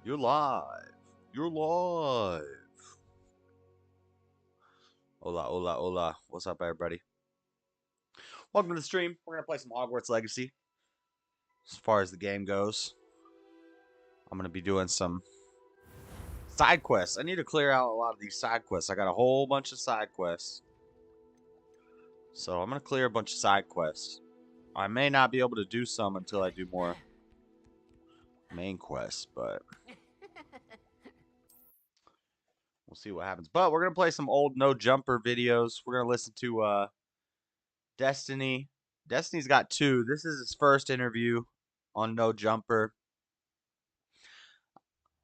You're live. You're live. Hola, hola, hola. What's up, everybody? Welcome to the stream. We're going to play some Hogwarts Legacy. As far as the game goes, I'm going to be doing some side quests. I need to clear out a lot of these side quests. I got a whole bunch of side quests. So I'm going to clear a bunch of side quests. I may not be able to do some until I do more main quests, but we'll see what happens. But we're going to play some old No Jumper videos. We're going to listen to Destiny. Destiny's got 2. This is his first interview on No Jumper.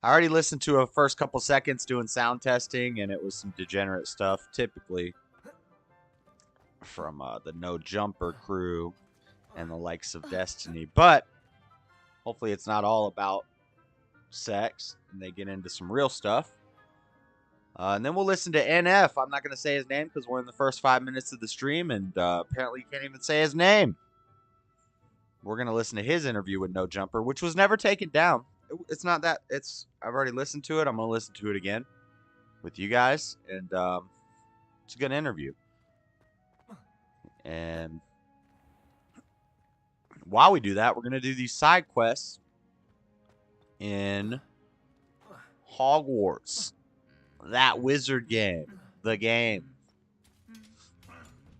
I already listened to a first couple seconds doing sound testing, and it was some degenerate stuff, typically from the No Jumper crew and the likes of Destiny. But hopefully it's not all about sex, and they get into some real stuff. And then we'll listen to NF. I'm not going to say his name because we're in the first 5 minutes of the stream, and apparently you can't even say his name. We're going to listen to his interview with No Jumper, which was never taken down. It's not that. I've already listened to it. I'm going to listen to it again with you guys, and it's a good interview. And while we do that, we're going to do these side quests in Hogwarts. That wizard game. The game.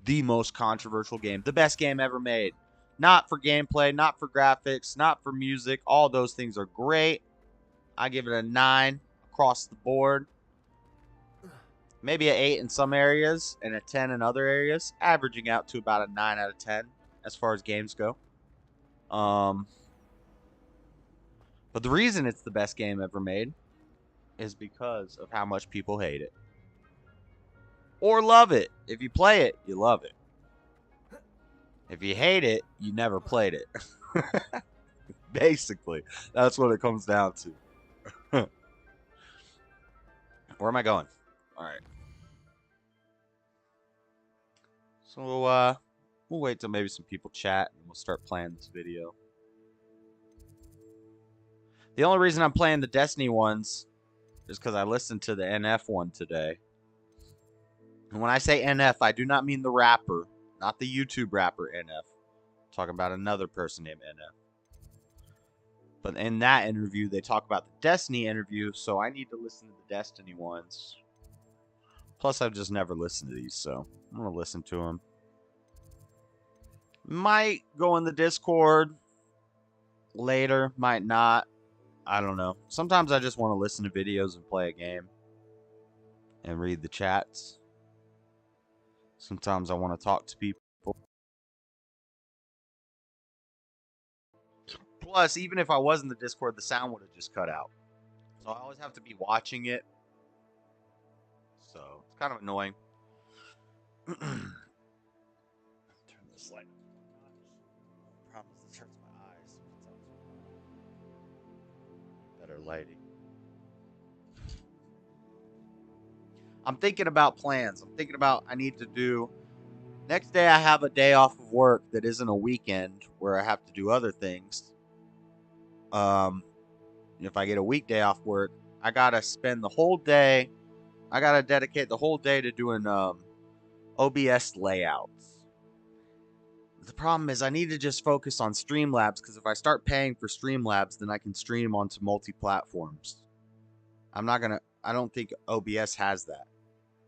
The most controversial game. The best game ever made. Not for gameplay, not for graphics, not for music. All those things are great. I give it a 9 across the board. Maybe an 8 in some areas and a 10 in other areas. Averaging out to about a 9 out of 10 as far as games go. But the reason it's the best game ever made is because of how much people hate it. Or love it. If you play it, you love it. If you hate it, you never played it. Basically, that's what it comes down to. Where am I going? All right. So, we'll wait till maybe some people chat and we'll start playing this video. The only reason I'm playing the Destiny ones is because I listened to the NF one today. And when I say NF, I do not mean the rapper, not the YouTube rapper NF. I'm talking about another person named NF. But in that interview, they talk about the Destiny interview, so I need to listen to the Destiny ones. Plus, I've just never listened to these, so I'm going to listen to them. Might go in the Discord later, might not. I don't know. Sometimes I just want to listen to videos and play a game and read the chats. Sometimes I want to talk to people. Plus, even if I was in the Discord, the sound would have just cut out. So I always have to be watching it. So it's kind of annoying. Turn this light up. The problem is this hurts my eyes. Better lighting. I'm thinking about plans. I'm thinking about I need to do. Next day I have a day off of work that isn't a weekend where I have to do other things. If I get a weekday off work, I gotta spend the whole day. I gotta dedicate the whole day to doing OBS layouts. The problem is I need to just focus on Streamlabs because if I start paying for Streamlabs, then I can stream onto multi-platforms. I don't think OBS has that.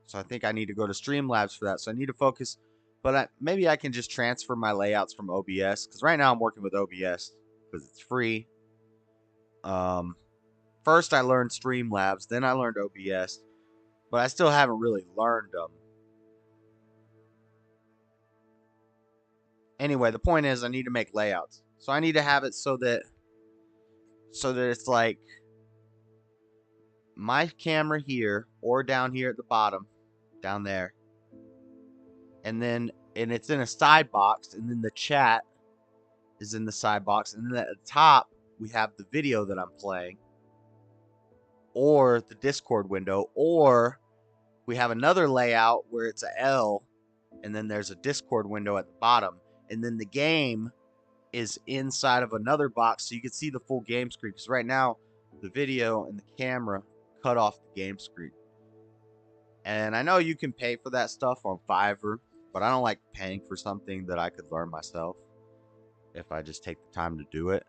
So I think I need to go to Streamlabs for that. So I need to focus, but maybe I can just transfer my layouts from OBS because right now I'm working with OBS because it's free. First I learned Streamlabs, then I learned OBS, but I still haven't really learned them. Anyway, the point is I need to make layouts. So I need to have it so that it's like my camera here or down here at the bottom, down there. And it's in a side box, and then the chat is in the side box, and then at the top we have the video that I'm playing or the Discord window, or we have another layout where it's a L and then there's a Discord window at the bottom, and then the game is inside of another box so you can see the full game screen. Because right now the video and the camera cut off the game screen. And I know you can pay for that stuff on Fiverr, but I don't like paying for something that I could learn myself if I just take the time to do it.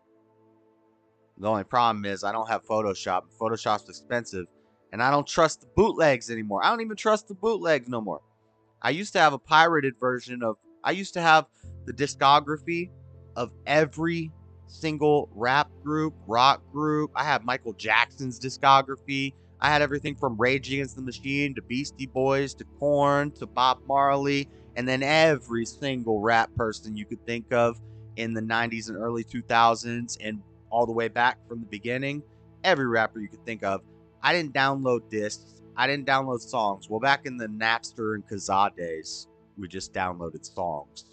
The only problem is I don't have Photoshop. Photoshop's expensive, and I don't trust the bootlegs anymore. I don't even trust the bootlegs no more. I used to have a pirated version of, I used to have the discography of every single rap group, rock group. I had Michael Jackson's discography. I had everything from Rage Against the Machine to Beastie Boys to Korn to Bob Marley, and then every single rap person you could think of in the 90s and early 2000s and all the way back from the beginning. Every rapper you could think of. I didn't download discs. I didn't download songs. Well, back in the Napster and Kazaa days, we just downloaded songs.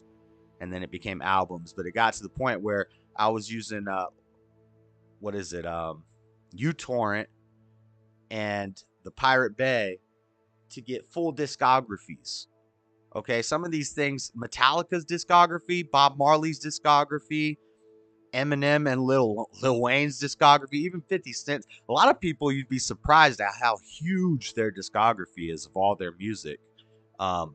And then it became albums. But it got to the point where I was using, uTorrent and the Pirate Bay to get full discographies. Okay, some of these things, Metallica's discography, Bob Marley's discography, Eminem and Lil Wayne's discography, even 50 Cent. A lot of people, you'd be surprised at how huge their discography is of all their music. I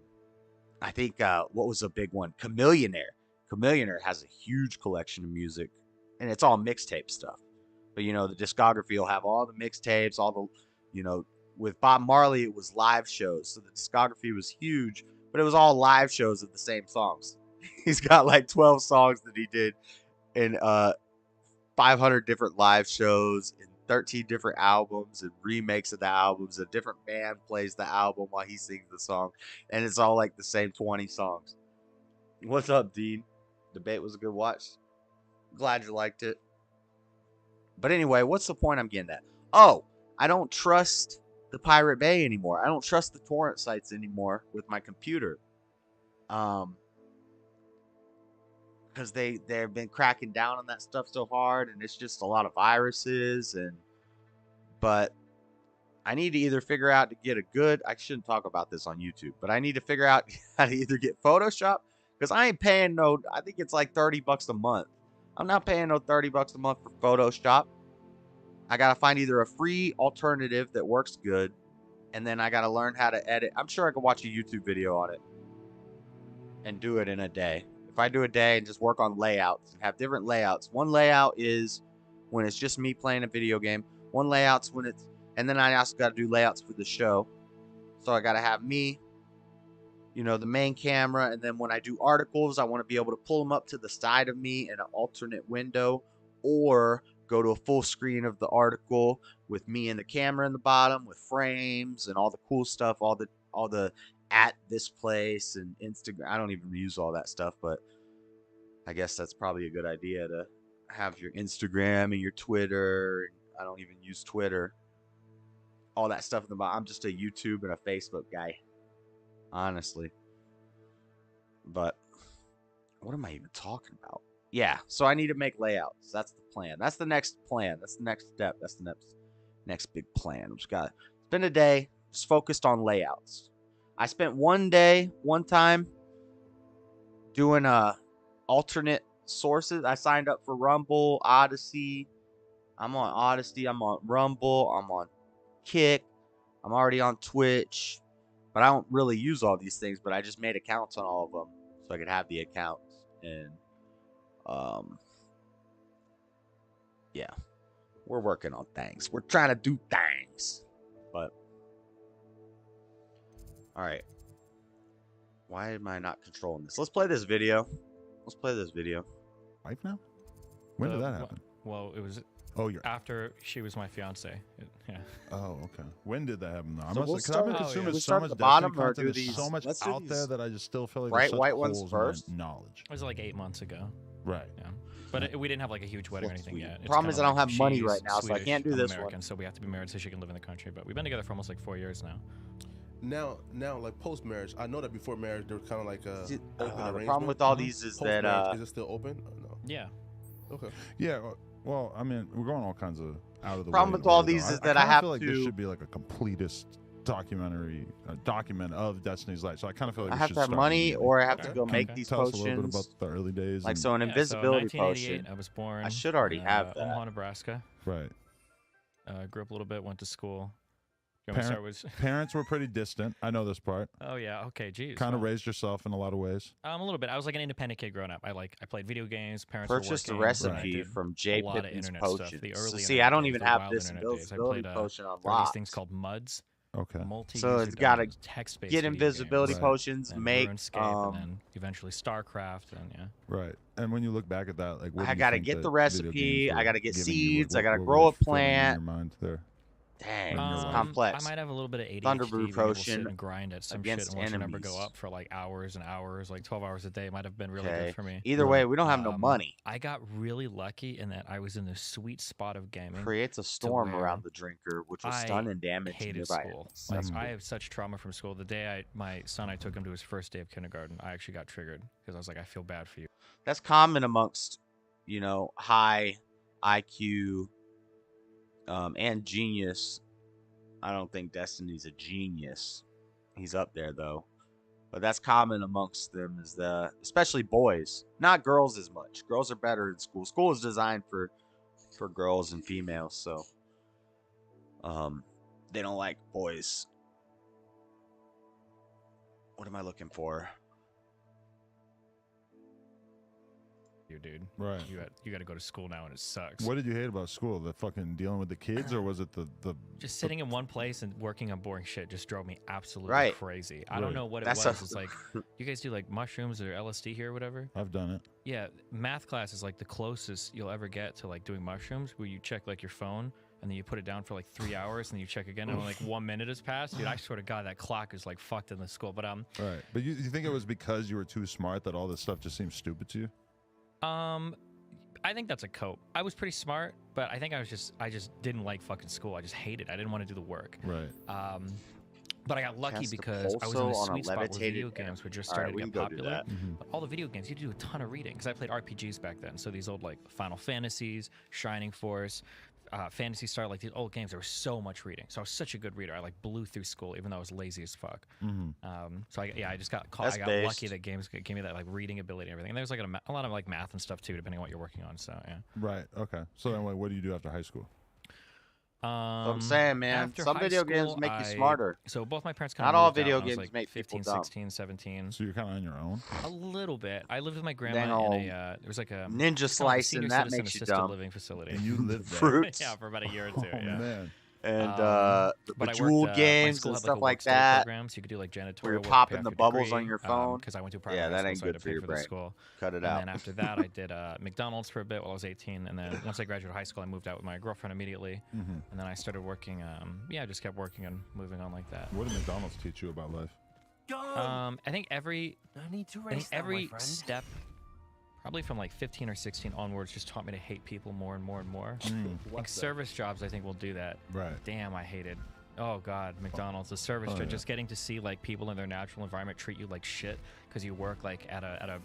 think, what was a big one? Chameleonaire. Chameleonaire has a huge collection of music, and it's all mixtape stuff. But, you know, the discography will have all the mixtapes, all the, you know, with Bob Marley, it was live shows. So the discography was huge, but it was all live shows of the same songs. He's got like 12 songs that he did in 500 different live shows and 13 different albums and remakes of the albums. A different band plays the album while he sings the song, and it's all like the same 20 songs. What's up, Dean? Debate was a good watch. Glad you liked it. But anyway, what's the point I'm getting at? Oh, I don't trust the Pirate Bay anymore. I don't trust the torrent sites anymore with my computer. Because they've been cracking down on that stuff so hard, and it's just a lot of viruses. But I need to either figure out to get a good, I shouldn't talk about this on YouTube, but I need to figure out how to either get Photoshop, because I ain't paying I think it's like $30 a month. I'm not paying no $30 a month for Photoshop. I gotta find either a free alternative that works good, and then I gotta learn how to edit. I'm sure I could watch a YouTube video on it and do it in a day. If I do a day and just work on layouts and have different layouts. One layout is when it's just me playing a video game. One layout's when it's, and then I also got to do layouts for the show. So I got to have me, you know, the main camera. And then when I do articles, I want to be able to pull them up to the side of me in an alternate window, or go to a full screen of the article with me and the camera in the bottom with frames and all the cool stuff, all the at this place and Instagram. I don't even use all that stuff, but I guess that's probably a good idea to have your Instagram and your Twitter. I don't even use Twitter. All that stuff in the bottom. I'm just a YouTube and a Facebook guy, honestly. But what am I even talking about? Yeah, so I need to make layouts. That's the plan. That's the next plan. That's the next step. That's the next big plan. We just got spend a day just focused on layouts. I spent one time doing alternate sources. I signed up for Rumble, Odyssey. I'm on Odyssey. I'm on Rumble. I'm on Kick. I'm already on Twitch. But I don't really use all these things. But I just made accounts on all of them so I could have the accounts. And yeah, we're working on things. We're trying to do things. But all right. Why am I not controlling this? Let's play this video. Wife now? When did that happen? Well, it was you're after she was my fiance. Yeah. Oh, okay. When did that happen? So I've been consuming so much bottom Destiny or content. do There's these, so much out there that I just still feel like bright there's white such ones holes in first? my knowledge. It was like 8 months ago. Right. Yeah. But we didn't have like a huge wedding or anything yet. It's Problem is I kinda don't have like money right she's now, so I Swedish, can't do I'm this American, one. So we have to be married so she can live in the country. But we've been together for almost like 4 years now. Now, like post marriage, I know that before marriage there was kind of like a open arrangement. The problem with all these is that is it still open? Or no. Yeah. Okay. Yeah. Well, I mean, we're going all kinds of out of the problem way with all order, these though. is that I have feel like to. This should be like a completist document of Destiny's Life. So I kind of feel like I we have should to have start money, immediately. or I have to Okay. go make Okay. these Tell us a little bit potions. about the early days. Like and- so, an Yeah, invisibility so 1988, potion. I was born. I should already have that. Omaha, Nebraska. Right. Grew up a little bit. Went to school. You want me to start with? Parents were pretty distant. I know this part. Oh yeah. Okay. Geez. Kind of raised yourself in a lot of ways. A little bit. I was like an independent kid growing up. I played video games. Parents were Purchased a working. recipe Right. from J. A lot of Pippin's internet stuff. Potions. The So, early see, I internet don't days, even the have wild this internet days. I invisibility played potion there are these unlocked. things called MUDs. Okay. So it's got to text-based get video invisibility games. potions, And make RuneScape, and then eventually StarCraft, and yeah. Right. And when you look back at that, like, what I do you got to think get that the video recipe. games I were got to get giving you? seeds. I got to what grow a was filling in plant. your mind there? Dang, in your it's life? complex. I might have a little bit of ADHD. Thunder Brew being able to sit potion and grind at some shit against and watch a number enemies. go up for like hours and hours, like 12 hours a day. Might have been really Okay. good for me. Either way, we don't have no money. I got really lucky in that I was in the sweet spot of gaming. Creates a storm where around the drinker, which will stun and damage hated nearby school. enemies. Like, That's I cool. have such trauma from school. The day my son, I took him to his first day of kindergarten, I actually got triggered because I was like, I feel bad for you. That's common amongst, high IQ and genius. I don't think Destiny's a genius. He's up there though. But that's common amongst them is especially boys. Not girls as much. Girls are better in school. School is designed for girls and females, so they don't like boys. What am I looking for? You dude. Right. You got to go to school now, and it sucks. What did you hate about school? The fucking dealing with the kids, or was it the Just sitting in one place and working on boring shit just drove me absolutely Right. crazy. I Right. don't know what That's it was. It's like, you guys do like mushrooms or LSD here or whatever? I've done it. Yeah, math class is like the closest you'll ever get to like doing mushrooms, where you check like your phone and then you put it down for like 3 hours and then you check again and like 1 minute has passed. Dude, I swear to God, that clock is like fucked in the school. But Right. But you think it was because you were too smart that all this stuff just seemed stupid to you? I think that's a cope. I was pretty smart, but I think I just didn't like fucking school. I just hated it. I didn't want to do the work. Right. But I got lucky Cast a because I was in pulso the on a sweet spot where levitated video air. games were just All starting right, to we get can go do popular. that. But all the video games, you do a ton of reading because I played RPGs back then. So these old like Final Fantasies, Shining Force, Phantasy Star, like these old games, there was so much reading. So I was such a good reader. I like blew through school even though I was lazy as fuck. So I just got caught. That's I got based. lucky that games gave me that like reading ability and everything. And there was like a lot of like math and stuff too, depending on what you're working on. So yeah. Right. Okay. So then, what do you do after high school? I'm saying, man, after some high video games school, make you smarter. So both my parents kind Not of all moved out video when I was, games like make people 15, dumb. 16, 17. So you're kind of on your own. A little bit. I lived with my Dang grandma in old there was like a ninja it's kind of a slicing, senior that citizen makes you assisted dumb. living facility. And you lived there. Fruits. Yeah, for about a year or two. Oh yeah. man. And But I Bejeweled worked, my games school and had, stuff a like work study that. program, so you could do like janitorial Where you're work, popping pay the off your bubbles degree, on your phone. because I went to a private Yeah, high that school, ain't so I had good to for pay your for the brain. school. Cut it And out. then after that, I did McDonald's for a bit while I was 18, and then once I graduated high school, I moved out with my girlfriend immediately, and then I started working. I just kept working and moving on like that. What did McDonald's teach you about life? I think every every step, probably from like 15 or 16 onwards, just taught me to hate people more and more and more. Like service jobs, I think will do that. Right. Damn, I hated. Oh God, McDonald's, the service Oh, job, yeah. just getting to see like people in their natural environment treat you like shit because you work like at a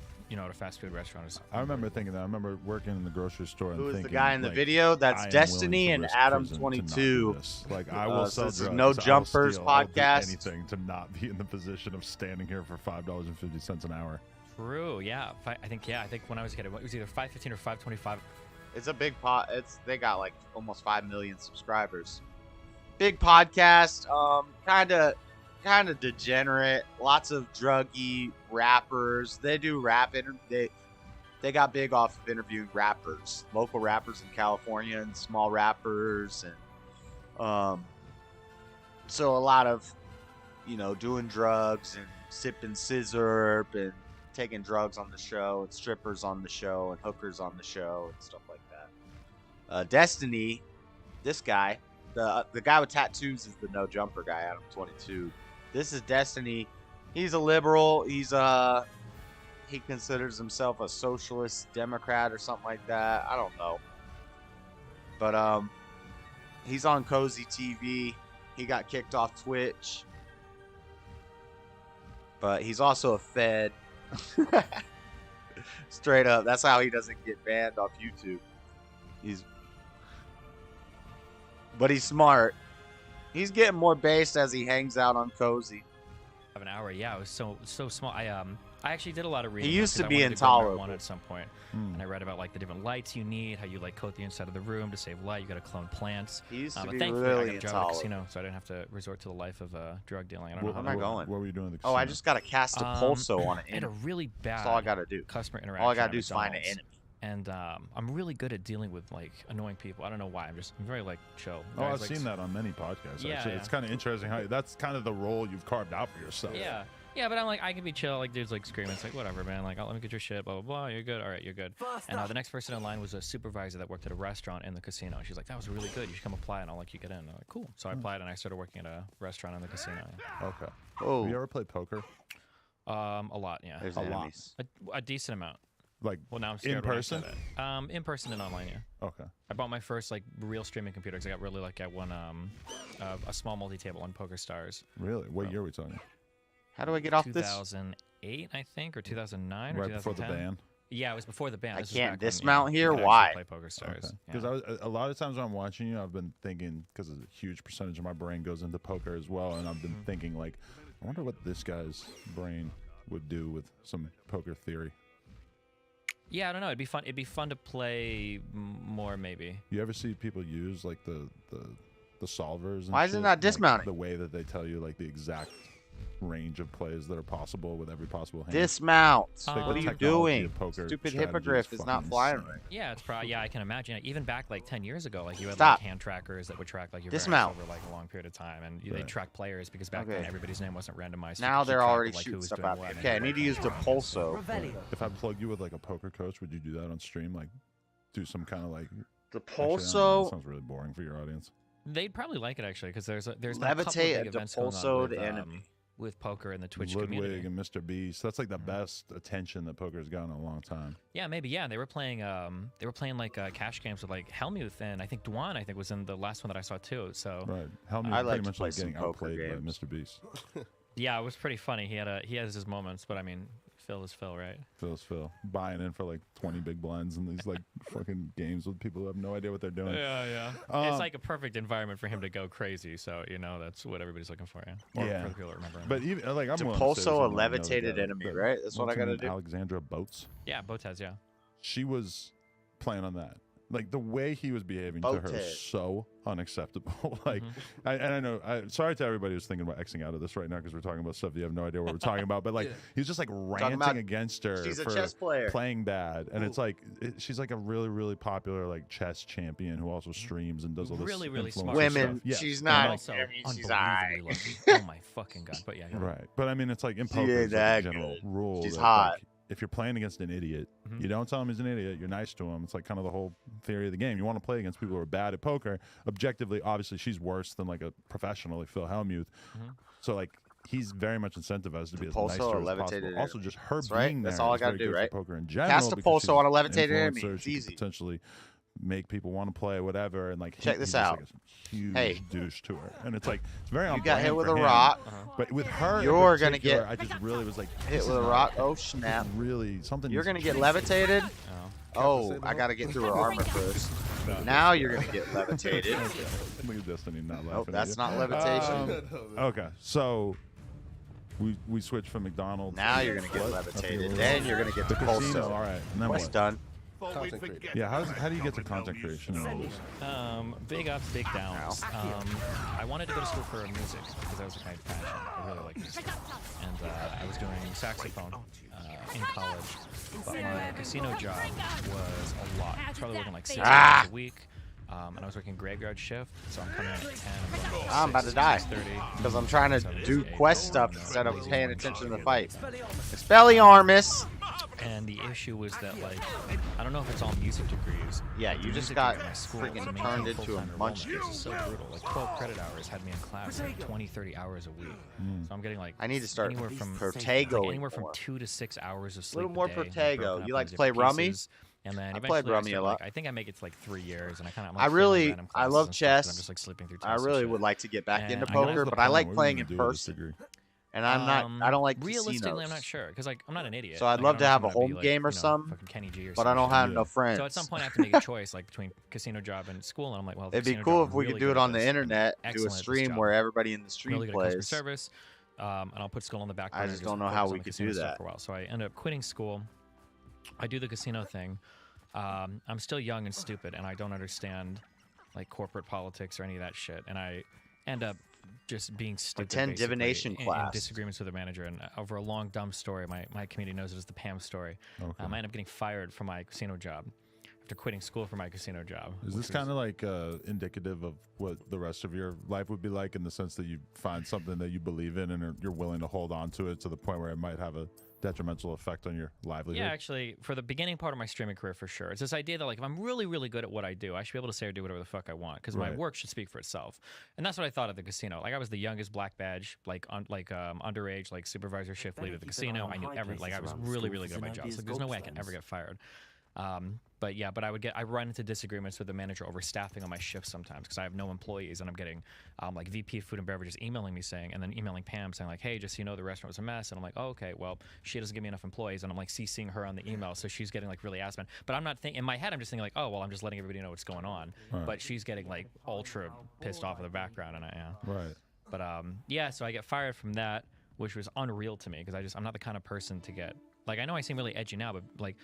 fast food restaurant. Is I remember thinking that. I remember working in the grocery store and Who is thinking, the guy in the like, video? I That's am Destiny willing to and risk Adam prison to not do 22. this. Like I will So sell this is drugs. No I will Jumpers steal, I'll do podcast. anything to not be in the position of standing here for $5.50 an hour. true. Yeah, I think when I was a kid, it was either 5.15 or 5.25. It's a big pot. They got like almost 5 million subscribers. Big podcast. Kind of degenerate. Lots of druggy rappers. They do rap. They got big off of interviewing rappers, local rappers in California, and small rappers, and so a lot of doing drugs and sipping scissor and taking drugs on the show, and strippers on the show, and hookers on the show, and stuff like that. Destiny, this guy, the guy with tattoos is the no jumper guy, Adam 22. This is Destiny. He's a liberal. He considers himself a socialist Democrat or something like that. I don't know. But he's on Cozy TV. He got kicked off Twitch. But he's also a Fed. Straight up. That's how he doesn't get banned off YouTube. But he's smart. He's getting more based as he hangs out on Cozy. Of an hour, yeah, it was so small. I actually did a lot of reading. He used because to I be wanted to go intolerable. marijuana at some point, and I read about like the different lights you need, how you like coat the inside of the room to save light. You got to clone plants. He used to But be thankfully, I really got a job at a intolerable. casino, so I didn't have to resort to the life of drug dealing. I don't know how I'm that not worked. going. What were you doing at the Oh, I casino? just got to cast a pulso on an I had a enemy. really bad That's all I got to do. customer interaction. All I got at to do is find an McDonald's. enemy. And I'm really good at dealing with like annoying people. I don't know why. I'm very like chill. Oh, Guys, I've like, seen that on many podcasts. Yeah, Actually, yeah. it's kind of interesting how that's kind of the role you've carved out for yourself. Yeah. Yeah, but I'm like, I can be chill. Like, dude's like screaming. It's like, whatever, man. Like, oh, let me get your shit. Blah, blah, blah. You're good. All right, you're good. And the next person in line was a supervisor that worked at a restaurant in the casino. She's like, that was really good. You should come apply and I'll let you get in. I'm like, cool. So I applied and I started working at a restaurant in the casino. Okay. Oh, Have you ever played poker? A lot, yeah. there's a lot. enemies. A decent amount. Like Well, now I'm scared in when I person? said it. In person and online, yeah. Okay. I bought my first like real streaming computer because I got really lucky. I won a small multi-table on Poker Stars. Really? What year are we talking? How do I get off this? 2008, I think, or 2009, or Right before the 2010. ban. Yeah, it was before the ban. I This was can't back when, dismount you here? could actually Why? Play Poker Stars. Because Yeah. a lot of times when I'm watching you, I've been thinking, because a huge percentage of my brain goes into poker as well, and I've been thinking like, I wonder what this guy's brain would do with some poker theory. Yeah, I don't know. It'd be fun. It'd be fun to play more, maybe. You ever see people use like the solvers? And Why is it shit? not Like, dismounting? the way that they tell you like the exact range of plays that are possible with every possible hand. Dismount. Like, the What are you technology doing? of poker Stupid strategy hippogriff is not fucking flying insane. right. Yeah, it's probably. Yeah, I can imagine. Like, even back like 10 years ago, like you had Stop. like hand trackers that would track like your Dismount. variance over like a long period of time, and they Right. track players because back then Okay. everybody's name wasn't randomized. Now they're already like, shooting who was stuff doing out. what and Okay, I who need to was use the wrong. pulso. If I plug you with like a poker coach, would you do that on stream? Like, do some kind of like The actually, I don't know, that pulso. sounds really boring for your audience. They'd probably like it actually because there's been a couple of Levitate big a events going on depulsoed with, enemy. with poker in the Twitch Ludwig community. and Mr. Beast. That's like the best attention that poker's gotten in a long time. Yeah, maybe. Yeah, they were playing like cash games with like Helmuth and I think Dwan. I think was in the last one that I saw too. So Right. Helmy I was like pretty to much play like some getting poker outplayed by games. Mr. Beast. yeah, it was pretty funny. He has his moments, but I mean, Phil is Phil, right? Phil's Phil. Buying in for like 20 big blinds in these like fucking games with people who have no idea what they're doing. Yeah. It's like a perfect environment for him to go crazy. So that's what everybody's looking for. Yeah. Or Yeah. for the people that remember him. But even like I'm To willing to say pulso this, a I know levitated that- enemy, that- right? That's what I what's her gotta name? do. Alexandra Boats. yeah, Botez. Yeah. She was playing on that. Like the way he was behaving to her was Boatez. so unacceptable. Like, Mm-hmm. I know. Sorry to everybody who's thinking about Xing out of this right now because we're talking about stuff you have no idea what we're talking about. But like, he was just like ranting about- against her She's a for chess player. playing bad, and it's like she's like a really really popular like chess champion who also streams and does all this Really, really influencer smart. Women, stuff. Yes. she's And, not. like, Also, I mean, she's unbelievably alright. lucky. Oh my fucking god! But yeah, you're right. Right. But I mean, it's like in She poker, ain't it's like that a general good. rule. She's that, hot. like, if you're playing against an idiot, Mhm. you don't tell him he's an idiot. You're nice to him. It's like kind of the whole theory of the game. You want to play against people who are bad at poker. Objectively, obviously, she's worse than like a professional like Phil Hellmuth. Mhm. So like he's very much incentivized to be as Pulso nice to or her as levitated possible. Also, enemy. just her That's right. being That's there all I is gotta very do, good for right? poker in general. Cast a because she's pulso on a an levitated enemy. influencer. It's She could easy. potentially make people want to play whatever and like Check he's this just, out. like, a huge Hey. douche to her, and it's like it's very You got hit on with a brand for him. rock. But with her, in You're gonna particular, get I just really was like Hit this with is a not rock. okay. Oh This is snap! really something. You're needs gonna to get change. levitated. Oh. Oh, I gotta get through her armor first. Now you're gonna get levitated. Look at Destiny not laughing. Nope, at that's you. not levitation. Okay, so we switched from McDonald's. Now to you're gonna get what? levitated. Then you're gonna get the the casino. pulso. All right, and then What's what? done? Content creator. Yeah, how do you get to content creation? in all this? Big ups, big downs. I wanted to go to school for music because that was my passion. I really like music, and I was doing saxophone in college. But my casino job was a lot. I was probably working like 6 hours a week. And I was working graveyard shift, so I'm coming in at 10. I'm going I'm about to die 6:30. because I'm trying to So it's do 8, quest and stuff then instead of lazy paying morning attention to show. the fight. Expelliarmus. And the issue was that, like, I don't know if it's all music degrees. Yeah, but you the just music got degree at my school freaking to maintain turned into a full-time enrollment munchkin. is so brutal. Like 12 credit hours had me in class like 20, 30 hours a week. So I'm getting like I need to start anywhere from Protego like anywhere from more. 2 to 6 hours of sleep. Little more a day, and Protego. broken up You like into to play different rummy? pieces. And then I eventually played rummy a started, lot. Like, I think I make it to like 3 years, and I kind of. I love chess. I'm just like sleeping through. I tests and really shit. would like to get back And into I got- poker, What's the but I like point? What are playing you in gonna do with this person. degree? And I'm not. I don't like Realistically, casinos. I'm not sure because like I'm not an idiot. So I'd Like, love I to don't have know a if I'm gonna home be, game or like, something, fucking Kenny G or but I some don't shit. have Yeah. no friends. So at some point, I have to make a choice, like between casino job and school, and I'm like, well, the It'd be casino cool job, if I'm we could really do good it at on the this, I'm internet, do a excellent at this stream job. where everybody in the I'm stream really good at customer plays. service. and I'll put school on the back I burner. just and don't know focus how on we the could casino do stuff that. for a while. So I end up quitting school. I do the casino thing. I'm still young and stupid, and I don't understand like corporate politics or any of that shit. And I end up just being stupid. Attend basically, divination in class. disagreements with the manager. And over a long dumb story, my community knows it as the Pam story. Okay. I end up getting fired from my casino job after quitting school for my casino job. Is this kind of like indicative of what the rest of your life would be like, in the sense that you find something that you believe in and you're willing to hold on to it to the point where it might have a detrimental effect on your livelihood? Yeah, actually, for the beginning part of my streaming career, for sure. It's this idea that, like, if I'm really, really good at what I do, I should be able to say or do whatever the fuck I want, because my Right. work should speak for itself. And that's what I thought at the casino. Like, I was the youngest black badge, underage, like, supervisor shift lead at the casino. I knew everything. Like, I was really, really good at my job. So, like, there's no way I can ever get fired. But I run into disagreements with the manager over staffing on my shifts sometimes, because I have no employees, and I'm getting like VP of food and beverages emailing me saying, and then emailing Pam saying like, hey, just so you know, the restaurant was a mess. And I'm like, oh, okay, well, she doesn't give me enough employees, and I'm like CCing her on the email, so she's getting like really asked. But I'm not thinking, in my head, I'm just thinking like, oh, well, I'm just letting everybody know what's going on. Right. But she's getting like ultra pissed off in the background, and Right. But yeah, so I get fired from that, which was unreal to me, because I'm not the kind of person to get, like, I know I seem really edgy now, but like,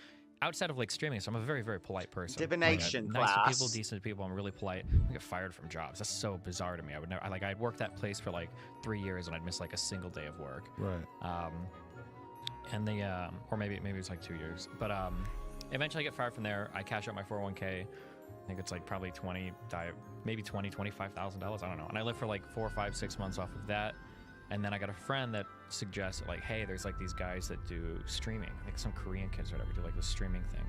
outside of like streaming, so I'm a very, very polite person. Divination Nice to class. people, decent to people. I'm really polite. I get fired from jobs. That's so bizarre to me. I would never. I'd worked that place for like 3 years, and I'd miss like a single day of work. Right. And they, or maybe it's like 2 years. But eventually, I get fired from there. I cash out my 401k. I think it's like probably $25,000. I don't know. And I lived for like 4, 5, 6 months off of that. And then I got a friend that suggested, like, hey, there's like these guys that do streaming, like some Korean kids or whatever, do like this streaming thing.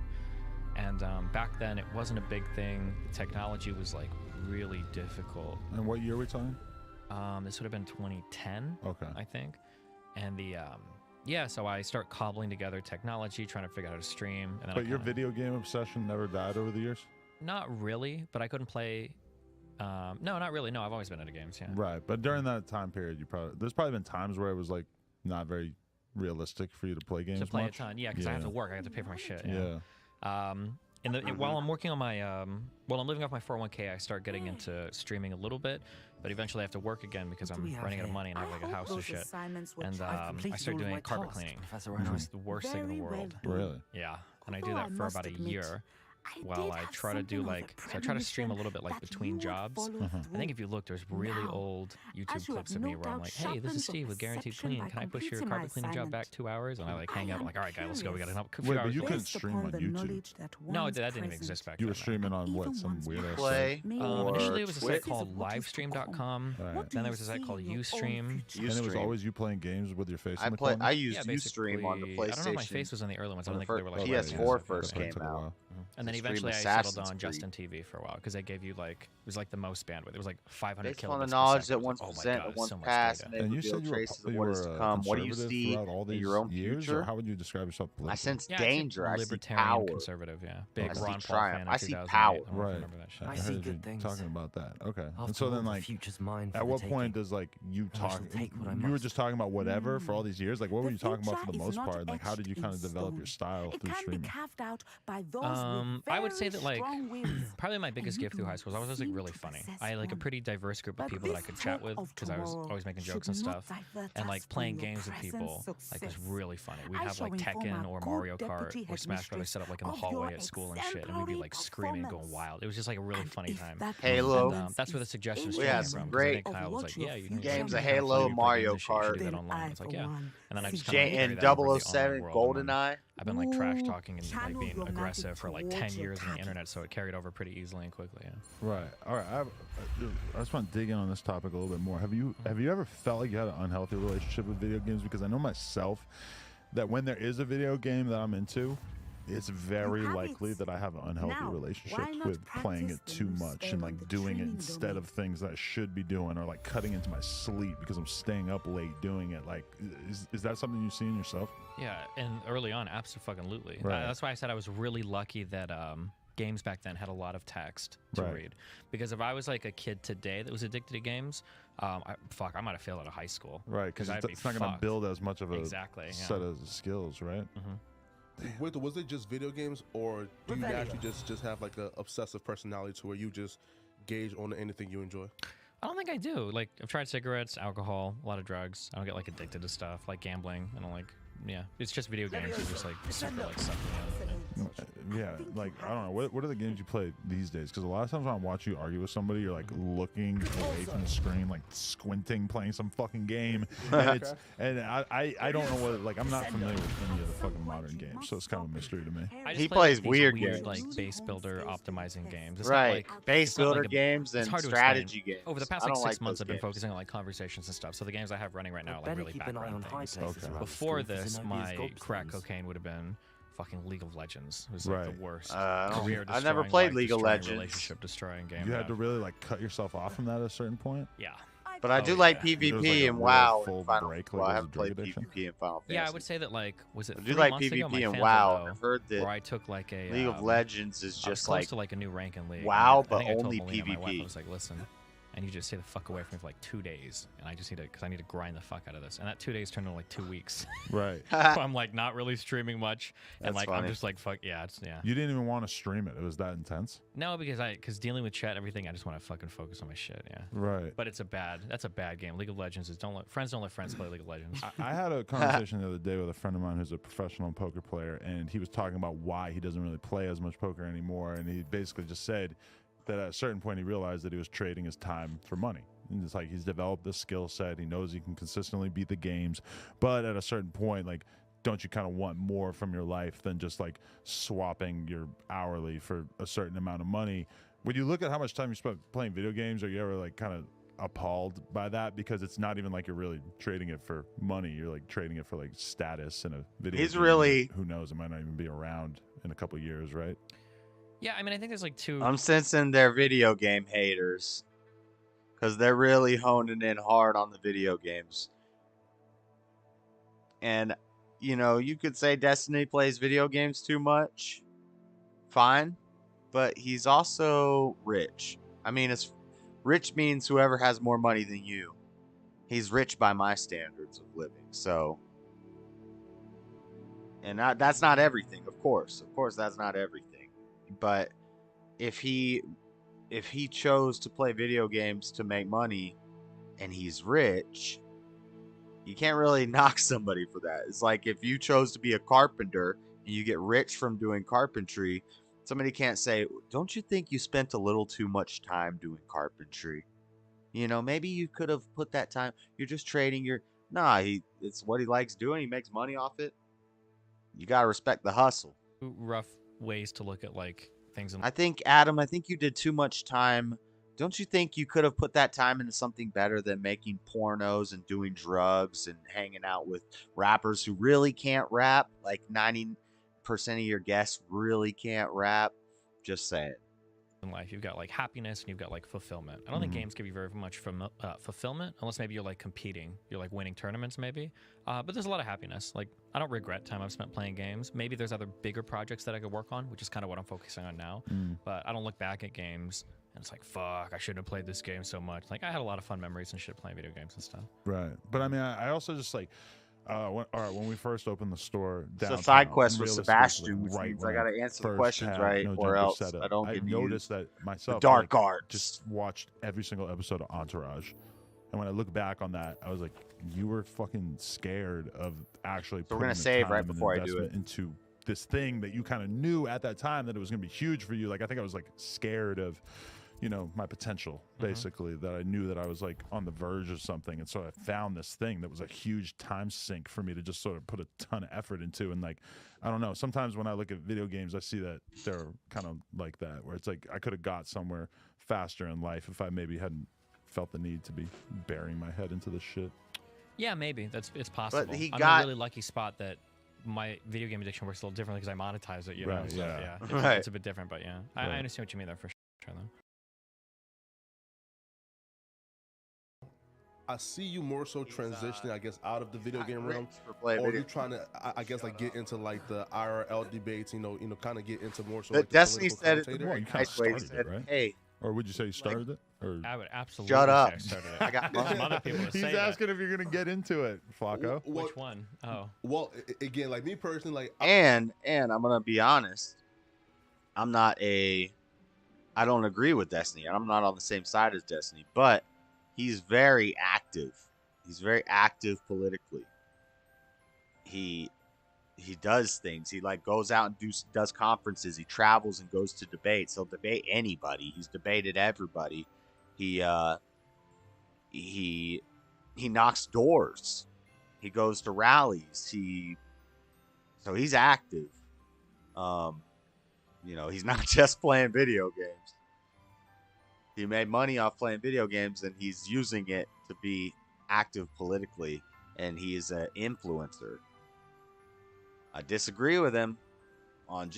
And back then, it wasn't a big thing. The technology was like really difficult. And what year are we talking? This would have been 2010, Okay. I think. And the yeah, so I start cobbling together technology, trying to figure out how to stream. And then But your video game obsession never died over the years? Not really, but I couldn't play. No, not really. No, I've always been into games. Yeah. Right. But during that time period, there's probably been times where it was like not very realistic for you to play games To play much. a ton, yeah, because I have to work. I have to pay for my shit. Yeah. While I'm working on my while I'm living off my 401k, I start getting into streaming a little bit, but eventually I have to work again because I'm running out of money and I have like a house and shit. And I start doing carpet cleaning, which was the worst thing in the world. Really? Yeah, and I do that for about a year. While I try to do like, so I try to stream a little bit like between jobs. I think if you look, there's really old YouTube clips of me where I'm like, hey, this is Steve with Guaranteed Clean. Can I push your carpet cleaning job back 2 hours? And I like hang out. I'm like, all right, guy, let's go. We got a few Wait, hours but you left." couldn't stream on YouTube. No, that didn't even exist back You then. were streaming on what? Some weirdo Play. Initially, it was a Twitch. site called livestream.com. Right. Then there was a site called Ustream. And it was always you playing games with your face in the I corner? used Ustream on the PlayStation. I don't know if my face was on the early ones. I don't think they were like PS4 that. first Okay, came took a out. while. And then to stream eventually I Assassin's settled on Creed. Justin TV for a while because they gave you like, it was like the most bandwidth. It was like 500 Based kilobits on the per knowledge second. that It was once like, oh my present God, and once so much passed, data. and And they you said reveal you were, traces of you what is were to come. What do you conservative see throughout all in these your own years, future? or how would you describe yourself I politically? sense Yeah, I think danger. I see libertarian power. conservative, yeah. Big I see Ron Paul triumph. fan I in see 2008. power. I don't know if you Right. remember that shit. I I see heard good you things. talking about that. Okay. And After so all, then, the like, future's mine for at the what point taking. does like you I shall talk? take what I You were must. just talking about whatever for all these years. Like, what were The you talking about for the future most is not part? Like, how did you etched kind of in develop stone. your style It through can be streaming? carved out by those with I would say that very like strong wills. probably my biggest And you gift through do high school is I was always like seem really to funny. possess I had like a one. pretty diverse group of But people that I this could chat hope with of because I was tomorrow always making should jokes and not stuff. divert And us like from playing your games with present people like was success. really funny. We'd I have shall like inform Tekken our or good Mario deputy Kart or Smash Brothers set up like in the headmistress hallway of at your school and shit, and we'd be like screaming and going exemplary wild. It was just like a really And funny if time. that Halo. performance That's where the is suggestions We came had from. some 'cause I great think Kyle was like, yeah, you can games you of can play Halo, video Mario games and shit. You should do Kart. that online. It's like, yeah. And then I just See, kind of And carried that over to the 007 online world, and then GoldenEye. I've been like trash Ooh, talking and like channel being your aggressive magic for like 10 towards your years on the target. internet, so it carried over pretty easily and quickly. Yeah. Right. All right. I just want to dig in on this topic a little bit more. Have you ever felt like you had an unhealthy relationship with video games? Because I know myself that when there is a video game that I'm into, it's very have likely it. that I have an unhealthy Now, relationship why not with playing it practice the too new much spell and on like the doing it training instead domain? of things that I should be doing, or like cutting into my sleep because I'm staying up late doing it. Like, is that something you see in yourself? Yeah, and early on, absolutely. Right. That's why I said I was really lucky that games back then had a lot of text to Right. read. Because if I was like a kid today that was addicted to games, I might have failed out of high school. Right. Because I'd be it's not going to fucked. build as much of a Exactly, yeah. set of skills, right? Wait, was it just video games, or do you actually just have like a obsessive personality to where you just gauge on anything you enjoy? I don't think I do. Like, I've tried cigarettes, alcohol, a lot of drugs. I don't get like addicted to stuff like gambling. I don't like. Yeah, it's just video games. Are just like super like suck me out. Yeah, like I don't know. What are the games you play these days? Because a lot of times when I watch you argue with somebody, you're like looking away from the screen, like squinting, playing some fucking game, and I don't know what, like, I'm not familiar with any of the fucking modern games, so it's kind of a mystery to me. I just He play, plays like, these weird weird games. like base builder optimizing games. It's not Right. like Base it's not builder like a- games it's and hard to strategy explain. games. Over the past I like don't 6 like months, those I've been games. focusing on like conversations and stuff. So the games I have running right now are like Better really keep an eye on background high things. places around Before school for this, Zenobia's my gobstones. crack cocaine would have been fucking League of Legends. It was like Right. the worst. I Career never destroying, played life League of destroying, Legends. Relationship destroying game. You had to really like cut yourself off from that at a certain point. Yeah. But I Oh, do like yeah. There was, like, PvP a and real WoW. full And Final, break, like well, it I was a haven't played drug addiction. PvP and Final Fantasy. Yeah, I would say that like was it I 3 do like months ago? My PvP and fans WoW. would know, I've heard where that I took like a League of Legends is I was just close like to like a new rank in League. and WoW, I but think I told only Melina, my wife, PvP. I was like, listen, I need you to stay the fuck away from me for like 2 days, and I just need to, because I need to grind the fuck out of this. And that 2 days turned into like 2 weeks. Right. So I'm like not really streaming much, and That's like I'm funny. just like fuck yeah, it's yeah. You didn't even want to stream it. It was that intense. No, because dealing with chat, everything, I just want to fucking focus on my shit. Yeah. Right. But that's a bad game. League of Legends is friends don't let friends play League of Legends. I had a conversation the other day with a friend of mine who's a professional poker player, and he was talking about why he doesn't really play as much poker anymore. And he basically just said that at a certain point he realized that he was trading his time for money. And it's like he's developed this skill set. He knows he can consistently beat the games, but at a certain point, like, don't you kind of want more from your life than just like swapping your hourly for a certain amount of money? When you look at how much time you spend playing video games, are you ever like kind of appalled by that? Because it's not even like you're really trading it for money. You're like trading it for like status in a video He's game. really- Who knows? It might not even be around in a couple years, right? Yeah, I mean, I think there's like two. I'm sensing they're video game haters because they're really honing in hard on the video games. And, you know, you could say Destiny plays video games too much. Fine. But he's also rich. I mean, it's rich means whoever has more money than you. He's rich by my standards of living. So, and that's not everything, of course. Of course, that's not everything. But if he chose to play video games to make money and he's rich, you can't really knock somebody for that. It's like if you chose to be a carpenter and you get rich from doing carpentry, somebody can't say, don't you think you spent a little too much time doing carpentry? You know, maybe you could have put that time. You're just trading your... Nah, it's what he likes doing. He makes money off it. You got to respect the hustle. Rough ways to look at like things. I think, Adam, you did too much time. Don't you think you could have put that time into something better than making pornos and doing drugs and hanging out with rappers who really can't rap? Like 90% of your guests really can't rap. Just say it. in life. You've got like happiness and you've got like fulfillment. I don't think games give you very much fulfillment unless maybe you're like competing. You're like winning tournaments maybe. But there's a lot of happiness. Like I don't regret time I've spent playing games. Maybe there's other bigger projects that I could work on, which is kind of what I'm focusing on now. But I don't look back at games and it's like, fuck, I shouldn't have played this game so much. Like I had a lot of fun memories and shit playing video games and stuff. Right. But I mean, I also just like, when we first opened the store It's a downtown, side quest with realistically, Sebastian, which right means I when gotta answer the first questions had right, No or Jumper else set up, I don't I get to noticed use that myself. the dark like, arts. Just watched every single episode of Entourage, and when I look back on that, I was like, you were fucking scared of actually. So we're gonna putting the save time right and before I do investment it. into this thing that you kind of knew at that time that it was gonna be huge for you. Like I think I was like scared of, you know, my potential, basically, that I knew that I was like on the verge of something. And so I found this thing that was a huge time sink for me to just sort of put a ton of effort into. And like, I don't know, sometimes when I look at video games, I see that they're kind of like that, where it's like I could have got somewhere faster in life if I maybe hadn't felt the need to be burying my head into this shit. Yeah, maybe it's possible. he I'm got- in a really lucky spot that my video game addiction works a little differently because I monetize it. You know, Right, so, yeah. It's, Right. it's a bit different, but yeah, I Right. understand what you mean there for sure. Though. I see you more so transitioning, I guess, out of the video game realm, For playing or video. you trying to, I guess, like get into like the IRL debates, you know, kind of get into more so. But Like, the Destiny political said it commentator. Well, you kinda nice way. He started it, said, right? "Hey, Or would you say you started it? Or I would absolutely Shut say up. I started it. I got Some other people would he's say that. asking if you're gonna get into it, Flacco. Well, Which one? Oh, well, again, like me personally, like and I'm gonna be honest. I don't agree with Destiny. I'm not on the same side as Destiny, but he's very active. He's very active politically. He does things. He like goes out and does conferences. He travels and goes to debates. He'll debate anybody. He's debated everybody. He knocks doors. He goes to rallies. So he's active. He's not just playing video games. He made money off playing video games, and he's using it to be active politically, and he is an influencer. I disagree with him on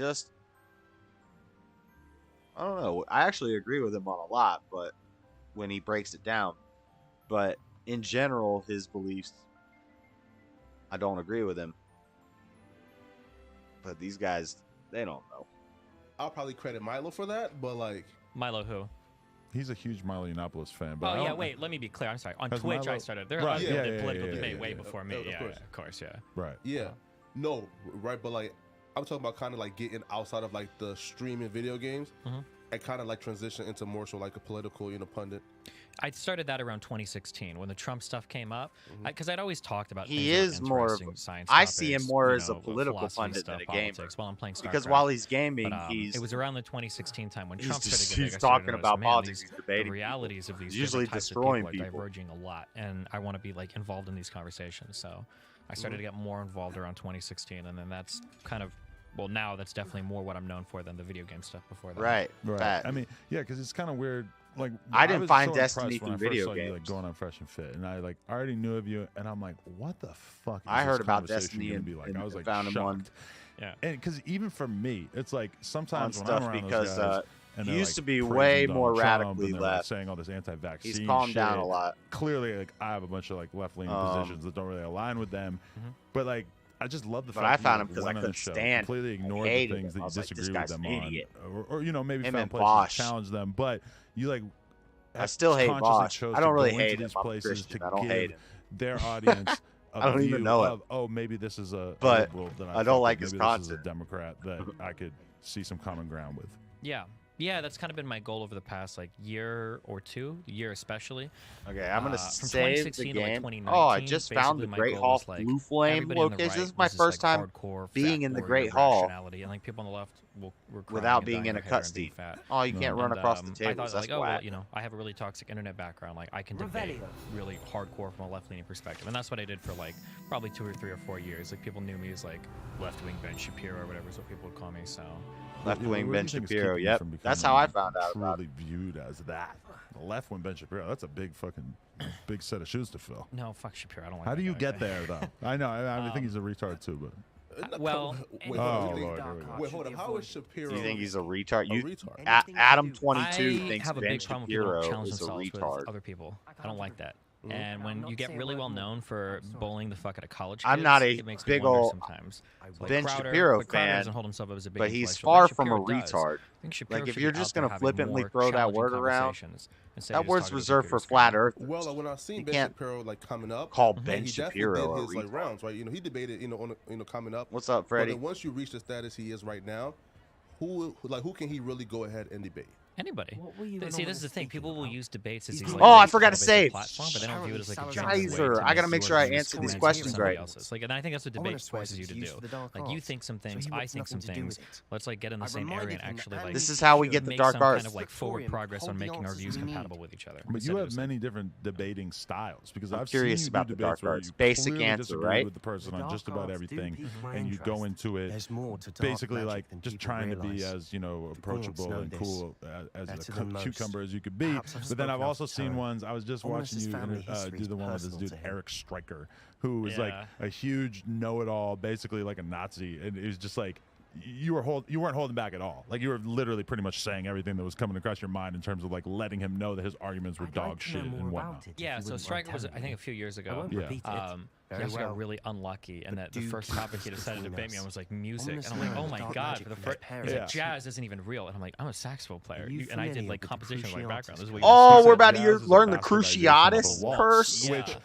I don't know. I actually agree with him on a lot, but when he breaks it down. But in general, his beliefs, I don't agree with him. But these guys, they don't know. I'll probably credit Milo for that, but like Milo who? He's a huge Milo Yiannopoulos fan. But Oh yeah, wait. Let me be clear. I'm sorry. On Twitch, I started. There Right, other people yeah, did yeah, political yeah, debate yeah, way yeah. before me. Of Yeah, course. of course, yeah. Right. yeah, no, right, but like I'm talking about kind of like getting outside of like the streaming video games and kind of like transition into more so like a political, pundit. I started that around 2016 when the Trump stuff came up, because I'd always talked about. He things is that were more of interesting, science. I see him topics, more you as a know, political philosophy pundit stuff, than a gamer. politics, while I'm playing Because StarCraft. while he's gaming, But, it was around the 2016 time when Trump started to get big. he's I started to talking notice, about man, politics. these- He's debating the realities people. of these He's usually different types of destroying people are people. diverging a lot, and I want to be like involved in these conversations. So I started to get more involved around 2016, and then that's kind of now that's definitely more what I'm known for than the video game stuff before that. Right. Right. Fact. I mean, yeah, because it's kind of weird. Like I didn't was find so Destiny impressed when through I first video saw you, like, games. going on Fresh and Fit, and I already knew of you, and I'm like, what the fuck? Is I this heard about conversation Destiny gonna and- be like? and I was like found him on- shocked. Yeah. And because even for me, it's like on sometimes when stuff I'm around because those guys, and he they're, used like, to be praising way Donald more Trump, radically and they're, like, left. saying all this anti-vaccine. He's calmed down shit. a lot. Clearly, like I have a bunch of like left-leaning positions that don't really align with them, but like. I just love the But fact I that found you, him 'cause I went on the couldn't show, stand completely him. I ignored the hated things him. that I you was like, this disagree with guy's them an on, idiot. or maybe Him found and places Bosch. to challenge them, but you like. I still hate consciously Bosch. chose I don't to really go into hate him. these I'm places Christian. to I don't give hate him. their audience a I don't even view know him. of, oh, maybe this is a But liberal that I fuck don't with. like his maybe this is a content. Democrat that I could see some common ground with. Yeah, that's kind of been my goal over the past year or two, year especially. Okay, I'm gonna From save the 2016 to, game. 2019, Oh, I just found the basically my Great goal Hall was, Blue Flame everybody on the location. right This is my was first time hardcore being fat in the warrior Great Hall rationality, and people on the left were crying without and being dyeing in a their hair and being cutscene. fat. Oh, you can't run And, across the I tables. thought That's oh whack. well, I have a really toxic internet background. I can debate really hardcore from a left-leaning perspective, and that's what I did for probably 2 or 3 or 4 years. People knew me as left-wing Ben Shapiro or whatever is what people would call me. So Left wing What do Ben you think is Shapiro. keeping you Yep, from that's how I becoming found out about truly viewed as that. The left wing Ben Shapiro. That's a big set of shoes to fill. no, fuck Shapiro. I don't like How that do you guy. get there though? I know. I think he's a retard too, but Well, wait, oh, wait, Lord, here we go. wait, hold up. How is Shapiro? Do you think he's a retard? You, retard? Adam22 I thinks have a Ben big problem with people who Shapiro challenge is a themselves with retard. other people. I don't like that. And when you get really well known for bullying the fuck out of college I'm kids, not a it makes me big wonder ol' sometimes. Ben Crowder Shapiro doesn't fan, hold himself up as a big but he's influencer, far but from a Shapiro does. retard. I think Shapiro Like, if should you're be just out there gonna having flippantly more throw that challenging word around, conversations instead of That just word's talking to reserved for Shapiro flat guy. earthers. Well, when I seen You Ben can't Shapiro coming up, call he Ben definitely Shapiro a did his retard. rounds, right? He debated, on coming up. What's up, But Freddie? then once you reach the status he is right now, who can he really go ahead and debate? Anybody. What were you See, and this is the all thing. this People will thinking use debates as He's these. doing like, Oh, I race forgot to elevated say, platform, but they don't view it as like a Currently, genuine way Geyser, to I gotta make make your sure I views answer these connect with questions somebody right. else's. And I think that's what I wanna debate swear forces you it's to used do. for the dark You arts, think some so things, he I wants think some nothing to do things. with it. Let's get in the I same area reminded and him that actually Andy This is how we get the make dark some arts. kind of forward Victorian, progress on hold the making our answers views we need. compatible with each other. But instead you of have just- many different debating styles because I'm I've curious seen you about do the debates dark where arts. you Basic clearly answer, disagree right? with the person The on just dark about arts do everything, pique my and you interest. go into it There's more to dark basically magic like than just people trying to be realise. as The approachable know and this cool as better a than most. cucumber as you could be. Perhaps I've But then I've spoken also out seen of turn. ones. I was just watching Honest's you family history do is the one with this personal dude to him. Eric Stryker, who was like Yeah. a huge know-it-all, basically like a Nazi, and it was just like. You weren't holding back at all. Like you were literally pretty much saying everything that was coming across your mind in terms of like letting him know that his arguments were I'd dog like to shit know more and about whatnot. it, if Yeah, you so wouldn't Stryker mind was, I telling think, a me. few years I ago. won't Yeah. repeat it. He Very actually well. got really unlucky, and that the do first keep topic he it decided to between debate me us. on was like music, Ominous and I'm like, knowing oh my dark god! magic For the from first, his he's like, parents. jazz isn't even real, and I'm like, I'm a saxophone player, Are you and I did familiar like with the composition on my Cruciatus? background. This is what Oh, you we're said. about to Jazz is a learn the bastardization of Cruciatus the waltz, curse. Yeah. which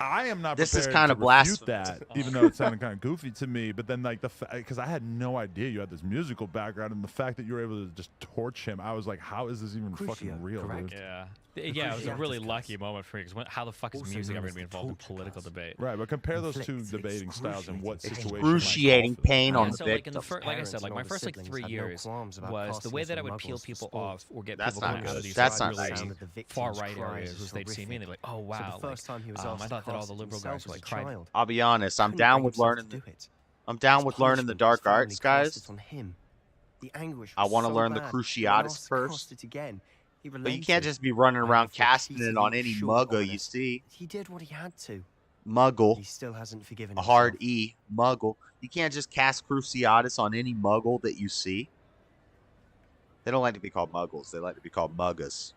I am not This is prepared kind to of refute blasphemous. that, even though it sounded kind of goofy to me. But then, like, because I had no idea you had this musical background, and the fact that you were able to just torch him, I was like, how is this even fucking real, correct? dude? Yeah. Yeah, it was a Cruciatus really cuts. lucky moment for me, because how the fuck is Also music known ever as going to be the involved in torture political cuts. debate? Right, but compare those two Inflicts debating styles and what excruciating situations Excruciating might call for pain them. on Yeah, the so like in the victim. like I said, like my Parents and first like older 3 siblings had no years qualms about was the casting way us that I as would muggles peel for people sport. off or get That's people not coming out good. of these That's like, not really right. far right cries areas was who they'd see me and they're like, oh So wow, the first time he was I asked to thought that all cast the it liberal himself guys were as a like cried. child, I'll be honest. I'm couldn't down bring with himself learning. to do it. I'm down As with learning the punishment, dark his family arts, cast guys. it on him. The anguish I was want to so learn the bad that when Cruciatus asked to cast first. it again, he But you can't relented. just be running I around have casting it on repeatedly any assured muggle you Ominous see. that he did what he had to. Muggle. He still hasn't forgiven A himself. hard E. Muggle. You can't just cast Cruciatus on any muggle that you see. They don't like to be called muggles. They like to be called muggas.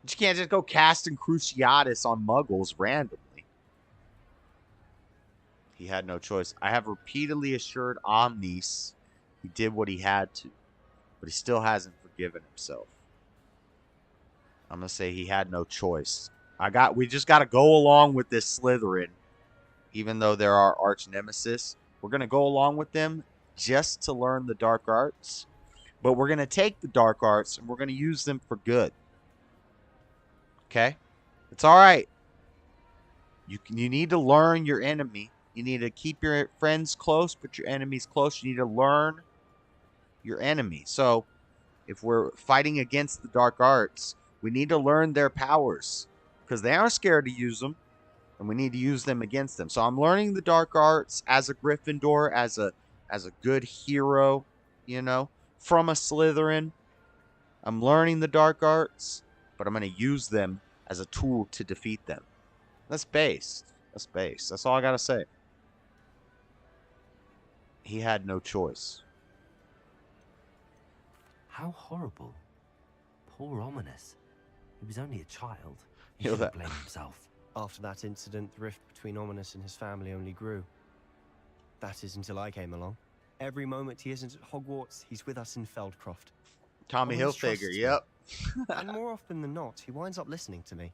But you can't just go casting Cruciatus on muggles randomly. He had no choice. I have repeatedly assured Omnis he did what he had to, but he still hasn't forgiven himself. I'm gonna say he had no choice. We just gotta go along with this Slytherin, even though they're our arch nemesis. We're gonna go along with them just to learn the dark arts, but we're gonna take the dark arts and we're gonna use them for good. Okay, it's all right. You need to learn your enemy. You need to keep your friends close, but your enemies close. You need to learn your enemy. So, if we're fighting against the dark arts, we need to learn their powers because they are scared to use them, and we need to use them against them. So I'm learning the dark arts as a Gryffindor, as a good hero, from a Slytherin. I'm learning the dark arts, but I'm going to use them as a tool to defeat them. That's base. That's all I got to say. He had no choice. How horrible. Poor Ominous. He was only a child. He You know shouldn't that- blame himself. After that incident, the rift between Ominous and his family only grew. That is until I came along. Every moment he isn't at Hogwarts, he's with us in Feldcroft. Tommy Ominous Hilfiger, trusts me. yep. And more often than not, he winds up listening to me.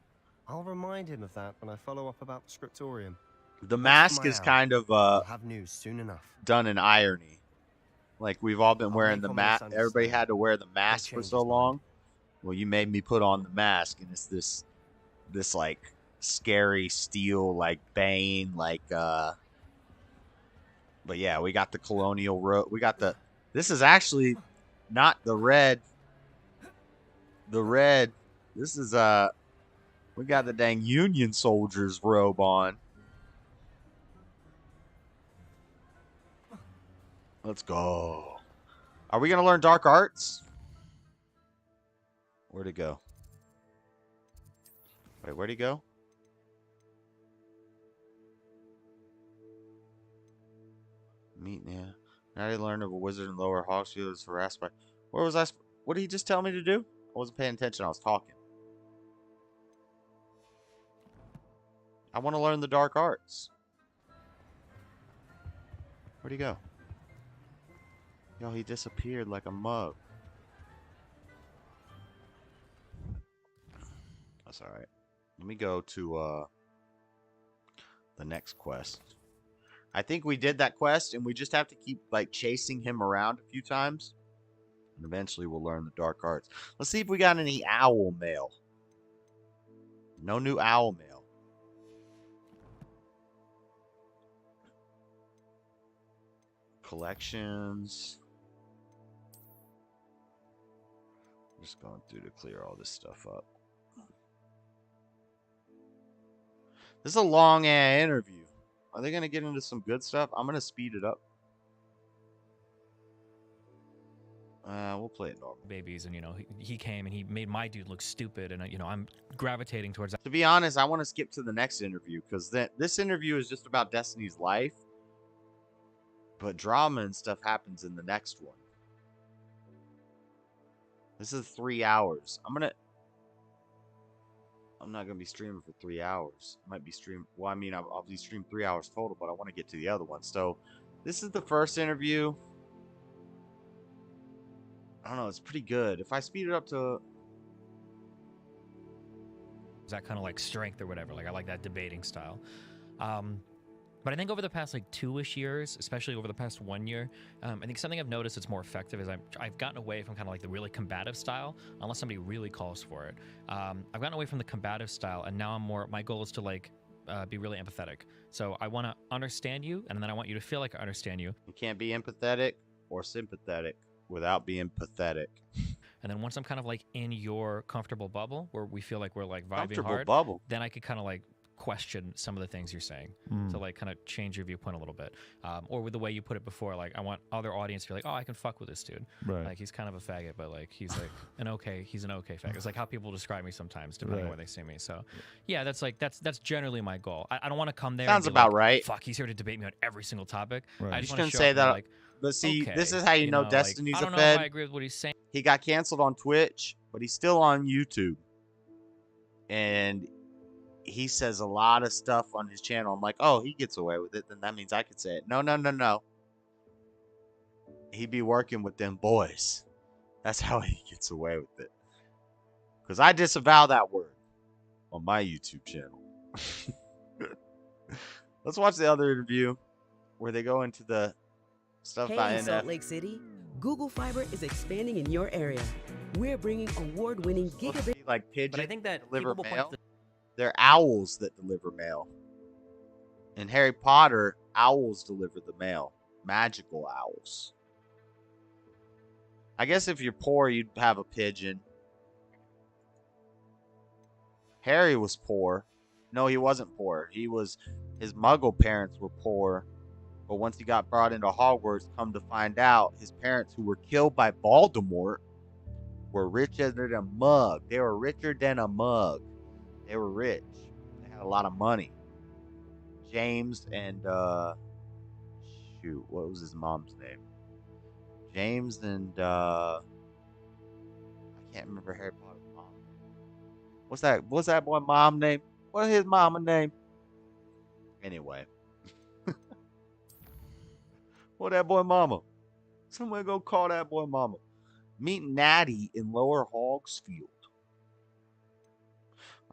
I'll remind him of that when I follow up about the scriptorium. The Watch mask my is hour. kind of I'll have news soon enough. done in irony. Like we've all been I'll wearing make the Ominous mask. Everybody understand. had to wear the mask for change so his mind. long. Well, you made me put on the mask, and it's this like scary steel, like Bane, like But yeah, we got the colonial road. We got the. This is actually not the red. The red. This is We got the dang Union soldiers robe on. Let's go. Are we gonna learn dark arts? Where'd it go? Wait, where'd he go? Meet, yeah. Now I learned of a wizard in Lower Hogsfield is harassed by. Where was I? What did he just tell me to do? I wasn't paying attention. I was talking. I want to learn the dark arts. Where'd he go? Yo, he disappeared like a mug. That's alright. Let me go to the next quest. I think we did that quest, and we just have to keep like chasing him around a few times. And eventually we'll learn the dark arts. Let's see if we got any owl mail. No new owl mail. Collections. Just going through to clear all this stuff up. This is a long interview. Are they going to get into some good stuff? I'm going to speed it up. We'll play it normal. Babies, and he came and he made my dude look stupid, and I'm gravitating towards that. To be honest, I want to skip to the next interview because this interview is just about Destiny's life, but drama and stuff happens in the next one. This is 3 hours. I'm not gonna be streaming for 3 hours. Might be stream. Well, I mean, I'll be streaming 3 hours total, but I want to get to the other one. So, this is the first interview. I don't know. It's pretty good. If I speed it up to that kind of like strength or whatever. Like I like that debating style. But I think over the past like 2-ish years, especially over the past 1 year, I think something I've noticed that's more effective is I've gotten away from kind of like the really combative style, unless somebody really calls for it. I've gotten away from the combative style, and now my goal is to like be really empathetic. So I want to understand you, and then I want you to feel like I understand you. You can't be empathetic or sympathetic without being pathetic. And then once I'm kind of like in your comfortable bubble where we feel like we're like vibing Comfortable hard, bubble. then I could kind of like question some of the things you're saying to like kind of change your viewpoint a little bit. Or with the way you put it before, like I want other audience to be like, oh, I can fuck with this dude. Right. Like he's kind of a faggot, but like he's like he's an okay faggot. It's like how people describe me sometimes, depending on where they see me. So yeah, that's generally my goal. I don't want to come there. Sounds and be about like, right. Fuck, he's here to debate me on every single topic. Right. I You just shouldn't want to say that. like, But see, okay, this is how you know like, Destiny's I a don't know if I fed. agree with what he's saying. He got canceled on Twitch, but he's still on YouTube. And he says a lot of stuff on his channel. I'm like, oh, he gets away with it. Then that means I could say it. No. He be working with them boys. That's how he gets away with it. Because I disavow that word on my YouTube channel. Let's watch the other interview where they go into the stuff about Hey, NF. Salt Lake City, Google Fiber is expanding in your area. We're bringing award-winning gigabit. Like pigeons But I think that deliver people will mail. point to They're owls that deliver mail. In Harry Potter, owls deliver the mail. Magical owls. I guess if you're poor, you'd have a pigeon. Harry was poor. No, he wasn't poor. His muggle parents were poor. But once he got brought into Hogwarts, come to find out, his parents, who were killed by Voldemort, were richer than a mug. They were richer than a mug. They were rich. They had a lot of money. James and what was his mom's name? James and I can't remember Harry Potter's mom. What's that boy mom name? What's his mama name? Anyway. What that boy mama? Somebody go call that boy mama. Meet Natty in Lower Hogsfield.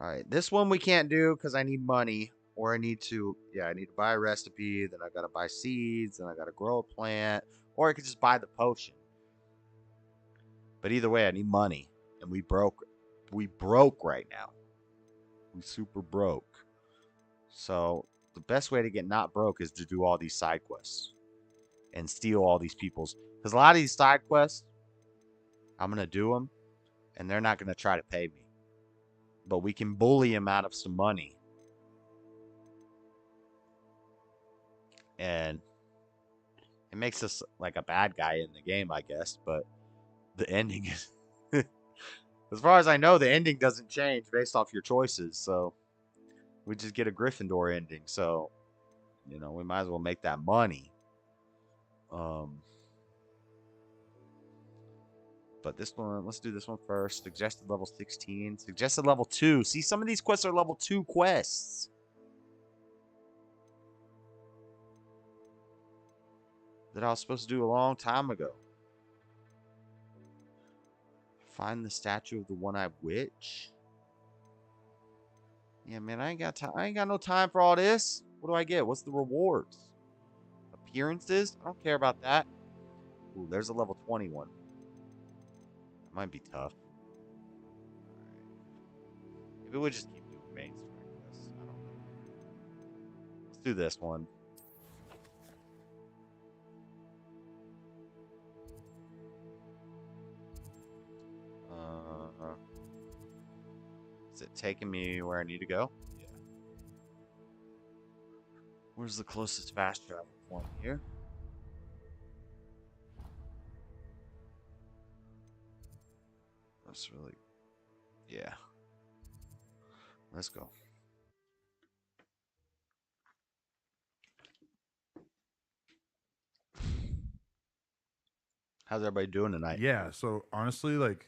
Alright, this one we can't do because I need money. Or I need to buy a recipe, then I gotta buy seeds, then I gotta grow a plant. Or I could just buy the potion. But either way, I need money. And we broke right now. We super broke. So the best way to get not broke is to do all these side quests. And steal all these people's. Because a lot of these side quests, I'm going to do them. And they're not going to try to pay me. But we can bully them out of some money. And it makes us like a bad guy in the game, I guess. But the ending is... as far as I know, the ending doesn't change based off your choices. So we just get a Gryffindor ending. So, we might as well make that money. But this one, let's do this one first. Suggested level 16. Suggested level 2. See, some of these quests are level 2 quests. That I was supposed to do a long time ago. Find the statue of the one-eyed witch. Yeah, man, I ain't got no time for all this. What do I get? What's the rewards? Appearances? I don't care about that. Ooh, there's a level 21. That might be tough. Alright. Maybe we'll just keep doing main story quests. I don't know. Let's do this one. Is it taking me where I need to go? Yeah. Where's the closest fast travel point here? That's really... yeah. Let's go. How's everybody doing tonight? Yeah, so honestly, like,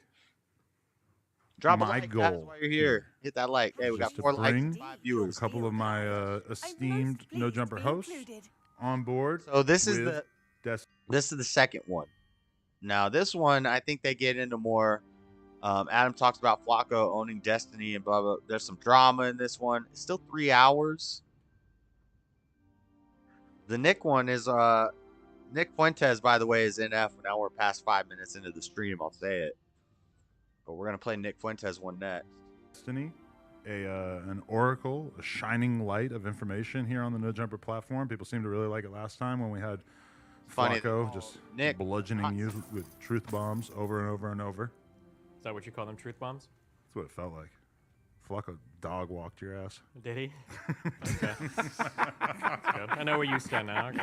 Drop my a like, goal guys, while you're here. Hit that like. Hey, we got just to 4 likes bring and 5 a viewers. couple of my esteemed No Jumper hosts on board. So this is with this is the second one. Now this one, I think they get into more Adam talks about Flacco owning Destiny and blah blah. There's some drama in this one. It's still 3 hours. The Nick one is Nick Fuentes, by the way, is NF. Now we're past 5 minutes into the stream. I'll say it, but we're gonna play Nick Fuentes one next. Destiny, an oracle, a shining light of information here on the No Jumper platform. People seem to really like it last time when we had Funny Flacco just Nick bludgeoning you with truth bombs over and over and over. Is that what you call them, truth bombs? That's what it felt like. Flacco dog walked your ass. Did he? Okay. Good. I know where you stand now. Okay.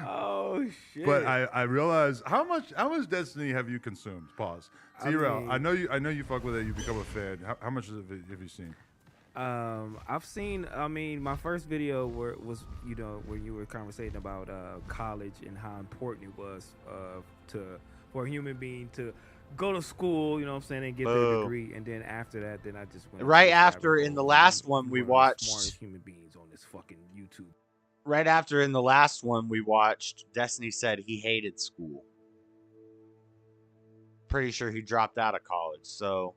Oh shit! But I realized how much Destiny have you consumed? Pause. T-Rail, I know you fuck with it. You become a fan. How much of it have you seen? I've seen. I mean, my first video was when you were conversating about college and how important it was for a human being to go to school, you know what I'm saying, and get their degree, and then after that, then I just went right after in the last one we watched smartest human beings on this fucking YouTube. Right after in the last one we watched, Destiny said he hated school. Pretty sure he dropped out of college, so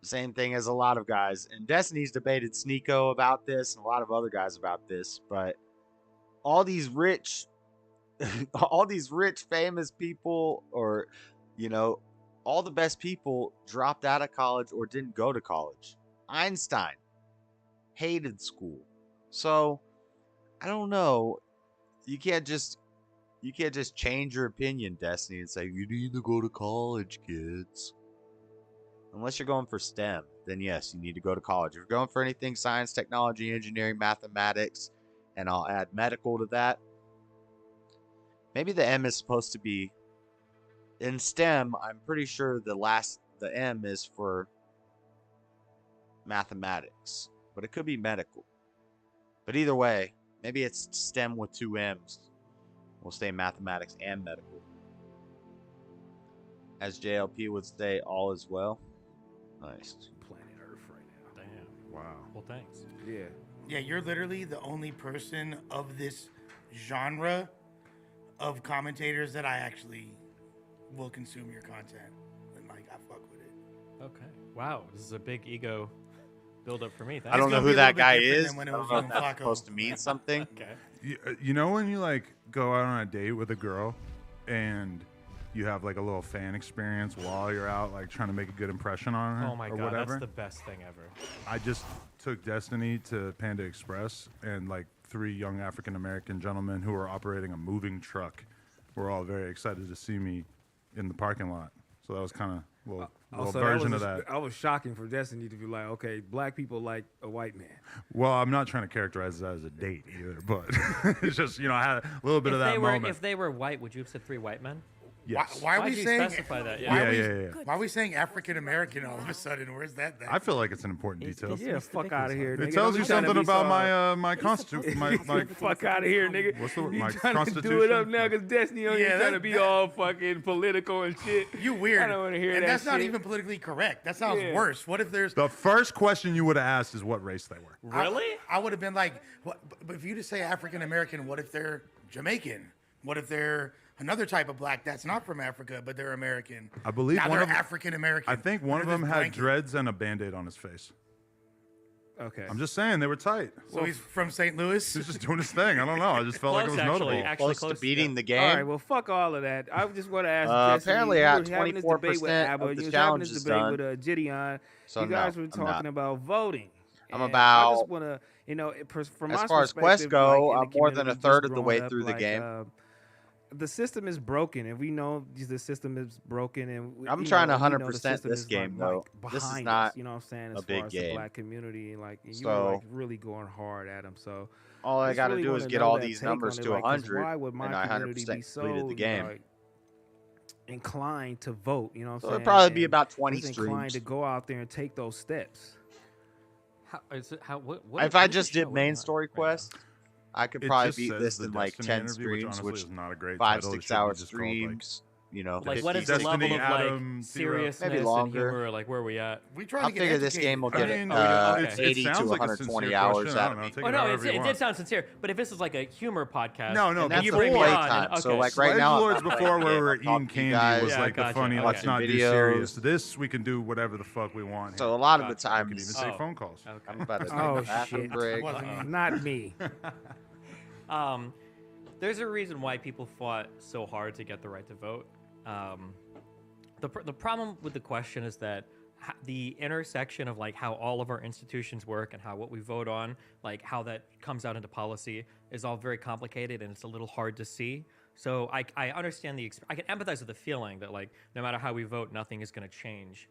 same thing as a lot of guys. And Destiny's debated Sneeko about this and a lot of other guys about this, but all these rich famous people, or all the best people dropped out of college or didn't go to college. Einstein hated school. So I don't know. You can't just change your opinion, Destiny, and say you need to go to college, kids. Unless you're going for STEM, then yes, you need to go to college. If you're going for anything science, technology, engineering, mathematics, and I'll add medical to that, maybe the M is supposed to be in STEM. I'm pretty sure the M is for mathematics, but it could be medical. But either way, maybe it's STEM with 2 M's. We'll say mathematics and medical. As JLP would say, all is well. Nice. Planet Earth right now. Damn. Wow. Well, thanks. Yeah. Yeah, you're literally the only person of this genre of commentators that I actually will consume your content. And I fuck with it. Okay. Wow. This is a big ego build up for me. Thanks. I don't know who that guy is. When I it don't was know on if that's Flacco. supposed to mean something. Okay. You know when you go out on a date with a girl and you have a little fan experience while you're out trying to make a good impression on her Oh my or god, whatever? that's the best thing ever. I just took Destiny to Panda Express, and 3 young African American gentlemen who are operating a moving truck were all very excited to see me in the parking lot. So that was kind of a little version of that. I was shocking for Destiny to be like, okay, black people like a white man. Well, I'm not trying to characterize that as a date either, but it's just I had a little bit of that moment. If they were white, would you have said 3 white men? Yes. Why are Why'd we you saying? specify that? Yeah. Why are we saying African American all of a sudden? Where's that? I feel like it's an important detail. Yeah, fuck out of here, nigga. It tells you Don't be trying to something be about so- my constitution. My fuck out of here, nigga. What's the word? You My trying to do it constitution? up now because Destiny on you trying to be all fucking political and shit. You weird. I don't want to hear and that that's not shit. even politically correct. That sounds Yeah. worse. What if there's? The first question you would have asked is what race they were. Really? I would have been like, what, but if you just say African American, what if they're Jamaican? What if they're another type of black that's not from Africa, but they're American? I believe now one they're of them- African American. I think one of them had dreads and a Band-Aid on his face. Okay. I'm just saying they were tight. So he's from St. Louis. He's just doing his thing. I don't know. I just felt like it was notable. Close to beating the game. All right, well, fuck all of that. I just want to ask. Destiny, apparently you I were got having this debate with 24% Abba, of you the was having challenge this is debate done. with Gideon. So you guys no, were I'm talking not. about voting. I'm And about- I just want to, from as my far as perspective, quests go, in the I'm more than a community, third just of the way growing up, through the game. The system is broken, and we know the system is broken. And I'm you trying know, to we know the 100% system this is, game, though. This is behind not us, you know what I'm saying, a as big far as the game. black community, and you So- were really going hard at them. So All I just got to really do wanna is get know all that these take numbers on it, to 'cause 100, why would my and I community 100% be so, completed the game. inclined to vote? You know what I'm So saying? it'll probably be And about 20 was inclined streams. to go out there and take those steps. How is it? How? What? If I just did main story quests, I could It probably just beat says this the in Destiny 10 interview, streams, honestly which is not a great 5, title. It 6 should be hour just called, streams. you know, Like, 50, what is the level Destiny, of Adam, like Zero. seriousness Maybe and longer. humor? Like, where are we at? We try I to get figure this game will get I mean, okay. 80 it to sounds like a 120 sincere hours question. I out don't of know. me. Take Oh it no, however you it want. did sound sincere. But if this is like a humor podcast, No, no, And and that's you the bring me playtime. on, and, So okay. like right Sledge now, Lords I'm not before playing where the we were game. I'm eating talking to you candy guys. was Yeah, like the gotcha. funny, Okay. let's not Watching do serious. videos. This we can do whatever the fuck we want. So here. a lot of the Gotcha. We times, can even take Oh. phone calls. Okay. I'm about to take Oh, a bathroom shit. break. Not me. There's a reason why people fought so hard to get the right to vote. The problem with the question is that the intersection of like how all of our institutions work and how what we vote on, like how that comes out into policy, is all very complicated and it's a little hard to see. So I understand I can empathize with the feeling that like no matter how we vote, nothing is going to change.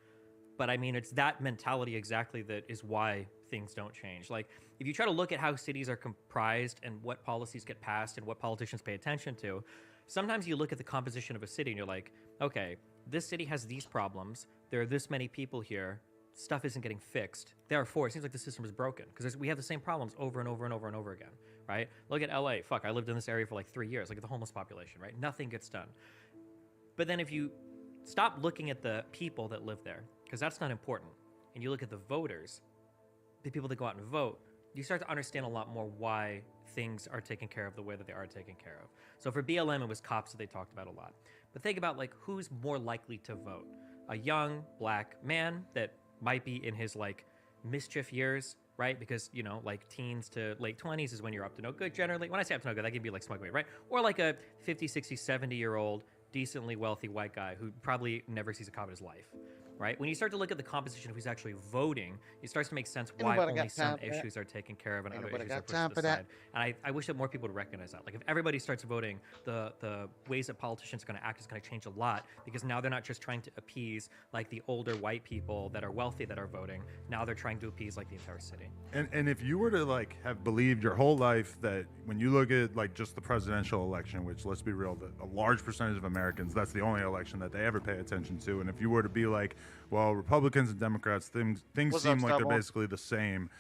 But I mean, it's that mentality exactly that is why things don't change. Like, if you try to look at how cities are comprised and what policies get passed and what politicians pay attention to, sometimes you look at the composition of a city and you're like, okay, this city has these problems. There are this many people here. Stuff isn't getting fixed. Therefore, it seems like the system is broken because we have the same problems over and over and over and over again, right? Look at LA. Fuck, I lived in this area for like 3 years. Look at the homeless population, right? Nothing gets done. But then if you stop looking at the people that live there, because that's not important, and you look at the voters, the people that go out and vote, you start to understand a lot more why things are taken care of the way that they are taken care of. So for BLM, it was cops that they talked about a lot. But think about like who's more likely to vote. A young black man that might be in his like mischief years, right? Because, you know, like teens to late 20s is when you're up to no good generally. When I say up to no good, that can be like smuggling, right? Or like a 50, 60, 70-year-old, decently wealthy white guy who probably never sees a cop in his life, right? When you start to look at the composition of who's actually voting, it starts to make sense why nobody only got some time for that. issues are taken care of and Ain't other nobody issues are got pushed time to for the that. side. And I wish that more people would recognize that. Like if everybody starts voting, the ways that politicians are going to act is going to change a lot because now they're not just trying to appease like the older white people that are wealthy that are voting. Now they're trying to appease like the entire city. And if you were to like have believed your whole life that when you look at like just the presidential election, which let's be real, a large percentage of Americans, that's the only election that they ever pay attention to. And if you were to be like, well, Republicans and Democrats, things What's seem up, like they're Stubborn? basically the same,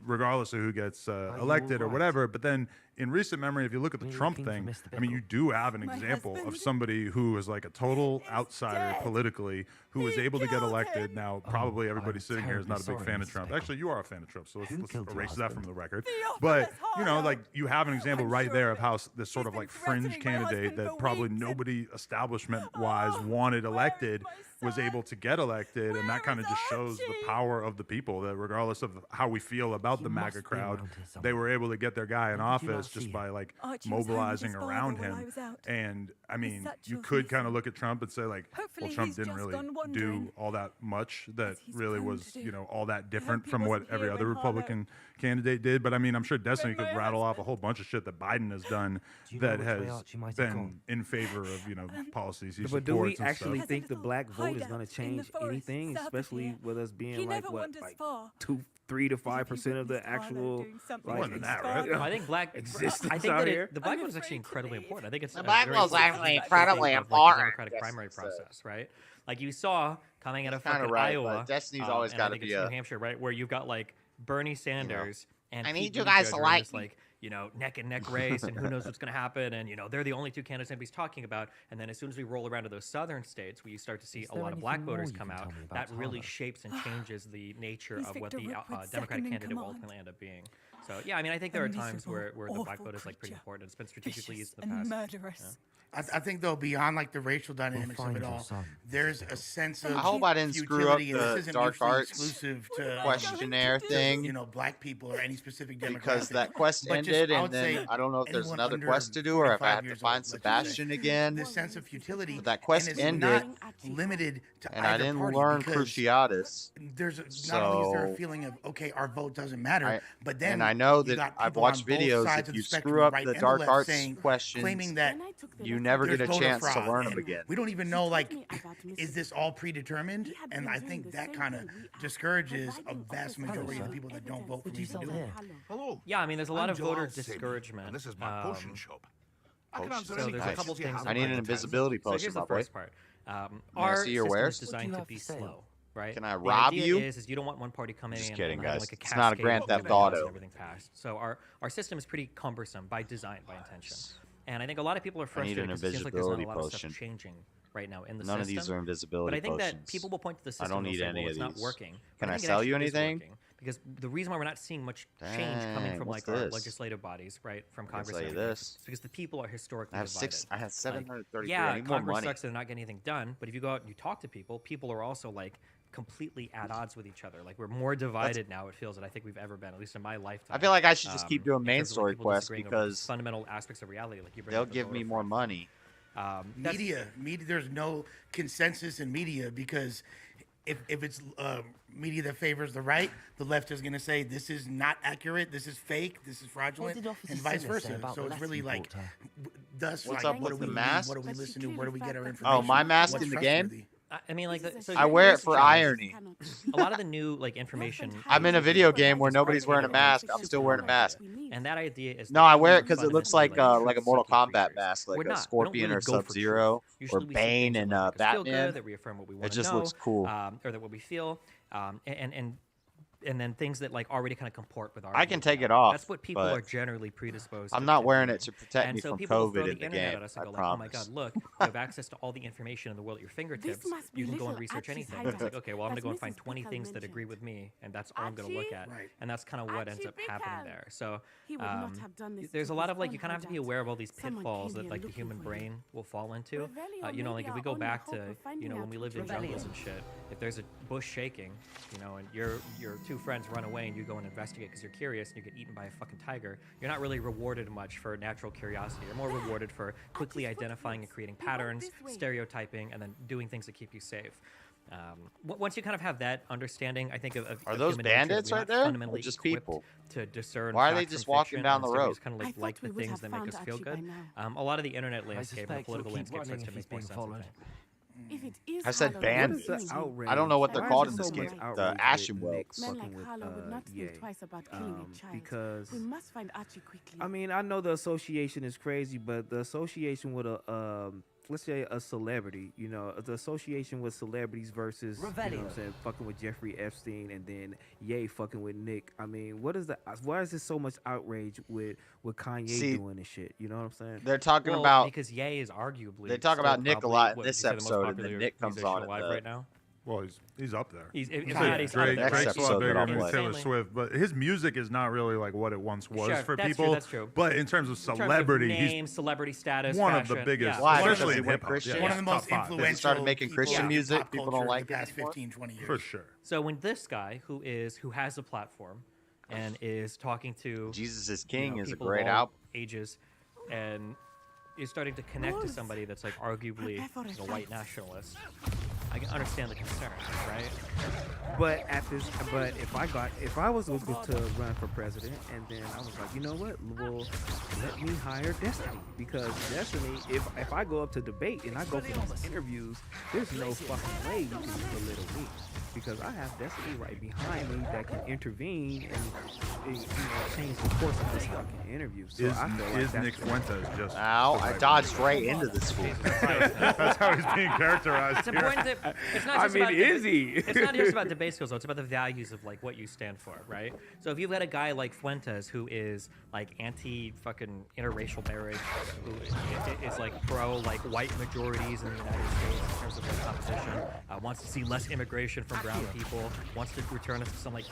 regardless of who gets elected or whatever. But then in recent memory, if you look at the Trump thing, I mean, you do have an example of somebody who is like a total outsider politically, who was able to get elected. Now, probably everybody sitting here is not a big fan of Trump. Actually, you are a fan of Trump, so let's erase that from the record. But, you know, like you have an example right there of how this sort of like fringe candidate that probably nobody establishment-wise wanted elected was able to get elected, and that kind of just shows the power of the people, that regardless of how we feel about the MAGA crowd, they were able to get their guy in office just by like mobilizing around him. And I mean, you could kind of look at Trump and say like, well, Trump didn't really do all that much that really was, you know, all that different from what every other Republican candidate did. But I mean, I'm sure Destiny could rattle off a whole bunch of shit that Biden has done that has been in favor of, you know, policies he supports. But do we and actually stuff. think the black vote is going to change anything, especially with us being like what, like 3 to 5% of the actual More than that, right? I think black existence I think out that here. the black vote is actually incredibly important. I think it's The a black very vote's important actually shaping incredibly of, like, the important. Democratic Yes, primary it's, process, right? Like you saw coming out of kinda fucking right, Iowa. but Destiny's always and I gotta think be it's a- New Hampshire, right, where you've got like Bernie Sanders and I Pete need you guys Buttigieg to are in like this, me. like, you know, neck and neck race, and who knows what's going to happen, and you know they're the only two candidates anybody's talking about. And then as soon as we roll around to those southern states, where you start to see a lot of black voters come out, that really shapes and changes the nature of what the Democratic candidate will ultimately end up being. So yeah, I mean, I think there are times where the black vote is like pretty important. It's been strategically used in the past. Murderous. I think though, beyond like the racial dynamics of it all, there's a sense of I hope I didn't screw up futility, and the this isn't dark mutually arts exclusive to questionnaire thing, you know, black people or any specific demographic. because that quest But just, ended, I and would then say I don't know if there's anyone another under quest to do, or if I 45 have to years find old, let's just Sebastian say, again. This sense of futility. But that quest and it's ended, not limited to and I either didn't party, learn because Cruciatus. There's not only is there a So- feeling of okay, our vote doesn't matter, but then And I know you that got I've people watched on both videos. sides If of you the spectrum, screw up right the and dark left, arts saying, questions, claiming that you never get there's a voter chance to fraud, learn them and again. we don't even know, like, is this all predetermined? And I think that kind of discourages a vast majority of the people that don't vote for me to do it. Hello. Yeah, I mean, there's a lot I'm of voter Jalal Sabi, discouragement. and this is my potion shop. I can answer So any there's a couple questions you things. have I need an about invisibility So potion, here's my the boy. first part. I Our see your system wares? is designed to be slow, right? Can I The rob idea you? is you don't want one party coming Just in kidding, and having, guys. like a It's not a cascade Grand of Theft laws Auto. and everything passed. So our system is pretty cumbersome by design, by intention. And I think a lot of people are I need frustrated an because it seems like there's not a invisibility lot of stuff potion. changing right now in the None system. of these are invisibility But I think potions. that people will point to the system I don't and need say, any well, of it's not these. working. Can But I think it sell you actually is anything? working, because the reason why we're not seeing much change coming Dang, from what's like our this? legislative bodies, right, from I can Congress, sell and you everything, this. is because the people are historically I have divided. I have 733. Yeah, I need more Congress money. sucks and they're not getting anything done. But if you go out and you talk to people are also like completely at odds with each other. Like we're more divided now. It feels that I think we've ever been, at least in my lifetime. I feel like I should just keep doing in main terms of, like, story people quests disagreeing over these because fundamental aspects of reality. Like you bring they'll up the give me voter more fraud money. Media. There's no consensus in media because if it's media that favors the right, the left is going to say this is not accurate, this is fake, this is fraudulent, and vice versa. So it's really like, thus, What's like, up what with do the we mask? read? What do we listen to? Where do we get our Oh, information? my mask What's in the game? trustworthy? I mean, like, so I wear it here's the for challenge. irony. A lot of the new like information. I'm in a video game where is nobody's wearing a predicated on mask. I'm still wearing a mask. And that idea is No, that I wear it humans because it looks fundamentally, like a Mortal truth-seeking Kombat creatures. mask, like We're a not. We don't Scorpion really or go for Sub-Zero truth. Usually or we seek things Bane that and make us feel Batman. good, that reaffirm what we want It to just know, looks cool. or that what we feel, and then things that like already kind of comport with our. I can views take now. it off, That's what people but are generally predisposed. I'm to not wearing doing. it to protect And me so from people will throw COVID the in the internet game. at us and I go like, "Oh my promise. God, look, you have access to all the information in the world at your fingertips. must be You can go and little research Archie's anything." It's like, hideout okay, well, I'm gonna that go and find Mrs. 20 Pickle things that agree mentioned. with me, and that's all I'm gonna look at. Right. And that's kind of what ends Archie up happening Pickle. there. So He would not have done this there's to a lot his of like own you kind of have to be hideout. aware of all these Someone pitfalls came that here like the looking human for you. brain will fall into. Revelio You know, may like be if we our go only back hope to of finding you know when out we which lived in Revelio. jungles and shit. If there's a bush shaking, you know, and your two friends run away and you go and investigate because you're curious and you get eaten by a fucking tiger, you're not really rewarded much for natural curiosity. You're more rewarded for quickly identifying and creating patterns, stereotyping, and then doing things that keep you safe. Once you kind of have that understanding, I think of Are those human nature, that bandits we're right not there? Or fundamentally just equipped people? to discern. Why are they facts just from walking fiction, down and the instead we road? just kind of I like thought we the would things have that make found us feel Archie good. by now. A lot of the internet landscape and the suspect he'll political keep landscape starts running to if make he's more being sense. I followed. think. If it is I said Harlow, bandits. what is the outrage? I don't know what they're Why called is in there this so game. much The outrage Ashen with Wells. Nick Men fucking like Harlow would not think Ye. twice about killing a child. Because We must find Archie quickly. I mean, I know the association is crazy, but the association with a let's say a celebrity, you know, the association with celebrities versus you know what I'm saying, fucking with Jeffrey Epstein and then Ye fucking with Nick. I mean, why is there so much outrage with Kanye doing this shit? You know what I'm saying? They're talking Well, about because Ye is arguably. they talk still about Nick a probably, lot in what, this would you say the most episode, and then popular Nick comes musician on alive at right now. Well, he's up there. If I'd not, say he's Drake, up there. Next Drake's a lot episode bigger that than I'll play. Taylor Swift, but his music is not really like what it once was Sure, for that's people. true, that's true. But in terms of celebrity, name, celebrity status, one of the fashion, biggest, yeah. Why? especially Because he in went hip hop. Christian? Yeah, One of the top most five. influential They started making people Christian in music, pop people culture don't like the it past anymore? 15, 20 years. For sure. So when this guy who has a platform and is talking to Jesus is King is a people great of all album. ages and is starting to connect to somebody that's like arguably a white nationalist, I can understand the concern, right? But if I was going to run for president, and then I was like, you know what? Well, let me hire Destiny, because Destiny, if I go up to debate and I go for these interviews, there's no fucking way you can belittle me, because I have Destiny right behind me that can intervene and change the course of this fucking interview. So I feel like Is that's Nick Fuentes just? Ow! the I right dodged one? right into this fool. That's how he's being characterized. It's here. important that it's not I just mean, about is he? It's not just about debate skills, though. It's about the values of like what you stand for, right? So if you've got a guy like Fuentes who is like anti fucking interracial marriage, who is like pro like white majorities in the United States in terms of like composition, wants to see less immigration from brown people, wants to return us to some like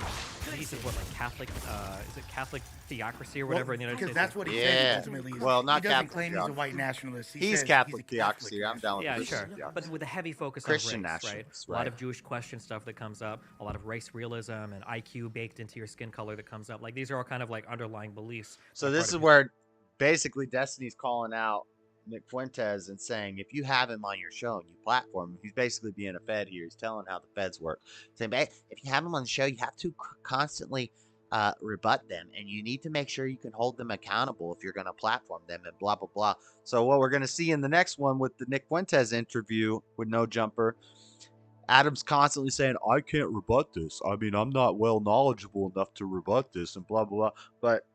piece of what like Catholic is it Catholic theocracy or whatever in the United Because States? that's what he Yeah. says ultimately. Well, not he doesn't Catholic claim he's a theocracy. white nationalist. He He's says Catholic he's a Catholic theocracy. I'm down with Yeah, Christian sure. theocracy. But with a heavy focus Christian on race, right? nationalists, A lot right. of Jewish question stuff that comes up, a lot of race realism and IQ baked into your skin color that comes up. Like these are all kind of like underlying beliefs. So that are this part is of where basically Destiny's calling out Nick Fuentes and saying, if you have him on your show and you platform him, he's basically being a Fed here. He's telling how the Feds work. Saying, if you have him on the show, you have to constantly rebut them, and you need to make sure you can hold them accountable if you're going to platform them and blah, blah, blah. So what we're going to see in the next one with the Nick Fuentes interview with No Jumper, Adam's constantly saying, I can't rebut this. I mean, I'm not well knowledgeable enough to rebut this and blah, blah, blah. But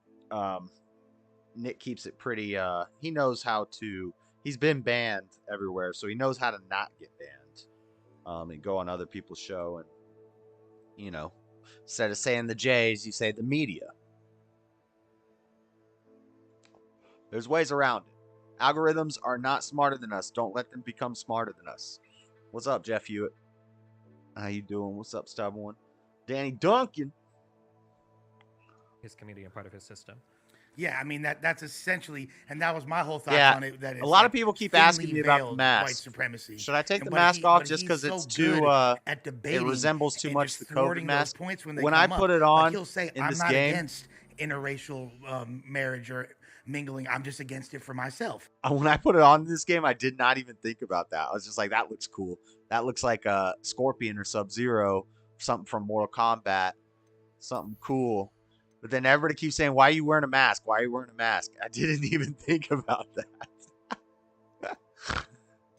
Nick keeps it pretty, he knows how to, he's been banned everywhere, so he knows how to not get banned and go on other people's show. And, you know, instead of saying the J's, you say the media. There's ways around it. Algorithms are not smarter than us. Don't let them become smarter than us. What's up, Jeff Hewitt? How you doing? What's up, Stubborn? Danny Duncan. His community and part of his system. Yeah, I mean that's essentially, and that was my whole thoughts Yeah, on it. That a it's lot like of people keep thinly asking me about the veiled mask. white supremacy. Should I take And the but mask he- off but just he's because so it's good too at it debating resembles too and much just the COVID thwarting those mask? points when they When I come put up. it on Like he'll say, in "I'm this not game, against interracial marriage or mingling. I'm just against it for myself." when I put it on in this game, I did not even think about that. I was just like, that looks cool. That looks like a Scorpion or Sub-Zero, something from Mortal Kombat, something cool. But then everybody keeps saying, why are you wearing a mask? Why are you wearing a mask? I didn't even think about that.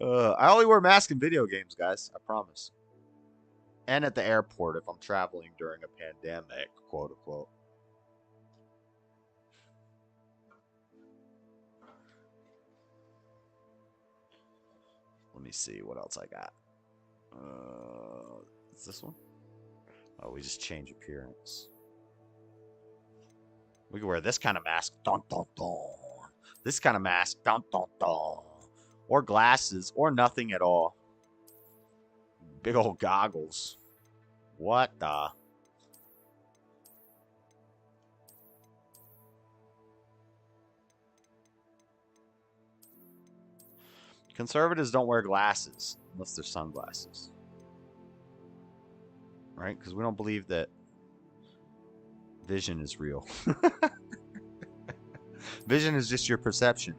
I only wear masks in video games, guys. I promise. And at the airport if I'm traveling during a pandemic, quote unquote. Let me see what else I got. Is this one? Oh, we just change appearance. We can wear this kind of mask. Dun, dun, dun. This kind of mask. Dun, dun, dun. Or glasses. Or nothing at all. Big old goggles. What the? Conservatives don't wear glasses unless they're sunglasses. Right? Because we don't believe that vision is real. Vision is just your perception.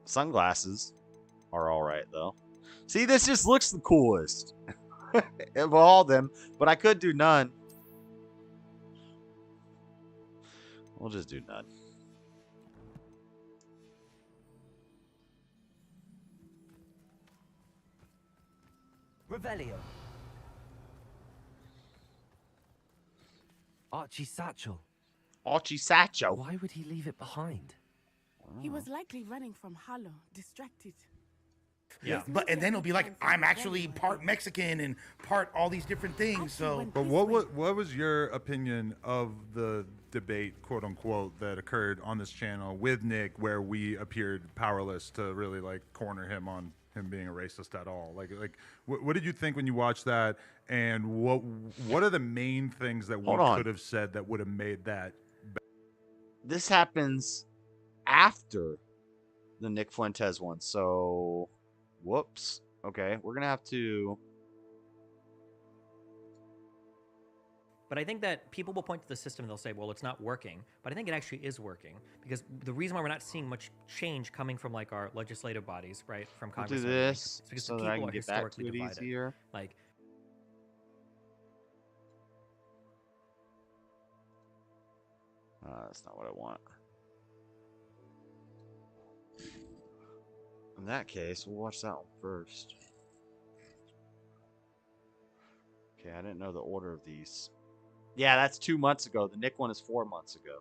Sunglasses are alright, though. See, this just looks the coolest of all them, but I could do none. We'll just do none. Revelio. Archie's satchel. Archie Satchel. Why would he leave it behind? He was likely running from Hollow, distracted. Yeah. But and then he'll be like, "I'm actually part Mexican and part all these different things." So, But what was your opinion of the debate, quote unquote, that occurred on this channel with Nick, where we appeared powerless to really like corner him on him being a racist at all? Like what did you think when you watched that? And what are the main things that we could have said that would have made that better? This happens after the Nick Fuentes one, so whoops. Okay, we're gonna have to. But I think that people will point to the system and they'll say, well, it's not working. But I think it actually is working, because the reason why we're not seeing much change coming from like our legislative bodies, right, from We'll Congress, do this is because so the that I people can are get back to historically it divided. easier. Like, That's not what I want. In that case, we'll watch that one first. Okay, I didn't know the order of these. Yeah, that's 2 months ago. The Nick one is 4 months ago.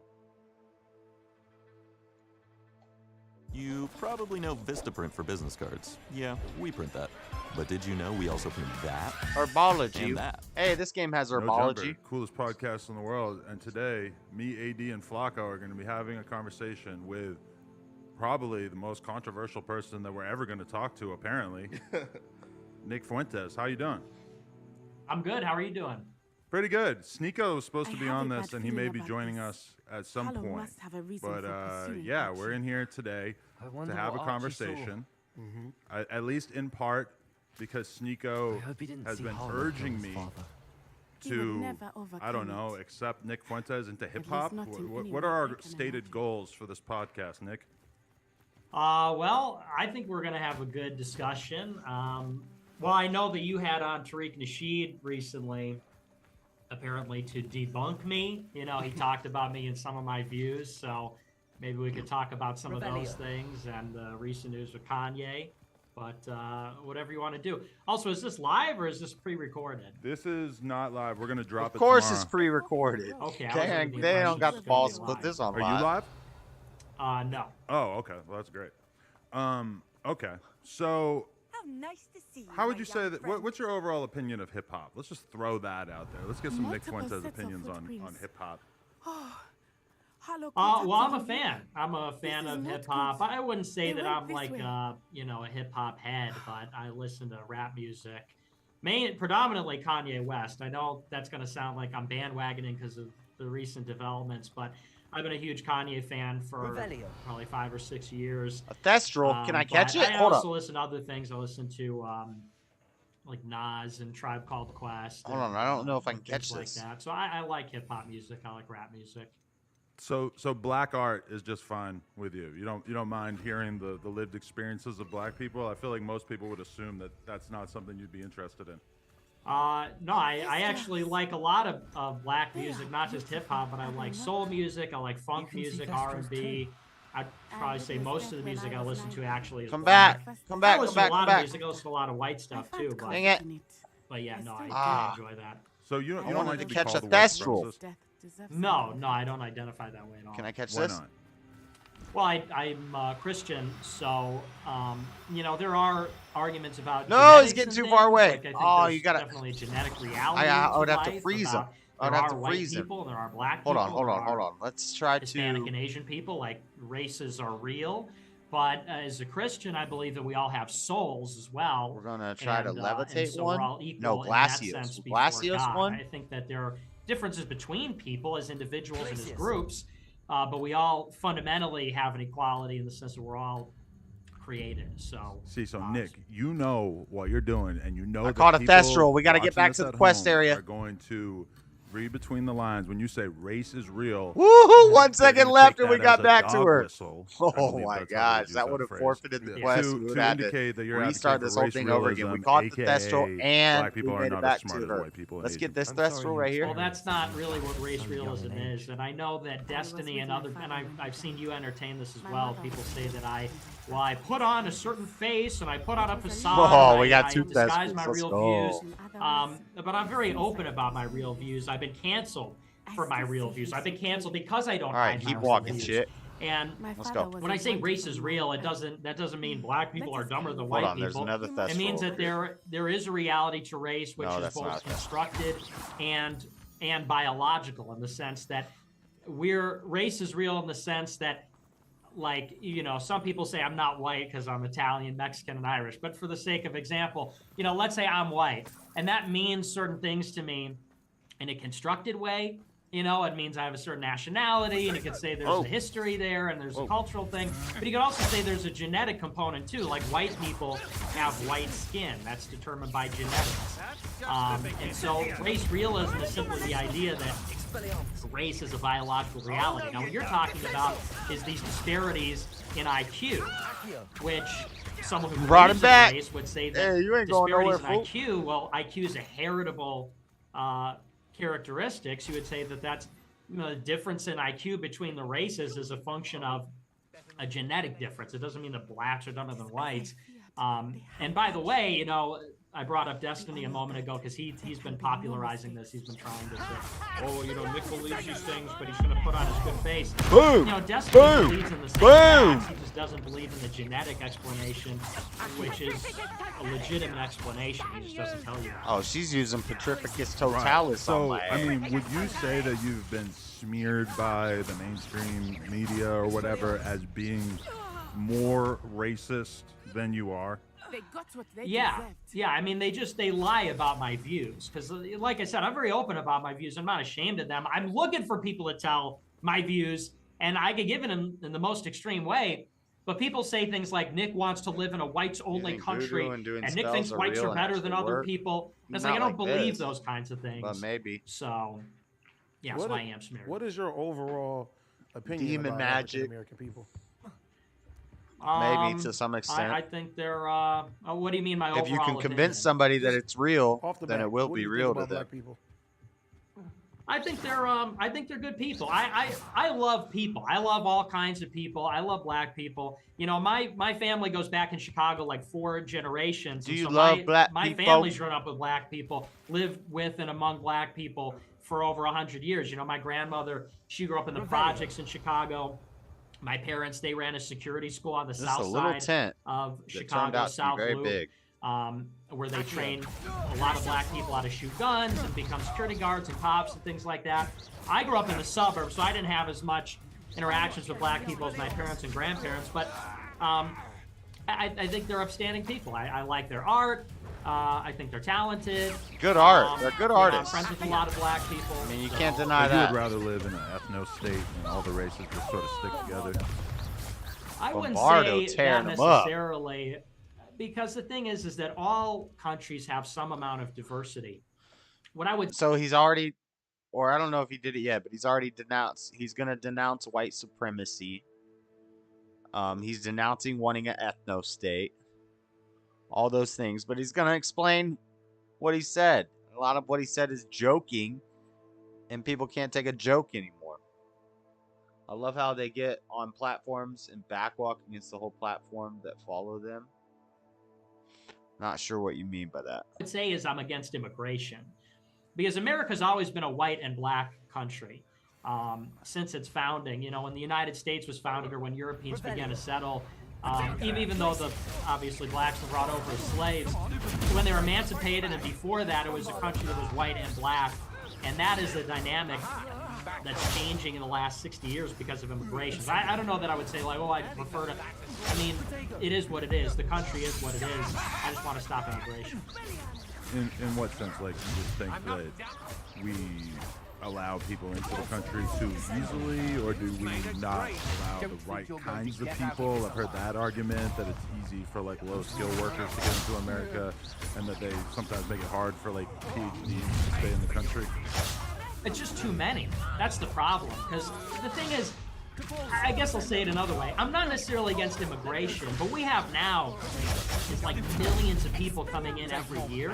You probably know Vistaprint for business cards. Yeah, we print that. But did you know we also print that? Herbology. And that. Hey, this game has No herbology. Jumper, coolest podcast in the world. And today, me, AD, and Flacco are going to be having a conversation with probably the most controversial person that we're ever going to talk to, apparently. Nick Fuentes. How you doing? I'm good. How are you doing? Pretty good. Sneeko was supposed to be have on a this, bad and he may feeling be about joining this. us at some Hollow point. must have a reason But for pursuing yeah, Archie. we're in here today wonder to have a what Archie saw. conversation. At least in part because Sneeko hope he didn't has see been Hollow urging kill his me father. He would to, never overcome I don't know, it. accept Nick Fuentes into hip least hop. not in any What way are I our can stated goals for this podcast, Nick? Well, I think we're going to have a good discussion. Well, I know that you had on Tariq Nasheed recently, apparently to debunk me. You know, he talked about me and some of my views, so maybe we could talk about some of those things and the recent news with Kanye. But whatever you want to do. Also, is this live or is this pre-recorded? This is not live. We're going to drop it Of course tomorrow. it's pre-recorded. Okay, I was They under the don't impression got it's the gonna balls be to put live. this on Are live. you live? No. Oh, okay. Well, that's great. Okay. So How nice to see you. how would you say that? What's your overall opinion of hip hop? Let's just throw that out there. Let's get some Nick Multiple Fuentes sets of opinions on footprints. hip hop. Well, I'm a fan. I'm a fan of hip hop. I wouldn't say that I'm like, you know, a hip hop head, but I listen to rap music. Predominantly Kanye West. I know that's going to sound like I'm bandwagoning because of the recent developments, but I've been a huge Kanye fan for probably 5 or 6 years. A Thestral. Can I catch it? I Hold also up. listen to other things. I listen to like Nas and Tribe Called Quest. Hold on, I don't know if I can catch like this. that. So I like hip hop music. I like rap music. So black art is just fine with you. You don't mind hearing the lived experiences of black people. I feel like most people would assume that that's not something you'd be interested in. No, I actually like a lot of black music, not just hip hop, but I like soul music. I like funk music, R&B. I'd probably say most of the music I listen to actually is Come black. back. Come back. I Come listen back. to a lot Come of back. music. I listen to a lot of white stuff too. But, Dang it. But yeah, no, I enjoy that. So you don't wanted like to be catch called a a white Thestral. supremacist? No, I don't identify that way at all. Can I catch Why this? not? Well, I'm Christian, so you know there are arguments about. No, he's genetics getting and too things. far away. Like, I think Oh, there's you gotta. definitely a genetic reality. I would to have to life freeze him. about I would there have are to white freeze him. people, there are black Hold people. on. there are Let's try Hispanic to. and Asian people. Like races are real, but as a Christian, I believe that we all have souls as well. We're gonna try to and levitate so one. We're all equal No, in that Glacios. sense Will before Glacios God. one? I think that there are differences between people as individuals and as groups, but we all fundamentally have an equality in the sense that we're all created. So Nick, you know what you're doing, and you know I that caught a people Thestral. We got to get watching back this to the at quest home area. Are going to read between the lines when you say race is real. Woohoo! 1 they're second gonna left, take and we that got as a back to dog her. whistle. I Oh believe my that's how they gosh, use that would have phrase. forfeited the quest. We To would have indicate that to you're restart advocating this for whole race thing over again. We realism, caught the aka Thestral, and black people we are made it not back as smart to as her. white people. Let's get this I'm Thestral sorry, right here. Well, that's not really what race realism is, and I know that Destiny and other, and I've seen you entertain this as well. People say that I put on a certain face and I put on a facade. Oh, we got I two disguise Thestrals. my Let's real go. views. But I'm very open about my real views. I've been canceled for my real views. I've been canceled because I don't. All right, hide my keep real walking, views. shit. And Let's go. when I say race is real, that doesn't mean black people are dumber than Hold white on, there's people. another It means Thestral. that there is a reality to race which No, is that's not both a Thestral. constructed and biological, in the sense that race is real in the sense that, like, you know, some people say I'm not white because I'm Italian, Mexican, and Irish. But for the sake of example, you know, let's say I'm white, and that means certain things to me in a constructed way. You know, it means I have a certain nationality, and you could say there's a history there, and there's a cultural thing. But you could also say there's a genetic component too. Like white people have white skin. That's determined by genetics. And so race realism is simply the idea that race is a biological reality. Now, what you're talking about is these disparities in IQ, which someone who Brought him believes in back. race would say that Hey, you ain't going disparities nowhere, in IQ, well, IQ is a heritable characteristics. You would say that that's, you know, the difference in IQ between the races is a function of a genetic difference. It doesn't mean that blacks are dumber than whites. And by the way, you know, I brought up Destiny a moment ago because he's been popularizing this. He's been trying to say, oh, you know, Nick believes these things, but he's going to put on his good face. Boom! You know, Destiny Boom! believes in the same Boom! facts. He just doesn't believe in the genetic explanation, which is a legitimate explanation. He just doesn't tell you that. Oh, she's using Petrificus Totalis So, on my I ass. mean, would you say that you've been smeared by the mainstream media or whatever as being more racist than you are? They got what they Yeah, deserved. yeah. I mean, they lie about my views because, like I said, I'm very open about my views. I'm not ashamed of them. I'm looking for people to tell my views, and I can give it in the most extreme way. But people say things like Nick wants to live in a whites-only think country, voodoo and doing and Nick spells thinks are whites real are and better than actually other work? people. And it's Not like I don't like believe this, those kinds of things. but maybe. So, yeah, so I am smeared. What is your overall opinion Demon about magic. African-American people? Maybe to some extent. I think they're. What do you mean, my overall If you can opinion? convince somebody that it's real, Off the then bat, it will what be do you real think to about them. black people? I think they're good people. I love people. I love all kinds of people. I love black people. You know, my family goes back in Chicago like 4 generations. Do and you so love black my people? family's grown up with black people, lived with and among black people for over 100 years. You know, my grandmother, she grew up in the projects in Chicago. My parents, they ran a security school on the This is south a little side tent of that turned Chicago, out to be South very Loop. big. Where they train a lot of black people how to shoot guns and become security guards and cops and things like that. I grew up in the suburbs, so I didn't have as much interactions with black people as my parents and grandparents, but I think they're upstanding people. I like their art. I think they're talented. Good art. They're good artists. I'm friends with a lot of black people. I mean, you so- can't deny But you that. would rather live in an ethno state and all the races just sort of stick together. I wouldn't Bombardo say that tearing them up. necessarily, because the thing is that all countries have some amount of diversity. What I would So he's already, or I don't know if he did it yet, but he's already denounced. He's gonna denounce white supremacy. He's denouncing wanting an ethno state. All those things, but he's gonna explain what he said. A lot of what he said is joking, and people can't take a joke anymore. I love how they get on platforms and backwalk against the whole platform that follow them. Not sure what you mean by that. would say is I'm against immigration, because America's always been a white and black country since its founding. You know, when the United States was founded, or when Europeans began to settle, even though obviously blacks were brought over as slaves, when they were emancipated and before that, it was a country that was white and black, and that is the dynamic that's changing in the last 60 years because of immigration. So I don't know that I would say like, oh, I prefer to. I mean, it is what it is. The country is what it is. I just want to stop immigration. In what sense? Like, you just think that we allow people into the country too easily, or do we not allow the right kinds of people? I've heard that argument, that it's easy for like low-skill workers to get into America, and that they sometimes make it hard for like PhDs to stay in the country. It's just too many. That's the problem. Because the thing is, I guess I'll say it another way. I'm not necessarily against immigration, but we have now, it's like millions of people coming in every year,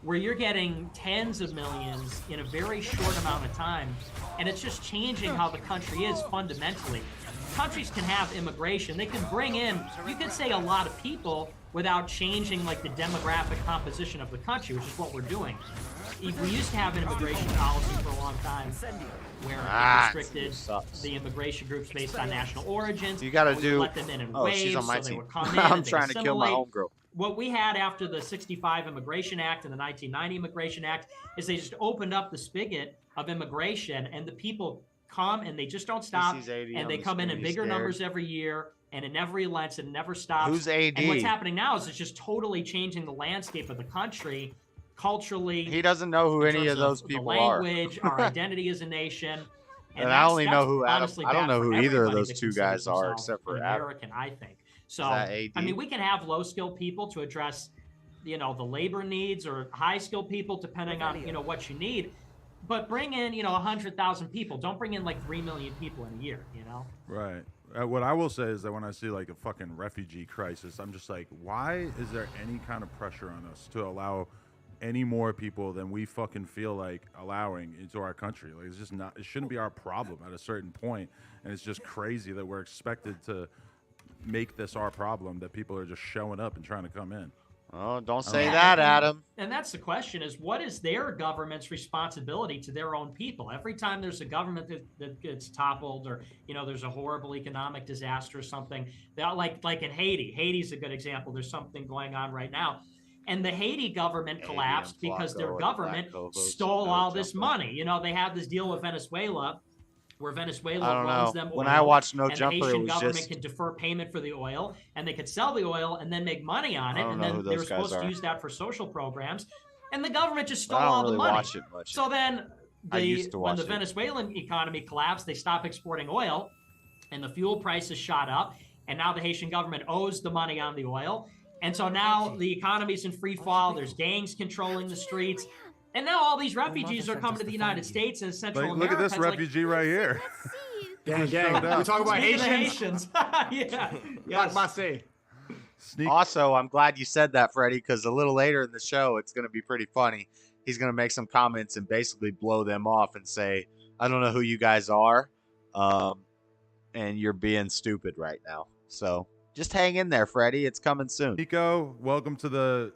where you're getting tens of millions in a very short amount of time, and it's just changing how the country is fundamentally. Countries can have immigration. They can bring in, you could say, a lot of people without changing like the demographic composition of the country, which is what we're doing. We used to have an immigration policy for a long time where it restricted the immigration groups based on national origins. You gotta We do. let them in Oh, waves, she's on my so they team. would come in I'm and they'd trying to kill my assimilate. homegirl. What we had after the 65 Immigration Act and the 1990 Immigration Act is they just opened up the spigot of immigration, and the people come and they just don't stop, He's 80 and on they the come in screen, he's bigger scared. numbers every year, and it never relents and never stops. Who's AD? And what's happening now is it's just totally changing the landscape of the country, culturally. He doesn't know who in any terms of those the people are. language, our identity as a nation. And I only know that's who Adam. honestly I don't bad know for who either of everybody those that two considers guys are, themselves except for an Adam. American, I think. So, that AD? I mean, we can have low-skilled people to address, the labor needs, or high-skilled people depending on, what you need. But bring in, 100,000 people. Don't bring in like 3 million people in a year, Right. What I will say is that when I see like a fucking refugee crisis, I'm just like, why is there any kind of pressure on us to allow any more people than we fucking feel like allowing into our country? Like, it's just not, it shouldn't be our problem at a certain point. And it's just crazy that we're expected to make this our problem, that people are just showing up and trying to come in. Oh, don't say that, Adam. And that's the question: is what is their government's responsibility to their own people? Every time there's a government that gets toppled, or there's a horrible economic disaster or something, like in Haiti. Haiti's a good example. There's something going on right now. And the Haiti government collapsed because their government stole all this money. They had this deal with Venezuela, where Venezuela I don't runs know. them When oil, I watched No and Jumper, the it Haitian was government just- can defer payment for the oil, and they could sell the oil and then make money on I it, don't and know then who they were those guys supposed to are. use that for social programs, and the government just I stole don't all really the money. watch it much. So then, I used to when watch the it. Venezuelan economy collapsed, they stopped exporting oil, and the fuel prices shot up, and now the Haitian government owes the money on the oil, and so now the economy's in free fall. There's gangs controlling the streets. And now all these refugees are coming to the United States and Central Like, America. look at this It's like, refugee right here. Gang, gang. Showed up. We talk about Speaking of Haitians. yeah. Yes. Like say. Also, I'm glad you said that, Freddie, because a little later in the show, it's going to be pretty funny. He's going to make some comments and basically blow them off and say, I don't know who you guys are, and you're being stupid right now. So just hang in there, Freddie. It's coming soon. Nico, welcome to the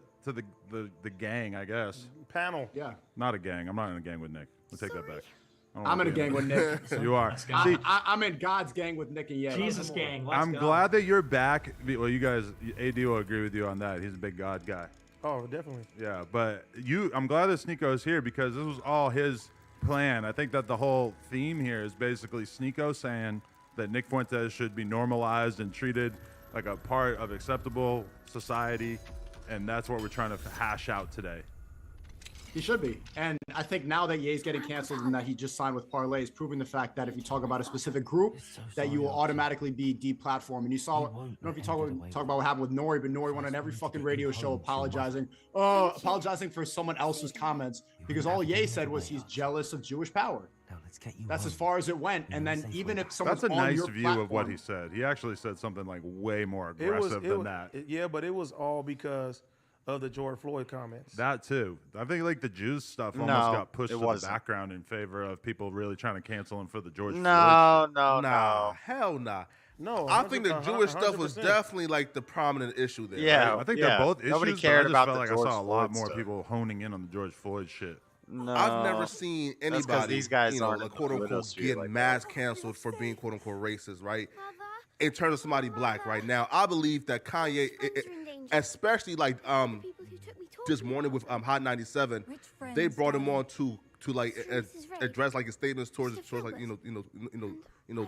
gang, I guess. Panel. Yeah. Not a gang. I'm not in a gang with Nick. We'll take that back. I'm in a gang with Nick. You are. See, I'm in God's gang with Nick and Ye. Jesus gang. Let's I'm go. glad that you're back. Well, you guys, AD will agree with you on that. He's a big God guy. Oh, definitely. Yeah, but I'm glad that Sneeko is here because this was all his plan. I think that the whole theme here is basically Sneeko saying, that Nick Fuentes should be normalized and treated like a part of acceptable society, and that's what we're trying to hash out today. He should be. And I think now that Ye's getting canceled and that he just signed with Parlay is proving the fact that if you talk about a specific group, that you will automatically be deplatformed. And you saw, I don't know if you talk about what happened with Nori, but Nori went on every fucking radio show apologizing for someone else's comments because all Ye said was he's jealous of Jewish power. That's as far as it went. And then even if someone's That's a on nice your view platform, of what he said. He actually said something like way more aggressive than that. Yeah, but it was all because of the George Floyd comments. That too. I think like the Jews stuff almost got pushed to the background in favor of people really trying to cancel him for the George Floyd. Nah, hell nah. No, I think the Jewish stuff was definitely like the prominent issue there. Yeah, right? I think they're both issues. Nobody but cared I just about felt the like George I saw a lot Floyd more stuff. people honing in on the George Floyd shit. No, I've never seen That's 'cause anybody, these guys aren't like, in quote the unquote, Widows get like mass canceled for being quote unquote racist, right? In terms of somebody black right now, I believe that Kanye, especially like this morning with Hot 97, they brought him on to like address like his statements towards like like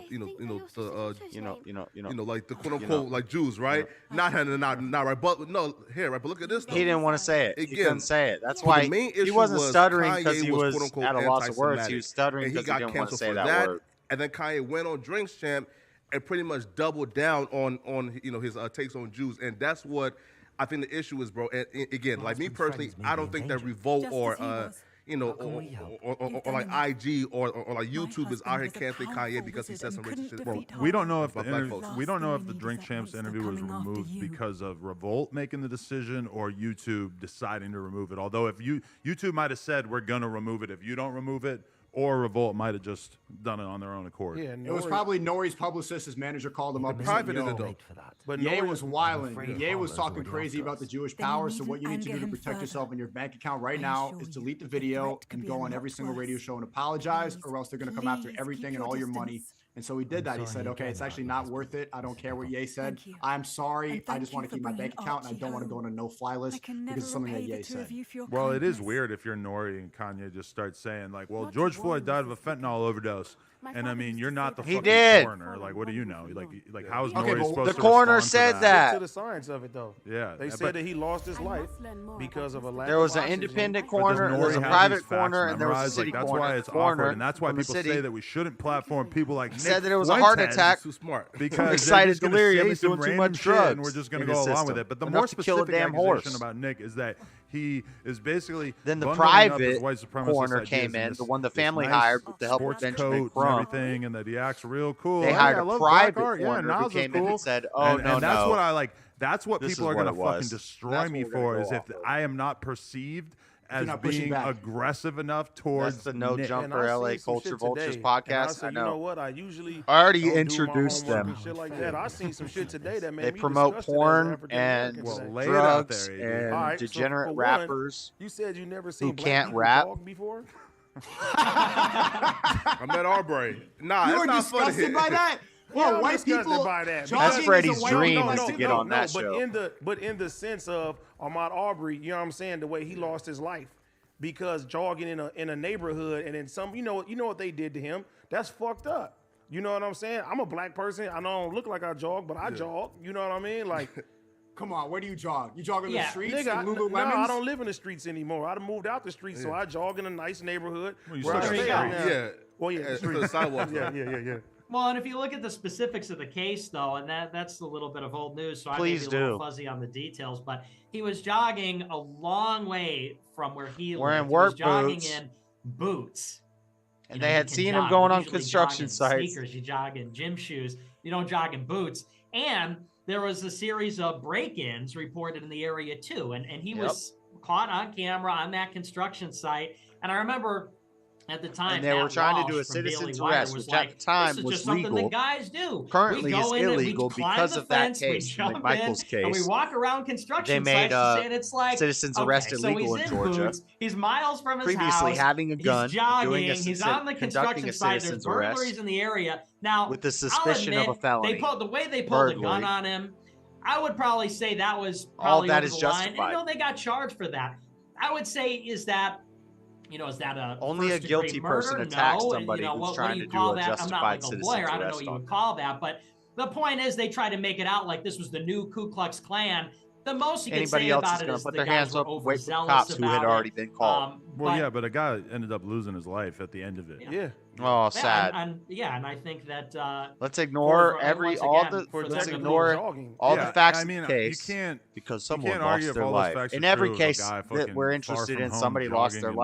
the quote unquote like Jews, right? Not right, but no here, right? But look at this. Though. He didn't want to say it. Again, He couldn't say it. That's the why main he issue wasn't was stuttering Kanye because he was quote-unquote at a loss of words. anti-Semitic, He was stuttering and he because he got didn't want to canceled say for that word. And then Kanye went on Drinks Champ and pretty much doubled down on his takes on Jews, and that's what I think the issue is, bro. And again, like me personally, I don't think that Revolt or or like IG or like YouTube is out here canceling Kanye because he said some racist shit. Well, we don't know if the Drink Champs interview was removed because of Revolt making the decision or YouTube deciding to remove it. Although if YouTube might have said we're gonna remove it if you don't remove it, or Revolt might have just done it on their own accord. Yeah, it was probably Nori's publicist. His manager called him up. Private in it though. But Ye was wilding. Ye was talking crazy about the Jewish power. So what you need to do to protect yourself in your bank account right now is delete the video and go on every single radio show and apologize, or else they're going to come after everything and all your money. And so he did that. He said, okay, it's actually not worth it. I don't care what Ye said. I'm sorry. I just want to keep my bank account, and I don't want to go on a no-fly list because it's something that Ye said. Well, it is weird if you're Nori and Kanye just start saying like, well, George Floyd died of a fentanyl overdose. And I mean, you're not the fucking coroner. Like, what do you know? Like how is Nori supposed to the coroner respond said to that. To the science of it, though. Yeah, they said that he lost his life because of a lack. There was of an oxygen. independent coroner, there was a private coroner, and there was a city that's coroner. why it's awkward, and that's why people say that we shouldn't platform people like Nick said that it was a heart Fuentes attack. Too smart. Because excited they're just delirium. gonna He's say doing some too much random shit, drugs, and we're just going to in go the along with system. it. But the Enough more to kill a specific damn accusation horse. about Nick is that he is basically Then the bundling up his private white supremacist coroner ideas came in, this- the one the this family nice hired with the help of sports Benjamin coat Crumb. and everything, and that he acts real cool. They Hey, hired I a love private black art. Yeah, coroner who Nas is came in cool. and said, and that's what I like. That's what This people is are what going to it fucking was. destroy That's me what we're gonna for is go if off of. I am not perceived as not pushing being back. aggressive enough towards That's the No Nick. Jumper And I LA seen some Culture shit Vultures today, and I podcast. said, I you know know. what? I usually I already don't do my introduced homework them. and shit like that. I seen some shit today that made They me promote disgusted as an porn African and American today. lay it out drugs there, AD. and All right, so degenerate for one, rappers you said you never seen who black can't people rap. talk before. I'm at Arbery. Nah, You it's were not disgusted funny. by that? Yeah, Well, I'm white disgusted people. by that. jogging That's is a Freddie's white dream people is to get on that show. But in the sense of Ahmaud Arbery, you know what I'm saying, the way he lost his life because jogging in a neighborhood, and then some, you know what they did to him. That's fucked up. You know what I'm saying? I'm a black person. I don't look like I jog, but I jog. You know what I mean? Like, Come on, where do you jog? You jog in the streets nigga, in no, Lululemons? I don't live in the streets anymore. I done moved out the streets, so I jog in a nice neighborhood. Well, you where I still stay got now. streets. Yeah. Well, yeah, To streets. the sidewalk. yeah. Well, and if you look at the specifics of the case, though, and that's a little bit of old news, so I may Please be a little do. fuzzy on the details, but he was jogging a long way from where he Wearing lived. work he was jogging boots. in boots. And You they know, you had can seen jog. him going You on usually construction jog in sites. Sneakers, you jog in gym shoes. You don't jog in boots. And there was a series of break-ins reported in the area too, and he was caught on camera on that construction site. And I remember at the time, And they were Matt trying to Walsh do a from Daily citizen's Wire arrest, was which at the time this is was just something legal. that guys do. Currently we go is in and we illegal climb because the of that fence, we case, jump McMichael's in, and we case. walk around construction They made sites, and it's like citizens okay, arrest so illegal he's in Georgia. Boots, he's miles from his Previously house. having a gun, he's jogging, doing a he's on the conducting construction a site. There's citizen's burglaries arrest in the area. Now, with the I'll suspicion of admit, a felony. They pulled the way they pulled the gun Burglary. on him. I would probably say that was All probably that over is the line. And, justified. they got charged for that. I would say is that, You know, is that a Only a first-degree guilty person murder? attacks No. somebody And, you know, who's what do trying you to do call a that? I'm not justified like a citizen's lawyer. I don't know arrest what you on would call that. But the point is, they try to make it out like this was the new Ku Klux Klan. The most you can Anybody say else about is it going is to put the their guys hands were up and wait for the overzealous cops who had about already it. been called. Well, yeah, but a guy ended up losing his life at the end of it. Yeah. Oh, Yeah, sad. and I think that Let's ignore once again, for let's them to ignore jogging. all Yeah, the facts I mean, of the case you can't because you someone can't lost argue if their all those life. facts In are every true of a case guy that fucking we're far interested from in, home somebody lost their jogging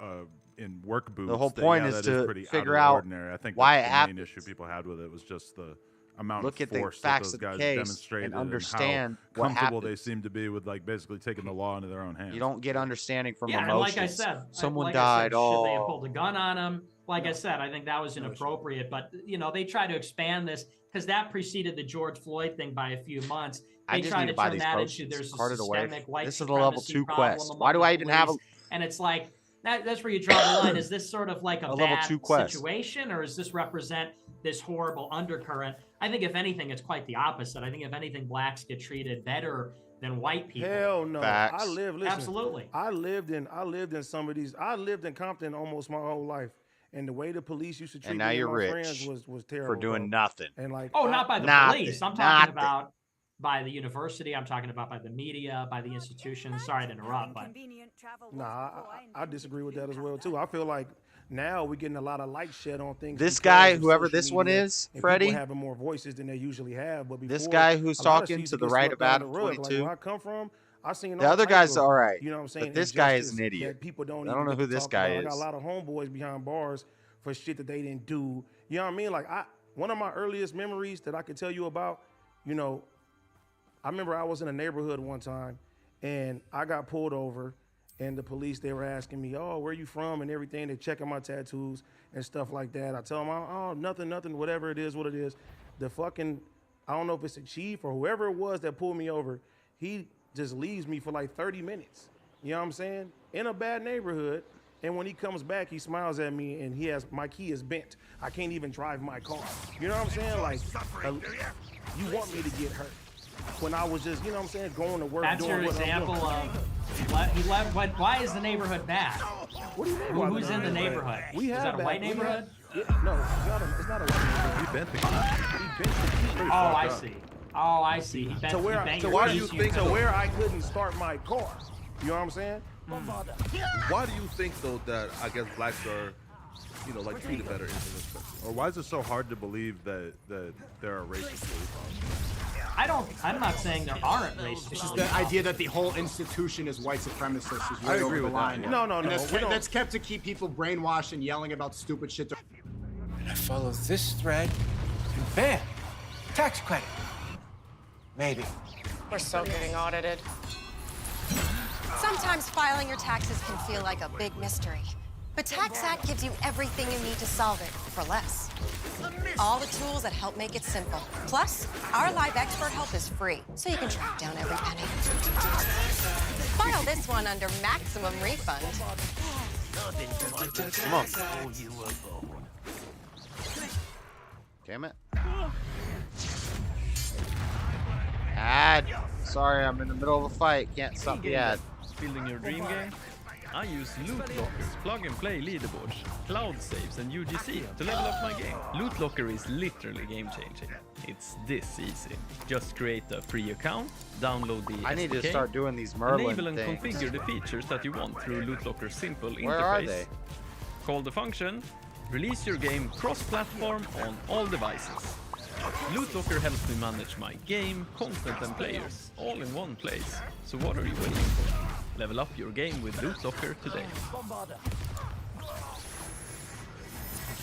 life. in work boots. The whole that, point yeah, is that to pretty figure out out of the ordinary. I think why that's it the main happened. issue people had with it was just the amount Look of at the force facts that of those the guys case demonstrated and understand how what comfortable they happened. seem to be with like basically taking the law into their own hands. You don't get understanding from Yeah, and emotions. like I said, someone like died. I said, should they have Oh, pulled a gun on him? Like I said, I think that was inappropriate. But you know, they try to expand this because that preceded the George Floyd thing by a few months. I They just try need to to buy turn these that potions, into there's a cart it away. systemic white This is a level supremacy 2 problem quest. among Why do the I even have a police. And it's like that's where you draw the line. Is this sort of like a level bad 2 quest? situation, or does this represent this horrible undercurrent? I think if anything, it's quite the opposite. I think if anything, blacks get treated better than white people. Hell no. Facts. Listen, Absolutely. I lived in some of these. I lived in Compton almost my whole life. And the way the police used to treat And now me you're and my rich friends was terrible. for doing bro. nothing. And like Not by the Nothing. police. I'm talking Nothing. about by the university. I'm talking about by the media, by the institutions. Sorry to interrupt, but Nah, I disagree with that as well too. I feel like now we're getting a lot of light shed on things. This because guy, of whoever social this one media is, and Freddie, people having more voices than they usually have. But before, this guy who's a lot of talking shit to used the get right swept of under the Adam rug. Like 22. where I come from, I seen The all other type guy's of, all right, You know what I'm saying? but this guy is an injustice idiot. that people don't I even don't know get who to this talk guy about. I is. got a lot of homeboys behind bars for shit that they didn't do. You know what I mean? Like one of my earliest memories that I could tell you about, you know, I remember I was in a neighborhood one time and I got pulled over and the police, they were asking me, oh, where you from and everything. They're checking my tattoos and stuff like that. I tell them, oh, nothing, whatever it is, what it is. The fucking, I don't know if it's a chief or whoever it was that pulled me over, he just leaves me for like 30 minutes. You know what I'm saying? In a bad neighborhood. And when he comes back, he smiles at me and my key is bent. I can't even drive my car. You know what I'm saying? Like, you want me to get hurt. When I was just, you know what I'm saying, going to work. that's doing your what I'm example doing. of he left. Why is the neighborhood bad? What do you mean? Who's in the neighborhood? We Is have that a bad- white we have- neighborhood? Yeah, no, it's not a white neighborhood. He bent the key. He bent the key. Oh, I see. Oh, I see. He bent, To where, he bent to your where keys you to think your to car. where I couldn't start my car. You know what I'm saying? Why do you think though that I guess blacks are, you know, like treated better in this country? Or why is it so hard to believe that there are racist police officers? I'm not saying there aren't racists. It's just the idea that the whole institution is white supremacist is I way agree over the with that, line. yeah. No, And we don't- that's kept to keep people brainwashed and yelling about stupid shit. And I follow this thread, and bam! Tax credit. Maybe. We're so getting audited. Sometimes filing your taxes can feel like a big mystery. But TaxAct gives you everything you need to solve it for less. All the tools that help make it simple. Plus, our live expert help is free, so you can track down every penny. File this one under maximum refund. Come on. Damn it. Ad. Sorry, I'm in the middle of a fight. Can't stop the ad. Building your dream game? I use loot lockers, plug and play leaderboards, cloud saves and UGC to level up my game. Loot Locker is literally game changing. It's this easy. Just create a free account, download the I need to SDK, start doing these Merlin enable and things. configure the features that you want through Loot Locker's simple interface. Where are they? Call the function, release your game cross-platform on all devices. Loot Locker helps me manage my game, content and players, all in one place. So what are you waiting for? Level up your game with Loot Locker today.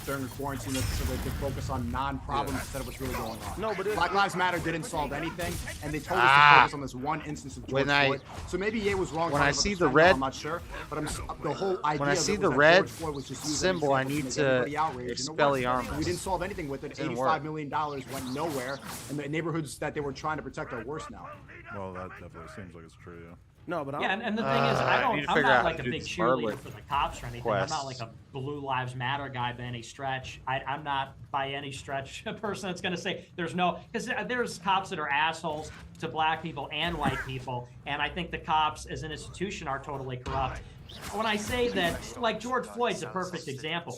During the quarantine so they could focus on non-problems instead of what's really going on. No, but Black Lives Matter didn't solve anything, and they told us to focus on this one instance of George Floyd. So maybe Ye was wrong. When I talking about see the the fentanyl, red- I'm not sure, but the whole idea When I of see it the was that red George Floyd was just used as an symbol, I example need make to everybody outraged, and it worked. Expelliarmus. We didn't solve anything with it. Didn't $85 work. million went nowhere, and the neighborhoods that they were trying to protect are worse now. Well, that definitely seems like it's true, yeah. No, but yeah, and the thing is, I'm not like a big cheerleader Merlin for the cops or anything. I'm not like a Blue Lives Matter guy by any stretch. I'm not by any stretch a person that's going to say there's no, because there's cops that are assholes to black people and white people, and I think the cops as an institution are totally corrupt. When I say that, like George Floyd's a perfect example.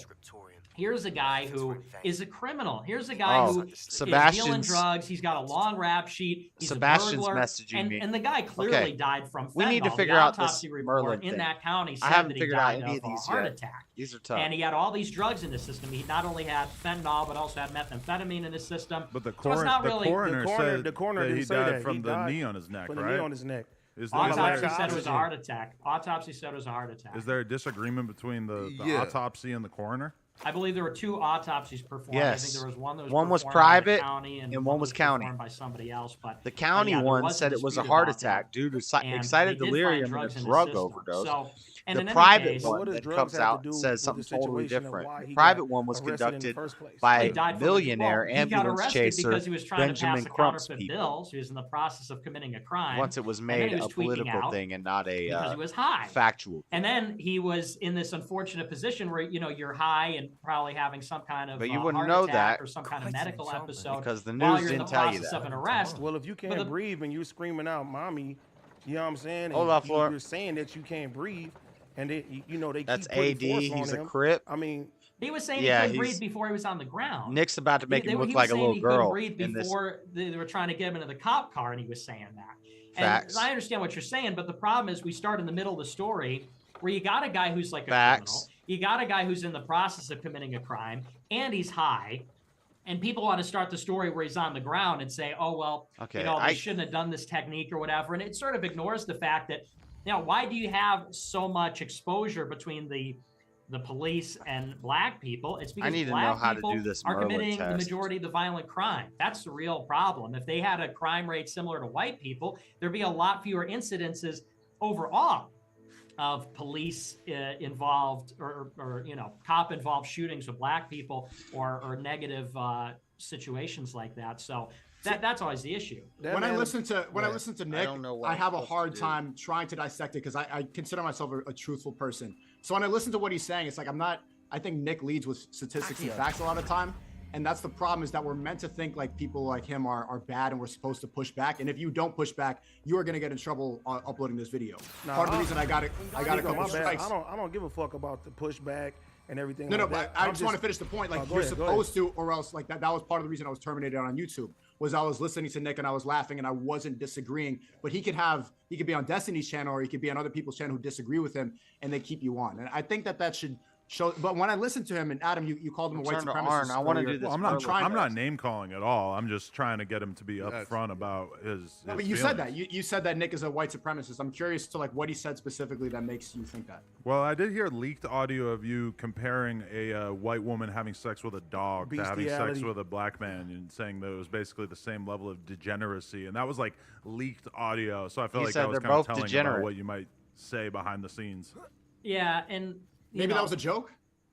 Here's a guy who is a criminal. Here's a guy who is dealing drugs. He's got a long rap sheet. He's Sebastian's a burglar. messaging me. And the guy clearly died from fentanyl. We need to figure the out this autopsy report Merlin in thing. that county I said haven't that he figured out died any of of a these heart yet. attack. These are tough. And he had all these drugs in his system. He not only had fentanyl, but also had methamphetamine in his system. But the So it's not really, coroner said the coroner that he didn't say died that. from He the died knee on his neck, from right? the knee on his neck. Autopsy said it was a heart attack. Autopsy said it was a heart attack. Is there a disagreement between the Yeah. autopsy and the coroner? I believe there were 2 autopsies performed. Yes. I think there was one that was One was performed by the private county and one was county. performed by somebody else. But The county yeah, there one was said it was a dispute heart about attack that. due to And excited they did find delirium and drugs a in his drug system. overdose. So, and The in any private case- one What does that drugs comes have to out do says with something the totally situation of different. why The he private got one was arrested in the conducted first place? He by died from billionaire he got ambulance arrested chaser because he was trying to Benjamin pass a Crump's counterfeit people. bill. So he was in the process of committing a crime. Once it was And then made he was a tweaking political out thing and not a because he was high. factual. And then he was in this unfortunate position where you're high and probably having some kind of But you heart wouldn't know attack that or some kind of medical episode because the while news you're in didn't the tell you process that. of an arrest. Well, if you But can't breathe and you're screaming out, "Mommy," you know what I'm saying? Hold and on, Fleur. you're saying that you can't breathe, and they That's keep putting AD. force on He's a him. Crip. I mean, He was saying Yeah, he couldn't he's- breathe before he was on the ground. Nick's about to make He him look was like a saying little he couldn't girl breathe in this. before they were trying to get him into the cop car, and he was saying that. Facts. And I understand what you're saying, but the problem is we start in the middle of the story where you got a guy who's like a Facts. criminal, you got a guy who's in the process of committing a crime, and he's high. And people want to start the story where he's on the ground and say, "Oh well, Okay, they shouldn't have done this technique or whatever." And it sort of ignores the fact that, why do you have so much exposure between the police and black people? It's because need to know black how to people do this are Merlin committing the test. majority of the violent crime. That's the real problem. If they had a crime rate similar to white people, there'd be a lot fewer incidences overall of police involved or cop involved shootings of black people or negative situations like that. So that's always the issue. When I listen to Nick, don't know what I I'm have a supposed hard to do. time trying to dissect it because I consider myself a truthful person. So when I listen to what he's saying, it's like I think Nick leads with statistics and facts a lot of time. And that's the problem, is that we're meant to think like people like him are bad and we're supposed to push back. And if you don't push back, you are going to get in trouble uploading this video. Part of the reason I got a couple strikes. I don't give a fuck about the pushback and everything. No, like but that. I just want to finish the point. Like, you're supposed to, or else like that was part of the reason I was terminated on YouTube, was I was listening to Nick and I was laughing and I wasn't disagreeing. But he could be on Destiny's channel or he could be on other people's channel who disagree with him and they keep you on. And I think that should show. But when I listened to him, and Adam, you called him a white supremacist. I want to do this. Well, I'm not name calling at all. I'm just trying to get him to be upfront about his. No, but you said that. You said that Nick is a white supremacist. I'm curious to like what he said specifically that makes you think that. Well, I did hear leaked audio of you comparing a white woman having sex with a dog to having sex with a black man, and saying that it was basically the same level of degeneracy, and that was like leaked audio. So I feel like that was kind of telling about what you might say behind the scenes. Yeah, and maybe that was a joke.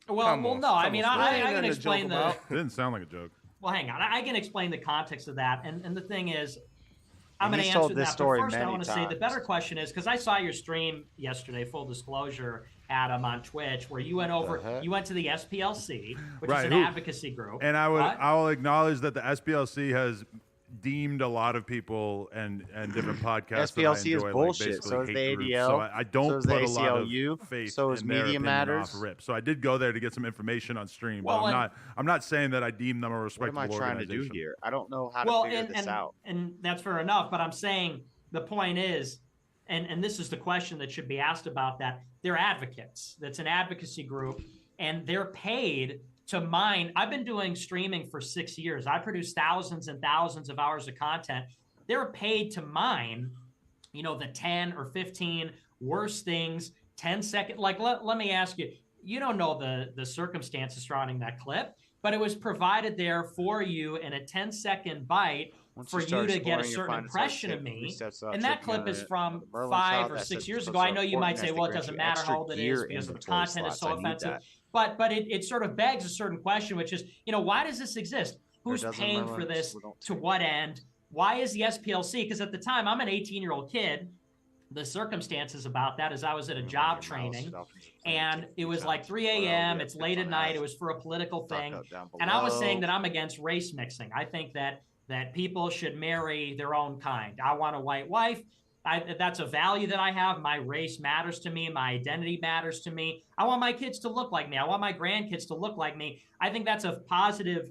Well, no. I mean, I can explain the. It didn't sound like a joke. Well, hang on. I can explain the context of that, and the thing is, I'm going to answer that. But first, I want to say the better question is, because I saw your stream yesterday. Full disclosure, Adam, on Twitch, where you went over, you went to the SPLC, which is an advocacy group. And I will acknowledge that the SPLC has deemed a lot of people and different podcasts. SPLC is bullshit. Like so is the ADL. So I don't so is put the a lot ACLU. of faith so is in their Media opinion Matters. off rip. So I did go there to get some information on stream, Well, but I'm not saying that I deem them a respectable What am I trying to do here? I don't know how to figure this out. And that's fair enough. But I'm saying the point is, and this is the question that should be asked about that. They're advocates. That's an advocacy group, and they're paid to mine. I've been doing streaming for 6 years. I produce thousands and thousands of hours of content. They're paid to mine, the 10 or 15 worst things, 10-second. Like, let me ask you, you don't know the circumstances surrounding that clip, but it was provided there for you in a 10-second bite for you to get a certain impression of me. And that clip is from 5 or 6 years ago. I know you might say, well, it doesn't matter how old it is because the content is so offensive. But it sort of begs a certain question, which is, why does this exist? Who's paying for this? To what end? Why is the SPLC? Because at the time, I'm an 18-year-old kid the circumstances about that is I was at a job training, and it was like 3 a.m. It's late at night. It was for a political thing, and I was saying that I'm against race mixing. I think that people should marry their own kind. I want a white wife. That's a value that I have. My race matters to me. My identity matters to me. I want my kids to look like me. I want my grandkids to look like me. I think that's a positive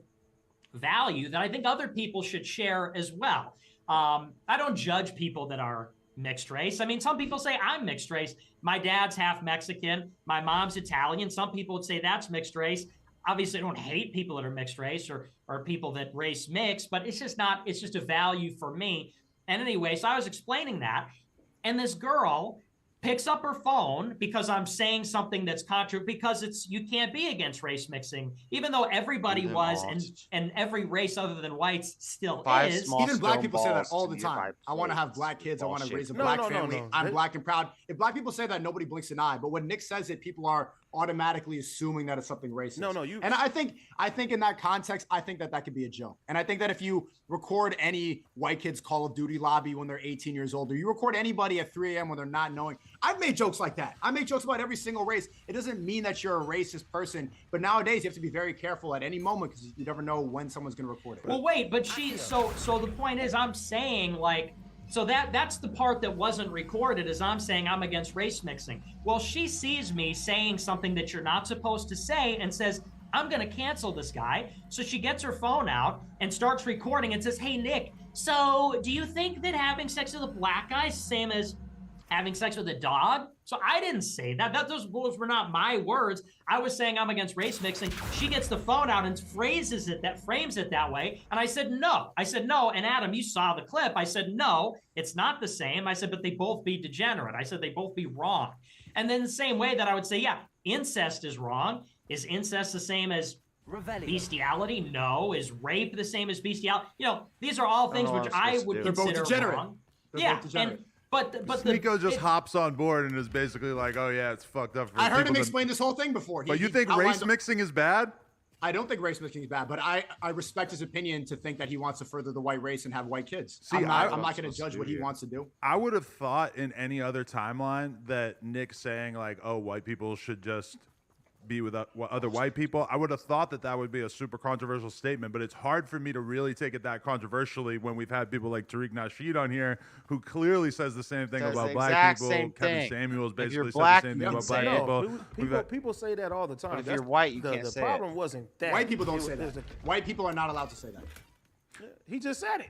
value that I think other people should share as well. I don't judge people that are mixed race. I mean, some people say I'm mixed race. My dad's half Mexican. My mom's Italian. Some people would say that's mixed race. Obviously, I don't hate people that are mixed race or people that race mix, but it's just a value for me. And anyway, so I was explaining that, and this girl picks up her phone because I'm saying something that's because you can't be against race mixing, even though everybody was, and every race other than whites still is. Even black people say that all the time. I want to have black kids. I want to raise a black family. I'm black and proud. If black people say that, nobody blinks an eye. But when Nick says it, people are automatically assuming that it's something racist. And I think in that context, I think that could be a joke. And I think that if you record any white kids Call of Duty lobby when they're 18 years old, or you record anybody at 3 a.m. when they're not knowing, I've made jokes like that. I make jokes about every single race. It doesn't mean that you're a racist person, but nowadays you have to be very careful at any moment because you never know when someone's going to record it. Well, wait, but so the point is, I'm saying so that's the part that wasn't recorded, is I'm saying I'm against race mixing. Well, she sees me saying something that you're not supposed to say and says, I'm going to cancel this guy. So she gets her phone out and starts recording and says, hey, Nick, so do you think that having sex with a black guy is the same as having sex with a dog? So I didn't say that. Those were not my words. I was saying I'm against race mixing. She gets the phone out and frames it that way. And I said, no. And Adam, you saw the clip. I said, no, it's not the same. I said, but they both be degenerate. I said, they both be wrong. And then the same way that I would say, yeah, incest is wrong. Is incest the same as bestiality? No. Is rape the same as bestiality? These are all things which I would consider wrong. They're both degenerate. But Sneeko just hops on board and is basically like, "Oh yeah, it's fucked up." I heard him explain this whole thing before. But you think race mixing is bad? I don't think race mixing is bad, but I respect his opinion to think that he wants to further the white race and have white kids. See, I'm not going to judge what he wants to do. I would have thought in any other timeline that Nick saying like, "Oh, white people should just be with other white people," I would have thought that would be a super controversial statement, but it's hard for me to really take it that controversially when we've had people like Tariq Nasheed on here who clearly says the same thing about black people. Kevin Samuels basically said the same thing about black people. People say that all the time. If you're white, you can't say it. The problem wasn't that. White people don't say that. White people are not allowed to say that. He just said it.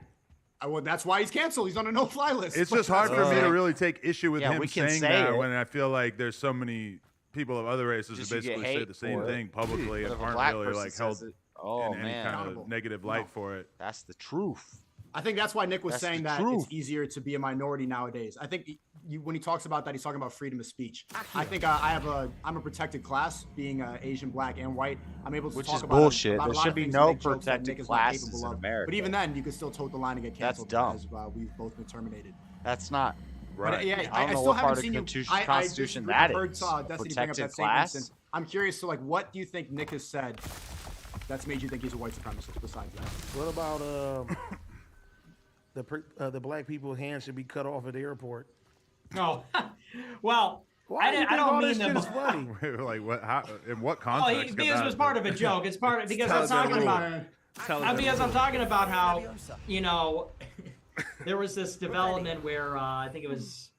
Well, that's why he's canceled. He's on a no-fly list. It's just hard for me to really take issue with him saying that when I feel like there's so many people of other races who basically say the same thing publicly and aren't really like held in any kind of negative light for it. That's the truth. I think that's why Nick was saying that it's easier to be a minority nowadays. I think when he talks about that, he's talking about freedom of speech. I think I'm a protected class, being Asian, black, and white. I'm able to talk about bullshit. There should be no protected classes in America. But even then, you can still tote the line and get canceled. That's dumb. Because we've both been terminated. That's not right. But, yeah, I don't know what part of the Constitution that is. Protected class. I'm curious. So, what do you think Nick has said that's made you think he's a white supremacist? Besides that, what about the black people's hands should be cut off at the airport? No, well, I don't mean them. Funny. Like what? How? In what context? Because it was part of a joke. It's part of, because I'm talking about. Because I'm talking about how there was this development where I think it was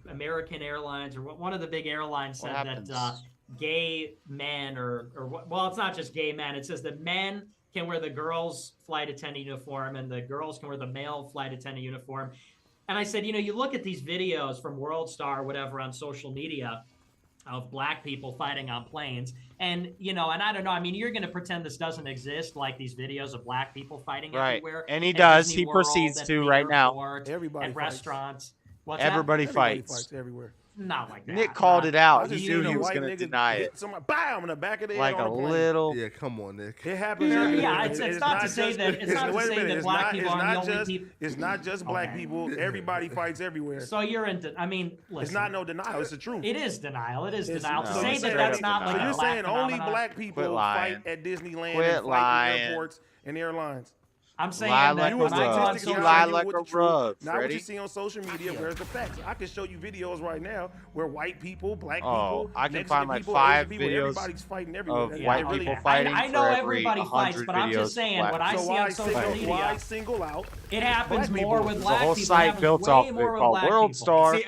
American Airlines or one of the big airlines said that gay men well, it's not just gay men. It says that men can wear the girls' flight attendant uniform and the girls can wear the male flight attendant uniform. And I said, you look at these videos from World Star or whatever on social media of black people fighting on planes. And, and I don't know, I mean, you're going to pretend this doesn't exist, like these videos of black people fighting everywhere. And he does. He proceeds to right now. Everybody at restaurants. What's everybody that? fights everywhere. Not like that. Nick called it out. He knew he was going to deny it. Somebody, bam, in the back of the head. Like a little. Yeah, come on, Nick. It happens. Yeah, it's not to say that. It's not to say that black people are the only people. It's not just black people. Everybody fights everywhere. So you're into. I mean, listen. It's not no denial. It's the truth. It is denial. It is denial. To say that that's not like a you're black saying only black people fight at Disneyland and fight in airports and airlines. I'm saying Lie that like when a I go on rug. social You lie media, like a rug, Not what you Freddie. see on social media. Where's the facts? I can show you videos right now where white people, black Oh, people, I can Mexican find like people, 5 Asian people, videos everybody's fighting everywhere. of They white really people are. fighting I for know every everybody 100 fights, but I'm videos just of saying black what I people. see on social media. Why single out? It happens black more people? with There's a black whole people. It site happens built way off of more it with called black World people. Star. See,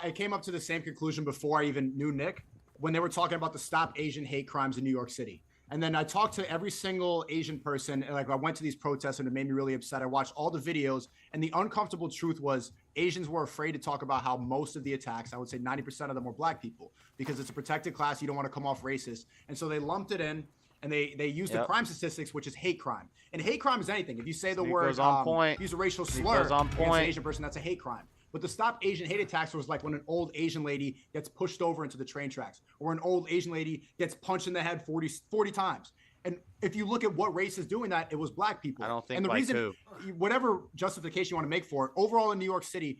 it came up to the same conclusion before I even knew Nick when they were talking about the Stop Asian Hate Crimes in New York City. And then I talked to every single Asian person. And like I went to these protests and it made me really upset. I watched all the videos, and the uncomfortable truth was Asians were afraid to talk about how most of the attacks, I would say 90% of them, were black people because it's a protected class. You don't want to come off racist. And so they lumped it in, and they used the crime statistics, which is hate crime. And hate crime is anything. If you say the Sneak word, goes on point. use a racial Sneak slur goes on against an point. Asian person, that's a hate crime. But the Stop Asian Hate attacks was like when an old Asian lady gets pushed over into the train tracks, or an old Asian lady gets punched in the head 40 times. And if you look at what race is doing that, it was black people. I don't think and the like reason, whatever justification you want to make for it, overall in New York City,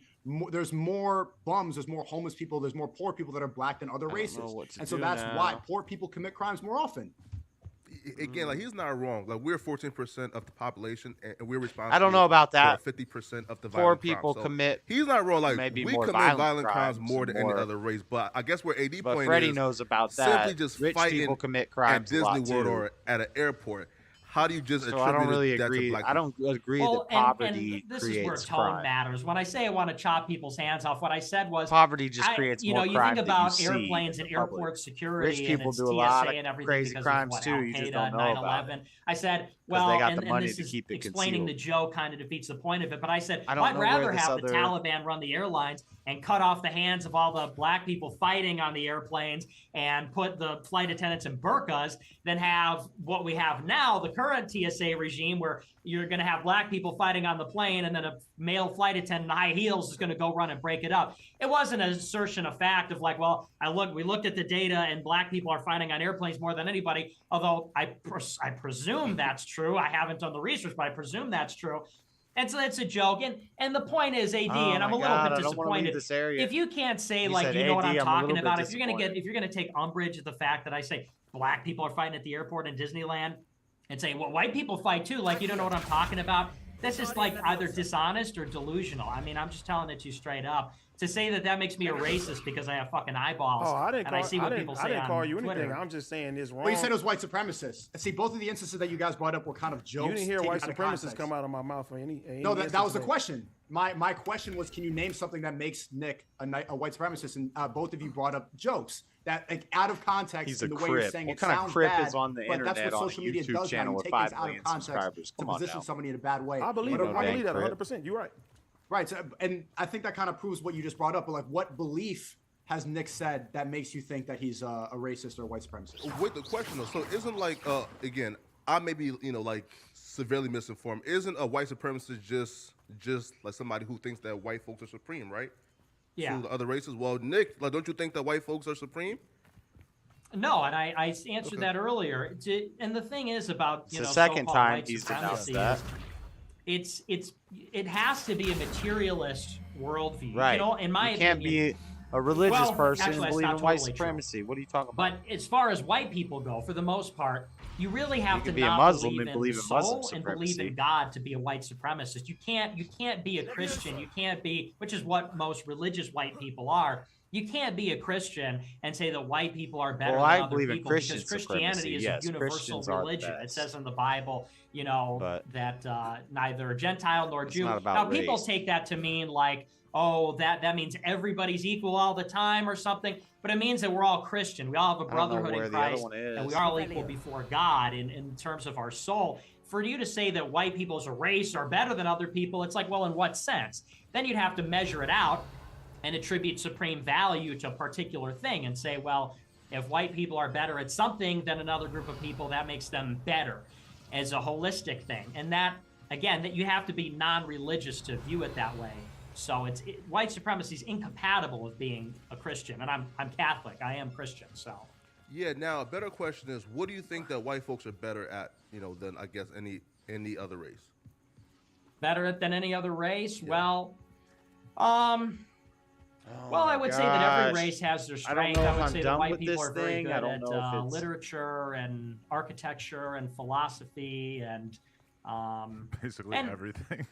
there's more bums, there's more homeless people, there's more poor people that are black than other races. And so that's why poor people commit crimes more often. Again, like he's not wrong. Like we're 14% of the population, and we're responsible. I don't know about that. For 50% of the Poor violent people crimes. So commit. He's not wrong. Like maybe we more commit violent crimes crimes more than any other race. But I guess where AD But point Freddie is knows about simply that. just Rich fighting people commit at crimes a lot, Disney World too. or at an airport. How do you just So attribute I don't really that agree. to black I don't agree Well, that poverty and this creates is where tone crime. matters. When I say I want to chop people's hands off, what I said was Poverty just creates you more know, crime you think that you about see airplanes in and the public. airport security, Rich people and it's do a TSA lot of and everything crazy because crimes of what, too. You just don't know about 9/11. I said, 'Cause well, they got the and money this to is keep it explaining the concealed. joke kind of defeats the point of it. But I said, I don't I'd know where rather this have the other- Taliban run the airlines and cut off the hands of all the black people fighting on the airplanes and put the flight attendants in burqas than have what we have now, the current TSA regime, where you're going to have black people fighting on the plane and then a male flight attendant in high heels is going to go run and break it up. It wasn't an assertion of fact of like, well, we looked at the data and black people are fighting on airplanes more than anybody, although I presume that's true. I haven't done the research, but I presume that's true. And so it's a joke. And the point is, AD, Oh and I'm my a little God, bit I don't wanna leave disappointed. this area. If you can't say You like, said you know what AD, I'm I'm a talking little bit about, if you're gonna take umbrage at the fact that I say black people are fighting at the airport in Disneyland and say, well, white people fight too, like you don't know what I'm talking about. That's just like either dishonest or delusional. I mean, I'm just telling it to you straight up. To say that makes me a racist because I have fucking eyeballs Oh, I didn't and call, I see what people say I didn't call on you Twitter. anything. I'm just saying it's wrong. Well, you said it was white supremacists. See, both of the instances that you guys brought up were kind of jokes. You didn't hear taken white out of supremacists context. come out of my mouth for any No, that was the instance. question. My question was, can you name something that makes Nick a white supremacist? And both of you brought up jokes that, like, out of context, He's in a the way you're crip. saying What it kind of sounds crip bad, is on the but that's internet what on a social media YouTube does now. channel You with take 5 things out of million context subscribers? to Come on position now. somebody in a bad way. I believe But that. a- I believe that crip. 100%. You're right. Right. So, and I think that kind of proves what you just brought up. But like, what belief has Nick said that makes you think that he's a racist or a white supremacist? With the question though, so isn't like again, I may be like severely misinformed. Isn't a white supremacist just like somebody who thinks that white folks are supreme, right? Yeah. To the other races. Well, Nick, like, don't you think that white folks are supreme? No, and I answered that earlier. And the thing is about It's the second so-called time white he's supremacy denounced is it has to be a materialist worldview. Right. You know, in my you can't opinion, be a religious well, person actually, and that's believe in not white totally true. supremacy. What are you talking about? But as far as white people go, for the most part, you really have You to can be a not Muslim believe and in believe the in Muslim soul and believe supremacy. in God to be a white supremacist. You can't be a Christian. You can't be, which is what most religious white people are. You can't be a Christian and say that white people are better Well, than I other believe in people Christian because Christianity supremacy, is yes, a universal Christians are the religion. It best. says in the Bible, you know, But that neither Gentile nor Jew. not about Now, people race. take that to mean like, oh, that means everybody's equal all the time or something. But it means that we're all Christian. We all have a I don't know brotherhood where in the other Christ, one is. and we are all equal before God in terms of our soul. For you to say that white people as a race are better than other people, it's like, well, in what sense? Then you'd have to measure it out and attribute supreme value to a particular thing and say, well, if white people are better at something than another group of people, that makes them better as a holistic thing. And that, again, that you have to be non-religious to view it that way. So white supremacy is incompatible with being a Christian, and I'm Catholic. I am Christian, so. Yeah. Now, a better question is, what do you think that white folks are better at, than I guess any other race? Better than any other race? Yeah. Well, Oh I my would say that every gosh. race has their I don't strength. know I if would I'm say that done white with people this are very thing. good I don't at know if it's literature and architecture and philosophy and Basically everything.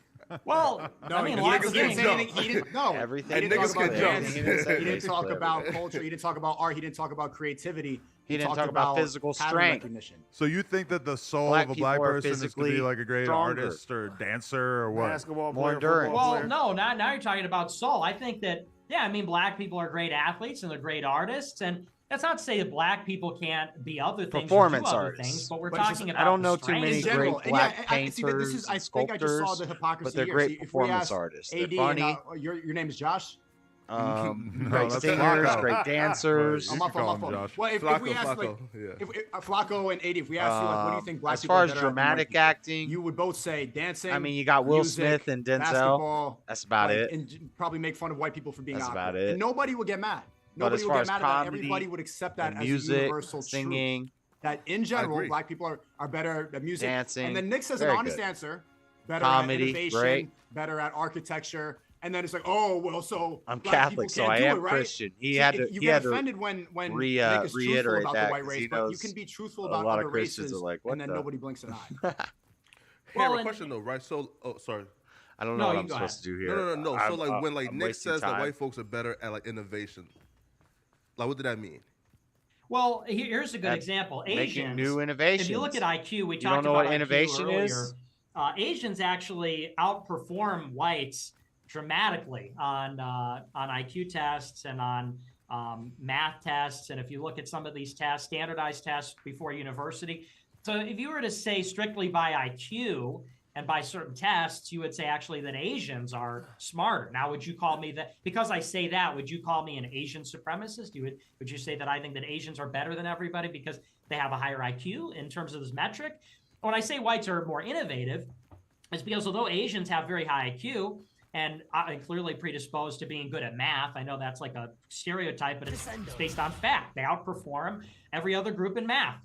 Well, No, I mean, he lots of didn't things. say He didn't, no, Everything. He didn't talk about dance. He He didn't talk about culture. He didn't talk about art. He didn't talk about creativity. He didn't talked talk about physical pattern strength. recognition. So you think that the soul Black of a black people are person is to physically be like a great stronger. artist or dancer or what? Basketball More player, endurance. football Well, player. no, now you're talking about soul. I think that, yeah, I mean, black people are great athletes and they're great artists. And that's not to say that black people can't be other things or do Performance other artists. things, but we're But it's talking just- about I don't the know too strength. many In general, great and black yeah, painters this is, I and think I just saw sculptors, the hypocrisy but they're here. great See, if we performance ask artists. They're AD funny. and, your name is Josh? No, Great that's singers, Flacco. great dancers. Well, you my can call fault. him Josh. Well, if we ask, like, if Flacco and AD, if we ask you, like, what do you think black as people far are as better at than white dramatic people? acting, You would both say dancing. I mean, you got Will music, Smith and Denzel. basketball, That's about like, it. And probably make fun of white people for being That's awkward. about it. And nobody would get mad. But Nobody as would far get as mad at that. comedy Everybody would accept that and as music, a universal singing, truth. That in general, agree. black people are better at music. Dancing, And then Nick says an very honest good. answer. Better Comedy, at innovation, great. better at architecture. And then it's like, oh, well, so I'm black people Catholic, so can't I do am it, right? Christian. He See, had to. You He get had to offended when Nick is truthful reiterate about that the white 'cause he race, but you knows can be truthful a about lot other of Christians races, are like, what and then the? nobody blinks an eye. Well, and- a question though, right? So, sorry. I don't know No, what you I'm go supposed to do here. No. So, like, when like I'm Nick wasting says that time. white folks are better at like innovation, like, what did that mean? Well, here's a good At example. making Asians, new if you look at innovations. IQ, we You talked don't know about what IQ innovation earlier. is? Asians actually outperform whites dramatically on IQ tests and on math tests. And if you look at some of these tests, standardized tests before university. So if you were to say strictly by IQ and by certain tests, you would say actually that Asians are smarter. Now, would you call me that? Because I say that, would you call me an Asian supremacist? Would you say that I think that Asians are better than everybody because they have a higher IQ in terms of this metric? When I say whites are more innovative, it's because although Asians have very high IQ and are clearly predisposed to being good at math, I know that's like a stereotype, but it's based on fact. They outperform every other group in math.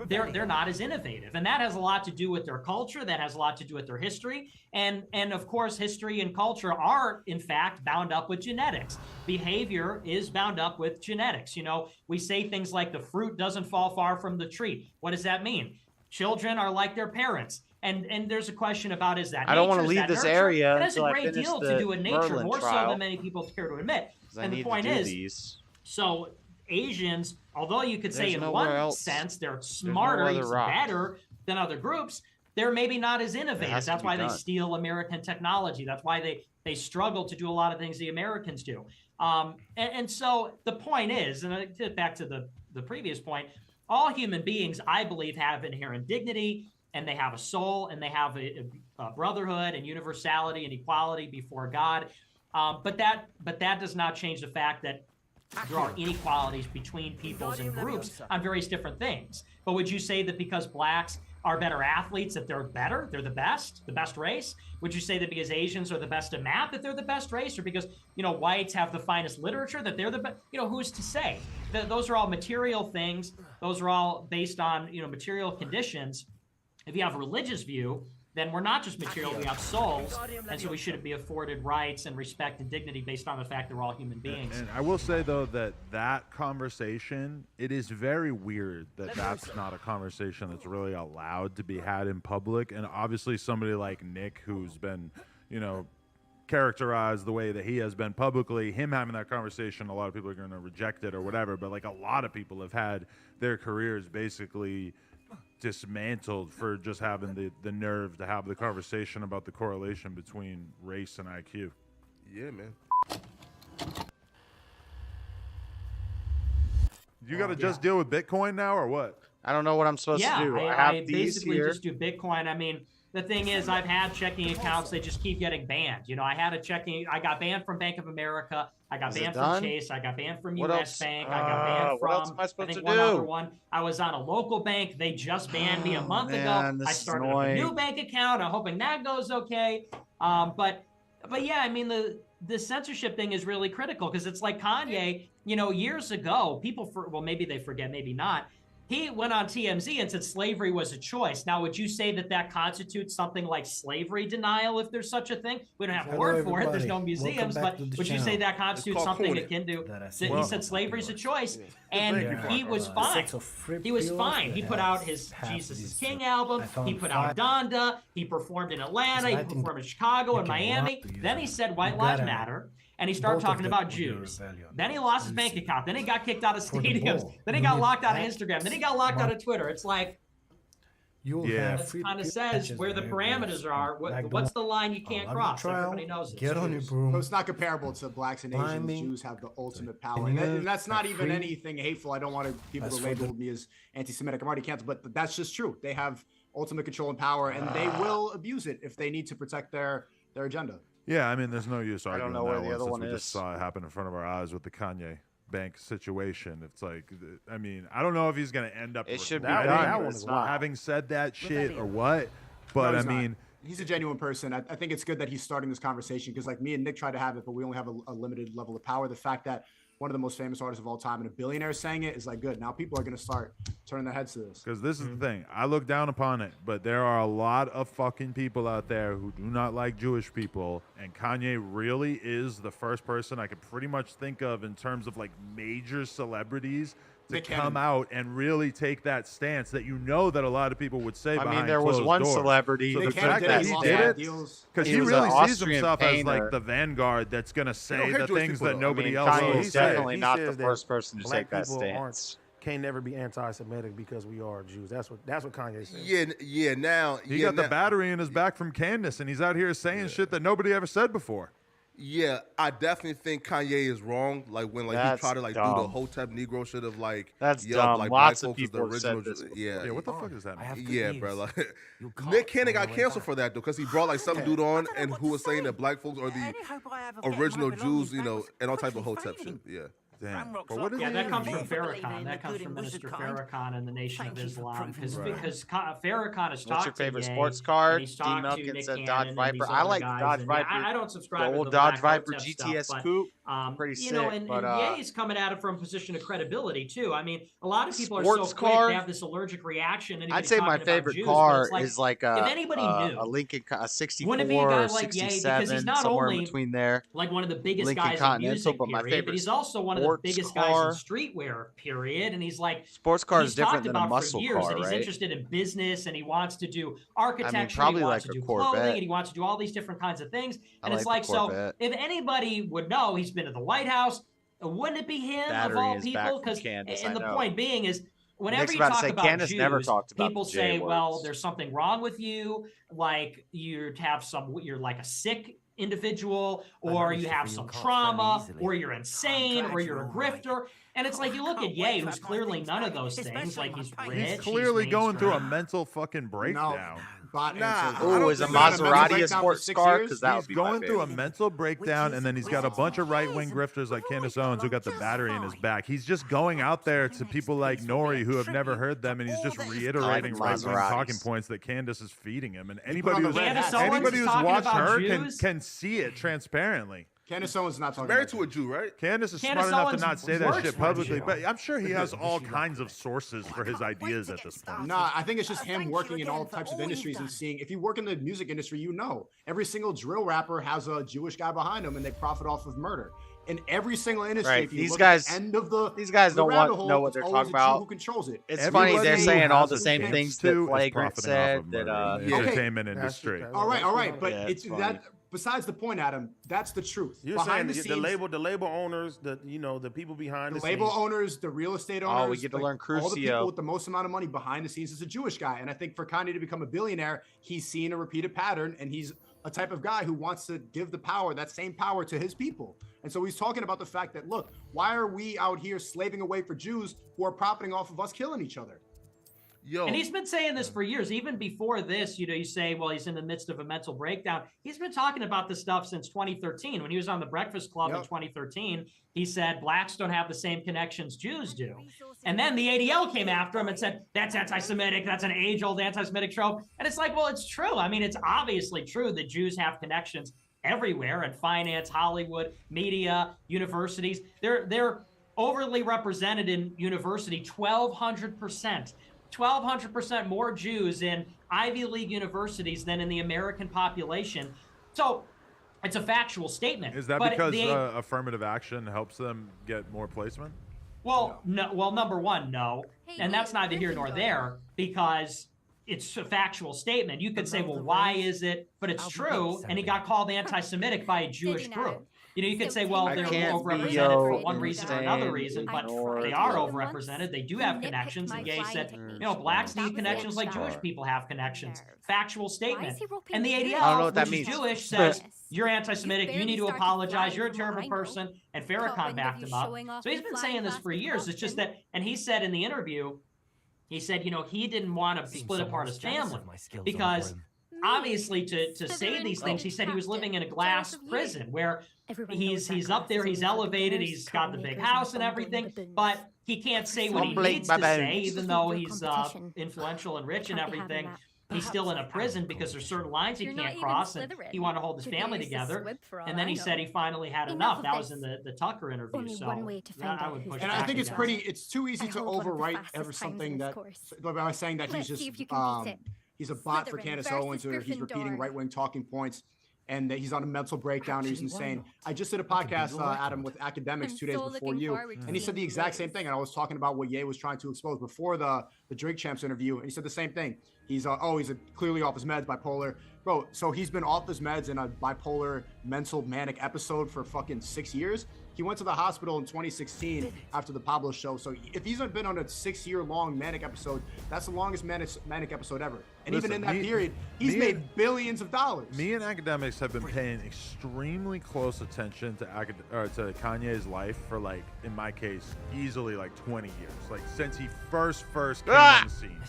They're not as innovative, and that has a lot to do with their culture. That has a lot to do with their history, and of course, history and culture are in fact bound up with genetics. Behavior is bound up with genetics. You know, we say things like the fruit doesn't fall far from the tree. What does that mean? Children are like their parents. And there's a question about, is that I don't want wanna to leave this area It has a until I great finish deal the to do with nature, Merlin more so trial. than many people care to admit. 'Cause I And the need to point do is, these. so Asians, although you could say There's in nowhere one else. sense they're no smarter, other even rock. better than other groups, they're maybe not as innovative. has to That's be why they done. steal American technology. That's why they struggle to do a lot of things the Americans do. And so the point is, and I get back to the previous point, all human beings, I believe, have inherent dignity, and they have a soul, and they have a brotherhood and universality and equality before God. But that does not change the fact that there are inequalities between peoples and groups on various different things. But would you say that because blacks are better athletes that they're better, they're the best race? Would you say that because Asians are the best at math that they're the best race, or because whites have the finest literature that they're the best? Who's to say? Those are all material things. Those are all based on material conditions. If you have a religious view, then we're not just material, we have souls, and so we should be afforded rights and respect and dignity based on the fact that we're all human beings. And I will say, though, that conversation, it is very weird that that's not a conversation that's really allowed to be had in public. And obviously somebody like Nick, who's been, characterized the way that he has been publicly, him having that conversation, a lot of people are going to reject it or whatever. But, like, a lot of people have had their careers basically dismantled for just having the nerve to have the conversation about the correlation between race and IQ. Yeah, man. You got to just deal with Bitcoin now, or what? I don't know what I'm supposed to do. I have these basically here. just do Bitcoin. I mean, the thing is, I've had checking accounts. They just keep getting banned. I had I got banned from Bank of America. I got Is it banned done? from Chase. I got banned from What US else? Bank. I got banned what else from, am I supposed think, to one do? other one. I was on a local bank. They just banned me a month ago. man, this I is started up a annoying. new bank account. I'm hoping that goes okay. But yeah, I mean, the censorship thing is really critical because it's like Kanye, years ago, maybe they forget, maybe not. he went on TMZ and said slavery was a choice. Now, would you say that that constitutes something like slavery denial if there's such a thing? We don't have a word for it. There's no museums, but would you say that constitutes something akin to that he said slavery's a choice? And he was fine. He was fine. He put out his Jesus is King album. He put out Donda. He performed in Atlanta. He performed in Chicago and Miami. Then he said White Lives Matter. And he started talking about Jews. Then he lost his bank account. Then he got kicked out of stadiums. Then he got locked out of Instagram. Then he got locked out of Twitter. It's like, that kind of says where the parameters are. What's the line you can't cross? Everybody knows it. Get on your broom. It's not comparable to blacks and Asians. Jews have the ultimate power. And that's not even anything hateful. I don't want people to label me as anti-Semitic. I'm already canceled, but that's just true. They have ultimate control and power, and they will abuse it if they need to protect their agenda. Yeah, I mean, there's no use arguing know where that the other since one we is. just saw it happen in front of our eyes with the Kanye bank situation. It's like, I mean, I don't know if he's going to end up. It should be that done, one, but it's not. having said that shit or what, but No, I he's not. mean, he's a genuine person. I think it's good that he's starting this conversation because, like, me and Nick tried to have it, but we only have a limited level of power. The fact that one of the most famous artists of all time and a billionaire saying it is like good. Now people are going to start turning their heads to this. because this is the thing. I look down upon it, but there are a lot of fucking people out there who do not like Jewish people, and Kanye really is the first person I could pretty much think of in terms of like major celebrities to Nick come Cannon. out and really take that stance that that a lot of people would say. I mean, behind there was closed one doors. celebrity So the who fact took that that he stance. did it, Deals. because He he was really an sees Austrian himself as like painter. the vanguard that's going to say hate the Jewish things people, that though. nobody I mean, else Kanye will is say. definitely He not says the that first person to black take that people stance. Can't never be anti-Semitic because we are Jews. That's what Kanye says. Yeah. Now He got the battery in his back from Candace, and he's out here saying shit that nobody ever said before. Yeah, I definitely think Kanye is wrong. Like when he That's tried to do the dumb. Hotep Negro shit of like That's yo, dumb. like Lots black of folks is the people have said original. this Yeah, what the fuck is that? Yeah, bro. Like Nick Cannon got canceled for that though, because he brought like some dude on and who was saying that black folks are the original Jews, and all type of Hotep shit. Yeah. Damn. But what is Yeah, it that even comes mean? from Farrakhan. That comes from Minister Farrakhan and the Nation of Islam. Because Farrakhan is talking What's your favorite to sports Ye, card? and he's talked to D-Milk and Nick said Cannon Dodge and Viper. these I other like the guys, Dodge and Viper. I don't subscribe The to old the Dodge Black Viper Hotep GTS stuff, Coupe. but, Pretty you sick. know, and But Ye's coming at it from a position of credibility too. I mean, a lot of people are Sports so quick car? to have this allergic reaction. Anybody I'd say my talking about favorite Jews, but car it's like, is like if anybody knew, a Lincoln, a 64 wouldn't it be a guy or like Ye, because he's 67, not somewhere in only between there. like one of the biggest Lincoln guys in Continental, music, but my period, favorite but he's also one of the sports biggest car- guys in streetwear, period. And he's like, Sports car he's is different talked than a about muscle for years car, that he's right? interested in business and he wants to do architecture, probably he wants like to a do Corvette. clothing, and he wants to do all these different kinds of things. I And it's like like, the so Corvette. if anybody would know, he's been to the White House. Wouldn't it be him Battery of all is back people? from Because Candace, and I the know. point being is, whenever Nick's you about to talk say about Candace Jews, never talked about people the J say, well, words. there's something wrong with you, like you're like a sick individual, or you have some trauma, or you're insane, or you're a grifter. And it's like you look at Ye, who's clearly none of those things. Like he's rich, He's clearly going through a mainstream. mental fucking breakdown. Ooh, is a Maserati a sports car? Because that would He's be my going through a favorite. mental breakdown, and then he's got a bunch of right-wing grifters like Candace Owens who got the battery in his back. He's just going out there to people like Nori who have never heard them, and he's just reiterating right-wing Maseratis. talking points that Candace is feeding him. And put anybody on the who's, red hat. Owens anybody is who's talking watched about her Jews? can see it transparently. Candace Owens is not talking Married about to a Jew, right? Candace is Candace smart enough Owens to not say that works shit for a publicly, Jew. but I'm sure he has all kinds of sources for his ideas at this point. Nah, I think it's just him working in all types of industries and seeing. If you work in the music industry, you know every single drill rapper has a Jewish guy behind him, and they profit off of murder. In every single industry, Right. if you These look guys- at the end of the These guys the don't rabbit want hole, know what it's they're always talking a Jew about. who controls it. It's Everybody funny they're who saying all has the a same stance things that to is Flagrant profiting off said. of That murder in the Okay. entertainment industry. All right, but Yeah, it's it's that. Besides the point, Adam, that's the truth. You're Behind saying the label owners, the people behind the the label scenes. owners, the real estate owners. Oh, we get to learn all the people Crucio. with the most amount of money behind the scenes is a Jewish guy. And I think for Kanye to become a billionaire, he's seen a repeated pattern, and he's a type of guy who wants to give the power, that same power, to his people. And so he's talking about the fact that, look, why are we out here slaving away for Jews who are profiting off of us killing each other? Yo, And he's been saying this for years. Even before this, you say, well, he's in the midst of a mental breakdown. He's been talking about this stuff since 2013. When he was on the Breakfast Club in 2013, he said, blacks don't have the same connections Jews do. And then the ADL came after him and said, that's anti-Semitic. That's an age-old anti-Semitic trope. And it's like, well, it's true. I mean, it's obviously true that Jews have connections everywhere in finance, Hollywood, media, universities. They're overly represented in university, 1,200%. 1,200% more Jews in Ivy League universities than in the American population. So it's a factual statement. Is that but because affirmative action helps them get more placement? Well, no. Well, number one, no. And that's neither here nor there, because it's a factual statement. You could say, well, why is it? But it's true, and he got called anti-Semitic by a Jewish group. You know, you could say, well, they're overrepresented for one reason or another reason, but they are overrepresented. They do have connections. And Ye said, you know, blacks need connections like Jewish people have connections. Factual statement. And the ADL, which is Jewish, says, you're anti-Semitic, you need to apologize, you're a terrible person, and Farrakhan backed him up. So he's been saying this for years. It's just that, and he said in the interview, he said, you know, he didn't want to split apart his family because obviously to say these things, he said he was living in a glass prison where he's up there, he's elevated, he's got the big house and everything, but he can't say what he needs to say, even though he's influential and rich and everything. He's still in a prison because there's certain lines he can't cross, and he wanted to hold his family together. And then he said he finally had enough. That was in the Tucker interview. So I would push. And I think it's too easy to overwrite ever something that by saying that he's just he's a bot for Candace Owens, or he's repeating right-wing talking points, and that he's on a mental breakdown, or he's insane. I just did a podcast, Adam, with academics 2 days before you, and he said the exact same thing. And I was talking about what Ye was trying to expose before the Drink Champs interview, and he said the same thing. He's he's clearly off his meds, bipolar. Bro, so he's been off his meds in a bipolar mental manic episode for fucking 6 years. He went to the hospital in 2016 after the Pablo show. So if he's been on a 6-year-long manic episode, that's the longest manic episode ever. And even in that period, he's made billions of dollars. Me and academics have been paying extremely close attention to Kanye's life for, like, in my case, easily like 20 years. Like since he first came on the scene.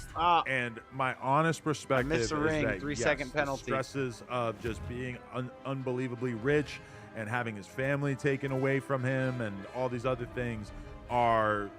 And my honest perspective is that 3-second penalty. The stresses of just being unbelievably rich and having his family taken away from him and all these other things are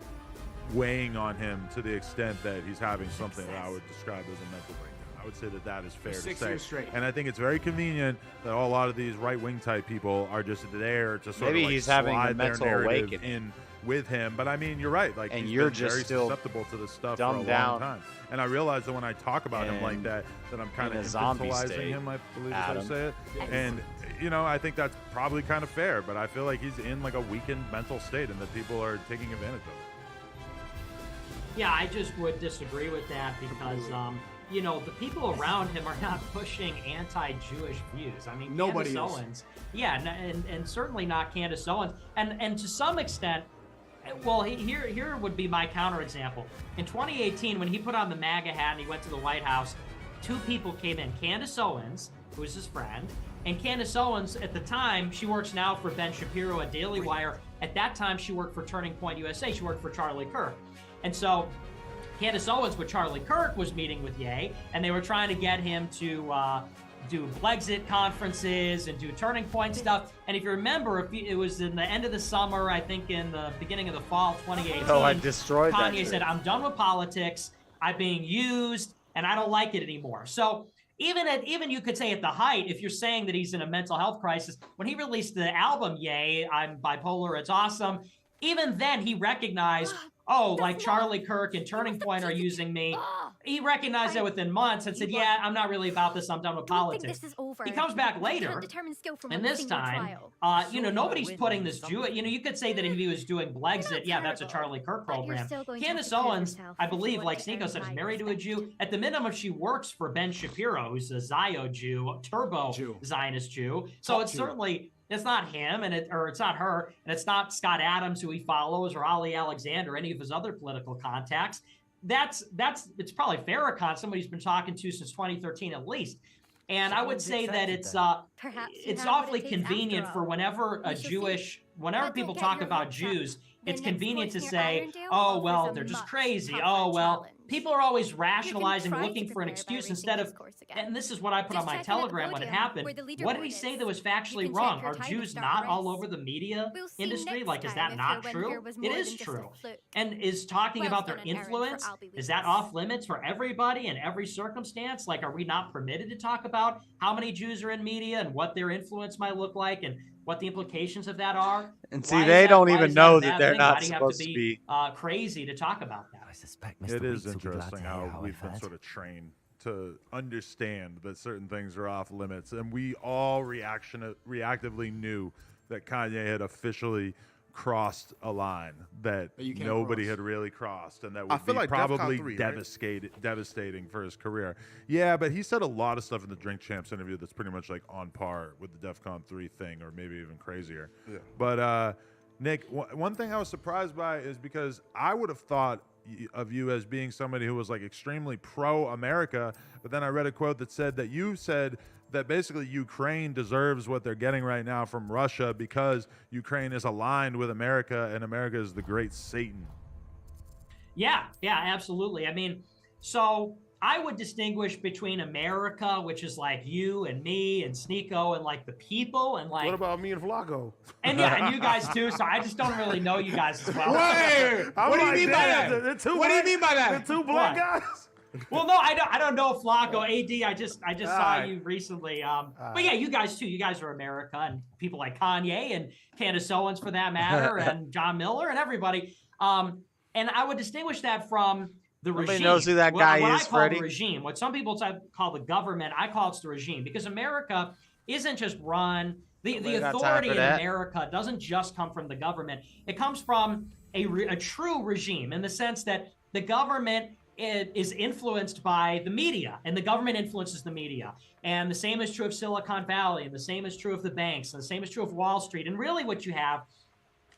weighing on him to the extent that he's having something that I would describe as a mental breakdown. I would say that is fair to 6 say. years straight. And I think it's very convenient that a lot of these right-wing type people are just there to sort Maybe of like he's having slide a their mental narrative awakening in with him. But I mean, you're right. Like, and he's you're been just very still susceptible to this stuff for a long dumbed down time. And I realize that when I talk about him like that I'm kind in of a zombie infantilizing state, him, I believe is how to Adam. say it. And you know, I think that's probably kind of fair, but I feel like he's in like a weakened mental state and that people are taking advantage of it. Yeah, I just would disagree with that because, you know, the people around him are not pushing anti-Jewish views. I mean, Nobody Candace is. Owens, yeah, and certainly not Candace Owens, and to some extent, well, here would be my counterexample. In 2018, when he put on the MAGA hat and he went to the White House, 2 people came in: Candace Owens, who is his friend, and Candace Owens, at the time, she works now for Ben Shapiro at Daily Wire. At that time, she worked for Turning Point USA. She worked for Charlie Kirk. And so Candace Owens with Charlie Kirk was meeting with Ye, and they were trying to get him to do Brexit conferences and do Turning Point stuff. And if you remember, it was in the end of the summer, I think in the beginning of the fall 2018. Oh, I destroyed that Kanye trip. said, I'm done with politics. I'm being used, and I don't like it anymore. So even you could say at the height, if you're saying that he's in a mental health crisis, when he released the album, Ye, I'm bipolar, it's awesome, even then he recognized, oh, like Charlie Kirk and Turning Point are using me. He recognized that within months and said, yeah, I'm not really about this. I'm done with politics. He comes back later, and this time, you know, nobody's putting this Jew. You know, you could say that if he was doing Brexit, yeah, that's a Charlie Kirk program. Candace Owens, I believe, like Sneeko said, is married to a Jew. At the minimum, she works for Ben Shapiro, who's a Zio Jew, turbo Zionist Jew. So it's certainly... It's not him, or it's not her, and it's not Scott Adams, who he follows, or Ali Alexander, any of his other political contacts. It's probably Farrakhan, somebody who's been talking to since 2013 at least. And I would say that it's awfully convenient for whenever people talk about Jews, it's convenient to say, oh, well, they're just crazy. Oh, well, people are always rationalizing, looking for an excuse instead of, and this is what I put on my Telegram when it happened. What did he say that was factually wrong? Are Jews not all over the media industry? Like, is that not true? It is true. And is talking about their influence, is that off limits for everybody in every circumstance? Like, are we not permitted to talk about how many Jews are in media and what their influence might look like? And what the implications of that are. And see, they don't even know that they're not Why do you have supposed to to be be. crazy to talk about that? I suspect It is interesting how we've been sort of trained to understand that certain things are off limits, and we all reactively knew that Kanye had officially crossed a line that you can't nobody cross. had really crossed, and that I would feel be like probably DEFCON 3, right? devastating for his career. Yeah, but he said a lot of stuff in the Drink Champs interview that's pretty much like on par with the DEFCON 3 thing, or maybe even crazier. Yeah. But Nick, one thing I was surprised by is because I would have thought of you as being somebody who was like extremely pro-America, but then I read a quote that said that you said that basically Ukraine deserves what they're getting right now from Russia because Ukraine is aligned with America and America is the great Satan. Yeah, absolutely. I mean, so I would distinguish between America, which is like you and me and Sneeko and like the people, and like What about me and Flacco? and you guys too. So I just don't really know you guys as well. Wait, what do you mean by that? What do you mean by that? The two black guys? Well, no, I don't know Flacco. AD, I just saw you recently. But yeah, you guys too. You guys are America, and people like Kanye and Candace Owens, for that matter, and John Miller and everybody. And I would distinguish that from the Nobody regime. knows who that guy what is, I call Freddie. the regime. What some people call the government, I call it the regime, because America isn't just run. The Nobody got time authority for in that. America doesn't just come from the government. It comes from a true regime, in the sense that the government is influenced by the media, and the government influences the media. And the same is true of Silicon Valley, and the same is true of the banks, and the same is true of Wall Street. And really what you have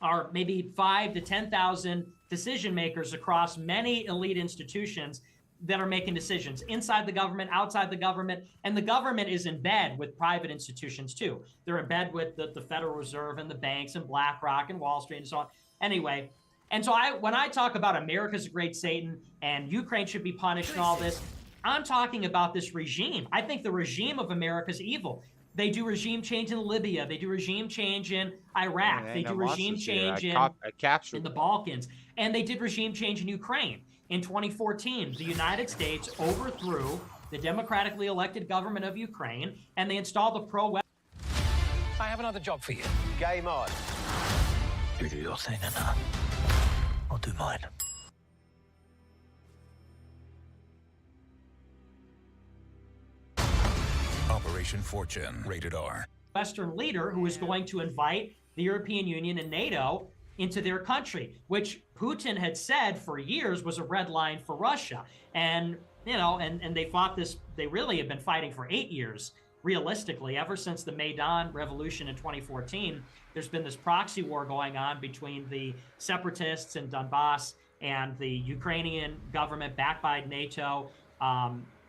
are maybe 5,000 to 10,000 decision makers across many elite institutions that are making decisions inside the government, outside the government, and the government is in bed with private institutions too. They're in bed with the Federal Reserve and the banks and BlackRock and Wall Street and so on. Anyway, and so when I talk about America's a great Satan and Ukraine should be punished and all this, I'm talking about this regime. I think the regime of America is evil. They do regime change in Libya. They do regime change in Iraq. They do regime change in the Balkans. And they did regime change in Ukraine. In 2014, the United States overthrew the democratically elected government of Ukraine, and they installed a pro-West. I have another job for you. Game on. You do your thing and I'll do mine. Operation Fortune, rated R. Western leader who is going to invite the European Union and NATO into their country, which Putin had said for years was a red line for Russia. And, you know, and they fought this, they really have been fighting for 8 years, realistically, ever since the Maidan Revolution in 2014. There's been this proxy war going on between the separatists in Donbass and the Ukrainian government backed by NATO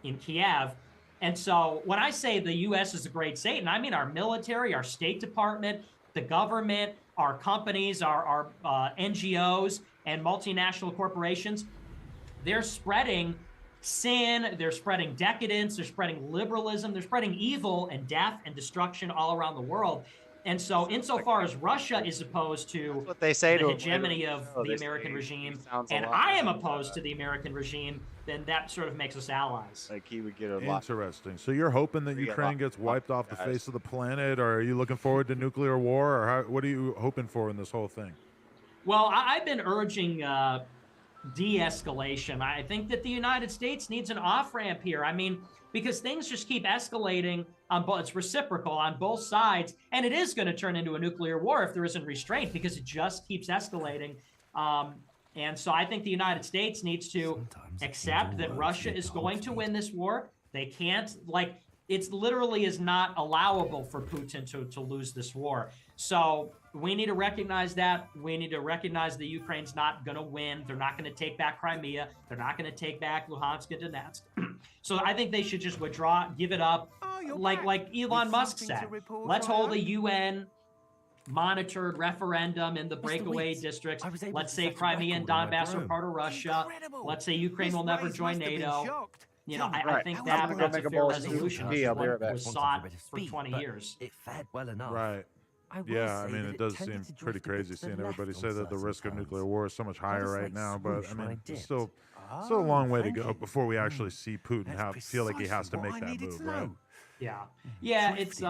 in Kiev. And so when I say the U.S. is a great Satan, I mean our military, our State Department, the government, our companies, our NGOs and multinational corporations. They're spreading sin, they're spreading decadence, they're spreading liberalism, they're spreading evil and death and destruction all around the world. And so insofar as Russia is opposed to what they say the to hegemony of the American regime, and I am opposed to the American regime, then that sort of makes us allies. Like he would get a lot. Interesting. So you're hoping that Ukraine gets wiped off the face of the planet, or are you looking forward to nuclear war, or what are you hoping for in this whole thing? Well, I've been urging de-escalation. I think that the United States needs an off-ramp here. I mean, because things just keep escalating on both, it's reciprocal on both sides, and it is going to turn into a nuclear war if there isn't restraint, because it just keeps escalating. And so I think the United States needs to accept that Russia is going to win this war. They can't, like, it's literally is not allowable for Putin to lose this war. So we need to recognize that. We need to recognize that Ukraine's not going to win. They're not going to take back Crimea. They're not going to take back Luhansk and Donetsk. So I think they should just withdraw, give it up. Like Elon Musk said, let's hold a UN monitored referendum in the breakaway districts. Let's say Crimea and Donbass are part of Russia. Let's say Ukraine will never join NATO. You know, I think that's a fair resolution. Was sought for 20 years. It fared well enough. Right. Yeah, I mean, it does seem pretty crazy seeing everybody say that the risk of nuclear war is so much higher right now, but I mean, it's still a long way to go before we actually see Putin feel like he has to make that move, right? Yeah, it's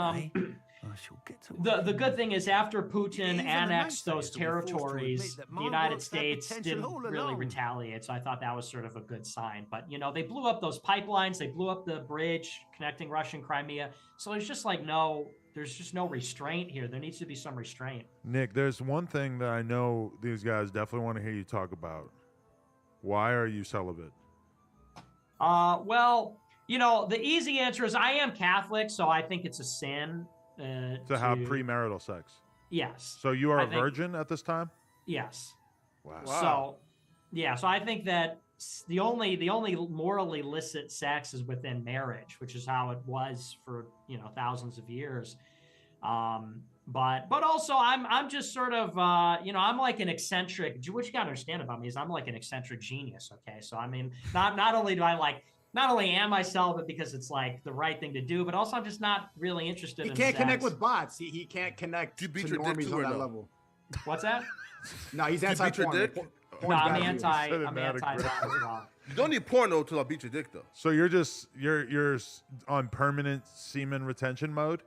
The good thing is after Putin annexed those territories, the United States didn't really retaliate. So I thought that was sort of a good sign. But, you know, they blew up those pipelines. They blew up the bridge connecting Russia and Crimea. So there's just like there's just no restraint here. There needs to be some restraint. Nick, there's one thing that I know these guys definitely want to hear you talk about. Why are you celibate? Well, you know, the easy answer is I am Catholic, so I think it's a sin. To have premarital sex. Yes. So you are a virgin at this time? Yes. Wow. So, yeah. So I think that the only morally illicit sex is within marriage, which is how it was for thousands of years. But also I'm just sort of I'm like an eccentric. What you gotta understand about me is I'm like an eccentric genius. Okay, so I mean not only am I celibate because it's like the right thing to do, but also I'm just not really interested. He in can't sex. connect with bots. He can't connect to normies on that level. What's that? No, he's anti-porn. No, I'm anti-bot as well. You don't need porn though to beat your dick though. So you're on permanent semen retention mode?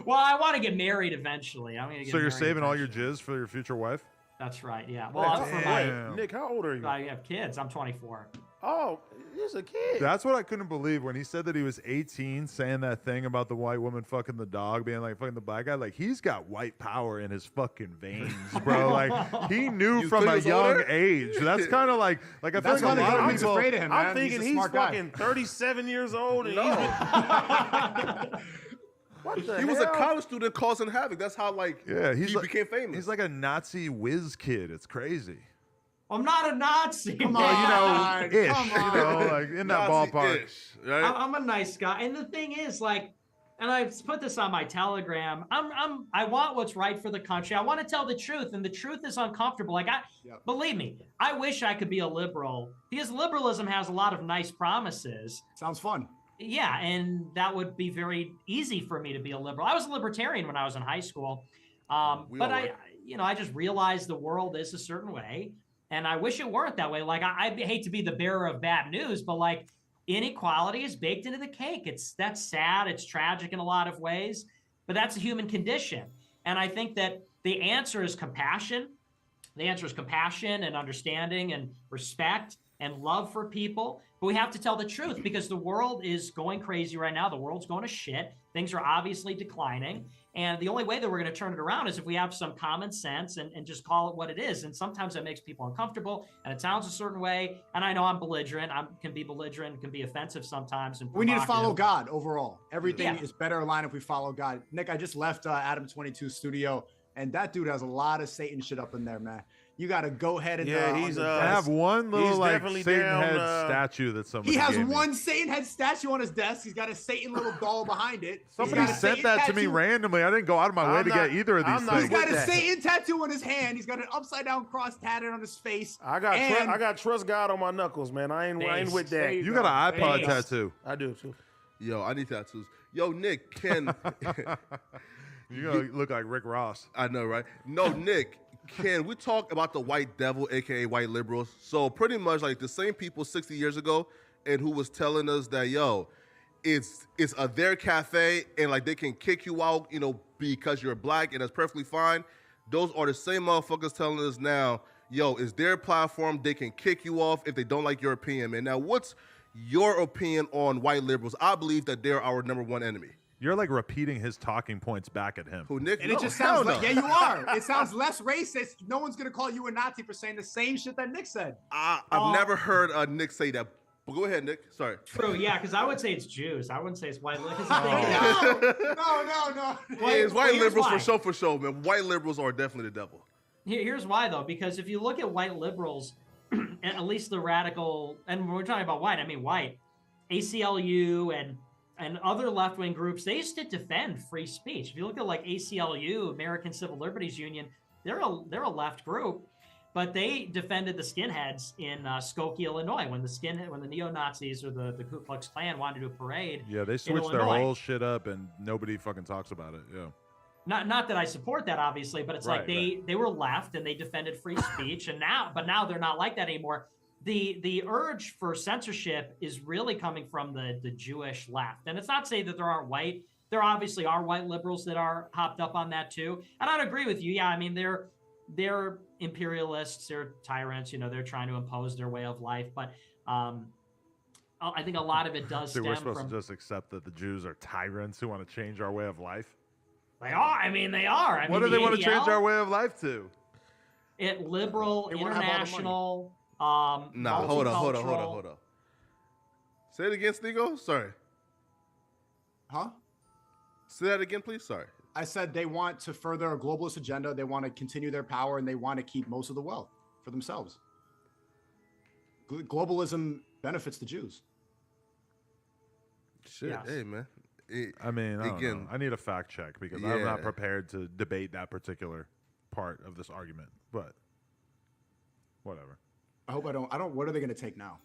Well, I want to get married eventually. I'm gonna get So you're married saving all your jizz for your future wife? That's right. Yeah. Well, Nick, how old are you? I have kids. I'm 24. Oh, he's a kid. That's what I couldn't believe when he said that he was 18, saying that thing about the white woman fucking the dog, being like fucking the black guy. Like, he's got white power in his fucking veins, bro. Like, he knew from a young age. That's kind of like I feel like a lot of people. Afraid of him, man. I'm thinking he's fucking 37 years old. And what the He was a college student causing havoc. That's how he became famous. He's like a Nazi whiz kid. It's crazy. I'm not a Nazi. Come on, ish. Come on. You know, like in that ballpark. Right? I'm a nice guy, and the thing is, like, and I put this on my Telegram. I want what's right for the country. I want to tell the truth, and the truth is uncomfortable. Like, believe me, I wish I could be a liberal because liberalism has a lot of nice promises. Sounds fun. Yeah, and that would be very easy for me to be a liberal. I was a libertarian when I was in high school, but I just realized the world is a certain way. And I wish it weren't that way. Like, I hate to be the bearer of bad news, but like inequality is baked into the cake. That's sad. It's tragic in a lot of ways, but that's a human condition. And I think that the answer is compassion. The answer is compassion and understanding and respect and love for people. But we have to tell the truth because the world is going crazy right now. The world's going to shit. Things are obviously declining. And the only way that we're going to turn it around is if we have some common sense and just call it what it is. And sometimes that makes people uncomfortable and it sounds a certain way. And I know I'm belligerent. I can be belligerent, can be offensive sometimes. And we need to follow God overall. Everything is better aligned if we follow God. Nick, I just left Adam 22's studio, and that dude has a lot of Satan shit up in there, man. You got to go ahead and I have one little like Satan head statue that somebody. He has gave one me. Satan head statue on his desk. He's got a Satan little doll behind it. Somebody sent that to me randomly. I didn't go out of my way to get either of these things. He's got a Satan tattoo on his hand. He's got an upside down cross tatted on his face. I got trust God on my knuckles, man. I ain't with that. You got an iPod tattoo. I do too. Yo, I need tattoos. Yo, Nick, Ken. You gonna look like Rick Ross. I know, right? No, Nick. Can we talk about the white devil, aka white liberals? So pretty much like the same people 60 years ago, and who was telling us that it's their cafe and like they can kick you out, because you're black and that's perfectly fine. Those are the same motherfuckers telling us now, it's their platform. They can kick you off if they don't like your opinion. Man, now what's your opinion on white liberals? I believe that they're our number one enemy. You're like repeating his talking points back at him. Who, Nick? And it just sounds like, you are. It sounds less racist. No one's going to call you a Nazi for saying the same shit that Nick said. I've never heard Nick say that. But go ahead, Nick. Sorry. True, yeah, because I would say it's Jews. I wouldn't say it's white liberals. No. It's white liberals for sure, man. White liberals are definitely the devil. Here's why, though, because if you look at white liberals, at least the radical, and when we're talking about white, I mean white, ACLU and other left-wing groups, they used to defend free speech. If you look at like ACLU, American Civil Liberties Union, they're a left group, but they defended the skinheads in Skokie, Illinois, when the neo-Nazis or the Ku Klux Klan wanted to do a parade. Yeah, they switched their whole shit up, and nobody fucking talks about it. Yeah. Not that I support that, obviously, but it's like they were left and they defended free speech, and now they're not like that anymore. The urge for censorship is really coming from the Jewish left. And it's not to say that there aren't white there obviously are white liberals that are hopped up on that too. And I'd agree with you. Yeah, I mean, they're imperialists, they're tyrants, they're trying to impose their way of life. But I think a lot of it does So stem we're supposed from... to just accept that the Jews are tyrants who want to change our way of life? They are. I mean, they are. What do they want to change our way of life to? Liberal, international, Nah, hold on. Say it again, Stigo. Sorry. Huh? Say that again, please. Sorry. I said they want to further a globalist agenda. They want to continue their power, and they want to keep most of the wealth for themselves. Globalism benefits the Jews. Shit, Yes. hey man. I mean, I don't Again, know. I need a fact check because I'm not prepared to debate that particular part of this argument. But whatever. I hope I don't. What are they going to take now?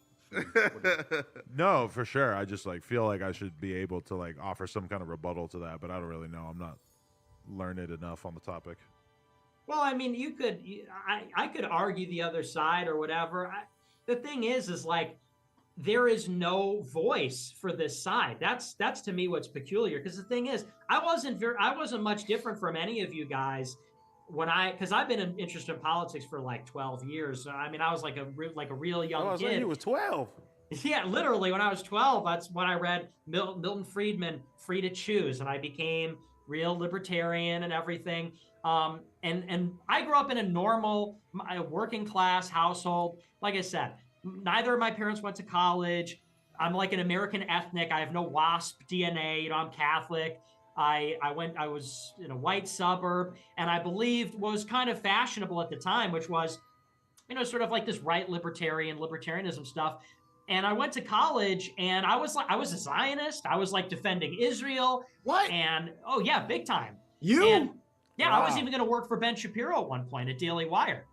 No, for sure. I just feel like I should be able to offer some kind of rebuttal to that, but I don't really know. I'm not learned enough on the topic. Well, I mean, I could argue the other side or whatever. The thing is there is no voice for this side. That's to me what's peculiar. Because the thing is, I wasn't much different from any of you guys because I've been interested in politics for 12 years. I mean, I was like a real young kid. You was 12. Yeah, literally, when I was 12, that's when I read Milton Friedman, Free to Choose, and I became real libertarian and everything. And I grew up in a normal working class household. Like I said, neither of my parents went to college. I'm like an American ethnic. I have no WASP DNA. I'm Catholic. I was in a white suburb, and I believed what was kind of fashionable at the time, which was, sort of like this right libertarianism stuff. And I went to college, and I was a Zionist. I was defending Israel. What? And oh yeah, big time. You? Yeah, Wow. I was even going to work for Ben Shapiro at one point at Daily Wire.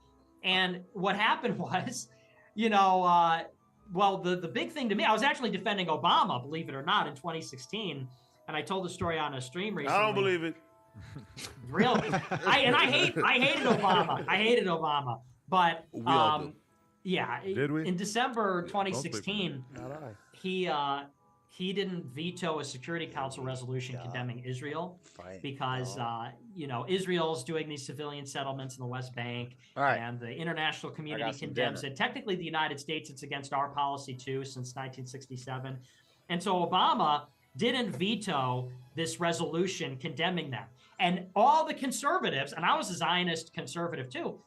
And what happened was, the big thing to me, I was actually defending Obama, believe it or not, in 2016. And I told the story on a stream recently. I don't believe it. Really? I hated Obama. I hated Obama. But We all do. yeah, Did we? in December 2016, Not he didn't veto a Security Council resolution condemning Israel because Israel's doing these civilian settlements in the West Bank, and the international community condemns it. Technically, the United States, it's against our policy too since 1967, and so Obama didn't veto this resolution condemning them. And all the conservatives, and I was a Zionist conservative too,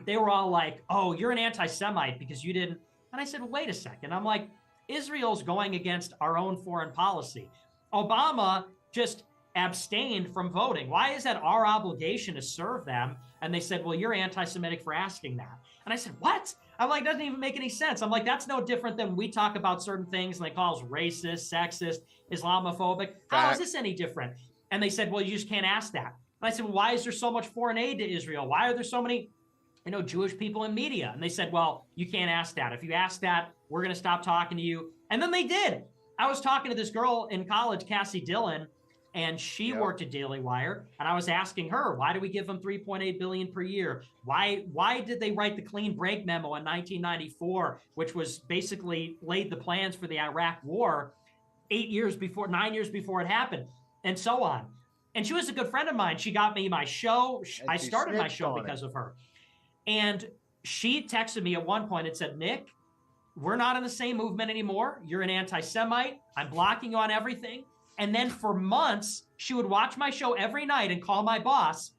they were all like, "Oh, you're an anti-Semite because you didn't." And I said, well, "Wait a second." I'm like, Israel's going against our own foreign policy. Obama just abstained from voting. Why is that our obligation to serve them? And they said, well, you're anti-Semitic for asking that. And I said, what? I'm like, doesn't even make any sense. I'm like, that's no different than we talk about certain things and they call us racist, sexist, Islamophobic. How is this any different? And they said, well, you just can't ask that. And I said, well, why is there so much foreign aid to Israel? Why are there so many Jewish people in media? And they said, well, you can't ask that. If you ask that, we're going to stop talking to you. And then they did. I was talking to this girl in college, Cassie Dillon, and she worked at Daily Wire. And I was asking her, why do we give them $3.8 billion per year? Why did they write the clean break memo in 1994, which was basically laid the plans for the Iraq war 9 years before it happened, and so on. And she was a good friend of mine. She got me my show. I started my show because of her. And she texted me at one point and said, Nick, we're not in the same movement anymore. You're an anti-Semite. I'm blocking you on everything. And then for months, she would watch my show every night and call my boss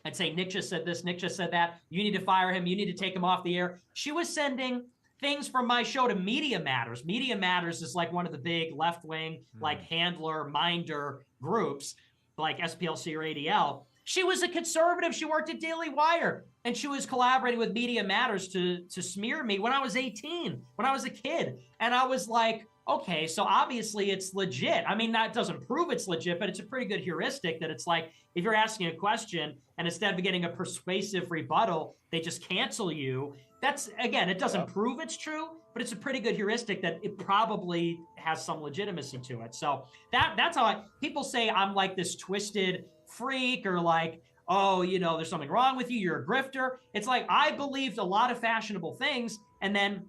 and say, Nick just said this, Nick just said that. You need to fire him. You need to take him off the air. She was sending things from my show to Media Matters. Media Matters is like one of the big left-wing, handler, minder groups, like SPLC or ADL. She was a conservative. She worked at Daily Wire, and she was collaborating with Media Matters to smear me when I was 18, when I was a kid. And I was like, okay, so obviously it's legit. I mean, that doesn't prove it's legit, but it's a pretty good heuristic that it's like, if you're asking a question and instead of getting a persuasive rebuttal, they just cancel you. That's, again, it doesn't prove it's true, but it's a pretty good heuristic that it probably has some legitimacy to it. So that's how people say I'm like this twisted freak or like, oh, there's something wrong with you. You're a grifter. It's like, I believed a lot of fashionable things. And then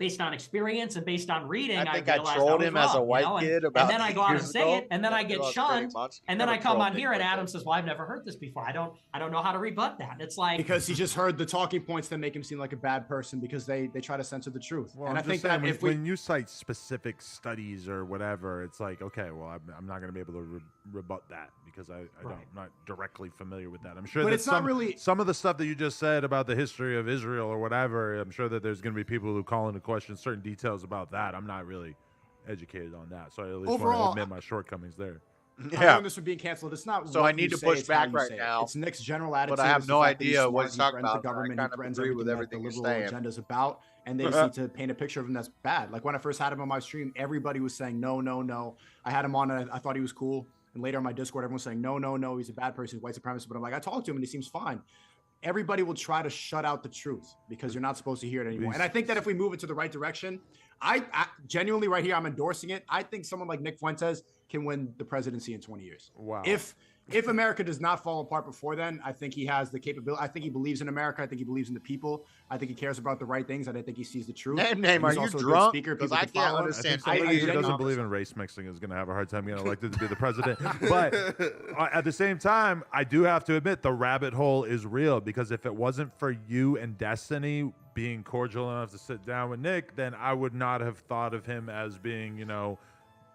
based on experience and based on reading, I think I I realized trolled was him as a wrong, white you know? kid And about then I go out and years say ago. it, and then I get shunned, and then I come on here, and Adam says, "Well, I've never heard this before. I don't know how to rebut that." And it's like because he just heard the talking points that make him seem like a bad person because they try to censor the truth. Well, and I'm I think just saying, that when you cite specific studies or whatever, it's like, okay, well, I'm not going to be able to rebut that because I'm not directly familiar with that. I'm sure But that it's not really- some of the stuff that you just said about the history of Israel or whatever, I'm sure that there's going to be people who call into question certain details about that. I'm not really educated on that, so I at least want Overall, to admit my shortcomings there. I'm doing this for being canceled. It's not. So what I need you to say, push it's how back you right say it. now. It's Nick's general attitude. But I have is the no fact that he's idea smart, what he's talking friends the about. I government, kind he of friends agree with that everything the you're liberal saying. agenda is about, and they just need to paint a picture of him that's bad. Like when I first had him on my stream, everybody was saying no, no, no. I had him on, and I thought he was cool. And later on my Discord, everyone was saying no, no, no. He's a bad person, he's white supremacist. But I'm like, I talked to him, and he seems fine. Everybody will try to shut out the truth because you're not supposed to hear it anymore. And I think that if we move it to the right direction, I genuinely right here, I'm endorsing it. I think someone like Nick Fuentes can win the presidency in 20 years. Wow. If America does not fall apart before then, I think he has the capability. I think he believes in America. I think he believes in the people. I think he cares about the right things. And I think he sees the truth. Name, And he's are you also a good drunk? speaker. Because People I can can't follow him. understand I think somebody who doesn't genuinely- believe in race mixing is going to have a hard time getting elected to be the president. But at the same time, I do have to admit the rabbit hole is real, because if it wasn't for you and Destiny being cordial enough to sit down with Nick, then I would not have thought of him as being,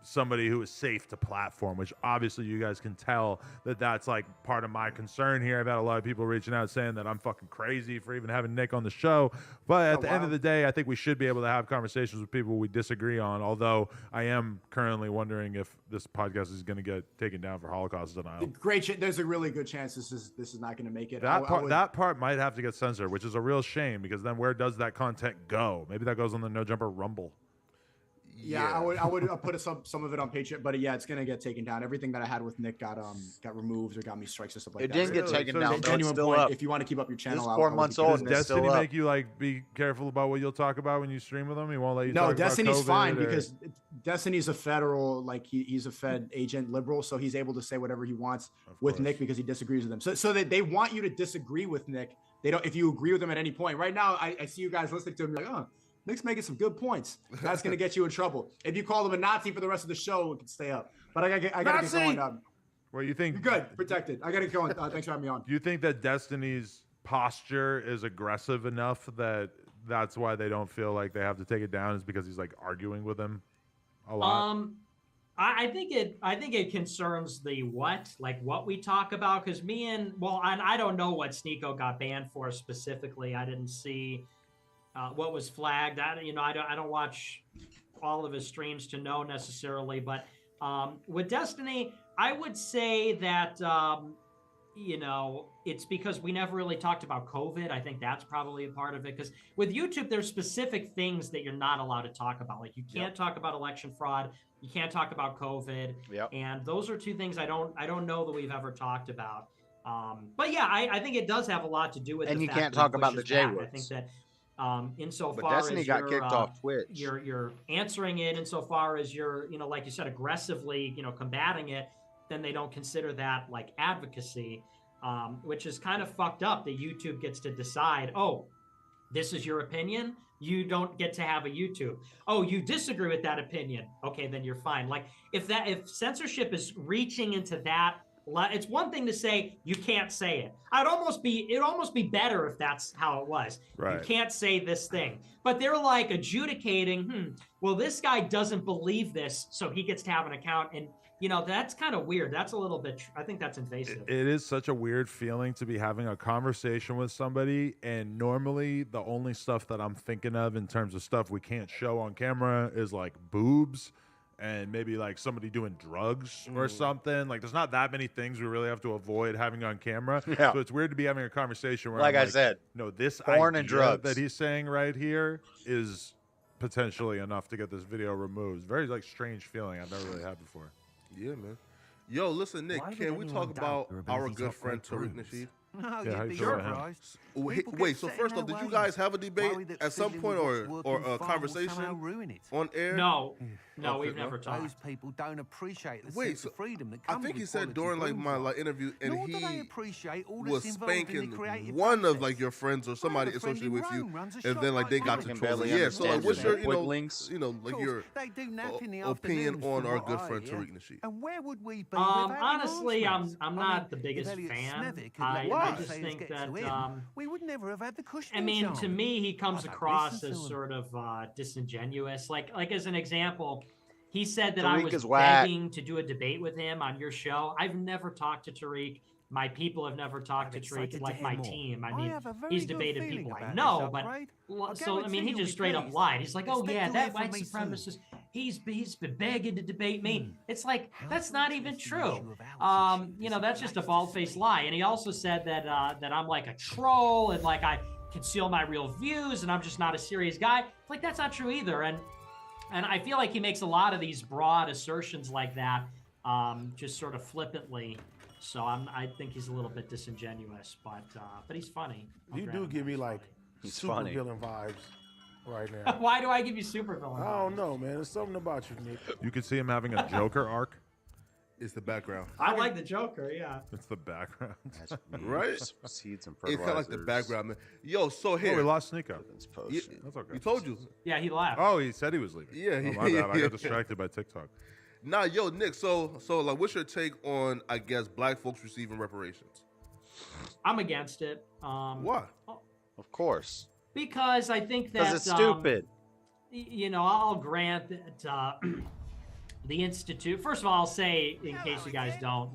somebody who is safe to platform, which obviously you guys can tell that that's like part of my concern here. I've had a lot of people reaching out saying that I'm fucking crazy for even having Nick on the show. But at the end of the day, I think we should be able to have conversations with people we disagree on, although I am currently wondering if this podcast is going to get taken down for Holocaust denial. There's a really good chance this is not going to make it. That part might have to get censored, which is a real shame, because then where does that content go? Maybe that goes on the No Jumper Rumble. Yeah, I would put some of it on Patreon, but yeah, it's gonna get taken down. Everything that I had with Nick got removed or got me strikes or stuff like It that. didn't get taken down. Genuine Still point. up. If you want to keep up your channel, This is 4 months old. Does Destiny make you be careful about what you'll talk about when you with him? He won't let you No, talk Destiny's about COVID fine or... because Destiny's a federal, he's a Fed agent liberal, so he's able to say whatever he wants with Nick because he disagrees with him. So they want you to disagree with Nick. They don't. If you agree with him at any point. Right now, I see you guys listening to him like, oh, Nick's making some good points. That's going to get you in trouble. If you call him a Nazi for the rest of the show, it can stay up. But I got to get going. Well, you think... You're good. Protected. I got to get going. Thanks for having me on. Do you think that Destiny's posture is aggressive enough that that's why they don't feel like they have to take it down, is because he's arguing with them a lot? I think it concerns the what we talk about, because and I don't know what Sneeko got banned for specifically. I didn't see what was flagged. I don't watch all of his streams to know necessarily, but with Destiny, I would say that it's because we never really talked about COVID. I think that's probably a part of it, because with YouTube, there's specific things that you're not allowed to talk about. Like you can't talk about election fraud, you can't talk about COVID, and those are two things I don't know that we've ever talked about. But yeah, I think it does have a lot to do with. And the you fact can't that talk he about the pushes back. J-words. I think that insofar But Destiny as got you're, kicked off Twitch. you're answering it insofar as you're like you said, aggressively combating it, then they don't consider that advocacy, which is kind of fucked up that YouTube gets to decide, oh, this is your opinion, you don't get to have a YouTube. Oh, you disagree with that opinion, okay, then you're fine. If censorship is reaching into that, it's one thing to say you can't say it. It'd almost be better if that's how it was. Right. You can't say this thing. But they're adjudicating, well, this guy doesn't believe this, so he gets to have an account. And, that's kind of weird. That's a little bit, I think that's invasive. It is such a weird feeling to be having a conversation with somebody, and normally the only stuff that I'm thinking of in terms of stuff we can't show on camera is boobs and maybe somebody doing drugs or something. There's not that many things we really have to avoid having on camera. Yeah. So it's weird to be having a conversation where I said, no, this porn idea and drugs that he's saying right here is potentially enough to get this video removed. Very strange feeling I've never really had before. Yeah, man. Yo, listen, Nick, can we talk about our good friend Tariq Nasheed? No, Yeah, you'd be sure. surprised. Wait, so first off, did you guys have a debate at some point or a conversation on air? No. No, Okay, we've never talked. Those people don't appreciate the Wait, sense so of freedom that I comes think he with said quality during like my groom interview, and Nor do they he appreciate all was that's involved in the spanking creative one of process. like your friends or somebody a friend associated in with you, Rome runs a and shop then like they like got mine. to Can trolling. barely Yeah, so like, understand what's your your hip wigglings. Of your course, they do nap in the opinion afternoons on from our what good I friend hear. Tariq Nasheed? And where would we be Honestly, I'm not the biggest fan. I just think that we would never have had the cushion. I mean, to me, he comes across as sort of disingenuous. Like as an example, he said that I Tariq was is whack. begging to do a debate with him on your show. I've never talked to Tariq. My people have never talked to Tariq, excited to like hear my more. team. I I mean, have a very he's good debated feeling people I about know, this but upgrade. so I mean, he you'll just be straight up pleased. lied. He's like, "Oh Expect yeah, to that hear white from me supremacist. He's been begging to debate me." It's like that's not even true. That's just a bald-faced lie. And he also said that that I'm like a troll and like I conceal my real views and I'm just not a serious guy. Like that's not true either. And I feel like he makes a lot of these broad assertions like that, just sort of flippantly. So I think he's a little bit disingenuous, but he's funny. You do give me like super funny. villain vibes right now. Why do I give you super villain? I don't know, man. There's something about you, Nick. You could see him having a Joker arc. It's the background. I like the Joker, yeah. It's the background. Right? Seeds and It's kind of like the fertilizers. background, man. Yo, so here. Oh, we lost Sneeko. Yeah, That's okay. he told you. Yeah, he left. Oh, he said he was leaving. Yeah, Oh, my bad. I got distracted by TikTok. Nah, yo, Nick. So like, what's your take on, I guess, black folks receiving reparations? I'm against it. Why? Of course. Because I think that Because it's stupid. I'll grant that the institute. First of all, I'll say, in case you guys don't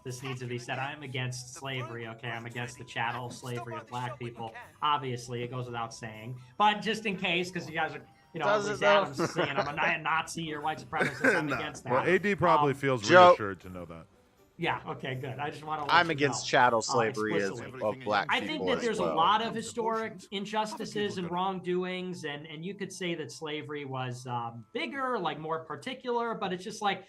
this needs to be said. I'm against slavery. Okay, I'm against the chattel slavery of black people. Obviously, it goes without saying. But just in case, because you guys are. Does Liz it, though? Adams is saying I'm a Nazi or white supremacist. I'm against that. Well, AD probably feels Joe- reassured to know that. Yeah. Okay. Good. I just want to. I'm against chattel slavery of explicitly. black I people. think that as there's well. a lot of historic injustices and wrongdoings, and you could say that slavery was bigger, like more particular, but it's just like,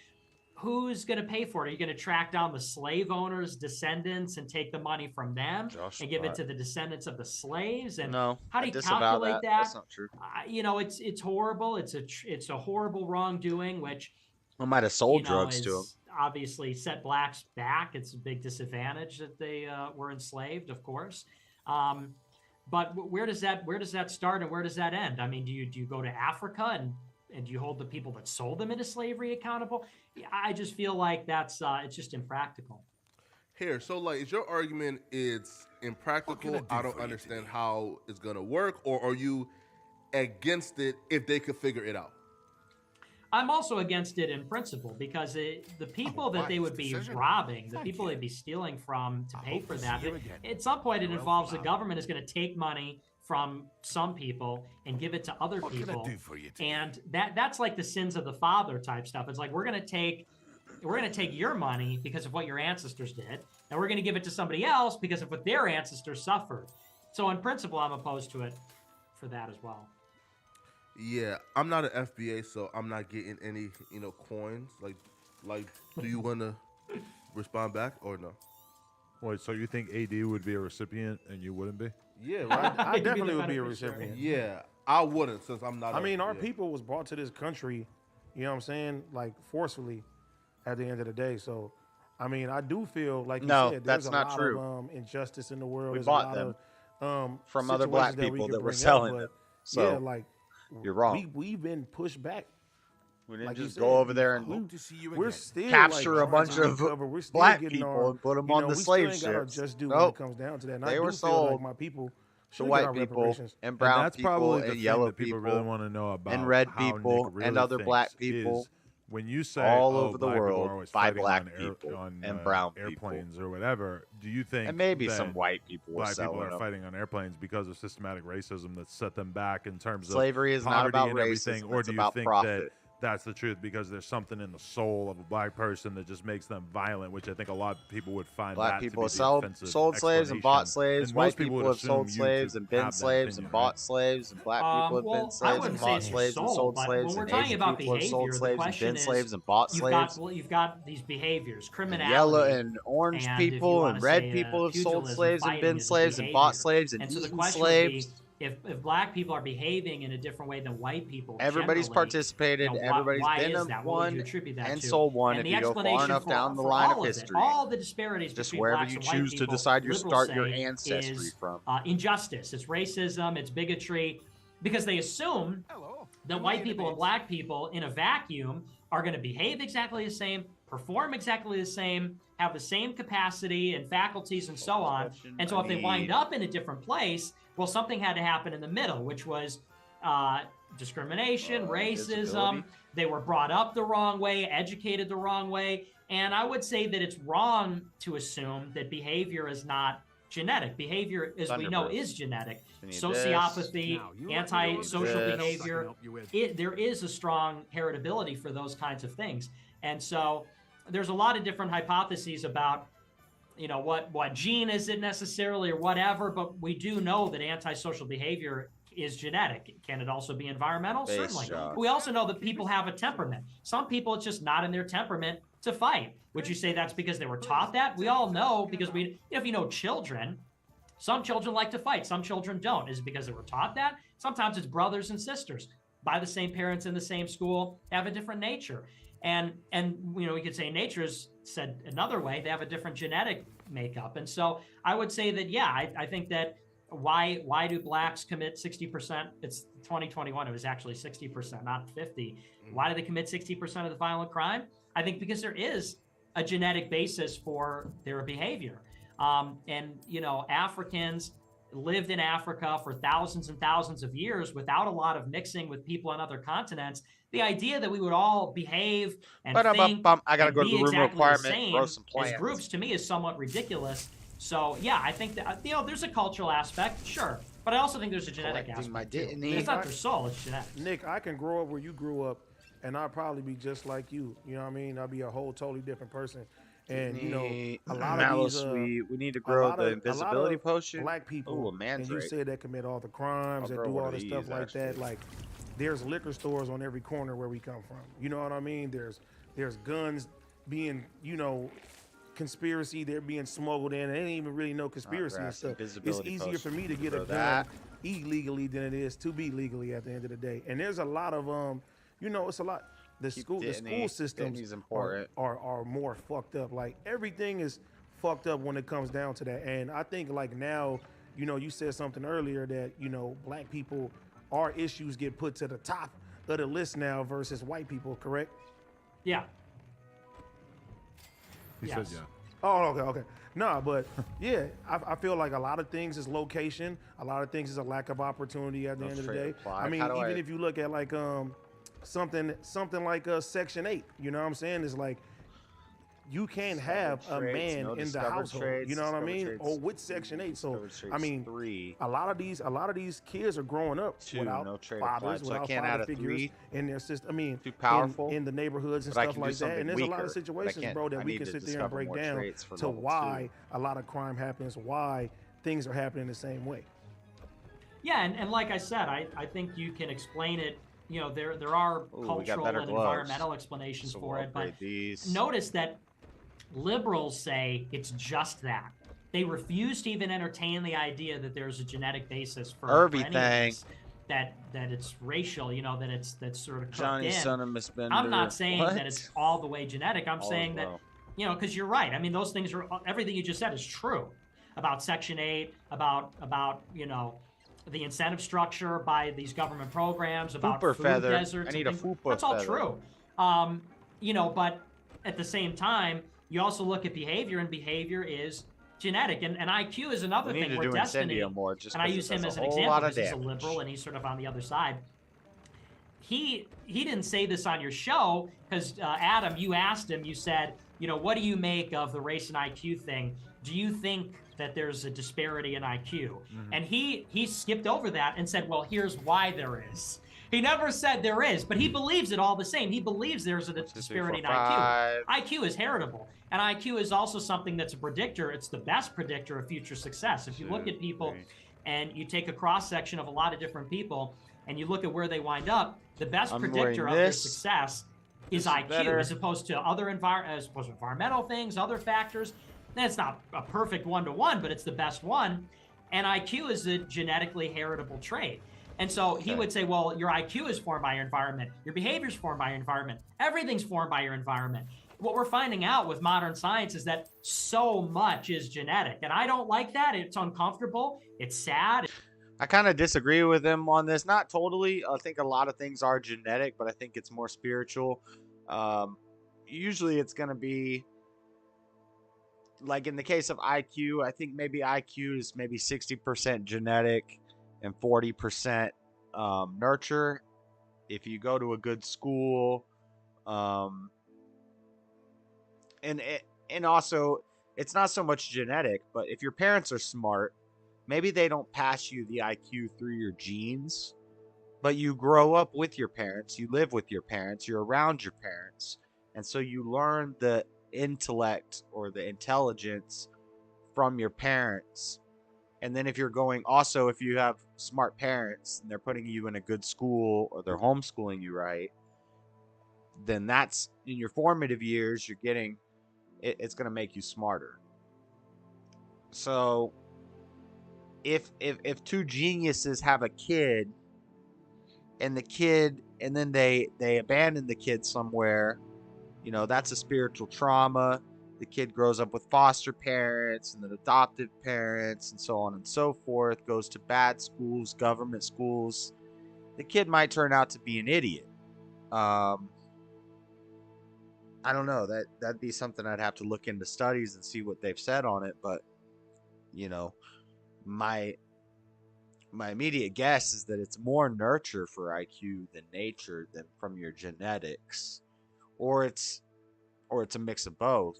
who's going to pay for it? Are you going to track down the slave owners' descendants and take the money from them and give it to the descendants of the slaves? And No, how do I you disavow calculate that. that? That's not true. It's horrible. It's a horrible wrongdoing, which I might have sold drugs to him. obviously set blacks back. It's a big disadvantage that they were enslaved, of course. But where does that start and where does that end? I mean, do you go to Africa and do you hold the people that sold them into slavery accountable? I just feel like that's it's just impractical. Here, so like, is your argument it's impractical? I don't understand how it's gonna work, or are you against it if they could figure it out? I'm also against it in principle because the people that they would be robbing, the people they'd be stealing from to pay for that, at some point it involves the government is going to take money from some people and give it to other people. And that's like the sins of the father type stuff. It's like we're going to take your money because of what your ancestors did, and we're going to give it to somebody else because of what their ancestors suffered. So in principle, I'm opposed to it for that as well. Yeah, I'm not an FBA, so I'm not getting any, coins. Like, do you want to respond back or no? Wait, so you think AD would be a recipient and you wouldn't be? Yeah, right. I definitely would be a recipient. Yeah, I wouldn't since I'm not. I mean, our people was brought to this country, you know what I'm saying, like forcefully at the end of the day. So, I mean, I do feel like you said, there's that's a not lot true. of injustice in the world. We There's bought a lot them of, from other black situations people could that were bring up, selling but them. So yeah, like you're wrong. We've been pushed back. We didn't Like you just said, go over there and we're still capture like, a bunch trying of to recover. We're still black getting people our, and put them you on know, the we slave still ain't got our ships. just due when Nope. it comes down to that. And They I were do feel like sold my people to should white get our people reparations. and brown that's people probably and the yellow thing that people really want to know about and red how Nick people really and other thinks black people is when you say all oh, over the black people are world always by fighting black on people on, and brown people. airplanes or whatever, do you think And maybe that some white people were black people selling are them. fighting on airplanes because of systematic racism that set them back in terms Slavery of is not poverty about and everything, racism, or it's do you about think profit. that that's the truth because there's something in the soul of a black person that just makes them violent, which I think a lot of people would find Black that people to have be the offensive sold slaves and bought explanation. slaves. And White most people would have assume sold you slaves to and been have that slaves and opinion, bought right? slaves, and black people have Well, been I slaves and wouldn't say bought it's slaves and sold, sold but slaves, when we're and talking Asian about people have behavior, sold the slaves and question been is, slaves and bought slaves. You've got these behaviors, criminality, Yellow and orange and if you people wanna and red say, people have sold pugilism, slaves and fighting been is slaves and bought slaves and so the eaten question slaves. would be, if black people are behaving in a different way than white people, Everybody's generally, participated. Everybody's why been is that? What would one you attribute that and to? soul one. And If the you go far explanation enough for, down the for line all of of history, it, all the disparities just between wherever blacks you and white choose people, to decide you liberals start your say ancestry is, from. Injustice. It's racism. It's bigotry, because they assume that white people and black people in a vacuum are going to behave exactly the same, perform exactly the same, have the same capacity and faculties and so on. And so if they wind up in a different place, well, something had to happen in the middle, which was discrimination, racism. They were brought up the wrong way, educated the wrong way. And I would say that it's wrong to assume that behavior is not genetic. Behavior, as we know, is genetic. Sociopathy, antisocial behavior, there is a strong heritability for those kinds of things. And so there's a lot of different hypotheses about, what gene is it necessarily or whatever, but we do know that antisocial behavior is genetic. Can it also be environmental? Certainly. We also know that people have a temperament. Some people, it's just not in their temperament to fight. Would you say that's because they were taught that? We all know, because if you know children, some children like to fight, some children don't. Is it because they were taught that? Sometimes it's brothers and sisters by the same parents in the same school, have a different nature. And we could say nature is said another way, they have a different genetic makeup. And so I would say that, I think that why do blacks commit 60%? It's 2021, it was actually 60%, not 50. Why do they commit 60% of the violent crime? I think because there is a genetic basis for their behavior. Africans lived in Africa for thousands and thousands of years without a lot of mixing with people on other continents. The idea that we would all behave and think I gotta and go to be the room exactly requirement, the same grow some as plants. groups, to me, is somewhat ridiculous. So I think that there's a cultural aspect, sure, but I also think there's a genetic aspect. It's not their soul; it's genetic. Nick, I can grow up where you grew up, and I'd probably be just like you. You know what I mean? I'd be a whole totally different person. And a lot of these, we need to grow the invisibility potion. Black people, and you said that commit all the crimes, that do all the stuff like that. Like, there's liquor stores on every corner where we come from. You know what I mean? There's guns being, conspiracy. They're being smuggled in. It ain't even really no conspiracy and stuff. It's easier for me to get a gun illegally than it is to be legally at the end of the day. And there's a lot of it's a lot. The school systems are more fucked up. Like, everything is fucked up when it comes down to that. And I think, like, now, you said something earlier that, black people, our issues get put to the top of the list now versus white people, correct? Yeah. He says yeah. Oh, okay. Nah, but yeah, I feel like a lot of things is location. A lot of things is a lack of opportunity at the end of the day. I mean, even if you look at like something like Section 8, you know what I'm saying? It's like, you can't have a man in the household, you know what I mean? Or with Section 8. So I mean, a lot of these kids are growing up without fathers, without father figures in their system. I mean, too powerful in the neighborhoods and stuff like that. And there's a lot of situations, bro, that we can sit there and break down to why a lot of crime happens, why things are happening the same way. Yeah, and like I said, I think you can explain it. There are cultural and environmental explanations for it, but notice that liberals say it's just that. They refuse to even entertain the idea that there's a genetic basis for everything. Any of this, that it's racial, that's sort of cooked Johnny in. Son of Miss Bender. I'm not saying that it's all the way genetic. I'm saying that, because you're right. I mean, those things are, everything you just said is true about Section 8, about the incentive structure by these government programs, about food deserts. I need a fupa That's all true. But at the same time, you also look at behavior, and behavior is genetic. And IQ is another thing where destiny, and I use him as an example because he's a liberal and he's sort of on the other side. He didn't say this on your show because, Adam, you asked him, you said, what do you make of the race and IQ thing? Do you think that there's a disparity in IQ? Mm-hmm. And he skipped over that and said, well, here's why there is. He never said there is, but he believes it all the same. He believes there's a disparity in IQ. IQ is heritable. And IQ is also something that's a predictor. It's the best predictor of future success. If you look at people and you take a cross-section of a lot of different people and you look at where they wind up, the best predictor of their success is IQ, as opposed to other environmental things, other factors. That's not a perfect one-to-one, but it's the best one. And IQ is a genetically heritable trait. And so he would say, well, your IQ is formed by your environment. Your behavior is formed by your environment. Everything's formed by your environment. What we're finding out with modern science is that so much is genetic. And I don't like that. It's uncomfortable. It's sad. I kind of disagree with him on this. Not totally. I think a lot of things are genetic, but I think it's more spiritual. Usually it's going to be, like in the case of IQ, I think maybe IQ is maybe 60% genetic and 40% nurture. If you go to a good school, and also it's not so much genetic, but if your parents are smart, maybe they don't pass you the IQ through your genes, but you grow up with your parents, you live with your parents, you're around your parents, and so you learn the intellect or the intelligence from your parents. And then if you're going, also if you have smart parents and they're putting you in a good school or they're homeschooling you right, then that's in your formative years, you're getting, it's going to make you smarter. So if two geniuses have a kid and then they abandon the kid somewhere, you know, that's a spiritual trauma. The kid grows up with foster parents and then adoptive parents and so on and so forth, goes to bad schools, government schools. The kid might turn out to be an idiot. I don't know. That'd be something I'd have to look into studies and see what they've said on it. But, you know, my immediate guess is that it's more nurture for IQ than nature than from your genetics, or it's a mix of both.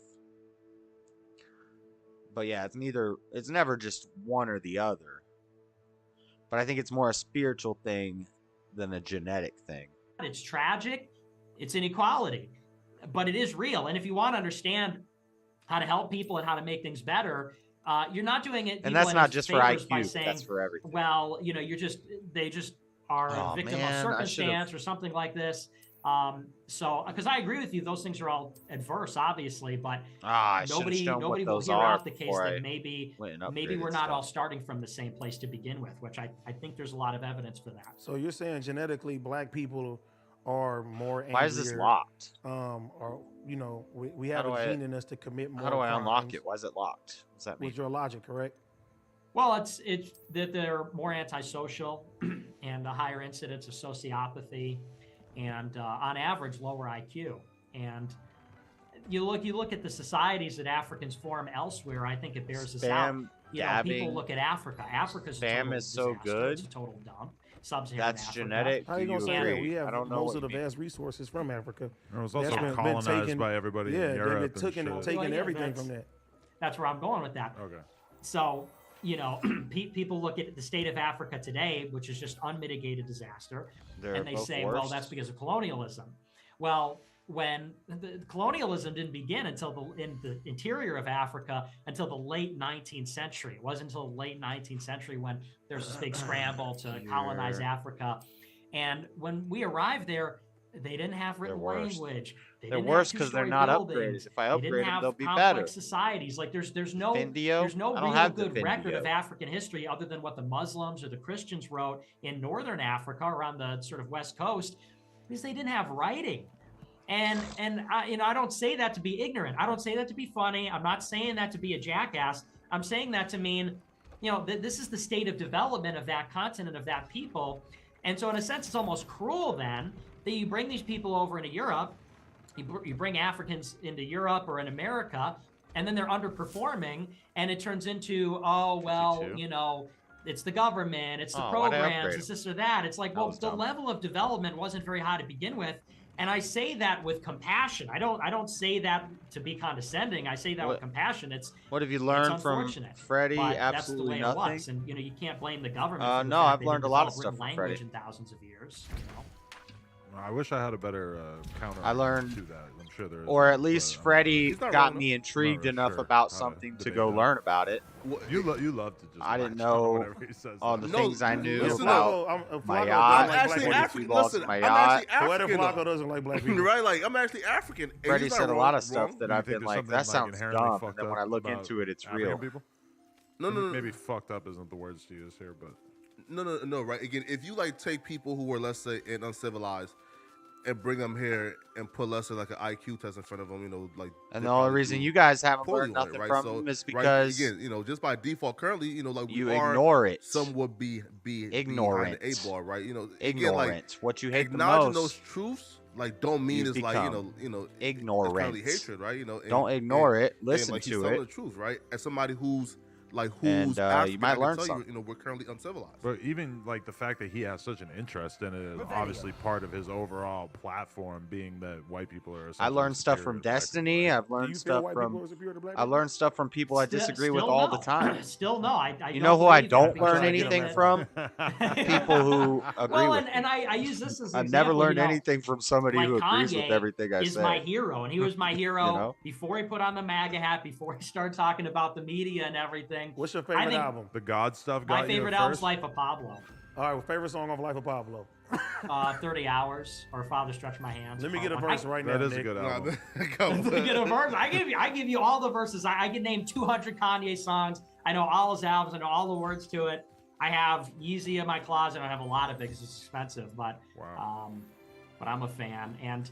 But yeah, it's never just one or the other. But I think it's more a spiritual thing than a genetic thing. It's tragic. It's inequality, but it is real. And if you want to understand how to help people and how to make things better, you're not doing it. And that's not just for IQ. Saying, that's for everything. Well, you know, they just are a victim of circumstance or something like this. So, because I agree with you, those things are all adverse, obviously, but nobody will hear out the case that maybe we're not all starting from the same place to begin with, which I think there's a lot of evidence for that. So you're saying genetically black people are more angrier. Why is this locked? Or, you know, we have a gene in us to commit more. How do I unlock it? Why is it locked? What's that mean? Was your logic correct? Well, it's that they're more antisocial and a higher incidence of sociopathy, and on average lower IQ. And you look at the societies that Africans form elsewhere, I think it bears this out. You know, people look at Africa. Africa's spam is so good. It's a total dump. Sub-Saharan That's Africa. genetic. How you gonna say that? We have I don't know most of the vast resources from Africa. It was also colonized by everybody in Europe. Taking everything from that. That's where I'm going with that. Okay. So, you know, people look at the state of Africa today, which is just unmitigated disaster, and they say, well, that's because of colonialism. Well, when the colonialism didn't begin until in the interior of Africa until the late 19th century. It wasn't until the late 19th century when there's this big scramble to colonize Africa. And when we arrived there, they didn't have written language. They're worse because they're not upgraded. If I upgrade them, they'll be better. Societies. Like there's no real good record of African history other than what the Muslims or the Christians wrote in northern Africa around the sort of west coast, because they didn't have writing. And I don't say that to be ignorant. I don't say that to be funny. I'm not saying that to be a jackass. I'm saying that to mean, you know, this is the state of development of that continent, of that people. And so in a sense, it's almost cruel then that you bring these people over into Europe, you bring Africans into Europe or in America, and then they're underperforming, and it turns into, oh, well, you know, it's the government, it's the programs, it's this or that. It's like, well, the level of development wasn't very high to begin with. And I say that with compassion. I don't say that to be condescending. I say that with compassion. What have you learned from Freddie? Absolutely nothing. That's the way it was. And you know, you can't blame the government. No, I've learned a lot of stuff from language Freddie. In thousands of years. You know? I wish I had a better counter. I learned to that. I'm sure there is. Or at least Freddie got me intrigued enough about something to go learn about it. You love to just. I didn't know all the things I knew about my yacht. I'm actually African. Listen, I'm actually African. Flacco doesn't like black people. Right? Like, I'm actually African. Freddie said a lot of stuff that I've been like, that sounds dumb. And then when I look into it, it's real. Maybe fucked up isn't the words to use here, but no. Right. Again, if you like take people who are, let's say, uncivilized, and bring them here and put, let's say, like an IQ test in front of them, like. And the only reason you guys haven't learned nothing right? from them is because again, just by default, currently, like you we ignore it. Some would be ignorant. Behind the 8 ball, right? ignorant. Again, like, what you hate the acknowledging most. those truths, like, don't mean it's like ignorant. currently hatred, right? Don't ignore it. Listen like, to he's it. telling the truth, right? As somebody who's and African, you might learn tell something. You, we're currently uncivilized. But even like the fact that he has such an interest in it is obviously part of his overall platform, being that white people are. I learned stuff from Destiny. I've learned stuff from. I learned stuff from people I disagree with all the time. Still no. You know who I don't learn anything from? People who agree with me. And I use this as an I've never example, learned anything from somebody like who agrees Kanye with everything I is say. my hero, and he was my hero You before he put on the MAGA hat, before he started talking about the media and everything. What's your favorite album? The God stuff. My favorite album's Life of Pablo. All right, well, favorite song off Life of Pablo. 30 Hours or Father Stretch My Hands. Let me get a verse right now. That is a good album. Let me get a verse. I give you all the verses. I can name 200 Kanye songs. I know all his albums. I know all the words to it. I have Yeezy in my closet. I have a lot of it because it's expensive, but I'm a fan, and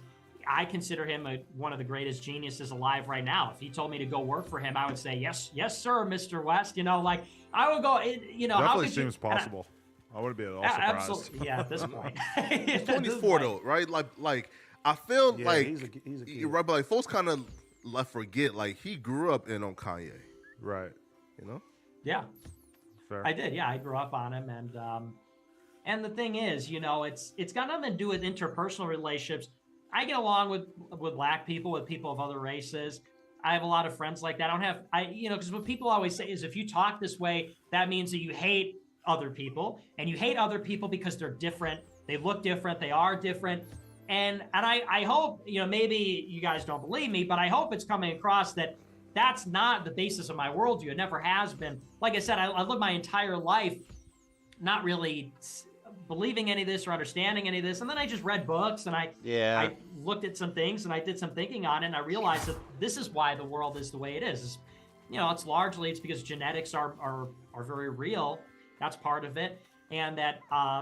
I consider him one of the greatest geniuses alive right now. If he told me to go work for him, I would say yes, sir, Mr. West. Like I would go. Definitely how could seems possible. I wouldn't be at all surprised. Absolutely, yeah. At this point, he's 24 though, right? Like I feel like he's a kid. Right, but like folks kind of forget, like he grew up on Kanye, right? Yeah, fair. I did. Yeah, I grew up on him, and the thing is, it's got nothing to do with interpersonal relationships. I get along with black people, with people of other races. I have a lot of friends like that. Because what people always say is if you talk this way, that means that you hate other people, and you hate other people because they're different. They look different. They are different. And I hope, maybe you guys don't believe me, but I hope it's coming across that that's not the basis of my worldview. It never has been. Like I said, I lived my entire life not really believing any of this or understanding any of this, and then I just read books and I looked at some things and I did some thinking on it, and I realized that this is why the world is the way it is. It's because genetics are very real. That's part of it, and that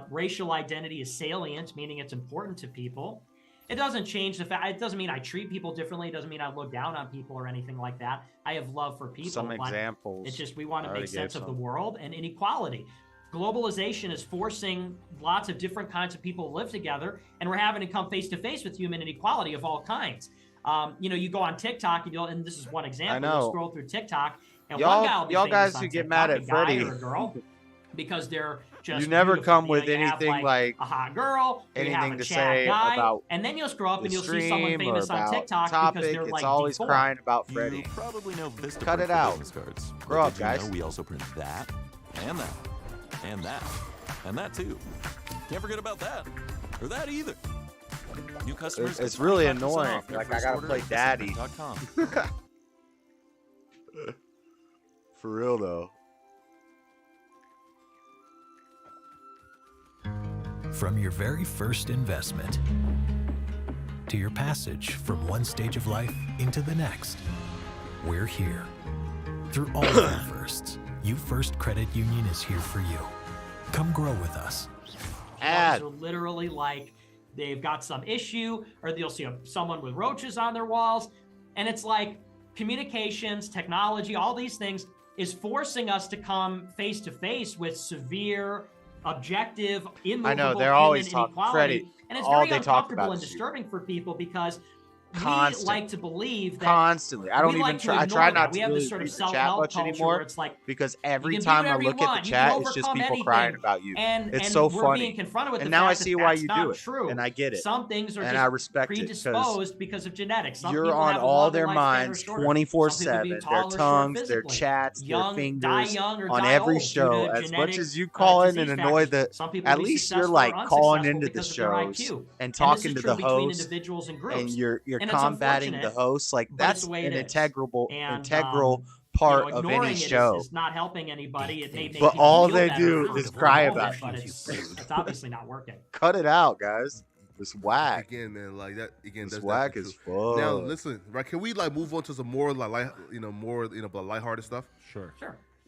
racial identity is salient, meaning it's important to people. It doesn't change the fact. It doesn't mean I treat people differently. It doesn't mean I look down on people or anything like that. I have love for people. Some examples. It's just we want to make sense of the world and inequality. Globalization is forcing lots of different kinds of people to live together, and we're having to come face to face with human inequality of all kinds. You go on TikTok, and this is one example. I know. You scroll through TikTok, and y'all, one guy will be y'all famous guys on who get TikTok, mad a at guy Freddie, or a girl, because they're just you never beautiful. come with You have, anything like a hot girl, you have anything a to chat say guy, about and then you'll scroll up the and you'll see someone stream or famous on about TikTok topic. because they're It's like always deformed. crying about Freddie. You probably know Vista Cut print it for out. business cards. Grow But up, did you guys. know we also print that, and that, and that, and that too. Can't forget about that, or that either. New customers. It's get really 25% annoying. off their Like, I first gotta order play at daddy. vistaprint.com. For real though. From your very first investment to your passage from one stage of life into the next, we're here. Through all of your firsts, U First Credit Union is here for you. Come grow with us. Are literally like they've got some issue, or you'll see someone with roaches on their walls, and it's like communications, technology, all these things is forcing us to come face to face with severe, objective, immovable I know, they're human always talking- inequality, Freddie, and it's all very they talk uncomfortable about and is you. disturbing for people because Constant. we like to believe that Constantly. I don't we even like to try. I ignore try that. not We to have really this sort of read the chat self-help much culture anymore where it's like because you every can do time I whatever you look at want. the You can chat, it's just overcome people anything. crying about you. And It's so we're funny. being confronted with And the now I fact that see why that's you not do it, true. and I get it. Some things are And just I respect it, 'cause predisposed because of genetics. Some You're people on have a all longer their lifespan or minds shorter. 24/7. Some people Their be tall or short tongues, their physically. chats, Young, their die fingers young, or on die every old due show. to As much genetic, as you call in disease and annoy factors. the, Some people at be least you're successful like or calling unsuccessful into the because of their shows IQ. and this talking is to true the between host, individuals and groups. and you're And it's combating the unfortunate, host. Like but it's that's the way an it is. integral And, part of ignoring any it show. is not helping anybody. It may make But people all feel they better do for is the cry moment, about but it's obviously not working. Cut it out, guys. It's whack. Again, man, like that. Again, It's that's whack definitely as true. Now, fuck. listen, right? Can we like move on to some more like more lighthearted stuff? Sure. Sure.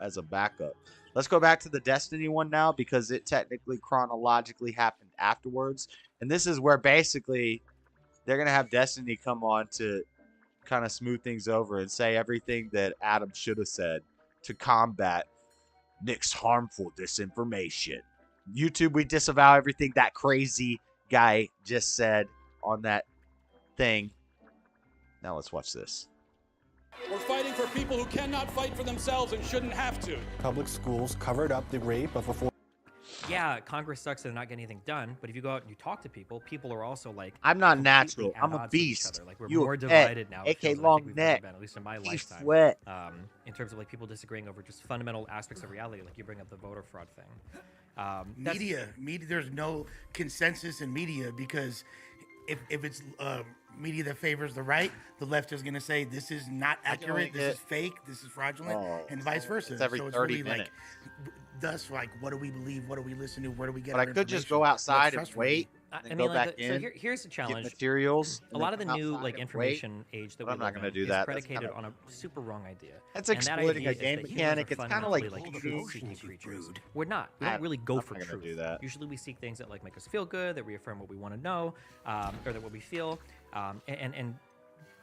as a backup. Let's go back to the Destiny one now, because it technically chronologically happened afterwards. And this is where basically they're going to have Destiny come on to kind of smooth things over and say everything that Adam should have said to combat Nick's harmful disinformation. YouTube, we disavow everything that crazy guy just said on that thing. Now let's watch this. We're fighting for people who cannot fight for themselves and shouldn't have to. Public schools covered up the rape of a Yeah, Congress sucks. They're not getting anything done. But if you go out and you talk to people, people are also like, I'm not completely natural. at I'm a odds with each beast. other. Like we're You a more pet, divided now. it AK feels like, I long think we've ever neck. been, at least in my He lifetime. sweat. In terms of like people disagreeing over just fundamental aspects of reality, like you bring up the voter fraud thing. Media, there's no consensus in media because if it's media that favors the right, the left is going to say this is not accurate, this is fake, this is fraudulent, and vice versa. It's every so it's 30 really minutes. thus, like, what do we believe? What do we listen to? Where do we get But I our could just information? go outside and What's wait, trustworthy? and then go back so in. here's the challenge. Get materials. A lot of the new like information age that I'm we not live gonna in do is that. That's predicated kinda- on a super wrong idea. That's And that exploiting idea a is game that humans mechanic. are It's kinda fundamentally, like truth-seeking creatures. We're not. We don't really go for I'm not gonna truth. do that. Usually we seek things that like make us feel good, that reaffirm what we want to know, or that what we feel,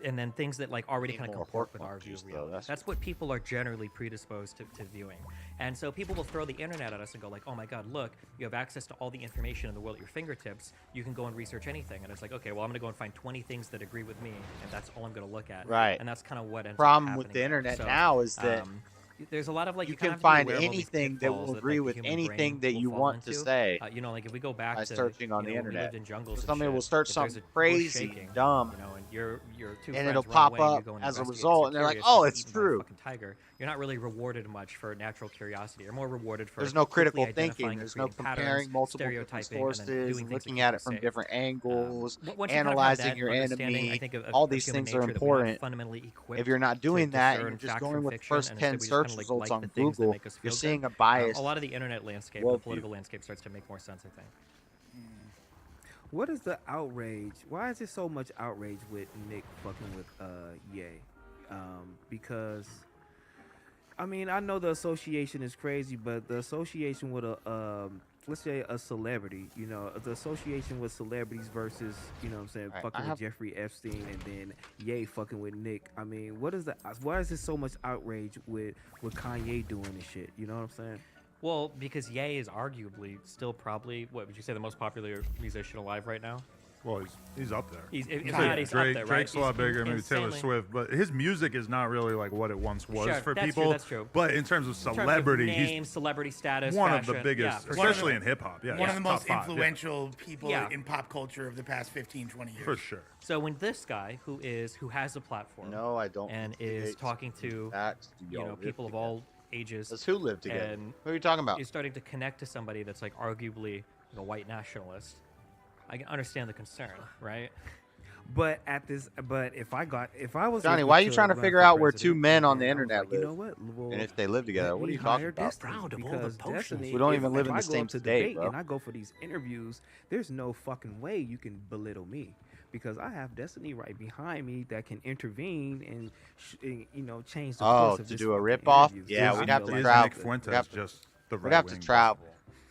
and then things that like already kind of comport with our view of reality. That's what people are generally predisposed to viewing. And so people will throw the internet at us and go like, oh my God, look, you have access to all the information in the world at your fingertips. You can go and research anything. And it's like, okay, well, I'm going to go and find 20 things that agree with me, and that's all I'm going to look at. Right. And that's kind of what ends Problem up with the happening internet there. now is that there's a lot of like you kinda can have to be find aware of all these anything that pitfalls will that, agree like, with the human anything brain that will you fall want to into. say. You know, like if we go back by to searching on the when we internet. lived in jungles and Somebody shit, will search if there's something a bush crazy, shaking, dumb, you know, and your two and friends it'll run pop away and you up go and as a investigate result, you're and they're like, curious, "Oh, you get it's eaten by a true." fucking tiger. You're not really rewarded much for natural curiosity. You're more rewarded for There's no critical quickly thinking. identifying and There's no creating patterns, comparing multiple different stereotyping, and then sources, doing and things that looking keep at you it from safe. different angles, Once you kind of have analyzing that your understanding, enemy, I think, of all human these things nature, are that we're not important. fundamentally equipped If you're not to doing that, and discern you're just fact going from with the fiction, first and 10 instead we just search kinda, like, results like on the things that Google, make us you're feel seeing good. a bias. A lot of the internet landscape, the worldview. political landscape starts to make more sense, I think. What is the outrage? Why is there so much outrage with Nick fucking with Ye? Because I mean, I know the association is crazy, but the association with a let's say a celebrity, you know, the association with celebrities versus, you know what I'm saying, Right, fucking with Jeffrey Epstein and then Ye fucking with Nick. I mean, why is there so much outrage with Kanye doing this shit? You know what I'm saying? Well, because Ye is arguably still probably, what would you say, the most popular musician alive right now? Well, he's up there. He's Drake, up there, right? Drake's a lot He's bigger, maybe Taylor insanely- Swift, but his music is not really like what it once was Sure, for that's people. true, that's true. But in terms of celebrity, name, he's celebrity status, one of the fashion, biggest, yeah, especially in hip hop. Yeah, One of he's the most top five, yeah. influential people Yeah. in pop culture of the past 15, 20 years. For sure. So when this guy who has a platform, No, I don't and think is it's talking to y'all live people of all ages, Does who live together? and Who are you talking about? is starting to connect to somebody that's like arguably a white nationalist. I can understand the concern, right? But if I was Johnny, looking why are you to trying to run figure for out where president, two men on the then I was internet like, you live? know what? Well, And if they live together, what are let you me talking hire about? Destiny, Proud of all because the potions. Destiny, We don't even if live in I the go same up to state, debate bro. and I go for these interviews, there's no fucking way you can belittle me. Because I have Destiny right behind me that can intervene and change the course of To this do a fucking rip-off? interview. Yeah, So we'd I have feel to like travel. Nick Fuentes We'd have to- just the we'd have to right-wing travel.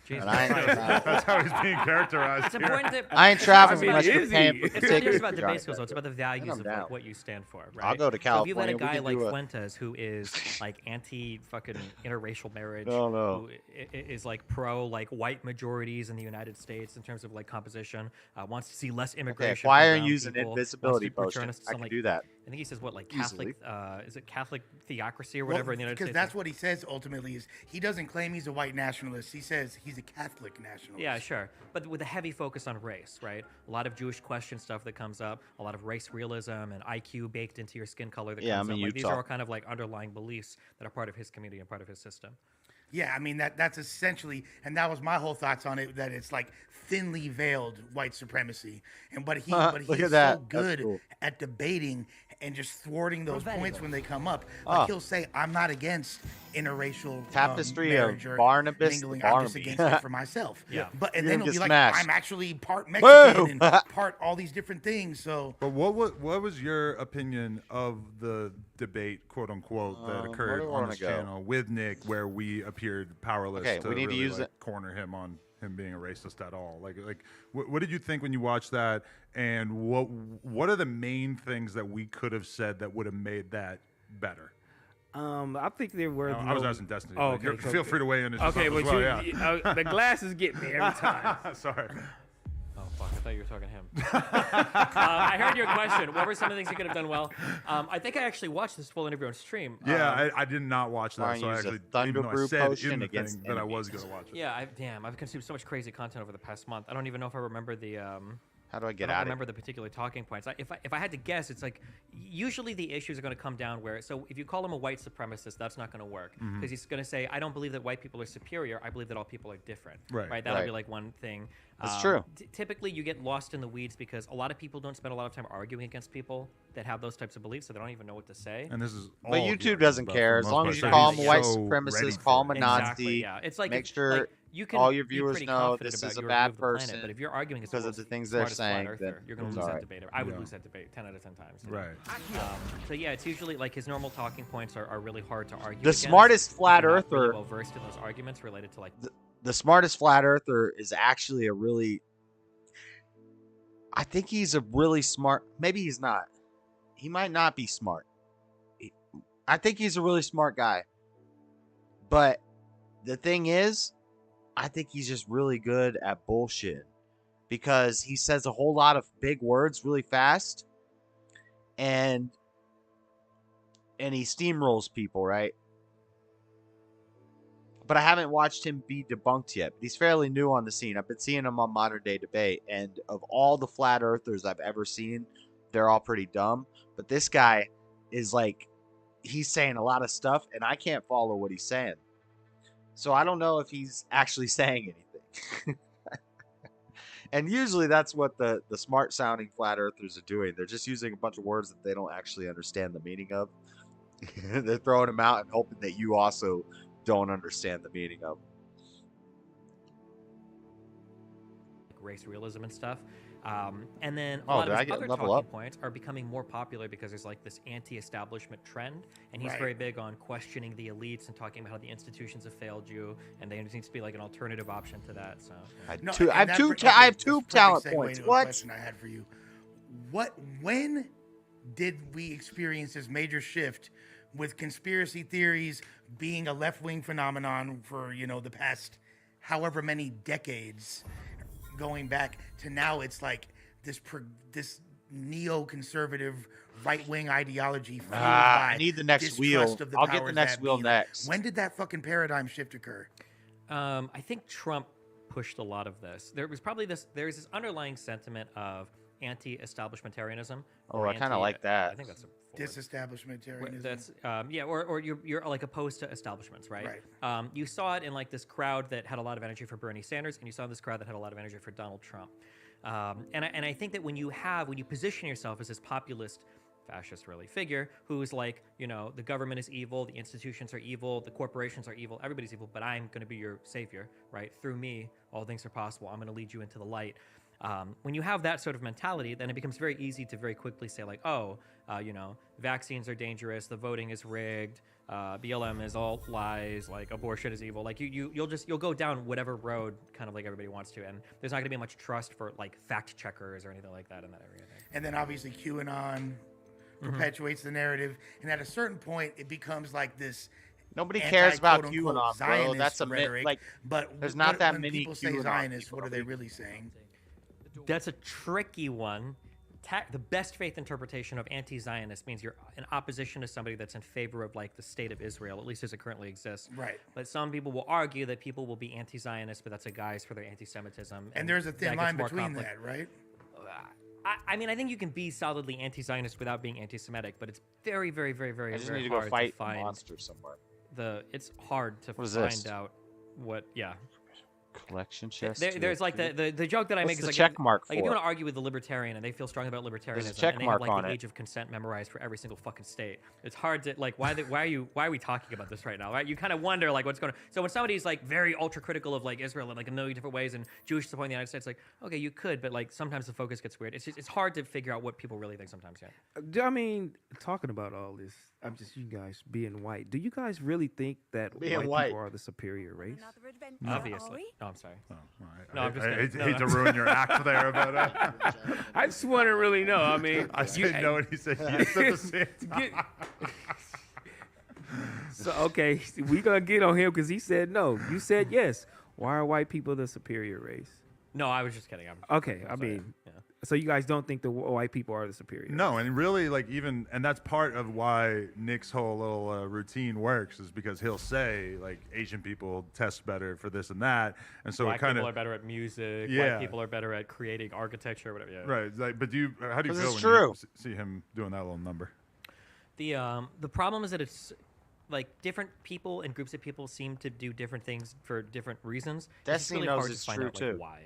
Jesus And I ain't Christ. That's how he's being characterized. It's here. important to, I ain't it's traveling not unless about- you're paying for It's not tickets. just about Johnny debate skills, said. though. It's about the values And I'm of down. like, what you stand for, right? I'll go to So if you let a California, we guy can like do a- Fuentes, who is like anti-fucking interracial marriage, No, no. who is like pro like white majorities in the United States in terms of like composition, wants to see less immigration. why from are brown you using people, invisibility wants to return potion? us to I some, can like, do that. I think he says what, like Easily. Catholic? Is it Catholic theocracy or whatever in the United Because States? that's what he says ultimately is he doesn't claim he's a white nationalist. He says he's a Catholic nationalist. Yeah, sure. But with a heavy focus on race, right? A lot of Jewish question stuff that comes up, a lot of race realism and IQ baked into your skin color that Yeah, comes I'm in up. Like, these Utah. are all kind of like underlying beliefs that are part of his community and part of his system. Yeah, I mean that's essentially, and that was my whole thoughts on it. That it's like thinly veiled white supremacy, but he's Look at so that. That's good cool. at debating and just thwarting those points when they come up. Ah. Like he'll say, "I'm not against interracial Tapestry marriage of or Barnabas mingling. to I'm just Barnaby." against it for myself." Yeah. But and You're then gonna he'll be get like, smashed. "I'm actually part Mexican Boom. and part all these different things." So But what was your opinion of the debate, quote unquote, that where occurred do we on wanna this go? channel with Nick, where we appeared powerless Okay, to we need to really, use like, it. corner him on him being a racist at all? Like, what did you think when you watched that? And what are the main things that we could have said that would have made that better? I think there were. I was asking Destiny. Oh, Like, okay. feel free to weigh in. Okay, as but well, yeah. the glasses get me every time. Sorry. Oh fuck! I thought thought you were talking to him. I heard your question. What were some of the things you could have done well? I think I actually watched this full interview on stream. Yeah, I did not watch that. Ryan So I used a actually, Thunder even though I Brew said potion in the against thing that I was enemies. going to watch it. Yeah, I've consumed so much crazy content over the past month. I don't even know if I remember the. How do I get I out don't of remember the particular talking points. If I had to guess, it's like usually the issues are going to come down where. So if you call him a white supremacist, that's not going to work because he's going to say, "I don't believe that white people are superior. I believe that all people are different." Right. That'll be like one thing. That's true. Typically, you get lost in the weeds because a lot of people don't spend a lot of time arguing against people that have those types of beliefs, so they don't even know what to say. And this is. But all YouTube viewers, doesn't but care. for As the long most as you part, call they're him a white so ready supremacist, for call him a it. Exactly, Nazi. yeah. It's like make sure you can all your be viewers pretty know confident this about is a your bad view of the planet, person. but if you're arguing against because of the things they're saying, then you're going to lose that debate. I would lose that debate 10 out of 10 times. Right. So yeah, it's usually like his normal talking points are really hard to argue. The against. smartest flat If you're not really earther- well versed in those arguments related to like The smartest flat earther is actually a really. I think he's a really smart. Maybe he's not. He might not be smart. I think he's a really smart guy. But the thing is, I think he's just really good at bullshit because he says a whole lot of big words really fast, and he steamrolls people, right? But I haven't watched him be debunked yet. But he's fairly new on the scene. I've been seeing him on Modern Day Debate, and of all the flat earthers I've ever seen, they're all pretty dumb. But this guy is like, he's saying a lot of stuff, and I can't follow what he's saying. So I don't know if he's actually saying anything. And usually that's what the smart sounding flat earthers are doing. They're just using a bunch of words that they don't actually understand the meaning of. They're throwing them out and hoping that you also don't understand the meaning of race realism and stuff. And then a Oh, lot did of I his get other level talking up? points are becoming more popular because there's like this anti-establishment trend, and he's Right. very big on questioning the elites and talking about how the institutions have failed you, and there needs to be like an alternative option to that. So I have No, two, and I have that two, br- ta- I have that's two a perfect talent segue points. to a What? question I had for you. When did we experience this major shift with conspiracy theories being a left-wing phenomenon for, the past however many decades, going back to now? It's like this neoconservative right-wing ideology fueled by I need the next wheel. distrust of the I'll get the powers next that wheel be. next. When did that fucking paradigm shift occur? I think Trump pushed a lot of this. There's this underlying sentiment of anti-establishmentarianism. Oh, or I kind of like that. I think that's Disestablishmentarianism. That's or you're like opposed to establishments, right? You saw it in like this crowd that had a lot of energy for Bernie Sanders, and you saw this crowd that had a lot of energy for Donald Trump. And I think that when you position yourself as this populist, fascist really figure who's like, the government is evil, the institutions are evil, the corporations are evil, everybody's evil, but I'm going to be your savior, right? Through me, all things are possible. I'm going to lead you into the light. When you have that sort of mentality, then it becomes very easy to very quickly say like, vaccines are dangerous, the voting is rigged, BLM is all lies, like abortion is evil. Like you'll go down whatever road kind of like everybody wants to, and there's not going to be much trust for like fact checkers or anything like that in that area. And then obviously QAnon perpetuates the narrative, and at a certain point, it becomes like this. Nobody cares about anti-quote-unquote QAnon, bro. Zionist That's a myth. rhetoric, Like, but there's not that when many people say QAnon Zionists, people. what are they really saying? That's a tricky one. The best faith interpretation of anti-Zionist means you're in opposition to somebody that's in favor of like the state of Israel, at least as it currently exists. Right. But some people will argue that people will be anti-Zionist, but that's a guise for their anti-Semitism. And there's a thin that gets line more between conflict. that, right? I mean, I think you can be solidly anti-Zionist without being anti-Semitic, but it's very, very, very, very, I just very need to go hard fight to a find monster somewhere. It's hard to What is find this? out what. Yeah. Collection chest. There's like the joke that I What's make is the like check mark like if you for? want to argue with the libertarian and they feel strong about libertarianism check and they mark have like on the it. age of consent memorized for every single fucking state. It's hard to like why are we talking about this right now? Right? You kind of wonder like what's going on. So when somebody's like very ultra critical of like Israel in like a million different ways and Jewish support in the United States, like okay you could, but like sometimes the focus gets weird. It's hard to figure out what people really think sometimes. Yeah. I mean, talking about all this, I'm just you guys being white. Do you guys really think that Being white white. people are the superior race? Obviously. No, I'm sorry. Oh, all right. No, I'm just I kidding. hate to ruin your act there, but I just want to really know. I mean, I said no and he said yes at the same time. So okay, we gonna get on him because he said no. You said yes. Why are white people the superior race? No, I was just kidding. Okay, I mean, So you guys don't think the white people are the superior? No, and really, like and that's part of why Nick's whole little routine works is because he'll say like Asian people test better for this and that, and so Black it kind people of are better at music. Yeah. White people are better at creating architecture, whatever. Yeah. right. Like, but how do you 'Cause feel it's when true. you see him doing that little number? The problem is that it's like different people and groups of people seem to do different things for different reasons. It's Destiny really knows hard it's to find true, out like, too. why.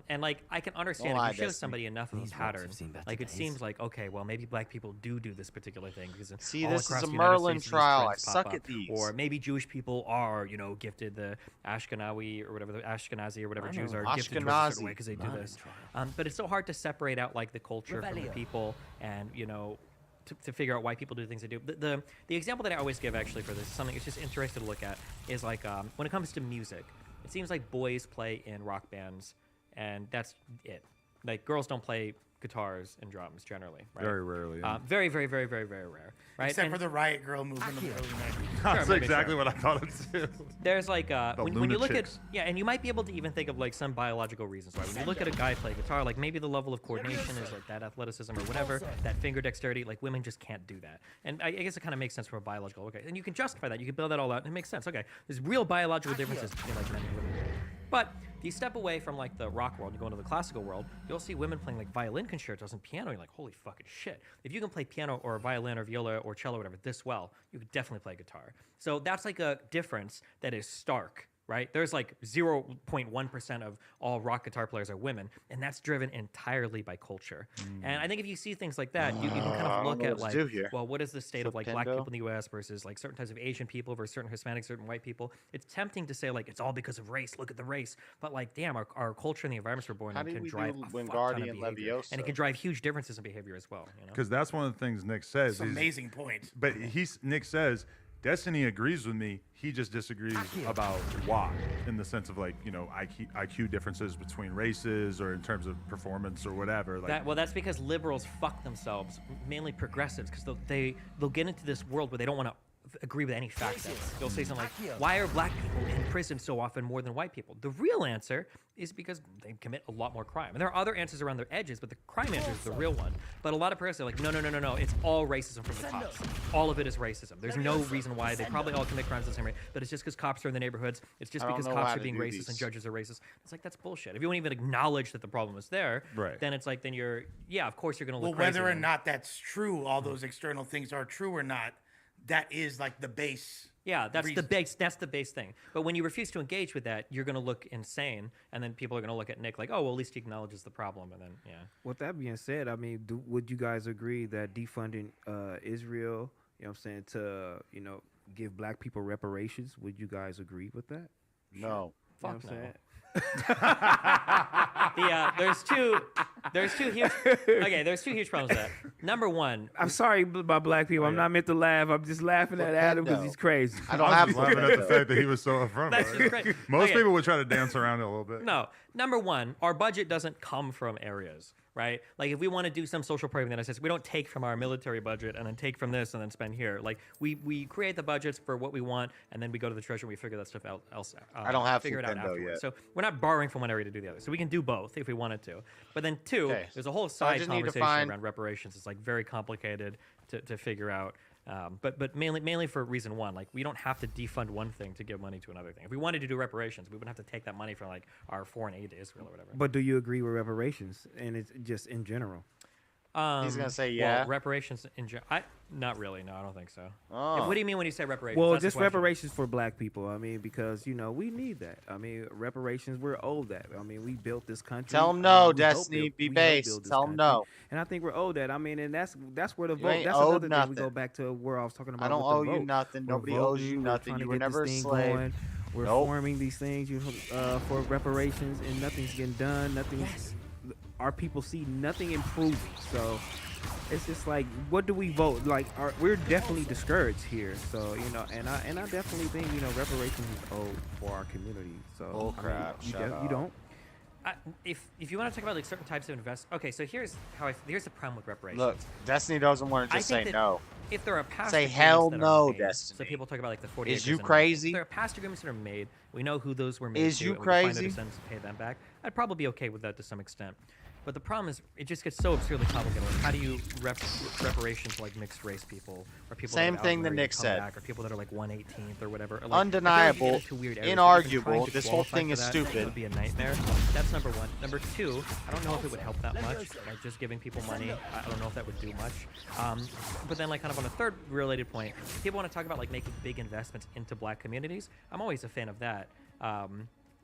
And like I can understand Don't lie, if you show Destiny. somebody enough of a These ones pattern, have seen better like it days. seems like okay, well maybe black people do this particular thing because See, all this is across a the United Merlin States, these trial. trends I pop suck up. at these. Or maybe Jewish people are gifted the Ashkenazi or whatever the Ashkenazi or whatever I Jews know. are gifted towards a Ashkenazi. certain way because they do Merlin this. trial. But it's so hard to separate out like the culture from the Revelio. people and to figure out why people do the things they do. The example that I always give actually for this, something it's just interesting to look at, is like when it comes to music, it seems like boys play in rock bands, and that's it. Like girls don't play guitars and drums generally, right? Very rarely. Yeah. Very, very, very, very, very rare, right? Except And for the Riot Girl movement in the early 90s. That's maybe exactly so. what I thought of too. There's like when you look lunatics. at and you might be able to even think of like some biological reasons why. When you look at a guy play guitar, like maybe the level of coordination is like that athleticism or whatever, that finger dexterity, like women just can't do that. And I guess it kind of makes sense from a biological. Okay, and you can justify that. You can build that all out, and it makes sense. Okay, there's real biological differences between like men and women. But if you step away from like the rock world, you go into the classical world, you'll see women playing like violin concertos and piano. You're like, holy fucking shit! If you can play piano or violin or viola or cello or whatever this well, you could definitely play guitar. So that's like a difference that is stark, right? There's like 0.1% of all rock guitar players are women, and that's driven entirely by culture. And I think if you see things like that, you can kind of look at like, well, what is the state of like black people in the U.S. versus like certain types of Asian people versus certain Hispanics, certain white people. It's tempting to say like it's all because of race. Look at the race, but like, damn, our culture and the environments we're born How in did can we drive do a fuck ton of Wingardium behavior, and it can drive huge differences in behavior as well. Because that's one of the things Nick says. It's an amazing point. But Nick says, Destiny agrees with me. He just disagrees about why, in the sense of like IQ differences between races or in terms of performance or whatever. Like That's because liberals fuck themselves, mainly progressives, because they'll get into this world where they don't want to agree with any facts. They'll say something like, why are black people in prison so often more than white people? The real answer is because they commit a lot more crime. And there are other answers around their edges, but the crime answer is the real one. But a lot of progressives are like, no, it's all racism from the cops. All of it is racism. There's no reason why. They probably all commit crimes the same rate, but it's just because cops are in the neighborhoods. It's just because cops are being racist and judges are racist. It's like, that's bullshit. If you won't even acknowledge that the problem is there, then it's like, then of course you're going to look crazy. Whether or not that's true, all those external things are true or not, that is like the base. Yeah, that's the base. That's the base thing. But when you refuse to engage with that, you're going to look insane, and then people are going to look at Nick like, oh, well, at least he acknowledges the problem, and then With that being said, I mean, would you guys agree that defunding Israel, you know what I'm saying, to give black people reparations? Would you guys agree with that? No. You know what I'm saying? There's two huge problems with that. Number one, I'm sorry about black people. I'm not meant to laugh. I'm just laughing at Adam because he's crazy. I don't have laughing at the fact that he was so upfront. That's just great. Most Okay. people would try to dance around it a little bit. No. Number one, our budget doesn't come from areas, right? Like if we want to do some social program in the United States, we don't take from our military budget and then take from this and then spend here. Like we create the budgets for what we want, and then we go to the treasury and we figure that stuff out. I don't have figure it out Flipendo afterwards. yet. So we're not borrowing from one area to do the other. So we can do both if we wanted to. But then two, Okay. there's a whole So I side just need to conversation find- around reparations. It's like very complicated to figure out. But mainly for reason one, like we don't have to defund one thing to give money to another thing. If we wanted to do reparations, we wouldn't have to take that money from like our foreign aid to Israel or whatever. But do you agree with reparations? And it's just in general. He's gonna say Well, yeah. reparations in general. Not really. No, I don't think so. Oh. What do you mean when you say reparations? Well, That's the just question. reparations for black people. I mean, because we need that. I mean, reparations, we're owed that. I mean, we built this country. Tell 'em I no, mean, we Destiny. helped Be we helped based. build this Tell 'em country. no. And I think we're owed that. I mean, and that's where the You vote. ain't That's owed another thing. We nothing. go back to where I was talking about. I don't with the owe you vote. nothing. We're Nobody owes you voting, nothing. We're You trying were to get never a this thing slave. going. We're Nope. forming these things for reparations, and nothing's getting done. Nothing's. Our people see nothing improving. So. It's just like, what do we vote? Like, we're definitely discouraged here. So and I definitely think reparations is owed for our community. So Bull crap. you, Shut up. you don't. If you want to talk about like certain types of okay, so here's the problem with reparations. Look, Destiny doesn't want to I just think say that no. If there are past Say agreements hell that are no, made, Destiny. So people talk about like the 40 Is acres you and all. crazy? If there are past agreements that are made, we know who those were made Is to, you and we can find crazy? their descendants and pay them back. I'd probably be okay with that to some extent. But the problem is, it just gets so absurdly complicated. Like, how do you reparations to like mixed race people, or people Same that are thing that outmarried Nick and come said. back, or people that are like 1/18th or whatever? Like, I feel like you Undeniable, get into weird areas. Even inarguable, trying to this whole qualify thing for is that stupid. would be a nightmare. That's number one. Number two, I don't know if it would help that much. Like just giving people money, I don't know if that would do much. But then, like, kind of on a third related point, people want to talk about like making big investments into Black communities. I'm always a fan of that.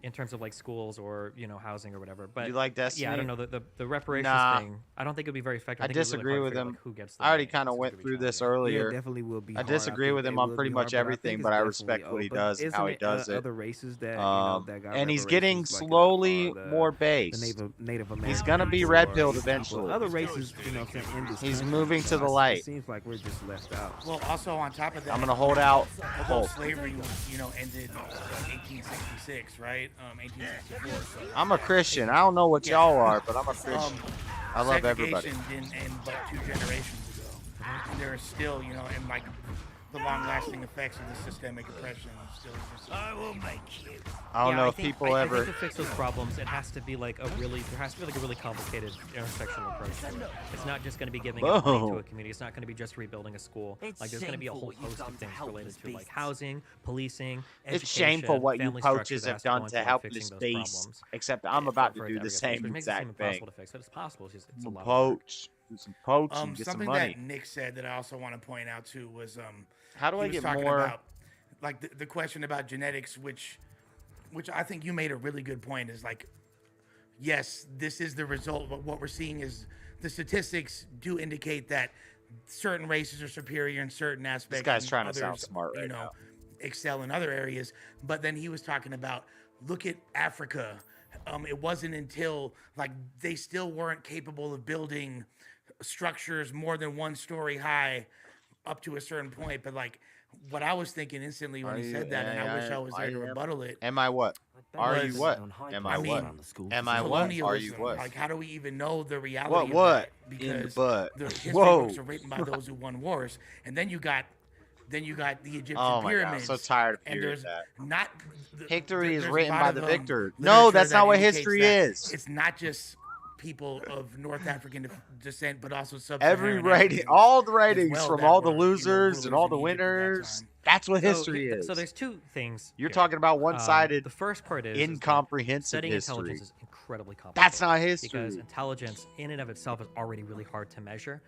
In terms of like schools or housing or whatever, but You like Destiny? Yeah, I don't know the reparations Nah. thing. I don't think it'd be very effective. I think it'd be disagree really with hard to him. figure out, like, who gets the I already money. kind of went through this earlier. Yeah, definitely will be I hard. disagree think with him it on will pretty be much hard, but I everything, think but it's I definitely respect what he but does and how he isn't does it. Other races that that got and he's getting reparations, like, slowly are the more based. Native Americans. He's gonna be or red pilled people- eventually. Other races, in this He's country, moving to the it light. seems like we're just left out. Well, also on top of that, I'm gonna hold out the whole hope. slavery, ended in 1866, right? 1864. So, I'm a Christian. I don't know what y'all are, but I'm a Christian. I love everybody. Segregation didn't end but 2 generations ago. And there are still, and like the long-lasting effects of the systemic oppression still exist. I will make you. I don't know if think, people I ever. think to fix those problems, it has to be like there has to be like a really complicated intersectional approach to it. It's not just going to be giving money to a community. It's not going to be just rebuilding a school. Like there's going to be a whole host of things related to like housing, policing, It's education, shameful what you family structure coaches that have has done go to into, help like, this fixing those space. problems. Except I'm about to do the everybody, same which makes it seem exact thing. impossible to fix, but it's possible. It's a lot of work. Poach, do some poaching, get some Something money. that Nick said that I also want to point out too was How do he I was get talking more? about, like the question about genetics, which I think you made a really good point. Is like, yes, this is the result, but what we're seeing is the statistics do indicate that certain races are superior in certain aspects. This guy's and trying to sound others, smart right now. excel in other areas. But then he was talking about, look at Africa. It wasn't until like they still weren't capable of building structures more than 1 story high up to a certain point. But like what I was thinking instantly when he said that, and I wish I was there to rebuttal it. Am I what? Are you what? Am I what? Am I what? Are you colonialism. what? Like, how do we even know the reality What? of What? that? In the Because butt. the history Whoa. books are written by those who won wars, and then you got the Egyptian Oh my God, I'm pyramids. so tired of and hearing there's that. not History is there's a written lot by of, the victor. literature No, that's that not what indicates history that is. It's not just people of North African descent, but also Every sub-Saharan writing, Africans all the as writings well from that all the were, losers and all the rulers in Egypt at that winners. time. That's what So, history is. So there's 2 things. You're here. talking about one-sided, The first part is incomprehensive studying history. intelligence is incredibly complicated. That's not history. Because intelligence, in and of itself, is already really hard to measure.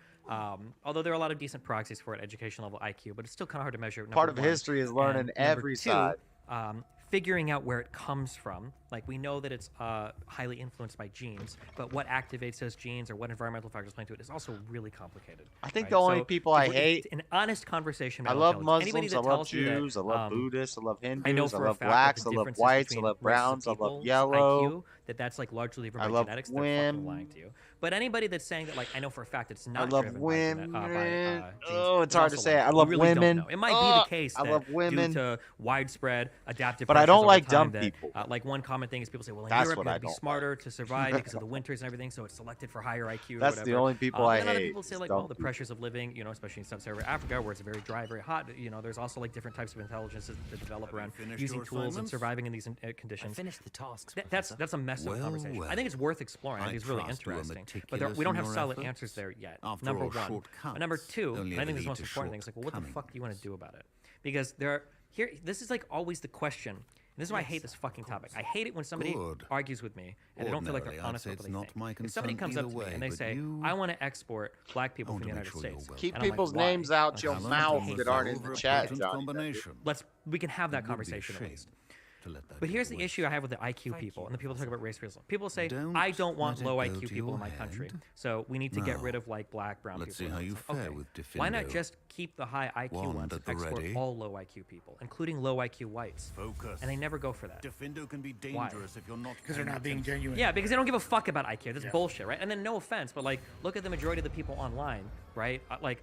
Although there are a lot of decent proxies for it, education level IQ, but it's still kind of hard to measure. Part of number one. history is learning And every number two, side. Figuring out where it comes from. Like, we know that it's highly influenced by genes, but what activates those genes or what environmental factors play into it is also really complicated. I think right? the only So people I if hate. an honest conversation I about love intelligence. Anybody Muslims. I that love tells you that, Jews. I love Buddhists. I love Hindus. I know I for a love fact that blacks. the I love differences whites. I between love races of browns. I love people's yellow. IQ, that's like largely driven I by love genetics. They're fucking lying to you. But anybody that's saying that, like, I know for a fact it's not I love driven women. by Oh, genes, it's hard to also say. lying. I We love really don't women. know. It might be the case I that love women. due to widespread adaptive But I pressures don't over like time dumb that, people. like one common thing is people say, well, in That's Europe what you I have to be don't smarter to survive because of the winters and everything, so it's selected for higher IQ. That's or the whatever. only people I and then other hate, people say is like, dumb well, the people. pressures of living, especially in sub-Saharan Africa where it's very dry, very hot. There's also like different types of intelligences that develop around using tools and surviving in these conditions. Finished the tasks. That's a mess of conversation. I think it's worth exploring. I think it's really interesting. But we don't have solid answers there yet. Number one. And number two, and I think this is the most important thing, is like, well, what the fuck do you want to do about it? Because this is like always the question. And this is why I hate this fucking topic. I hate it when somebody argues with me and I don't feel like they're honest about what they think. If somebody comes up to me and they say, I want to export black people from the United States. Keep and I'm people's like, why? names out Like, your I love mouth to that hate aren't them. in the chat, Johnny. We can have that conversation at least. But here's the issue I have with the IQ people and the people talk about race realism. People say, I don't want low IQ people in my country, so we need to get rid of like black, brown people. Let's see how you fare with Why not Defendo. just keep the high IQ Wand ones at and the export ready. all low IQ people, including low IQ whites? Focus. And they never go for that. Defendo can be Why? dangerous if you're not Because they're not being genuine. Yeah, because they don't give a fuck about IQ. That's bullshit, right? And then no offense, but like, look at the majority of the people online, right? Like,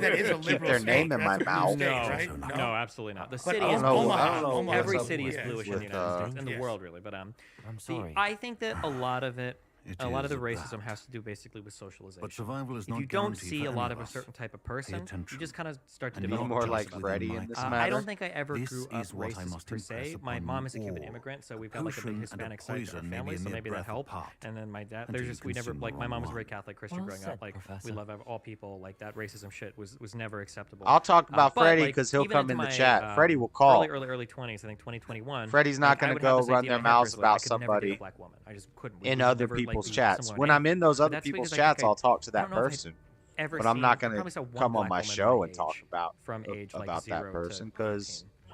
believe that is a keep liberal their state. name in my That's a blue mouth. state, No, right? no, absolutely not. The But city is Omaha, every what's up city is with- bluish in the with, United States, in the yeah. world, really. But I'm see, sorry. I think that a lot of it. A lot of the is racism bad. has to do basically with socialization. But survival is if not you don't guaranteed see for a lot any of a of us. certain type of person, you attention. just kind of start to And develop. Be more a like judgment. Freddie in this I matter. don't think I ever This grew up is what I racist must per impress se. My upon mom is a you Cuban all. immigrant, so we've got like a big Potion and a Hispanic side to poison our may be family, a so mere maybe that breath helped. apart, And then my dad, until there's you just we never consume like my one mom was one. very Catholic Christian Well growing said, up. Like Professor. we love all people. Like that racism shit was never acceptable. I'll talk about but, Freddie like, because he'll even come into in the my, chat. Freddie will call. early 20s, I think 2021. Freddie's not like, I going to would have go this run idea their in my head mouths first, like, I about could never date a somebody black woman. I just couldn't. We in would other never, like, people's be chats. somewhere When in. I'm in those But other that's people's because I think chats, I I'll talk to I that don't know if I'd person. ever But I'm not seen- going probably to saw one come on black my woman show my and talk age about from age like about 0 that to person because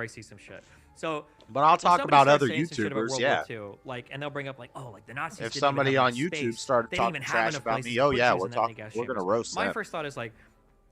whenever I see some shit. So, but I'll if talk somebody about starts other saying some shit about YouTubers, World yeah. War II, like, and they'll bring up like, oh, like the Nazis. If didn't even somebody have on enough YouTube space. started They didn't talking even have trash enough about places me, to oh put yeah, Jews we're in that many talking, gas we're gonna chambers. roast My them. first thought is like,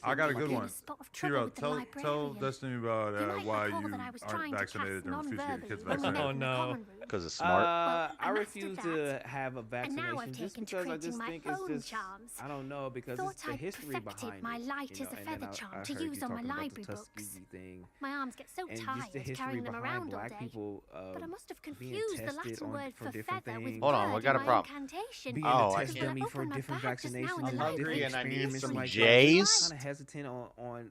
bullshit. I got a Like, good one. Shiro, tell Destiny about why you aren't vaccinated and refuse to get your kids vaccinated. Oh no. Because it's smart. I refuse to have a vaccination just because I just think it's just I don't know because it's the history behind my it. light You as know, a and feather then charm I to heard use you on my talking about the library books. Tuskegee thing. My arms get so And just tired the history carrying them behind around all black day. people But I must have being confused the tested Latin on word for for different feather with things. Hold on, we word got in a my problem. incantation. Being Oh, I tested can't. on me for different vaccinations. I'm hungry and I need some like J's. kind of hesitant on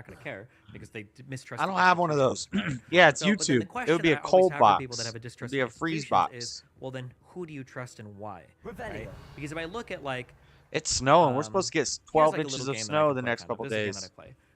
not going to care because they mistrust. I don't have one of those. Yeah, it's But then the YouTube. It question would be a that I always cold have for people box. that have a It'd distrust be a of freeze institutions box. Is, well, then who do you trust and why? Right? Because if I look at like It's snowing. We're supposed to get here's, 12 like, a inches little of game that I snow can the play, next kind of. couple This is a game days. that I play.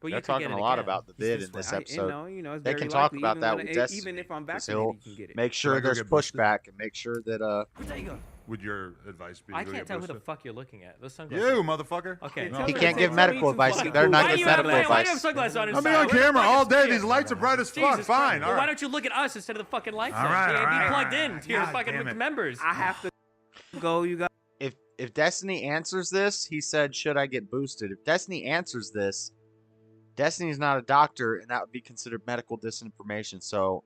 But They're you can talking get a it lot again. about the vid in this episode. It's they very can talk likely, about even that when with it- Destiny. even if I'm 'cause vaccinated, he'll you can get it. make sure there's pushback and make sure that would your advice be? I to can't get tell who the boosted? fuck you're looking at. Those sunglasses. You, motherfucker. Okay. No. He can't give medical advice. He better not Why give do you have- medical why do you have advice. sunglasses on? I'm on camera all day. These lights are bright as fuck. Jesus Fine. Christ. All Well, why right. don't you look at us instead of the fucking lights? All then? right, Be all right, plugged all in right. to your God fucking damn it. members. I have to go. You got. If Destiny answers this, he said, "Should I get boosted?" If Destiny answers this, Destiny's not a doctor, and that would be considered medical disinformation. So,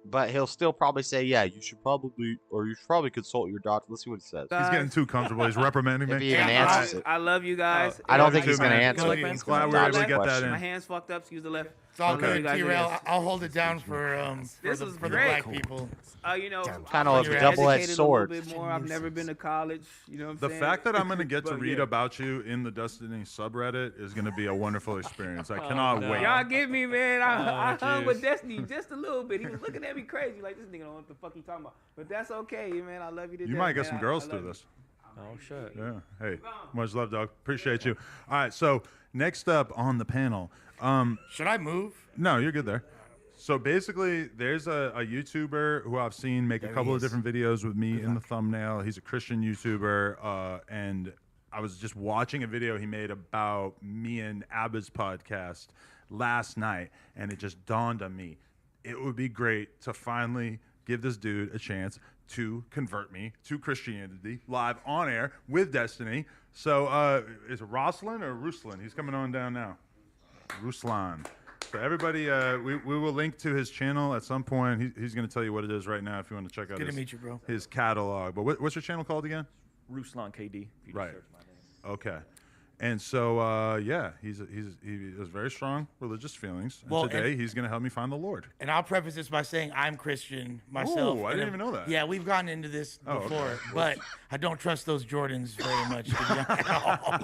but he'll still probably say, "Yeah, you should probably consult your doctor." Let's see what he says. He's getting too comfortable. He's reprimanding me. If he even answers it. I love you guys. I don't think he's gonna answer. He's glad we were able to get that My in. hands fucked up. Excuse the left. It's all Okay. good, T-Rail. I'll hold it down for This the was black great. people. You know, Kind of I'm a educated double-edged a sword. little bit more. I've never been to college. You know what I'm The saying? fact that I'm going to get to But read yeah. about you in the Destiny subreddit is going to be a wonderful experience. I cannot wait. Y'all get me, man. I hung jeez. with Destiny just a little bit. He was looking at me crazy, like this nigga don't know what the fuck he talking about. But that's okay, man. I love you to You death, might get man. some I girls love through you. this. Oh shit. Yeah. Hey, much love, dog. Appreciate you. All right. So next up on the panel. Should I move? No, you're good there. So basically, there's a YouTuber who I've seen make a couple of different videos with me in the thumbnail. He's a Christian YouTuber, and I was just watching a video he made about me and Abba's podcast last night, and it just dawned on me. It would be great to finally give this dude a chance to convert me to Christianity live on air with Destiny. So is it Roslan or Ruslan? He's coming on down now. Ruslan. So everybody, we will link to his channel at some point. He's going to tell you what it is right now if you want to check out Good to meet you, bro. his catalog. But what's your channel called again? Ruslan KD. Right. Okay. And so, yeah, he has very strong religious feelings. And Well, today and- he's going to help me find the Lord. And I'll preface this by saying I'm Christian myself. Ooh, I and didn't even know that. Yeah, we've gotten into this Oh, before, okay. but I don't trust those Jordans very much. To be honest.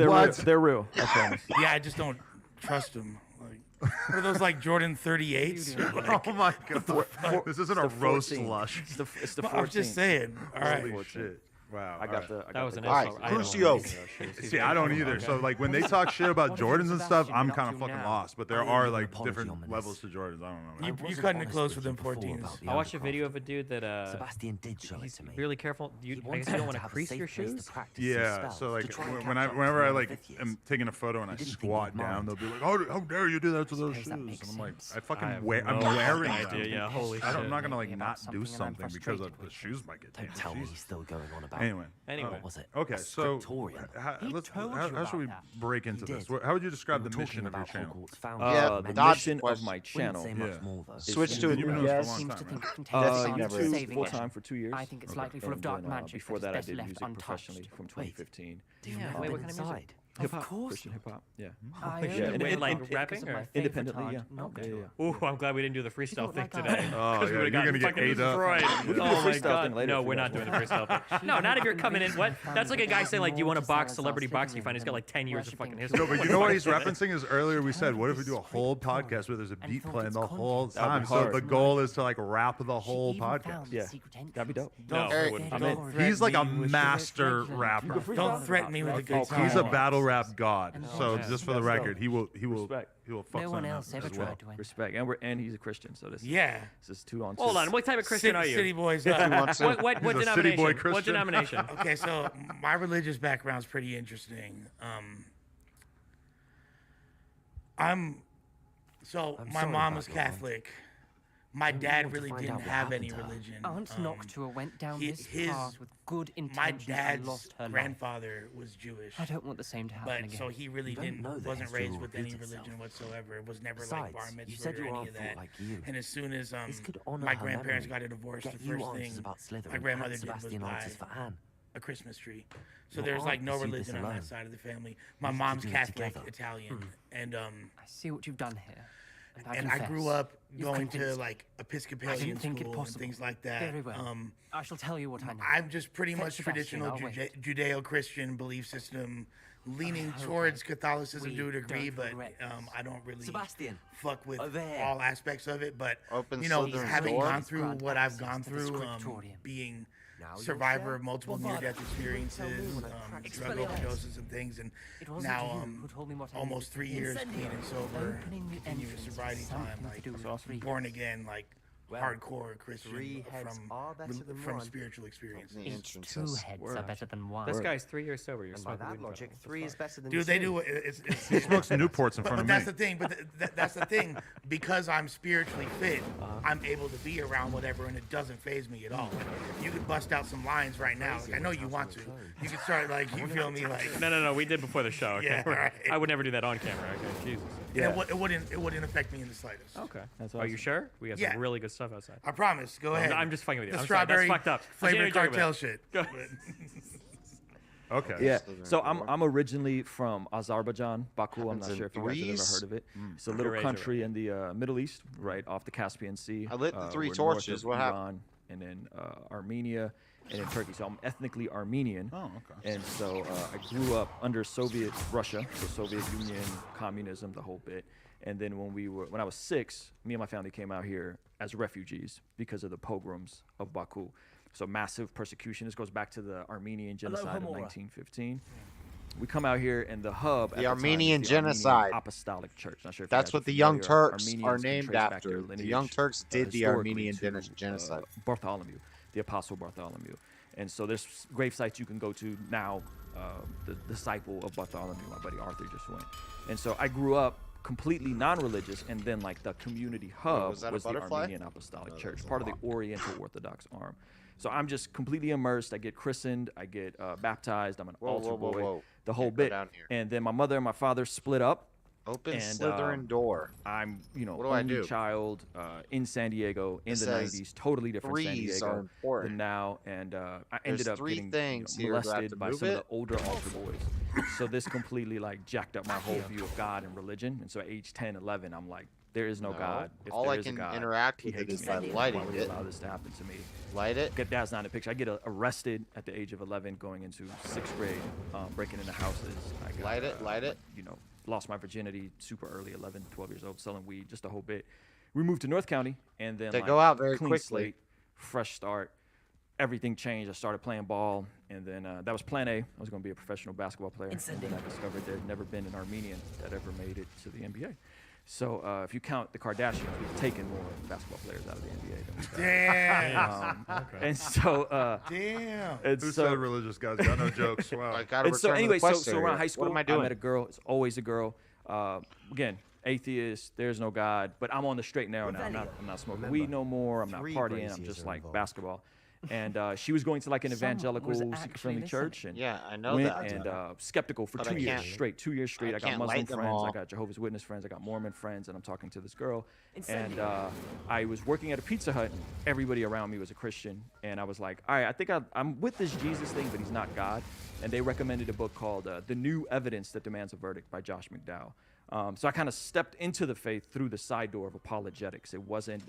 Like, They're real. I promise. Yeah, I just don't trust them. Like, what are those like Jordan 38s? Like, Oh my God! This isn't a the roast 14. lush. It's the No, 14. I'm just saying. All right. Holy shit! Wow. I got the. That was an All right, insult. I don't Crucio. know. See, I don't either. So like when they talk shit about Jordans and stuff, I'm kind of fucking lost. But there are like different levels to Jordans. I don't know. You cutting it close with them 14s. I watched a video of a dude that Sebastian did show it he's to me. really careful. I guess you don't want to crease your shoes. Yeah, so like whenever I like am taking a photo and I squat down, they'll be like, "How dare you do that to those shoes?" And I'm like, I'm wearing idea. them. Yeah, holy shit. I'm not gonna like not do something because of the shoes might get Don't taken. tell me Jesus. he's still going on about Anyway. What was it? Okay, A so scriptorium. how should we break into this? How would you describe the mission of your channel? The dodge mission of question. my channel. Switch to You've been doing this for a long time, right? YouTube full time for 2 years. I think it's likely full of dark magic Before that that, I is did best music left untouched. professionally from 2015. Do you Yeah, know wait, what's what kind of music? inside? Hip hop, Of course. Christian hip hop. Yeah. I Yeah, only Wait, like because rapping of or my favorite independently? art, Yeah. not Yeah, pure. yeah. Ooh, I'm glad we didn't do the freestyle don't thing like today. Oh, 'Cause we yeah, would've you're gotten gonna get fucking ate up. destroyed. We can do Oh the my freestyle god. thing later No, if you we're guys not doing the want. freestyle thing. No, not if you're coming in. What? That's like a guy saying like, "Do you want to box celebrity boxing fight?" He's got like 10 years of fucking history. No, but you know what he's referencing is earlier we said, what if we do a whole podcast where there's a beat playing the whole That would time? be So hard. the goal is to like rap the whole podcast. Yeah. That'd be dope. No, Eric, it wouldn't. I'm in. He's like a master rapper. Don't threaten me with a good time. He's a battle rap god. So yeah. just for the record, he will Respect. fuck No one something up else ever as well. tried to enter. Respect. And he's a Christian, so this Yeah. is 2 on 2. Hold on. What type of Christian are you? City boys. What He's a city boy denomination? What Christian. denomination? Okay, so my religious background's pretty interesting. My sorry mom about was your mom. Catholic. My Don't you dad want to really find didn't out what have happened any to her? religion. Aunt Noctua went down this his- path with good My intentions and dad's lost her life. grandfather was Jewish. I don't want the same to happen But again. so he really You don't know that wasn't history raised will with any repeat itself. religion whatsoever. It was never Besides, like bar you mitzvah said or you are any of thought that. like you. And as soon as This could honor my her grandparents memory, got a divorce, get the you first answers thing about Slytherin my grandmother and did was Sebastian buy answers for Anne. a Christmas tree. So Your there's aunt like no pursued this religion on alone. that side of the family. My You should mom's keep it Catholic, together. Italian, and I see what you've done here. and I grew up You've going to convinced me. like I Episcopalian didn't think it school and possible. things like that. Very well. I shall tell you what I know. I'm just pretty Fetch much Sebastian, traditional I'll wait. Judeo-Christian belief system, leaning hope towards Catholicism we to a degree, don't but regret I don't really Sebastian, fuck with there. all aspects of it. But Open you know, Slytherin's having door. gone through Grant what I've access gone to the through, scriptorium. being Now you'll survivor share? of multiple Well, near-death Father, experiences, drug Expelliarmus. overdoses and things, and It wasn't now you who told me what I almost needed 3 to years hear. clean and sober, Opening the continuous entrance has sobriety time, something to like do with born again, like hardcore Christian 3 heads are better than from 1. spiritual experience. Two heads are better than one. This guy's 3 years sober. You're And by smoking that weed in front of logic, him. 3 is better than Dude, 2. they do. He smokes Newports in front But of that's me. the thing. But that's the thing. Because I'm spiritually fit, I'm able to be around whatever, and it doesn't faze me at all. Like, you could bust out some lines right now. Like, I know you want to. You could start like, you feel me? Like, No. We did before the show. Okay? Yeah, right. I would never do that on camera. Okay, Jesus. yeah. It wouldn't affect me in the slightest. Okay. That's Are you sure? We got Yeah. some really good stuff outside. I promise. Go ahead. I'm just fucking with you. The I'm sorry. That's strawberry fucked up. flavored Continue talking cartel about it. shit. Go ahead. Okay. Yeah. So I'm originally from Azerbaijan, Baku. I'm not sure if you guys have ever heard of it. It's a little Underage country in the Middle East, right off the Caspian Sea. I lit the 3 we're north torches. of What happened? Iran, and then Armenia, and then Turkey. So I'm ethnically Armenian. Oh, okay. And so I grew up under Soviet Russia, the Soviet Union, communism, the whole bit. And then when I was 6, me and my family came out here as refugees because of the pogroms of Baku. So massive persecution. This goes back to the Armenian genocide of 1915. We come out here, and the hub. The Armenian genocide. Apostolic Church. Not sure if That's you guys what the are Young familiar. Turks Armenians are can named trace back after. their The lineage, Young Turks did the historically Armenian to, genocide. Bartholomew, the Apostle Bartholomew. And so there's grave sites you can go to now. The disciple of Bartholomew, my buddy Arthur, just went. And so I grew up completely non-religious, and then like the community hub was that a was the butterfly? Armenian Apostolic Church, part of the Oriental Orthodox arm. So I'm just completely immersed. I get christened, I get baptized, I'm an altar boy, the whole bit. And then my mother and my father split up. Open and, Slytherin door. I'm, What do I only do? child in San Diego in It the says 90s, totally different San threes Diego are important. than now. And I There's ended up 3 getting things here. Do I have molested to by move some of it? the older altar boys. So this completely like jacked up my whole view of God and religion. And so at age 10, 11, I'm like, there is no God. If All there I is a can God, interact he with it hates is me. by lighting Why would he it. allow this to happen to me? Light it. Dad's not in the picture. I get arrested at the age of 11, going into 6th grade, breaking into houses. I got, Light it. Lost my virginity super early, 11, 12 years old, selling weed, just a whole bit. We moved to North County, and then They go out very clean quickly. slate, fresh start. Everything changed. I started playing ball, and then that was plan A. I was going to be a professional basketball player. And then I discovered there had never been an Armenian that ever made it to the NBA. So if you count the Kardashians, we've taken more basketball players out of the NBA than we've Damn. Okay. And so Damn. And Who so, said religious guys got no jokes? Wow. I gotta and so return to the anyway, so question around here. high school, What am I doing? met a girl. It's always a girl. Again, atheist. There's no God. But I'm on the straight and narrow now. I'm not smoking Remember, weed no more. I'm not 3 partying. I'm braziers just are like involved. basketball. And she was going to like an Someone evangelical, was seeker-friendly actually church, and Yeah, I know went that. and skeptical for But 2 I years can't- straight. 2 years straight. I I got can't Muslim light them friends. I all. got Jehovah's Witness friends. I got Mormon friends, and I'm talking to this girl. And I was working at a Pizza Hut, and everybody around me was a Christian. And I was like, all right, I think I'm with this Jesus thing, but he's not God. And they recommended a book called The New Evidence That Demands a Verdict by Josh McDowell. So I kind of stepped into the faith through the side door of apologetics. It wasn't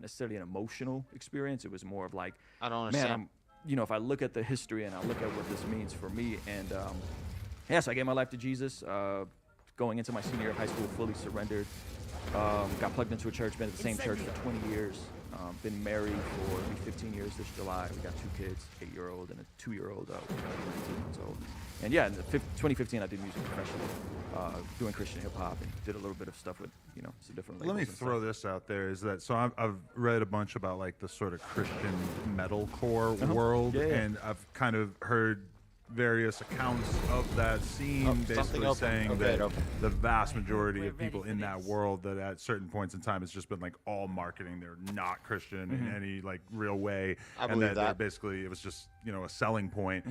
necessarily an emotional experience. It was more of like, I don't man, understand. if I look at the history and I look at what this means for me, and yeah, so I gave my life to Jesus. Going into my senior year of high school, fully surrendered. Got plugged into a church. Been at the same church for 20 years. Been married for maybe 15 years this July. We got 2 kids, 8-year-old and a 2-year-old, 19 months old. And yeah, in 2015, I did music professionally, doing Christian hip hop, and did a little bit of stuff with, some different labels. Let me and throw stuff. this out there. Is that so? I've read a bunch about like the sort of Christian metalcore world, Yeah, yeah. and I've kind of heard various accounts of that scene, something basically open. saying Okay, that open. the vast majority of people in that world, that at certain points in time, it's just been like all marketing. They're not Christian in any like real way, I and believe they're that. basically it was just a selling point.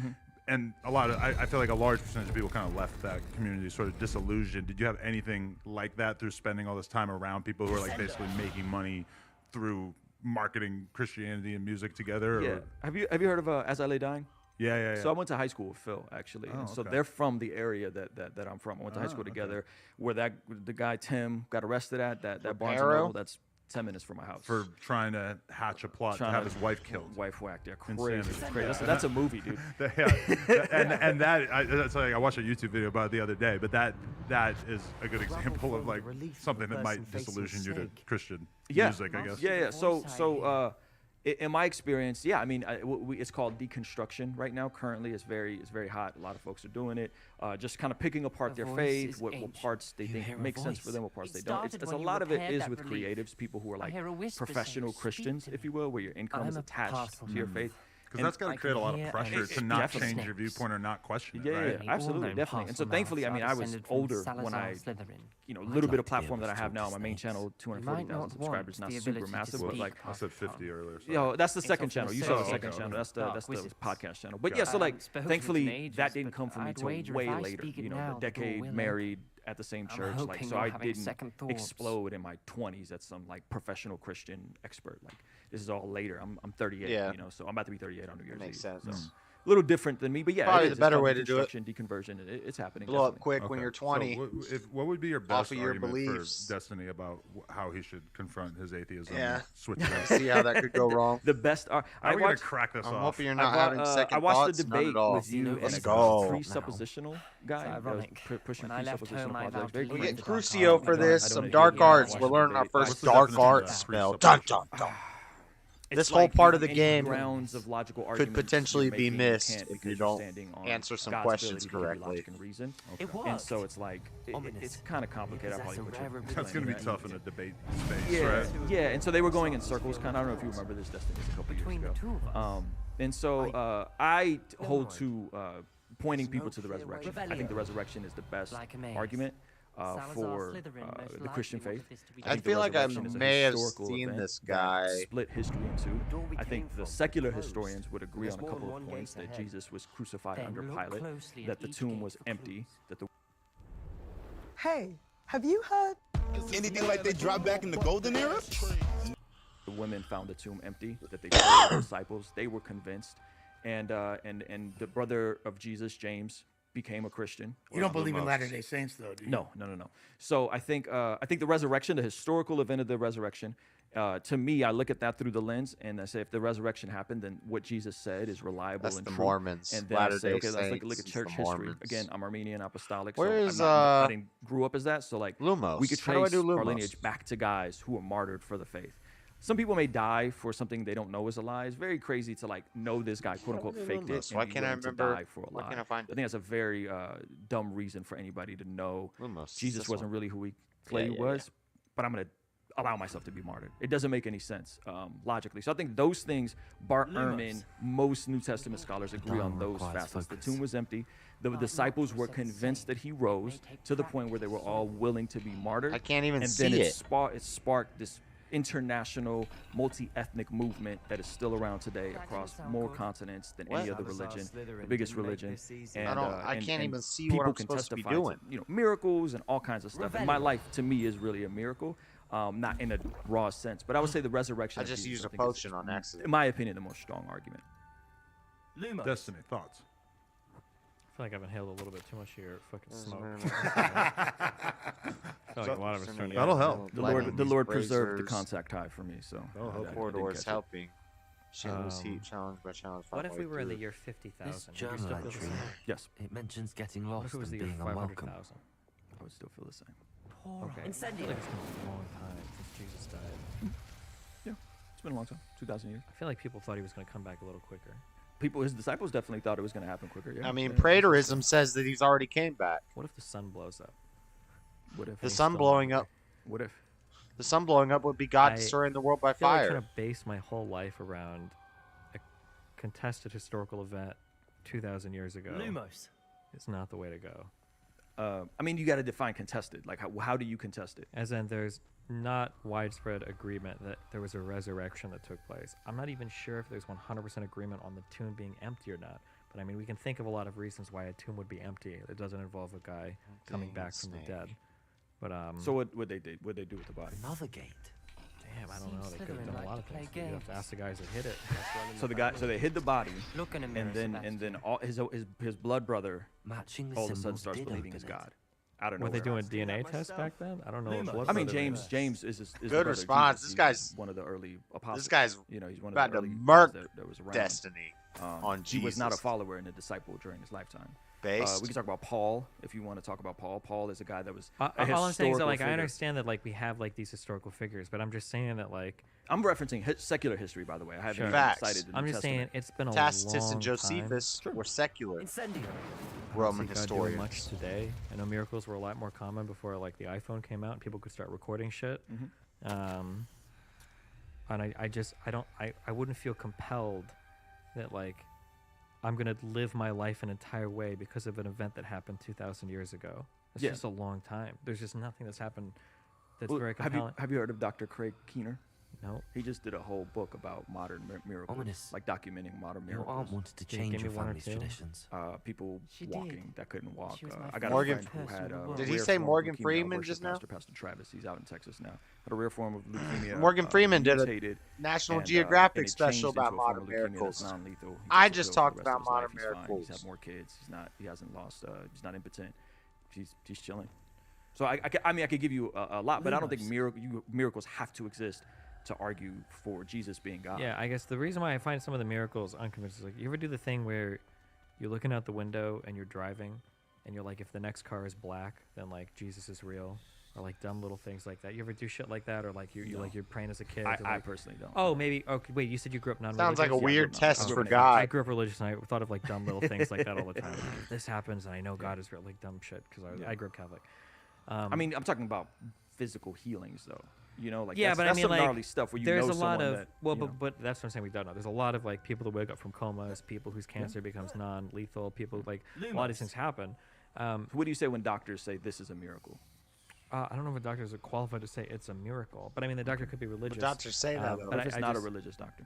And a lot of, I feel like a large percentage of people kind of left that community sort of disillusioned. Did you have anything like that through spending all this time around people who are like basically making money through marketing Christianity and music together? Yeah. Or? Have you heard of As I Lay Dying? Yeah. So I went to high school with Phil, actually. Oh, And so okay. they're from the area that I'm from. I went to high school together, where the guy Tim got arrested at that Barnes and Arrow? Noble. That's 10 minutes from my house. For trying to hatch a plot to have his wife killed. Wife whacked. Yeah, Insanity. crazy. That's a movie, dude. and that's like I watched a YouTube video about it the other day, but that is a good example of like something that might disillusion you to Christian music, I guess. Yeah. So In my experience, yeah, I mean, it's called deconstruction right now. Currently, it's very hot. A lot of folks are doing it, just kind of picking apart their faith, what parts they think make sense for them, what parts they don't. It's a lot of it is with creatives, people who are like professional Christians, if you will, where your income is attached to your faith. Because that's got to create a lot of pressure to not change your viewpoint or not question it, right? Yeah, absolutely, definitely. And so thankfully, I mean, I was older when I, a little bit of platform that I have now on my main channel, 240,000 subscribers, not super massive, but like I said 50 earlier. That's the second channel. You saw the second channel. That's the podcast channel. But yeah, so like thankfully that didn't come from me till way later. A decade married at the same church, like so I didn't explode in my 20s as some like professional Christian expert. Like this is all later. I'm 38, so I'm about to be 38 on New Year's Eve. Makes sense. So. A little different than me, but yeah, probably it is. the better way to do it. Deconversion, it's happening. Blow up quick when you're 20. So what would be your best of your argument beliefs. for Destiny about how he should confront his atheism? Yeah. Switch See how that could go wrong. The best. How are we gonna crack this I'm off? hoping you're not having second I watched thoughts. the debate with you Let's and go. a presuppositional guy. Pushing presuppositional apologetics. Very We get cool. Crucio for this. Some dark arts. We're learning our first dark art spell. Dun dun dun. This whole part of the game could potentially be missed if you don't answer some questions correctly. And so it's like, it's kind of complicated. That's going to be tough in a debate space, yeah, right? Yeah, and so they were going in circles, kind of. I don't know if you remember this, Destiny, a couple years ago. And so I hold to pointing people to the resurrection. I think the resurrection is the best argument for the Christian faith. I feel like I may have seen this guy. Split history in two. I think the secular historians would agree on a couple of points: that Jesus was crucified under Pilate, that the tomb was empty, that the Hey, have you heard anything like they dropped back in the golden era? The women found the tomb empty, that they told the disciples. They were convinced, and the brother of Jesus, James, became a Christian. You don't believe in Latter-day Saints, though, do you? No. So I think the resurrection, the historical event of the resurrection, to me, I look at that through the lens, and I say, if the resurection happened, then what Jesus said is reliable That's and the true. Mormons. And then I say, okay, let's look at Saints, church the history. Mormons. Again, I'm Armenian Apostolic, Where so is, I didn't grew up as that. So like, Lumos? we could How do I trace do our Lumos? lineage back to guys who were martyred for the faith. Some people may die for something they don't know is a lie. It's very crazy to like know this guy quote unquote faked it. Why and be can't I willing to remember? die for a Why lie. can't I find I think that's a very dumb reason for anybody to know Lumos, Jesus this wasn't one. really who he claimed he was. But I'm gonna allow myself to be martyred. It doesn't make any sense logically. So I think those things, Bart Ehrman, most New Testament scholars agree on those facets. The tomb was empty. The disciples were convinced that he rose to the point where they were all willing to be martyred. I can't even and see then it. It sparked this international multi-ethnic movement that is still around today across more continents than any other religion, the biggest religion. And I can't even see people what I'm can supposed to be testify doing. miracles and all kinds of stuff. And my life, to me, is really a miracle. Not in a raw sense, but I would say the resurrection. I just used a potion on accident. In my opinion, the most strong argument. Destiny, thoughts? I feel like I've inhaled a little bit too much here. Fucking smoke. I feel like a lot of it's turning. That'll help. The Lord preserved the contact high for me, so Corridors helping. Shameless heat challenge by challenge. What if we were in the year 50,000? This journal entry, yes, it mentions getting What lost if it was and the year being unwelcome. 500,000? I would still feel the same. Okay. I feel like it's been a long time since Jesus died. Yeah, it's been a long time. 2,000 years. I feel like people thought he was going to come back a little quicker. His disciples definitely thought it was going to happen quicker. Yeah. I mean, preterism says that he's already came back. What if the sun blows up? What if The sun blowing up? What if the sun blowing up would be God destroying the world by I feel like fire? I'm trying to base my whole life around a contested historical event 2,000 years ago. Lumos. It's not the way to go. I mean, you got to define contested. Like, how do you contest it? As in, there's not widespread agreement that there was a resurrection that took place. I'm not even sure if there's 100% agreement on the tomb being empty or not. But I mean, we can think of a lot of reasons why a tomb would be empty. It doesn't involve a guy coming back from the dead. But So what would they do with the body? Another gate. Damn, I don't know. They could have done a lot of things. You have to ask the guys that hit it. So they hid the body, Look in a mirror, and then all his blood brother matching the all of a sudden symbols starts did believing open is it. God. I don't know. Were they doing DNA tests back then? I don't know. If blood I mean, brother James is the Good brother of response. Jesus. This guy's He's one of the early apostles. This guy's he's one about of the to early murk that was around. Destiny on Jesus. He was not a follower and a disciple during his lifetime. Based. We can talk about Paul if you want to talk about Paul. Paul is a guy that was all a I'm saying is that, like, I figure. understand that, like, we have, like, these historical figures, but I'm just saying that, like, I'm referencing secular history, by the way. I haven't even Facts. cited the I'm New just Testament. saying it's been a Tacitus long and Josephus were secular Incendio. Roman God doing much historians. today. I know miracles were a lot more common before, like, the iPhone came out and people could start recording shit. And I wouldn't feel compelled that, like, I'm gonna live my life an entire way because of an event that happened 2,000 years ago. It's Yeah. just a long time. There's just nothing that's happened that's Well, very have compelling. you heard of Dr. Craig Keener? No. He just did a whole book about modern miracles, Ominous. like documenting modern Your miracles. aunt wanted to Can you change give your me one or family's two? traditions. People She walking did. that couldn't walk. She was my I got Morgan- a friend who had Did he rare say form of Morgan leukemia. I Freeman worship just now? Pastor Travis. He's out in Texas now. Had a rare form of leukemia. Morgan Freeman did a mutated, National and Geographic it special changed about into a form modern of leukemia that's miracles. non-lethal. He I takes a just pill for talked the rest about of his life. modern He's fine. miracles. He's had more kids. He hasn't lost. He's not impotent. He's chilling. So I mean I could give you a lot, but I don't think miracles have to exist to argue for Jesus being God. Yeah, I guess the reason why I find some of the miracles unconvincing is, like, you ever do the thing where you're looking out the window and you're driving and you're like, if the next car is black, then, like, Jesus is real, or, like, dumb little things like that. You ever do shit like that, or, like, you're like, you're praying as a kid? I or, like, personally don't. Oh, maybe. Okay, wait. You said you grew up non-religious. Sounds like a weird up test non- for I grew up God. I grew up religious, and I thought of, like, dumb little things like that all the time. Like, if this happens, and I know God is real, like, dumb shit, because I grew up Catholic. I mean, I'm talking about physical healings, though. You know, like Yeah, that's, but that's I mean, some like, gnarly stuff where you there's know a lot someone of that, well, you know. but that's what I'm saying. We don't know. There's a lot of, like, people that wake up from comas, people whose cancer becomes non-lethal, people, like, a lot of these things happen. What do you say when doctors say this is a miracle? I don't know if doctors are qualified to say it's a miracle, but I mean, the doctor could be religious. doctors say that, though. What if it's not a just- religious doctor?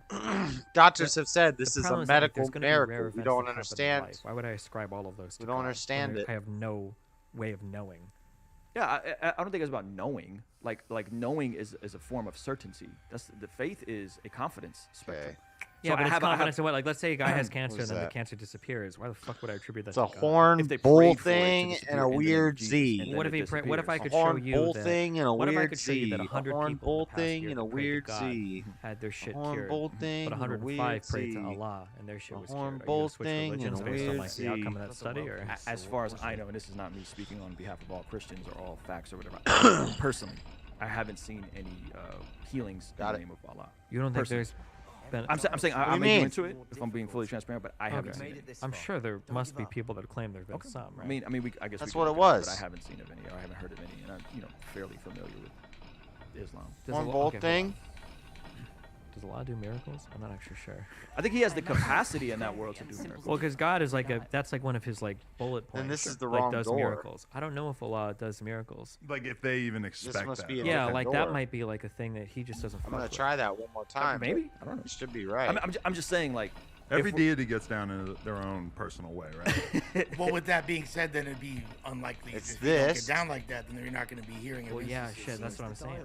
Doctors have said this the is a problem that, like, medical there's gonna be rare miracle. We events don't that happen in understand. life. Why would I ascribe all of those to We don't God when understand it. I have no way of knowing. Yeah, I don't think it's about knowing. Like knowing is a form of certainty. That's the faith is a confidence spectrum. Yeah, So but I it's have- I have- confidence in what? Like, let's say a guy has What cancer and is then the that? cancer disappears. Why the fuck would I attribute that It's a to God? horn If they bull prayed for it to thing disappear and a in the name of weird Jesus, Z. and then What if it what if I disappears. could A horn show you bull that? thing and a What if I weird could show you Z. that A 100 horn people bull in the past thing year and a that prayed to weird God Z. had their shit horn cured, bull thing but and a 105 weird prayed to Z. Allah and their shit A was horn cured? Are you bull gonna switch thing religions and a based on, weird like, the outcome of that Z. study, or As far as I know, and this is not me speaking on behalf of all Christians or all facts or whatever, personally, I haven't seen any healings in the name of Allah. you don't think Personally. there's been? I'm saying What do I you may mean? go into it if I'm being fully transparent, but I haven't seen it. I'm sure there must be people that claim there's been some, right? I mean, I guess That's we what can it look was. But I haven't seen of any. Or I haven't heard of any, and I'm fairly familiar with Islam. Does Horn Allah- bull okay, hold thing. on. Does Allah do miracles? I'm not actually sure. I think he has the capacity in that world to do miracles. Well, because God is like that's like one of his, like, bullet points. Then this is the like, wrong does door. miracles. I don't know if Allah does miracles. Like if they even expect must that. be a Yeah, different like that door. might be like a thing that he just doesn't. I'm fuck gonna with. try that one more time. Maybe. I don't know. It should be right. I'm just saying, like, Every if- deity gets down in their own personal way, right? Well, with that being said, then it'd be unlikely. It's if you don't this. get down like that, then you're not going to be hearing it. Well, yeah, shit. That's what I'm saying.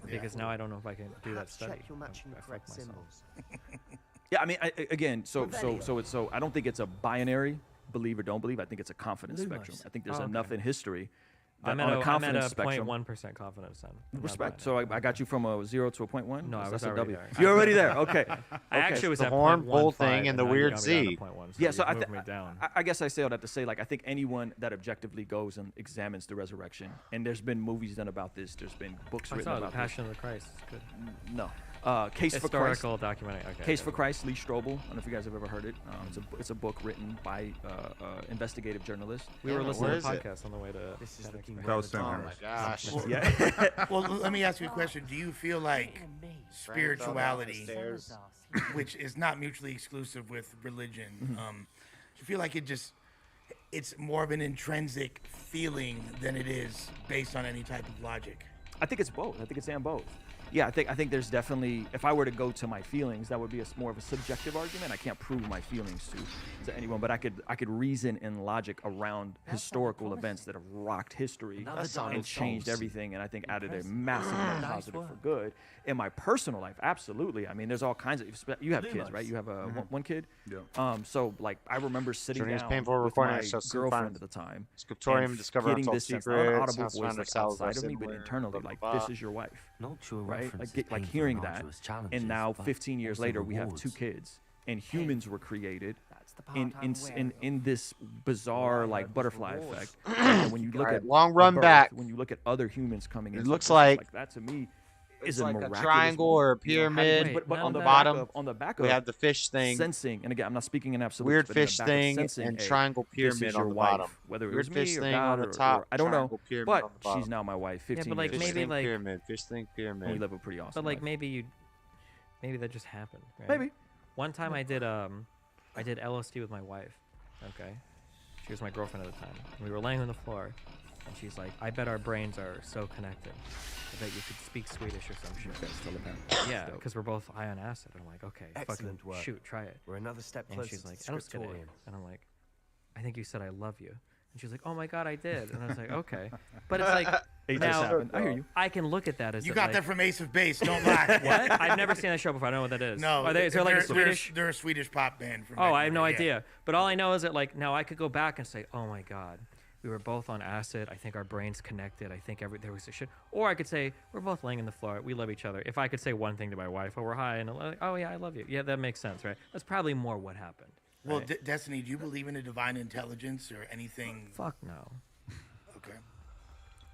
Because now I don't know if I can do that study. Check you're matching the I fucked correct myself. symbols. Yeah, I mean, again, so I don't think it's a binary believe or don't believe. I think it's a confidence spectrum. I think there's Oh, enough okay. in history. I'm that on a confidence at a spectrum. 0.1% confidence then. Not Respect. binary. So I got you from a 0 to a 0.1. No, I was That's a already W. there. You're already there. Okay. I actually was The at horn 0.15, bull thing and the now you weird got me down to Z. 0.1, Yeah, so you've moved me down. I guess I say all that to say, like, I think anyone that objectively goes and examines the resurrection, and there's been movies done about this, there's been books I written saw The about Passion of the Christ. It's good. this. No. Case for Christ. Historical documentary. Okay. Case for Christ, Lee Strobel. I don't know if you guys have ever heard it. It's a book written by investigative journalist. We were Yeah, listening where to a is it? podcast on the way to. This is looking That was Sam Oh Harris. my gosh. Yeah. Well, let me ask you a question. Do you feel like spirituality, Stairs. which is not mutually exclusive with religion, do you feel like it's more of an intrinsic feeling than it is based on any type of logic? I think it's both. I think it's and both. Yeah, I think there's definitely, if I were to go to my feelings, that would be more of a subjective argument. I can't prove my feelings to anyone, but I could reason in logic around historical events that have rocked history and changed everything, and I think added a massive net positive for good. In my personal life, absolutely. I mean, there's all kinds of, you have kids, right? You have one kid? Yeah. So, like, I remember sitting Journey is down painful, with recording my it shows some girlfriend fun. at the time, Scriptorium and discover getting untold this sense, secrets, unaudible house voice, finder like, cells are outside of me, but similar, internally, blah, blah, like, blah. this is your wife. Not sure Right? references Like painful hearing and that, arduous challenges, and now but 15 years also later, we have rewards. 2 kids, and humans were created in this bizarre like butterfly effect. And when you look at long a run birth, back. when you look at other humans coming in, It looks like that to me it's is a like a miraculous triangle moment. or a You know, how do you- pyramid. but on the bottom, on the back we of have the fish thing, sensing, and again, I'm not speaking in absolutes. weird but in the fish back of thing, sensing and a, triangle this pyramid is your on the wife, bottom. whether it Weird was fish me or thing God on the or top, I don't know, triangle pyramid but on the bottom. she's now my wife. 15 but like years Fish maybe later. thing like pyramid, fish thing pyramid. And we live a pretty awesome But like life. maybe that just happened. Right? Maybe. One time I did LSD with my wife. Okay, she was my girlfriend at the time. And we were laying on the floor, and she's like, "I bet our brains are so connected. I bet you could speak Swedish or some shit." Yeah, because we're both high on acid. I'm like, okay, Excellent fucking work. shoot, try it. We're another step And closer she's to like, the I don't get it. scriptorium. And I'm like, I think you said I love you. And she's like, oh my god, I did. And I was like, okay. But it's like, It just now happened. I hear you. I can look at that as You it, got like, that from Ace of Base. Don't lie. What? I've never seen that show before. I don't know what that is. No. Is there like a they're- Swedish? They're a Swedish pop band. From Oh, back I in have the no day, yeah. idea. But all I know is that like now I could go back and say, oh my god, we were both on acid. I think our brains connected. I think there was a shit. Or I could say we're both laying in the floor. We love each other. If I could say one thing to my wife, oh we're high, and like, oh yeah, I love you. Yeah, that makes sense, right? That's probably more what happened. Well, right? Destiny, do you believe in a divine intelligence or anything? Fuck no. Okay.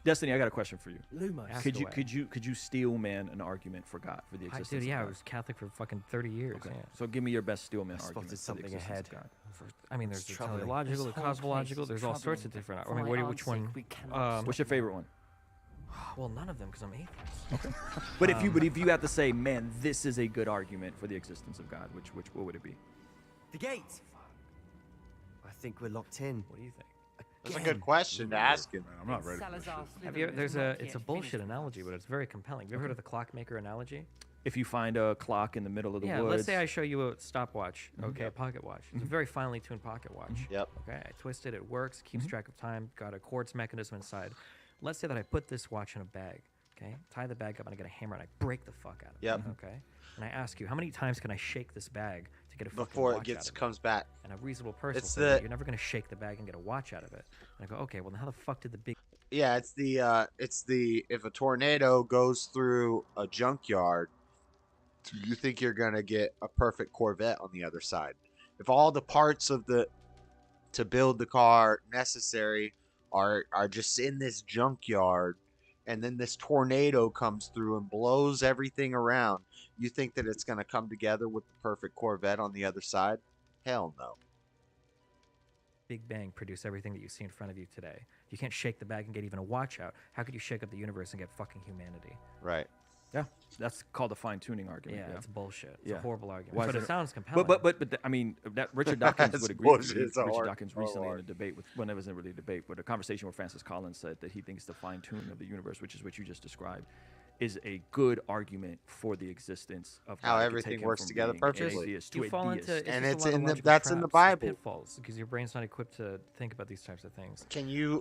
Destiny, I got a question for you. Lumos. Ask Could you away. steel man an argument for God, for the existence Dude, of yeah, I God? was Catholic for fucking 30 years. Okay. Yeah. So give me your best steel man I argument spotted for something the existence ahead. of God. I mean, there's the troubling. teleological, the This whole cosmological. place is There's all sorts of troubling. different. For I mean, my which aunt's one? sake, we cannot What's your favorite one? Well, none of them because I'm atheist. But if you had to say, man, this is a good argument for the existence of God, what would it be? The gate. I think we're locked in. What do you think? That's a good question to ask him. I'm not ready for this shit. It's a bullshit analogy, but it's very compelling. Have you ever heard of the clockmaker analogy? If you find a clock in the middle of the Yeah, woods. let's say I show you a stopwatch, okay, Yep. a pocket watch. It's a very finely tuned pocket watch. Yep. Okay, I twist it, it works, keeps track of time, got a quartz mechanism inside. Let's say that I put this watch in a bag, okay, tie the bag up, and I get a hammer and I break the fuck out of Yep. it, okay? And I ask you, how many times can I shake this bag to get a fucking Before watch it out of comes back. And a reasonable person It's will say, the- you're never going to shake the bag and get a watch out of it. And I go, okay, well, then how the fuck did the big... Yeah, it's the if a tornado goes through a junkyard, do you think you're gonna get a perfect Corvette on the other side? If all the parts of to build the car necessary are just in this junkyard, and then this tornado comes through and blows everything around, you think that it's gonna come together with the perfect Corvette on the other side? Hell no. Big Bang produce everything that you see in front of you today? You can't shake the bag and get even a watch out. How could you shake up the universe and get fucking humanity? Right. Yeah, that's called a fine-tuning argument. Yeah, Yeah, it's bullshit. It's Yeah. a horrible argument. Why But is it sounds compelling. But I mean, that Richard Dawkins It's would agree. bullshit. It's a Richard hard- Dawkins hard recently in a argument. debate with, well, it wasn't really a debate, but a conversation where Francis Collins said that he thinks the fine-tuning of the universe, which is what you just described, is a good argument for the existence of How God. It could everything take him works from together being an perfectly. atheist to You a fall deist. into And just a it's lot of in the- logical that's in the traps, Bible. pitfalls, because your brain's not equipped to think about these types of things. Can you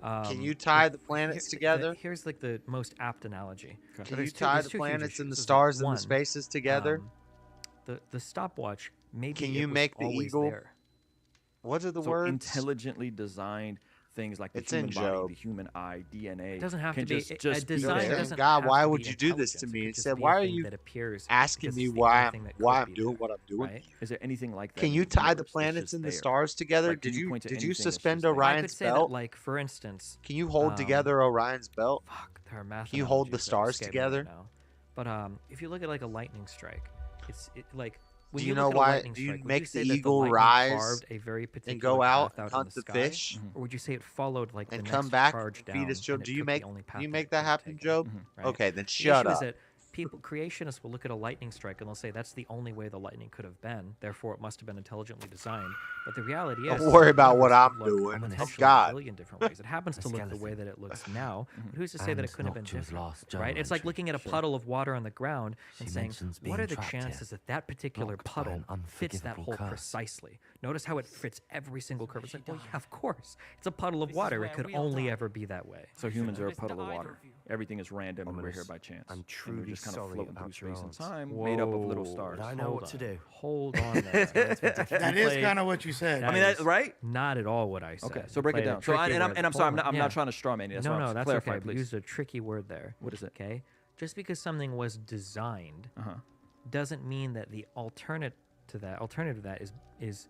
tie the planets together? Here's like the most apt analogy. Can So you there's tie there's the huge planets and the issues. stars and the One, spaces together? The stopwatch, maybe Can it you was make the always eagle? there. What are the So words? intelligently designed things like the It's in human body, Job. the human eye, DNA. It doesn't have can to be just a be design. there. Doesn't God, have why to would be you do this to intelligence. me? It He could just said, be a why are thing you that appears asking because me it's the why only I'm thing that why could I'm be doing there, what I'm doing? right? Is there anything like that? Can in you the tie the universe that's planets just and the there? stars together? Like, can Did you point to did you anything that's suspend just there? I could Orion's say belt? that, like for instance, Can you hold together Orion's belt? Fuck, there are math. Can you hold the analogies that stars escape me together? right now. But if you look at like a lightning strike, like when Do you look know at a why? lightning Do you strike, would make say the that eagle lightning rise carved a very particular and go out path and in hunt the sky? fish Or would you say it followed like and the come next back, charge feed down, us, Job? and it Do you took the make only path you that make it that could happen, take? Job? Right? Okay, then The shut issue is up. that creationists will look at a lightning strike and they'll say that's the only way the lightning could have been. Therefore, it must have been intelligently designed. But the reality is, Don't worry about the what universe I'm could look doing. I'm potentially God. a billion different ways. It happens to look the way that it looks now. But who's to say that it And couldn't have been not to his different? last journal Right? It's like entry. looking at a puddle of water on the ground and She saying, mentions what being are the trapped here, chances that that particular blocked by puddle an fits that unforgivable hole curse. precisely? Notice how it fits every single curve. It's like, well, yeah, of course. It's a puddle of water. It could only ever be that way. So humans are a puddle of water. Everything is random, and we're here Ominous. by chance. I'm And truly we're just kind of sorry floating through about your space and aunt. time, made up of little stars. But I know what to do. Hold on there. That is kind of what you said. I mean, that, right? Not at all what I said. Okay, so You break it played a down. So, tricky and I'm word. sorry, Hold on. I'm Yeah. not trying to straw man you. That's why No, I'm that's clarify, okay. please. You used a tricky word there. What is it? Okay, just because something was designed doesn't mean that the alternative to that is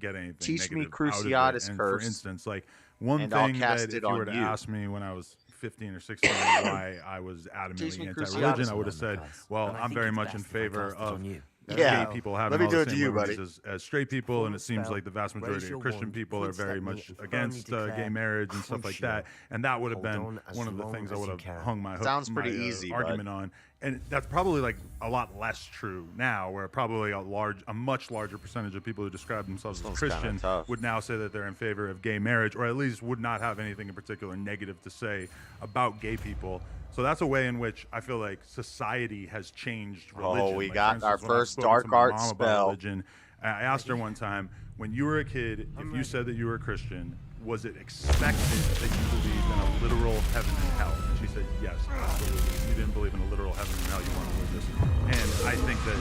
get anything. Teach me negative out of it. Cruciatus And curse, for instance, like one and I'll thing cast that it if you on were to you. ask me when I was 15 or 16 why I was adamantly anti-religion, I would have said, well, I'm very much in favor of gay people having let me all do the it to same you, liberties buddy. as straight people, and it seems like the vast majority of Christian people are very much against gay marriage and stuff like that. And that would have been one of the things I would have hung my hook, Sounds pretty my, easy, argument bud. on. and that's probably like a lot less true now, where probably a much larger percentage of people who describe themselves as Christian would now say that they're in favor of gay marriage, or at least would not have anything in particular negative to say about gay people. So that's a way in which I feel like society has changed religion. Oh, we Like, got for our instance, when I first spoke to dark my art mom about spell. religion, I asked her one time, when you were a kid, if you said that you were a Christian, was it expected that you believed in a literal heaven and hell? And she said, yes, absolutely. If you didn't believe in a literal heaven and hell, you weren't religious. And I think that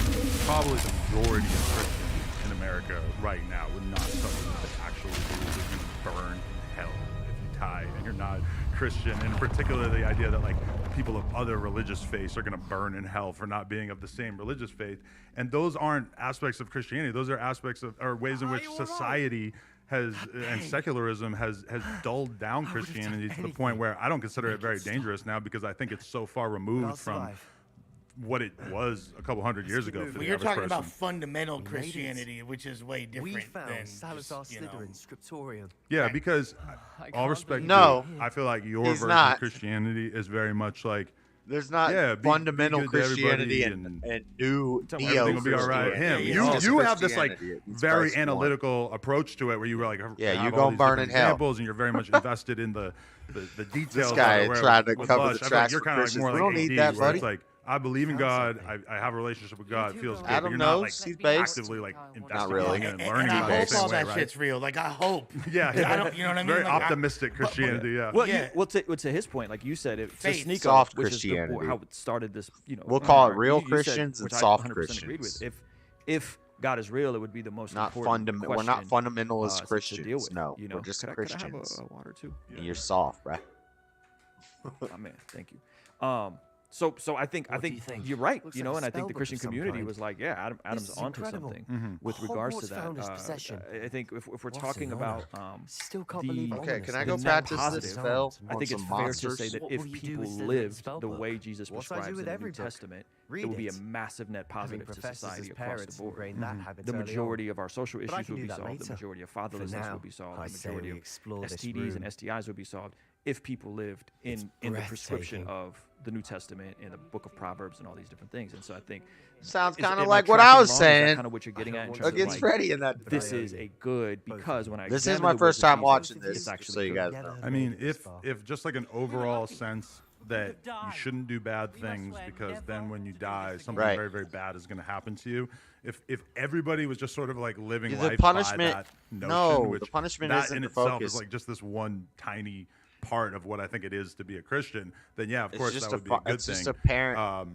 probably the majority of Christians in America right now would not someone that actually believe that you burn in hell if you die and you're not Christian. And particularly the idea that like people of other religious faiths are going to burn in hell for not being of the same religious faith. And those aren't aspects of Christianity. Those are aspects of, or ways in which society has, and secularism has dulled down Christianity to the point where I don't consider it very dangerous now, because I think it's so far removed from what it was a couple hundred years ago. For Well, you're talking about fundamental Christianity, which is way different We found than Salazar just, you know, Slytherin Scriptorium. Yeah, because all respect, No, to you, I feel like your he's version not. of Christianity is very much like, there's not fundamental Christianity and new neo everything will be all right. Him, you have this like very analytical approach to it, where you were like, yeah, you go gonna burn in hell. examples, and you're very much invested in the details. This guy of it, tried to with cover Lush, the I feel tracks you're for kind of like Christians. more We like don't need AD, that, where buddy. it's like, I believe in God. I have a relationship with God. It feels good. Adam but you're not knows like he's based. actively like Not really. investigating and And learning I about it hope the same all way, that right? shit's real. Like, I hope. Yeah, I don't, you know what I mean? Very Like, optimistic Christianity. Yeah. Well, Yeah. to his point, like you said, to Faith. sneak Soft which is Christianity. how it started. This, We'll call it real you said, Christians and which I soft 100% agreed Christians. with. If God is real, it would be the most Not important we're not question, fundamentalist to deal Christians. with, No, you know? we're just Could I Christians. have a water too? And you're soft, bruh. Oh, man, thank you. So I think you're right, Looks you like know, a and I think the spellbook Christian of some community kind. was like, yeah, Adam's This is onto incredible. something with regards to Hogwarts that. found his possession. I think if we're What talking an about honor. Still can't believe Okay, Ominous can I did go that practice this positive. spell I on think it's some fair monsters? to say that What if will you do people with the lived the spellbook? way Jesus What I do prescribes in with the every New book. Testament, Read it would be a it. massive net Having positive to professors society as across parents the board. ingrained that habit The early majority on. of our social But I issues can would do be that solved. The later. majority of For fatherlessness now, would be solved. I The say majority we of explore this STDs and room. STIs would be solved if people lived in the prescription breathtaking. of the New Testament and the Book of Proverbs and all these different things. And so I think Sounds is- kind of am I like what I tracking was wrong? Is that saying kind of what you're getting at in terms against of like, Freddie in that. this is a good because when I This is examine my the words first of time Jesus, watching this, it's actually so you good. guys know. I mean, if just like an overall sense that you shouldn't do bad things, because then when you die, something Right. very, very bad is going to happen to you. If everybody was just sort of like living The life punishment- by that notion, no, which the punishment that isn't in the itself focus. is like just this one tiny part of what I think it is to be a Christian, then yeah, of It's course just that would a be a fa- good it's thing. just a parent-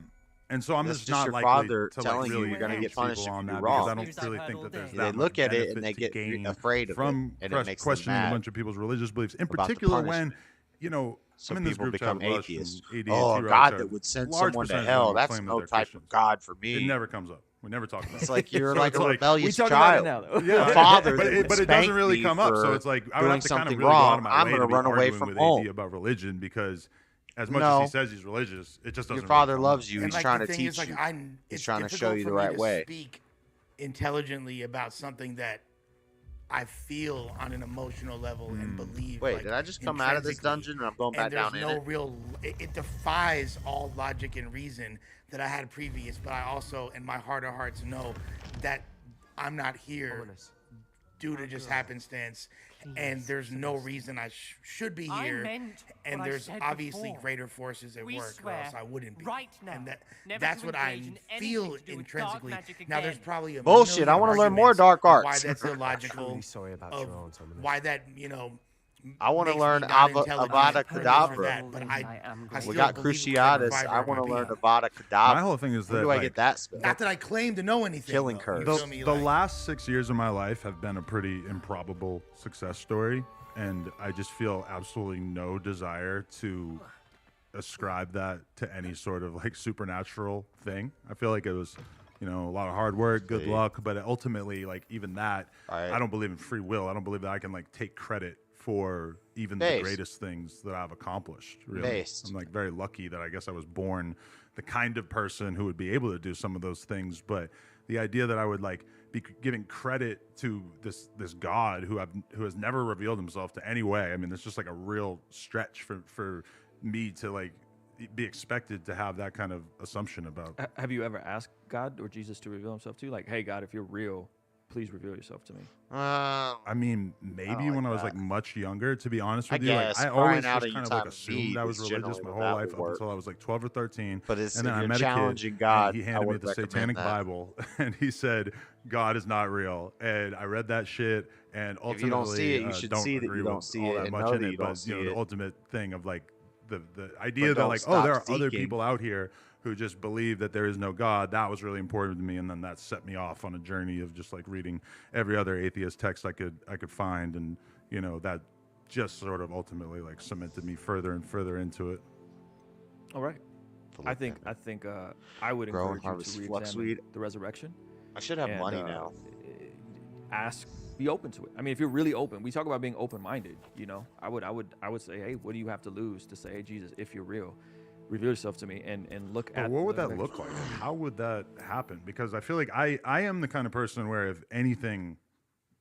And so I'm That's just just not your likely father to telling like you really you're gonna get engage punished people if on you that, do because I wrong. don't really think that there's They that look much at it and benefit they to get gain afraid of from it, and it makes them questioning a mad bunch of people's religious beliefs, in about the particular when, punishment. you know, Some I'm in this people group become chat with Lush atheists. and AD, Oh, a T-Rex God are that would send large someone to percentage of hell. them That's claim that no they're type Christians. of God for me. It never comes up. We never talk about it. It's like you're So like it's a rebellious we talking about it child. now, though. Yeah, A father but that it, would but it spank doesn't really me come up. So for it's like I would doing have to kind of something really go out wrong. of my I'm way gonna to be run away arguing from with home. AD about religion, because as much No. as he says he's religious, it just doesn't. Your father really come loves up. you. And He's like, trying the to thing teach is, like, you. It's He's trying to show difficult you for the me right to way. Speak intelligently about something that I feel on an emotional level and believe. Wait, like, did I just come out of this intrinsically. dungeon and I'm going back And there's down no in it? real. It defies all logic and reason that I had previous. But I also, in my heart of hearts, know that I'm not here due to just happenstance, and there's no reason I should be I here. meant And what I there's said obviously before. greater forces at We work, or swear else I wouldn't be. right now and never that's to what I engage in anything feel to do with dark intrinsically. magic Now there's again. probably a Bullshit, million I wanna learn more arguments dark of arts. Why that's illogical. Truly sorry about of your aunt, Ominous. why that I want to makes learn me not Avada intelligent for Kedavra. that, but I We still got believe in Cruciatus. whatever I fiber want to might learn be. Avada Kedavra. My whole thing is Where that do I like, get that spell? Not that I claim to know anything. Killing though, curse. you The, feel me? the Like, last 6 years of my life have been a pretty improbable success story, and I just feel absolutely no desire to ascribe that to any sort of like supernatural thing. I feel like it was, you know, a lot of hard work, good luck, but ultimately, like even that, I don't believe in free will. I don't believe that I can like take credit for even the greatest things that I've accomplished. Really, I'm like very lucky that I guess I was born the kind of person who would be able to do some of those things. But the idea that I would like be giving credit to this God who has never revealed himself to any way. I mean, it's just like a real stretch for me to like be expected to have that kind of assumption about. Have you ever asked God or Jesus to reveal himself to you? Like, hey, God, if you're real, please reveal yourself to me. I mean, maybe when I was like much younger, to be honest with you, guess, like, I always crying out just at kind of you like times assumed speed I was is religious generally my when whole that life would up work. until I was like 12 or 13. But it's, and then if I you're met a kid, challenging God, and he I handed me would the recommend Satanic that. Bible, and he said, God is not real. And I read that shit, and ultimately, If you don't see it, you should don't see that agree you with don't see all it that and much know in that it. you don't But you know, see the it. ultimate thing of like the idea that don't like, oh, stop there are other seeking. people out here who just believe that there is no God. That was really important to me, and then that set me off on a journey of just like reading every other atheist text I could find, and you know, that just sort of ultimately like cemented me further and further into it. All right. I think I would Grow and encourage you harvest to flux re-examine weed. the resurrection. I should have and, money now. Be open to it. I mean, if you're really open, we talk about being open-minded. You know, I would say, hey, what do you have to lose to say, hey, Jesus, if you're real, reveal yourself to me and look But at. what would that look like? How would that happen? Because I feel like I am the kind of person where if anything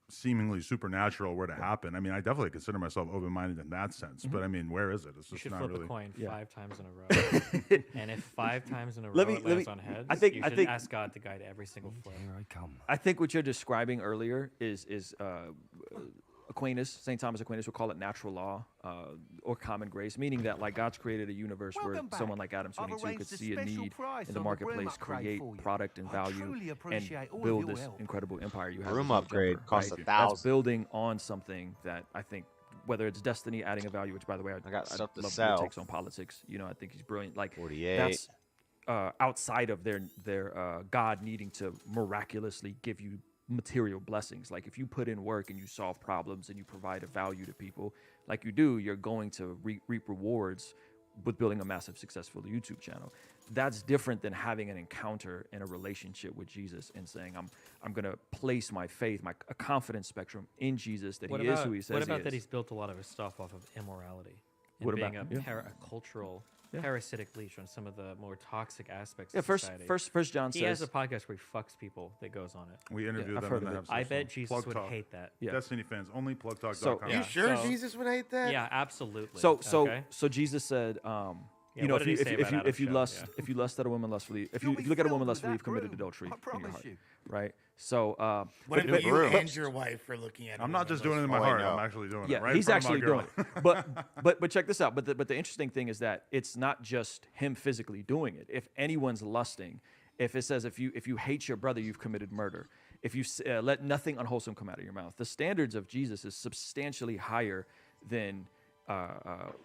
seemingly supernatural were to happen, I mean, I definitely consider myself open-minded in that sense. But I mean, where is it? It's You just should not flip really. a coin Yeah. 5 times in a row, and if 5 times in a row it lands on heads, you should ask God to guide every single flip. Here I come. I think what you're describing earlier is Aquinas, St. Thomas Aquinas would call it natural law or common grace, meaning that like God's created a universe where someone like Adam 22 could see a need in the marketplace, create product and value, and build this incredible empire you have. Room as no upgrade jumper, costs right? $1,000. That's building on something that I think, whether it's destiny adding a value, which by the way, I got stuff to love sell. your takes on politics. You know, I think he's brilliant. Like 48. that's outside of their God needing to miraculously give you material blessings. Like if you put in work and you solve problems and you provide a value to people like you do, you're going to reap rewards with building a massive successful YouTube channel. That's different than having an encounter in a relationship with Jesus and saying I'm going to place my faith, a confidence spectrum in Jesus, that he is who he says he is. What about that he's built a lot of his stuff off of immorality and What being about- a yeah. cultural Yeah. parasitic leech on some of the more toxic aspects Yeah, of first- society. first John he has says- a podcast where he fucks people that goes on it. We interviewed I've them heard and of they it. have stuff I bet on Jesus Plug would Talk. hate that. Yeah. Destiny fans, only plugtalk.com. So- You sure Jesus would hate that? Yeah, absolutely. So okay? Jesus said, Yeah, you know, what did he say about if you Adam's lust show? Yeah. if you lust at a woman lustfully, if you look at a woman lustfully, you've committed adultery in your heart, right? So What if you and your wife are looking at it? I'm not just doing it in my heart. I'm actually doing yeah, it. Right he's in front of my actually doing girl. it. But check this out. But the interesting thing is that it's not just him physically doing it. If anyone's lusting, if it says if you hate your brother, you've committed murder. If you let nothing unwholesome come out of your mouth, the standards of Jesus is substantially higher than.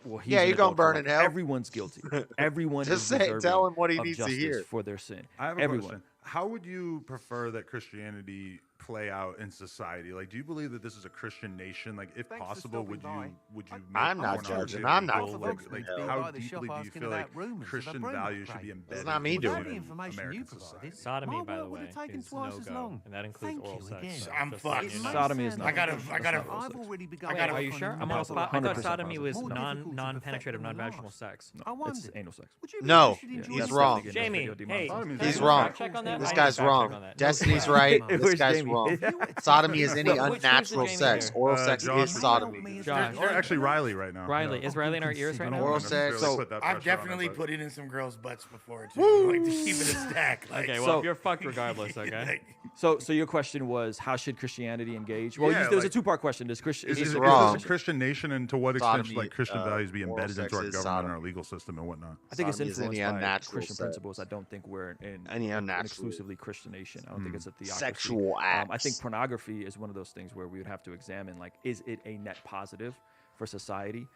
Well, he's Yeah, an you're gonna adult, burn like, in hell. Everyone's guilty. Everyone Just is say- deserving tell him what he of needs to justice hear. for their sin. I have a Everyone. question. How would you prefer that Christianity play out in society? Like, do you believe that this is a Christian nation? Like, if possible, would you make I'm not pornography judging. I'm not legal? Like, judging. how deeply do you feel like Christian values should be embedded not me into doing it. American society? Sodomy, by the way, is no-go, and that includes oral sex. so I'm just fucked. letting you know. Sodomy is not. I gotta. Are you sure? I thought 100% sodomy was possible. non-penetrative, non-vaginal sex. It's anal sex. No, Yeah, he's that's wrong. definitely Jamie, getting hey, demonetized. He's can I wrong. fact check on that? This I need guy's to fact check wrong. on that. Destiny's right. Where's This guy's Jamie? wrong. Sodomy is any Which one's the unnatural Jamie sex. here? Oral sex Josh- is sodomy. Josh, Or actually, Riley right now. Riley, is Riley in our ears right now? Oral sex. Really put that I've pressure on definitely him, but- put it in some girls' butts before too. Like to keep it a stack. Like, Okay, So- well, you're fucked regardless, okay? like, So your question was, how should Christianity engage? Well, Yeah, there was a like- two-part question. Is Christian? Is He's this wrong. a Christian nation, and to what extent should Sodomy, like Christian values be oral embedded sex into our is government and sodomy. our legal system and whatnot? I think it's Sodomy is influenced any by unnatural Christian sex. principles. I don't think we're in Any an unnatural exclusively Christian nation. I don't think it's a theocracy. sexual I think acts. pornography is one of those things where we would have to examine, like, is it a net positive for society?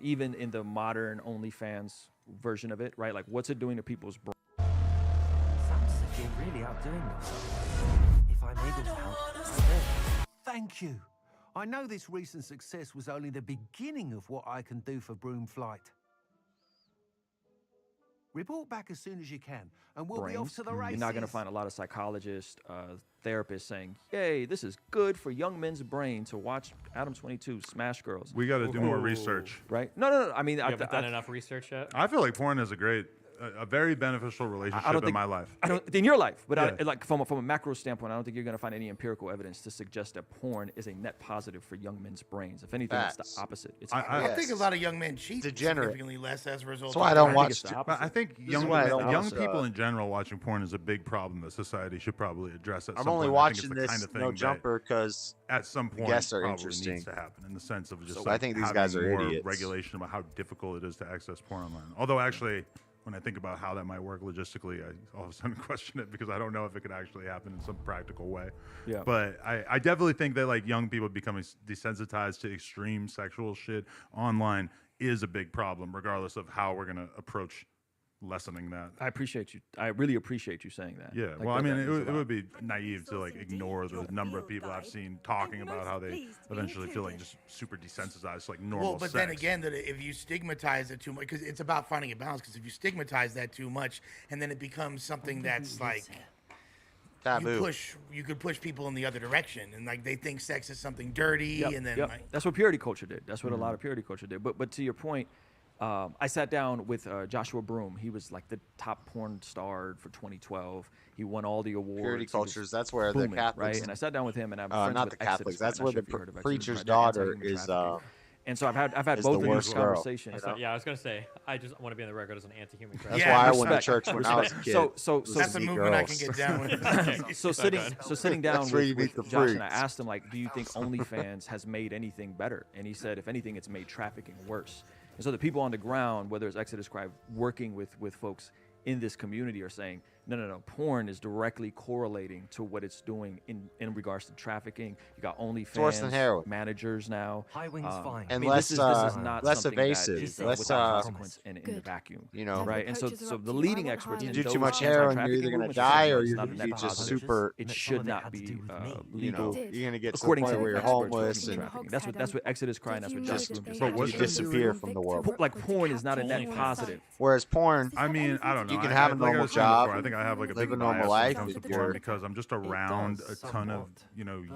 Even in the modern OnlyFans version of it, right? Like, what's it doing to people's brain? Sounds as if you're really outdoing yourself. If I'm able to help, Thank you. I know this recent success was only the beginning of what I can do for Broom Flight. Report back as soon as you can, and we'll be off Brains. to the You're races. not going to find a lot of psychologists, therapists saying, "Yay, this is good for young men's brain to watch Adam 22 smash girls." We got to do more research. Right? No. I mean, You haven't done enough research yet? I feel like porn is a great a very beneficial relationship in my life. In your life, but Yeah. like from a macro standpoint, I don't think you're going to find any empirical evidence to suggest that porn is a net positive for young men's brains. If anything, it's the opposite. It's I think a lot of young men cheat significantly less as a result. That's why I don't think watch. it's the But I think This is why I don't young watch, people in general watching porn is a big problem that society should probably address at I'm some only point. I think watching it's the this kind of thing No that Jumper because at some the point guests are probably interesting. needs to happen in the sense of just So like I think these having guys are more idiots. regulation about how difficult it is to access porn online. Although actually, when I think about how that might work logistically, I all of a sudden question it because I don't know if it could actually happen in some practical way. Yeah. But I definitely think that like young people becoming desensitized to extreme sexual shit online is a big problem, regardless of how we're gonna approach lessening that. I appreciate you. I really appreciate you saying that. Yeah, Like, well, I that mean, means it a lot. would be naive to like ignore the number of people I've seen talking about how they eventually feel like just super desensitized to like normal Well, but sex. then again, that if you stigmatize it too much, because it's about finding a balance. Because if you stigmatize that too much, and then it becomes something that's like taboo. You could push people in the other direction, and like they think sex is something dirty, Yep, and then yep. like That's what purity culture did. That's what a lot of purity culture did. But to your point, I sat down with Joshua Broom. He was like the top porn star for 2012. He won all the awards. Purity He was cultures, that's where the booming, Catholics- right? And I sat down with him, and I'm friends not with the Exodus Catholics, Pride. that's I'm where not sure the if you heard of Exodus preacher's Pride. They're daughter anti-human is, trafficking. And so I've had is both the of these worst girl. conversations. Yeah, I was gonna say I just want to be on the record as an anti-human. That's why I went to church when I was a kid. So that's a movement I can get down with. so sitting down That's where you with meet the Josh, and I freaks. asked him like, do you think OnlyFans has made anything better? And he said, if anything, it's made trafficking worse. And so the people on the ground, whether it's Exodus Scribe working with folks in this community, are saying, no, porn is directly correlating to what it's doing in regards to trafficking. You got worse than OnlyFans heroin. managers now. High wings flying. And I mean, less, this is not less something evasive, that is less, without consequence in the vacuum. you know, right? And so the leading experts. You in do too those much heroin, you're either anti-trafficking gonna movements die say or it's you're not a gonna net be just positive. super. It should not be You know, legal. you're gonna get to the according point to where you're experts for homeless human and trafficking. That's what Exodus Cry and that's what Justice Group is but saying. what you disappear from the world. Like porn is not a net positive. Whereas porn, I mean, I don't know. You can I- have a like I normal was saying job, before, I think I have like a live big a normal bias life, when it comes to if porn you're- because I'm just around a ton of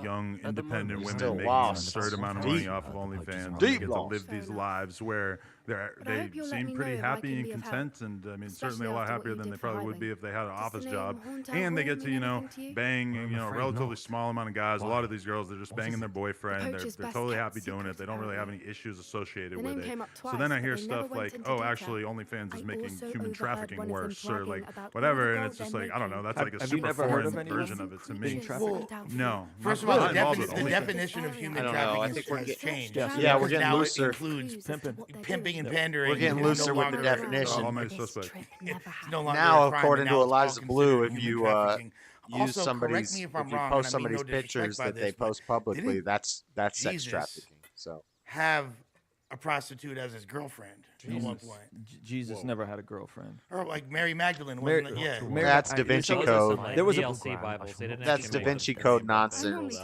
young independent You're women still making lost. an absurd amount of Deep. money off of OnlyFans. And Deep they get to lost. live these lives where they hope you'll let seem me pretty know if I happy can and be of help, content, and I mean certainly especially a lot after what happier you than did they for probably would Highwing. be if they had an Does office the job, name Hometown and they get Hall to mean anything to you? bang a afraid relatively not. small amount of guys. A lot of these girls they're just banging their boyfriend. The They're coach's best totally kept happy doing it. secret, They don't really have any apparently. issues associated The with name it. came up So twice, then I but hear they never stuff went like, into oh, detail. actually OnlyFans is I making also human overheard trafficking one of them worse or bragging like about all whatever, the and gold it's just they're like I don't know. That's Have- like a have you super never heard foreign of any version of it to me. trafficking? No. First of not all, the, involved with the OnlyFans. definition of human I don't know, I trafficking think we're has getting- changed. Yeah, we're Because getting now looser. it includes Pimping. pimping and pandering. We're getting is no looser with the longer- definition. All my suspect. It's no longer Now, a crime, according and to now it's all Eliza Blue, considered if human you trafficking. use Also, correct somebody's, me if if I'm you wrong, post and I mean no somebody's pictures disrespect by that they this, but post publicly, didn't that's sex Jesus trafficking. So have a prostitute as his girlfriend at one point. Jesus never had a girlfriend. Or like Mary Magdalene, Mary- wasn't it? Yeah. that's Da Vinci Code. There was a DLC Bibles. They didn't That's actually Da make Vinci the- Code the- nonsense.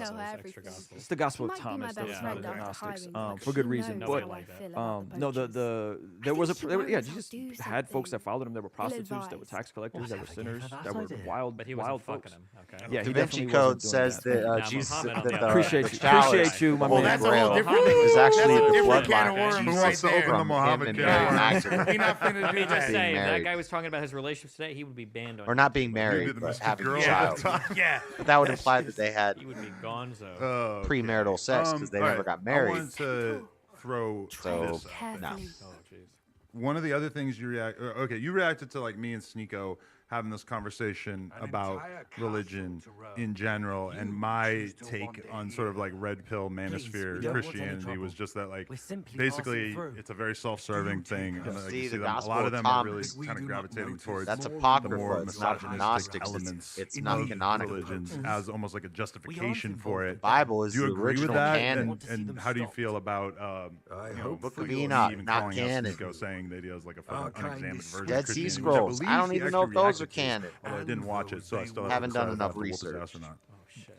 It's the Gospel of She might be my Thomas, though. best It's not friend the after Gnostics, hiring, for good reason. knows But how I feel about no, there was she yeah, knows Jesus I'll do had folks that something. followed him. There were prostitutes, there were advise. tax collectors, there were sinners, that's there were idea. wild, But he wasn't wild fucking folks. him. Okay. Yeah, Da he Vinci definitely Code wasn't doing says that. that Now, Jesus, Muhammad, on that the the, other Appreciate the you. chalice, Appreciate you, my the Holy man. That's a whole Grail, different- is actually that's a the different bloodline can of worms Who right wants to there. open the from Muhammad him and can? Mary Magdalene. We're not finna Let do me just that. say, Being if that married. guy was talking about his relationships today, he would be banned on Or not being You'd married, be the but Mystic having Girl a all child. the time. Yeah. But that would imply that they had He would be gonzo. Oh, premarital sex because they all never right. got I married. wanted to throw So, this out. no. Oh, jeez. One of the other things you you reacted to like me and Sneeko having this conversation about religion in general, and my take on sort of like red pill manosphere Christianity was just that like basically it's a very self-serving thing. And, like, See, you the them, a Gospel lot of of them are Thomas. really kind of gravitating towards That's the apocrypha. more It's not misogynistic Gnostics. elements It's not of canonical. religions as almost like a justification for it. The Bible is Do you the agree with original that? canon. And how do you feel about Book of me Enoch, even not calling canon. out Sneeko saying that he has like a fucking unexamined version Dead of Sea Christianity, which Scrolls. believe I don't he even know if actually those are reacted to, canon. Although I didn't watch it, so I still Haven't done to decide enough if I have to whoop his research. ass or not.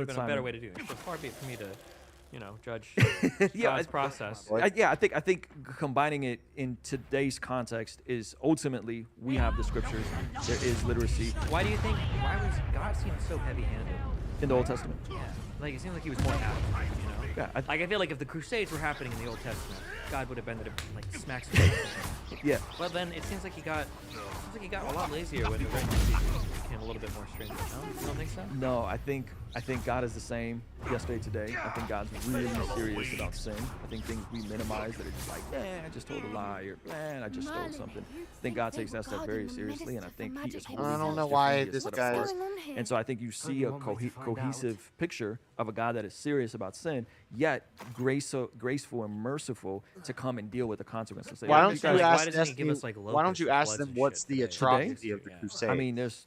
would have been a better way to do it. So far be it for me to judge Yeah, God's process. I think combining it in today's context is ultimately we have the scriptures. There is literacy. Why was God seem so heavy-handed In the Old Testament. Yeah, like it seems like he was more apt, Yeah, I feel like if the Crusades were happening in the Old Testament, God would have been there to like smack some face. Yeah. Well, then it seems like he got a lot lazier when the Roman Caesar became a little bit more stringent. No, you don't think so? No, I think God is the same yesterday, today. I think God's really serious about sin. I think things we minimize that are just like, I just told a lie, or I just stole something. I think God takes that stuff very seriously, and I think He is holy. I don't know He's why different, He is this set guy apart. is- And so I think you see a cohesive picture of a God that is serious about sin, yet graceful and merciful to come and deal with the consequences. Say, Why "Hey, don't you guys, ask why doesn't he give us, like, Why don't you ask them what's the atrocity of the Crusade? I mean, there's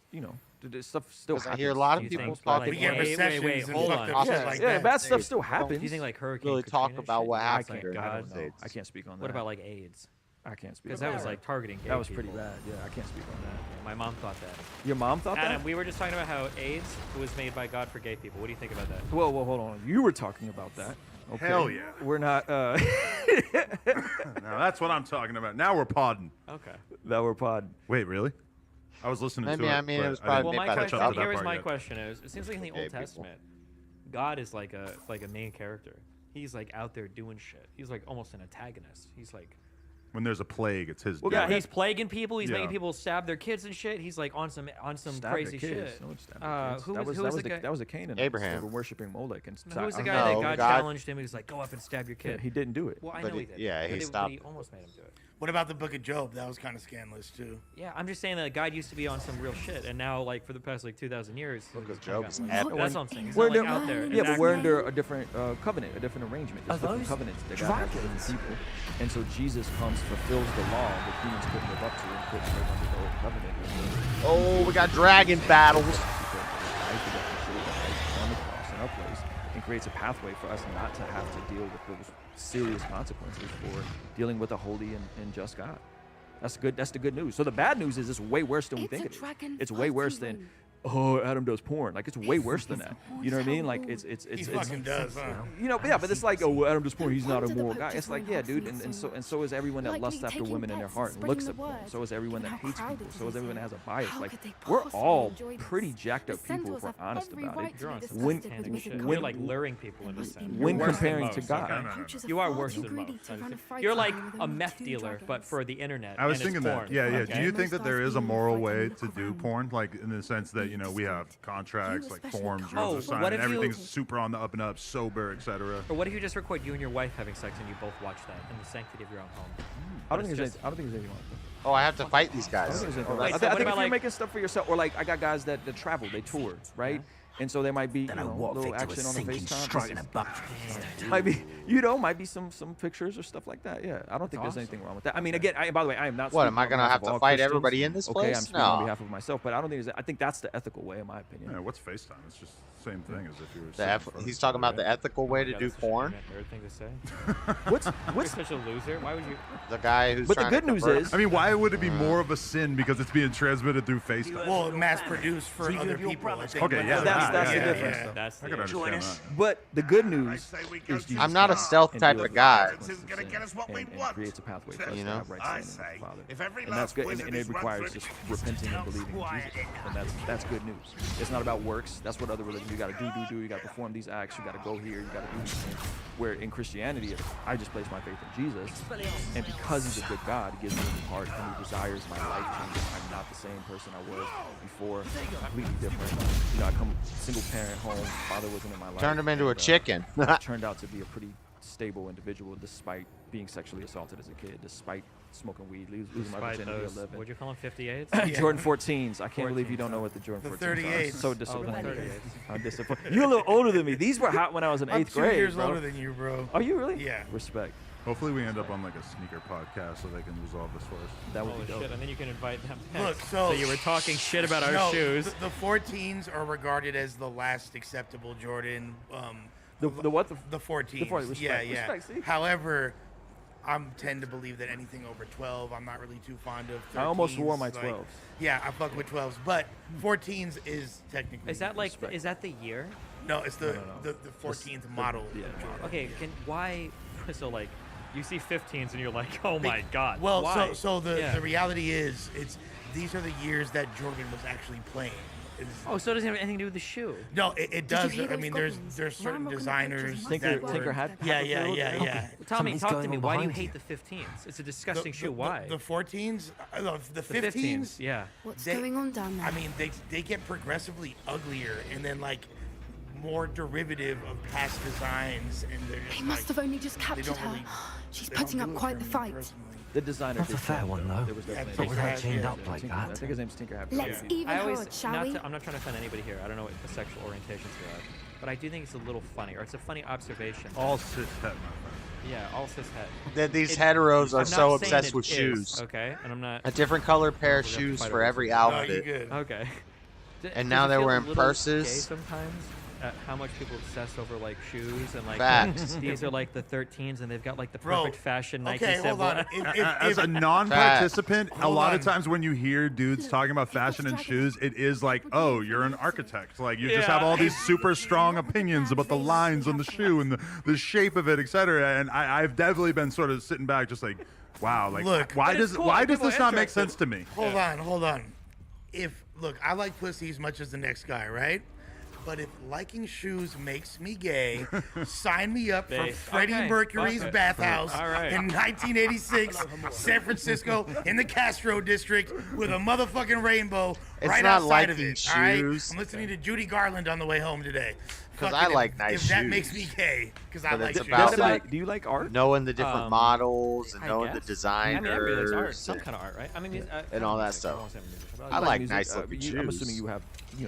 stuff still 'Cause I happens. hear a lot of people talking. We get recessions and hold fucked on. up shit Yeah, like yeah, that. bad stuff still happens. Do you think like Hurricane Really talk Katrina about shit? what I happened can't, during I the don't know. Crusades. I can't speak on that. What about like AIDS? I can't speak. Because on that was like targeting gay That was pretty people. bad. Yeah, I can't speak on that. My mom thought that. Your mom thought Adam, that? we were just talking about how AIDS was made by God for gay people. What do you think about that? Whoa, hold on. You were talking about that. Okay. Hell yeah. We're not. Now that's what I'm talking about. Now we're podding. Okay. That we're podding. Wait, really? I was listening Maybe, to it. I mean, it but was I probably didn't Well, my made by the catch up question to that here is part my yet. question is: it seems like in the Gay Old people. Testament, God is like a main character. He's like out there doing shit. He's like almost an antagonist. He's like. When there's a plague, it's his. Yeah, death. he's plaguing people. He's Yeah. making people stab their kids and shit. He's like on some Stab their crazy kids. shit. No one stabbed their kids. Who that was was the guy? that was the Canaanites. Abraham. They were worshiping Molech and Who was the I guy don't that know. God challenged him? He was like, "Go up and stab your Yeah, kid." he didn't do it. Well, I But know he- he did. yeah, But he but stopped. he almost made him do it. What about the Book of Job? That was kind of scandalous too. Yeah, I'm just saying that God used to be on some real shit, and now, like for the past like 2,000 years, Book of he's Job kinda is got, epic. That's what I'm saying. He's We're not, like, under, out there. yeah, but we're enacting- under a different covenant, a different arrangement. There's different covenants that God has with people, and so Jesus comes, fulfills the law that humans couldn't live up to and couldn't live under the old covenant. Oh, we got dragon battles. On the cross in our place, and creates a pathway for us not to have to deal with those serious consequences for dealing with a holy and just God. That's good. That's the good news. So the bad news is it's way worse than we think it is. It's way worse than, oh, Adam does porn. Like it's way worse than that. You know what I mean? Like it's He fucking does, huh? you know, yeah, but it's like, oh, well, Adam does porn. He's not a moral guy. It's like, yeah, dude, and so is everyone that lusts after women in their heart and looks at porn. So is everyone that hates people. So is everyone that has a bias. Like we're all pretty jacked up people if we're honest about it. You're on some When satanic shit. when You're like luring people into sin. when You're worse than comparing to most, God. okay? You are worse than most. You're like a meth dealer, but for the internet. I was and it's thinking porn, that. Yeah. okay? Do you think that there is a moral way to do porn? Like in the sense that, we have contracts, like forms, rules of sign, what and if you- everything's super on the up and up, sober, etc. Or what if you just record you and your wife having sex and you both watch that in the sanctity of your own home? I don't think there's anything wrong with that. Oh, I have to fight these I guys. think there's anything Oh, wrong. that's- I what think about, if you're like- making stuff for yourself, or like I got guys that travel, they tour, right? And so there might be a little action on the FaceTime. Might be, might be some pictures or stuff like that. Yeah, I don't think there's anything wrong with that. I mean, again, by the way, I am not. What, speaking am I on gonna behalf have of to all fight Christians. everybody in this Okay, place? I'm speaking on No. behalf of myself, but I don't think I think that's the ethical way, in my opinion. Yeah, what's FaceTime? It's just the same thing as if you were. The sitting in front of he's each talking other, about the right? ethical way to Yeah, do that's such a porn. nerd thing to say. What's You're such a loser. Why would you? The guy who's But the trying to good news convert- is, I mean, why would it be more of a sin because it's being transmitted through FaceTime? Well, mass produced for other people. I think. Okay, yeah, that's the yeah, difference. yeah. That's I the can understand that. but the good news is Jesus I'm not a comes stealth and type deals of with guy. the consequences of sin and creates a pathway for us You to know? have right standing with the Father. And that's good, and it requires just repenting and believing in Jesus, and that's good news. It's not about works. That's what other religions. You got to do. You got to perform these acts. You got to go here. You got to do these things. Where in Christianity, I just place my faith in Jesus, and because He's a good God, He gives me a new heart and He desires my life changes. I'm not the same person I was before. Completely different. I come single parent home. Father wasn't in my life. Turned him into a chicken. Turned out to be a pretty stable individual, despite being sexually assaulted as a kid, despite smoking weed, losing my Despite virginity those, at 11. what'd you call them, 58s? Jordan 14s. I can't believe you don't know what the Jordan The 14s are. 38s. So Oh, the disappointed. 38s. I'm disappointed. You're a little older than me. These were hot when I was in 8th I'm grade. 2 years bro. older than you, bro. Are you really? Yeah. Respect. Hopefully, we end up on like a sneaker podcast so they can resolve this for us. That would Holy be dope. shit, and then you can invite them back. Look, so you were talking shit about our no, shoes. The 14s are regarded as the last acceptable Jordan. The what? The 14s. The 14. Respect. Yeah, yeah. Respect, see? However, tend to believe that anything over 12, I'm not really too fond of. 13s, I almost wore my like- 12s. Yeah, I fuck with 12s, but 14s is technically. Is that like? Is that the year? No, it's the No. the 14th model. Okay. Why? So like, you see 15s and you're like, oh my god. Well, why? so the Yeah. reality is, these are the years that Jordan was actually playing. Oh, so it doesn't have anything to do with the shoe. No, it Did you does. hear I those mean, goblins? there's certain designers. Tinker that Tinker were- had Yeah. Well, Tommy, talk to me. Why do you hate you? the 15s? It's a disgusting shoe. Why? The 14s, the 15s. 15s, yeah. What's going on down there? I mean, they get progressively uglier, and then like more derivative of past designs, and they're just He must have only just they captured don't her. really- She's they don't putting do up it quite for the me fight. personally. The designer. That's a did fair that. one, though. There was definitely But with her a chained designer. up like Tinker- that. I think his name's Tinker Happy. Let's even I her, always, shall not we? to, I'm not trying to offend anybody here. I don't know what the sexual orientations you have, but I do think it's a little funny, or it's a funny observation. All cis het, my friend. Yeah, all cis het. That these heteros are I'm so not saying obsessed it with is, shoes. Okay, and I'm not. A different color pair of We're gonna have to shoes fight for over every this. outfit. Okay. And Does now it they're feel a wearing little purses. Gay sometimes, at how much people obsess over like shoes and like Facts. these are like the 13s and they've got like the Bro, perfect fashion Nike okay, hold symbol. on. As a non-participant, a Hold lot on. of times when you hear dudes talking about fashion and shoes, it is like, oh, you're an architect. Like you just have all these super strong opinions about the lines on the shoe and the shape of it, etc. And I've definitely been sort of sitting back, just like, wow, like Look, why but it's does cool. why does People this not make interested. sense to me? Hold on. Look, I like pussy as much as the next guy, right? But if liking shoes makes me gay, sign me up for Freddie okay, Mercury's fuck it. bathhouse All right. in 1986, San Francisco, in the Castro district, with a motherfucking rainbow It's right not outside of liking it. All right? shoes. I'm listening to Judy Garland on the way home today. 'Cause Fucking I like nice If that shoes. makes me gay, because I But like it's shoes. about like Do you like art? knowing the different models and I knowing the guess. designers I mean, everybody likes art, some kind of art, right? I mean, and all that stuff. I You like music, nice looking shoes. I'm assuming you have, you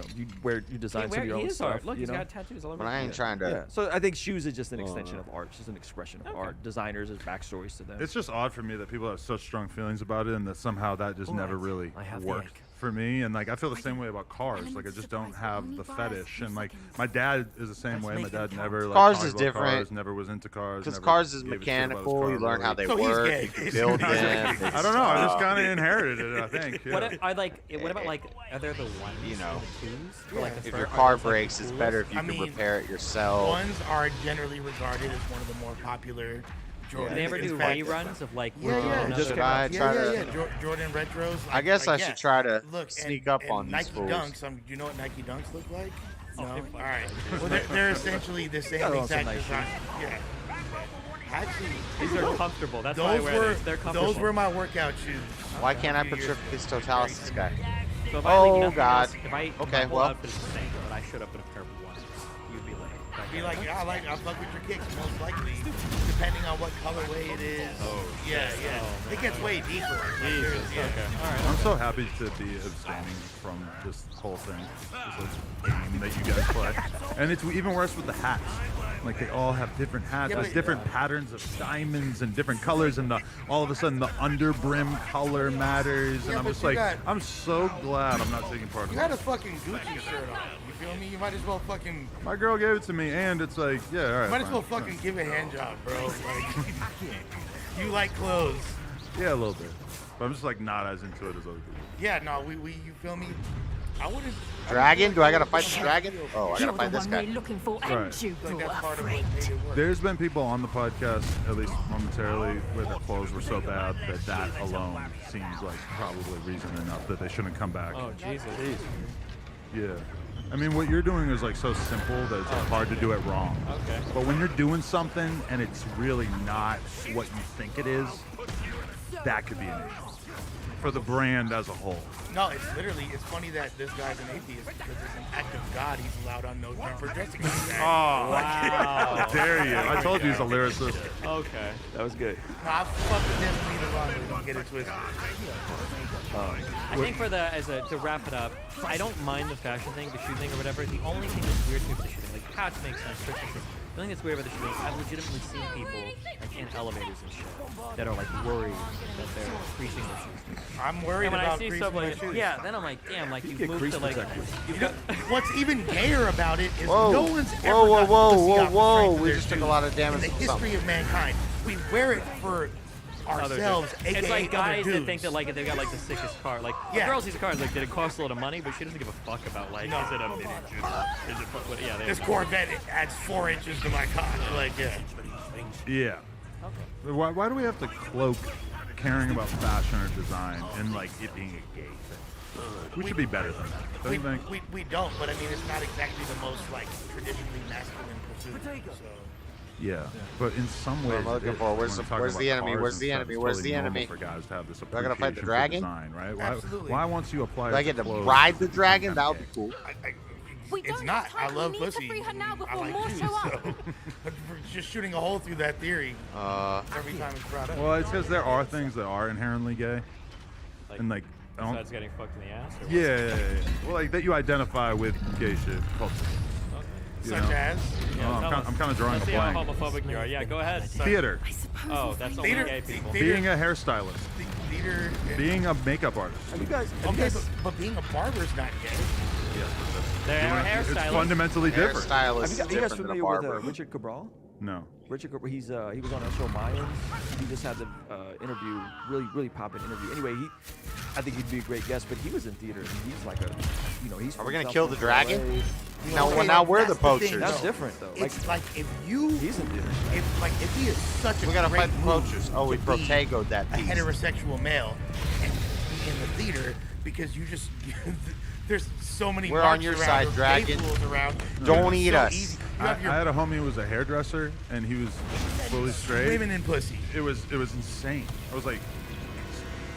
design some of your he own is stuff. art. Look, you he's know? got tattoos all over. But I ain't trying to. Yeah. So I think shoes is just an extension of art, just an expression of art. Designers is backstories to them. It's just odd for me that people have such strong feelings about it, and that somehow that just never really worked for me. And like I feel the same way about cars. Like I just don't have the fetish. And like my dad is the same way. My dad never like Cars talked is about different. Cars, never was into cars. Because never cars is gave a shit about his mechanical. car, You learn how really. they work. You can build them. I don't know. I just kind of inherited it. I think. Yeah. What about like? Are there the ones? You know, the twos? Or, like, the if third- your are car those, like, breaks, the it's tools? better if you I can mean, repair it yourself. Ones are generally regarded as one of the more popular Jordans. Do they ever In do fact- reruns of like? Yeah, yeah. Should I try to? Jordan retros. I guess I yeah. should try to Look, sneak and- up and on these Nike fools. Dunks. Do you know what Nike Dunks look like? Oh, No. All right. Well, they're essentially the same Got on some exact nice design. Yeah. Actually, These are comfortable. That's why I those wear were these. They're comfortable. those were my workout shoes. Why can't I A few years Petrificus Totalis this guy? So if I leave Oh nothing God. else, if I Okay, my whole well. outfit is the same, but I showed up in a pair of ones, you'd be like, Be like, yeah, I fuck with your kicks, most likely, depending on what colorway it is. Oh, yeah, yeah. oh, It gets way deeper. Jesus. Yeah. Okay. All right. I'm so happy to be abstaining from this whole thing. This game that you guys play. And it's even worse with the hats. Like they all have different hats Yeah, with but- different patterns of diamonds and different colors, and all of a sudden the underbrim color matters. And Yeah, I'm but just you like, got- I'm so glad I'm not taking part in You had a this. fucking Gucci shirt on. You feel me? You might as well fucking. My girl gave it to me, and it's like, yeah, all right. Might as well fine. fucking give a hand job, bro. Like, you like clothes. Yeah, a little bit. But I'm just like not as into it as other people. Yeah, no, we you feel me? I wouldn't. Dragon? Do I gotta fight the dragon? Oh, I gotta fight this guy. looking for, Right. you Like that's part of what made it work. There's been people on the podcast, at least momentarily, where their clothes were so bad that alone seems like probably reason enough that they shouldn't come back. Oh Jesus. Yeah. I mean, what you're doing is like so simple that it's like hard to do it wrong. Okay. But when you're doing something and it's really not what you think it is, that could be an issue for the brand as a whole. No, it's funny that this guy's an atheist because it's an act of God. He's allowed on no term for dressing like that. Oh, Wow. how dare you! I told you he's a lyricist. Okay. That was good. No, I fuck with him either wrong. Don't get it twisted. I think to wrap it up, I don't mind the fashion thing, the shoe thing or whatever. The only thing that's weird to me with the shoe thing, like hats make sense, shirts make sense. The only thing that's weird about the shoe thing, I've legitimately seen people like in elevators and shit that are like worried that they're creasing their shoes. I'm worried And when about I see creasing stuff my like, shoes. yeah, then I'm like, damn, like you've get moved crease to like, protectors. you've got, What's even gayer about it is Whoa. no one's ever Whoa, whoa, gotten whoa, pussy whoa, off the whoa. strength of We their just took a shoes lot of damage in the from history something. of mankind. We wear it for ourselves, aka It's like guys other that think that like if they got like the sickest car, like Yeah. a girl sees a car and is like, did it cost a lot of money? But she doesn't give a fuck about like, No. is it a mid-engine? Is it? What, yeah, there This you go. Corvette adds 4 inches to my car. Like, yeah. Yeah. Why do we have to cloak caring about fashion or design and like it being a gay thing? We should be better than that. Don't you think? We don't, but I mean, it's not exactly the most like traditionally masculine pursuit. So. Yeah, but in some ways, I'm looking it is. for. When Where's we're the- talking where's the about enemy? cars Where's and the stuff, enemy? it's Where's totally the normal enemy? for guys to have this Do I gotta fight the appreciation for dragon? design, right? Why, Absolutely. why once you apply Do I it get to clothes- ride the dragon? That would be cool. It's not. I love pussy. I like you, so but we're just shooting a hole through that theory every time it's brought up. Well, it's because there are things that are inherently gay, and like, I don't- Besides getting fucked in the ass. Or what? yeah. Well, like that you identify with gay shit culturally. You Such know? as? Oh, I'm kind of drawing Let's a see how blank. homophobic you are. Yeah, go ahead. Theater. Oh, that's only gay people. Being a hairstylist. Theater. Being a makeup artist. Okay, but being a barber is not gay. Yes, but They're that's hairstylists. it's fundamentally different. Are you guys familiar with Richard Cabral? No. Richard Cabral, he was on that show Mayans. He just had the interview, really poppin' interview. Anyway, I think he'd be a great guest, but he was in theater. And he's like he's. Are we gonna from kill the South dragon? LA. No, well, now we're the That's the thing, poachers. That's though. different though. It's like if you. He's in theater. If he is such a We gotta great fight the move poachers. Oh, we to be protegoed that a piece. heterosexual male and be in the theater because you just there's so many. We're on marks your around side, or gay dragon. fools around. Don't It's eat so us. easy. You I have your had a homie who was a hairdresser, and he was fully straight. women and pussy. It was insane. I was like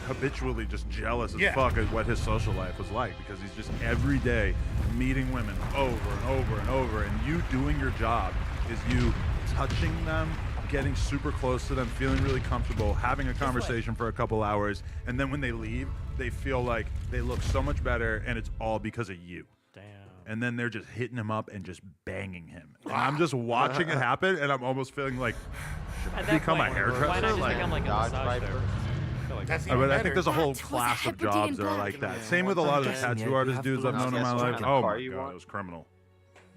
habitually just jealous as Yeah. fuck at what his social life was like, because he's just every day meeting women over and over and over, and you doing your job is you touching them, getting super close to them, feeling really comfortable, having a conversation for a couple hours, and then when they leave, they feel like they look so much better, and it's all because of you. Damn. And then they're just hitting him up and just banging him. And I'm just watching it happen, and I'm almost feeling like, should I At that become a point, hairdresser? why not just Like, become like a Dodge massage Viper. therapist? I feel like That's but even I better. think there's a whole That was class a of Hebridean jobs that are black. like that. Same with a lot of the Jason, tattoo you artist have dudes I've known in my Yes, life. what Oh car my you god, want? it was criminal.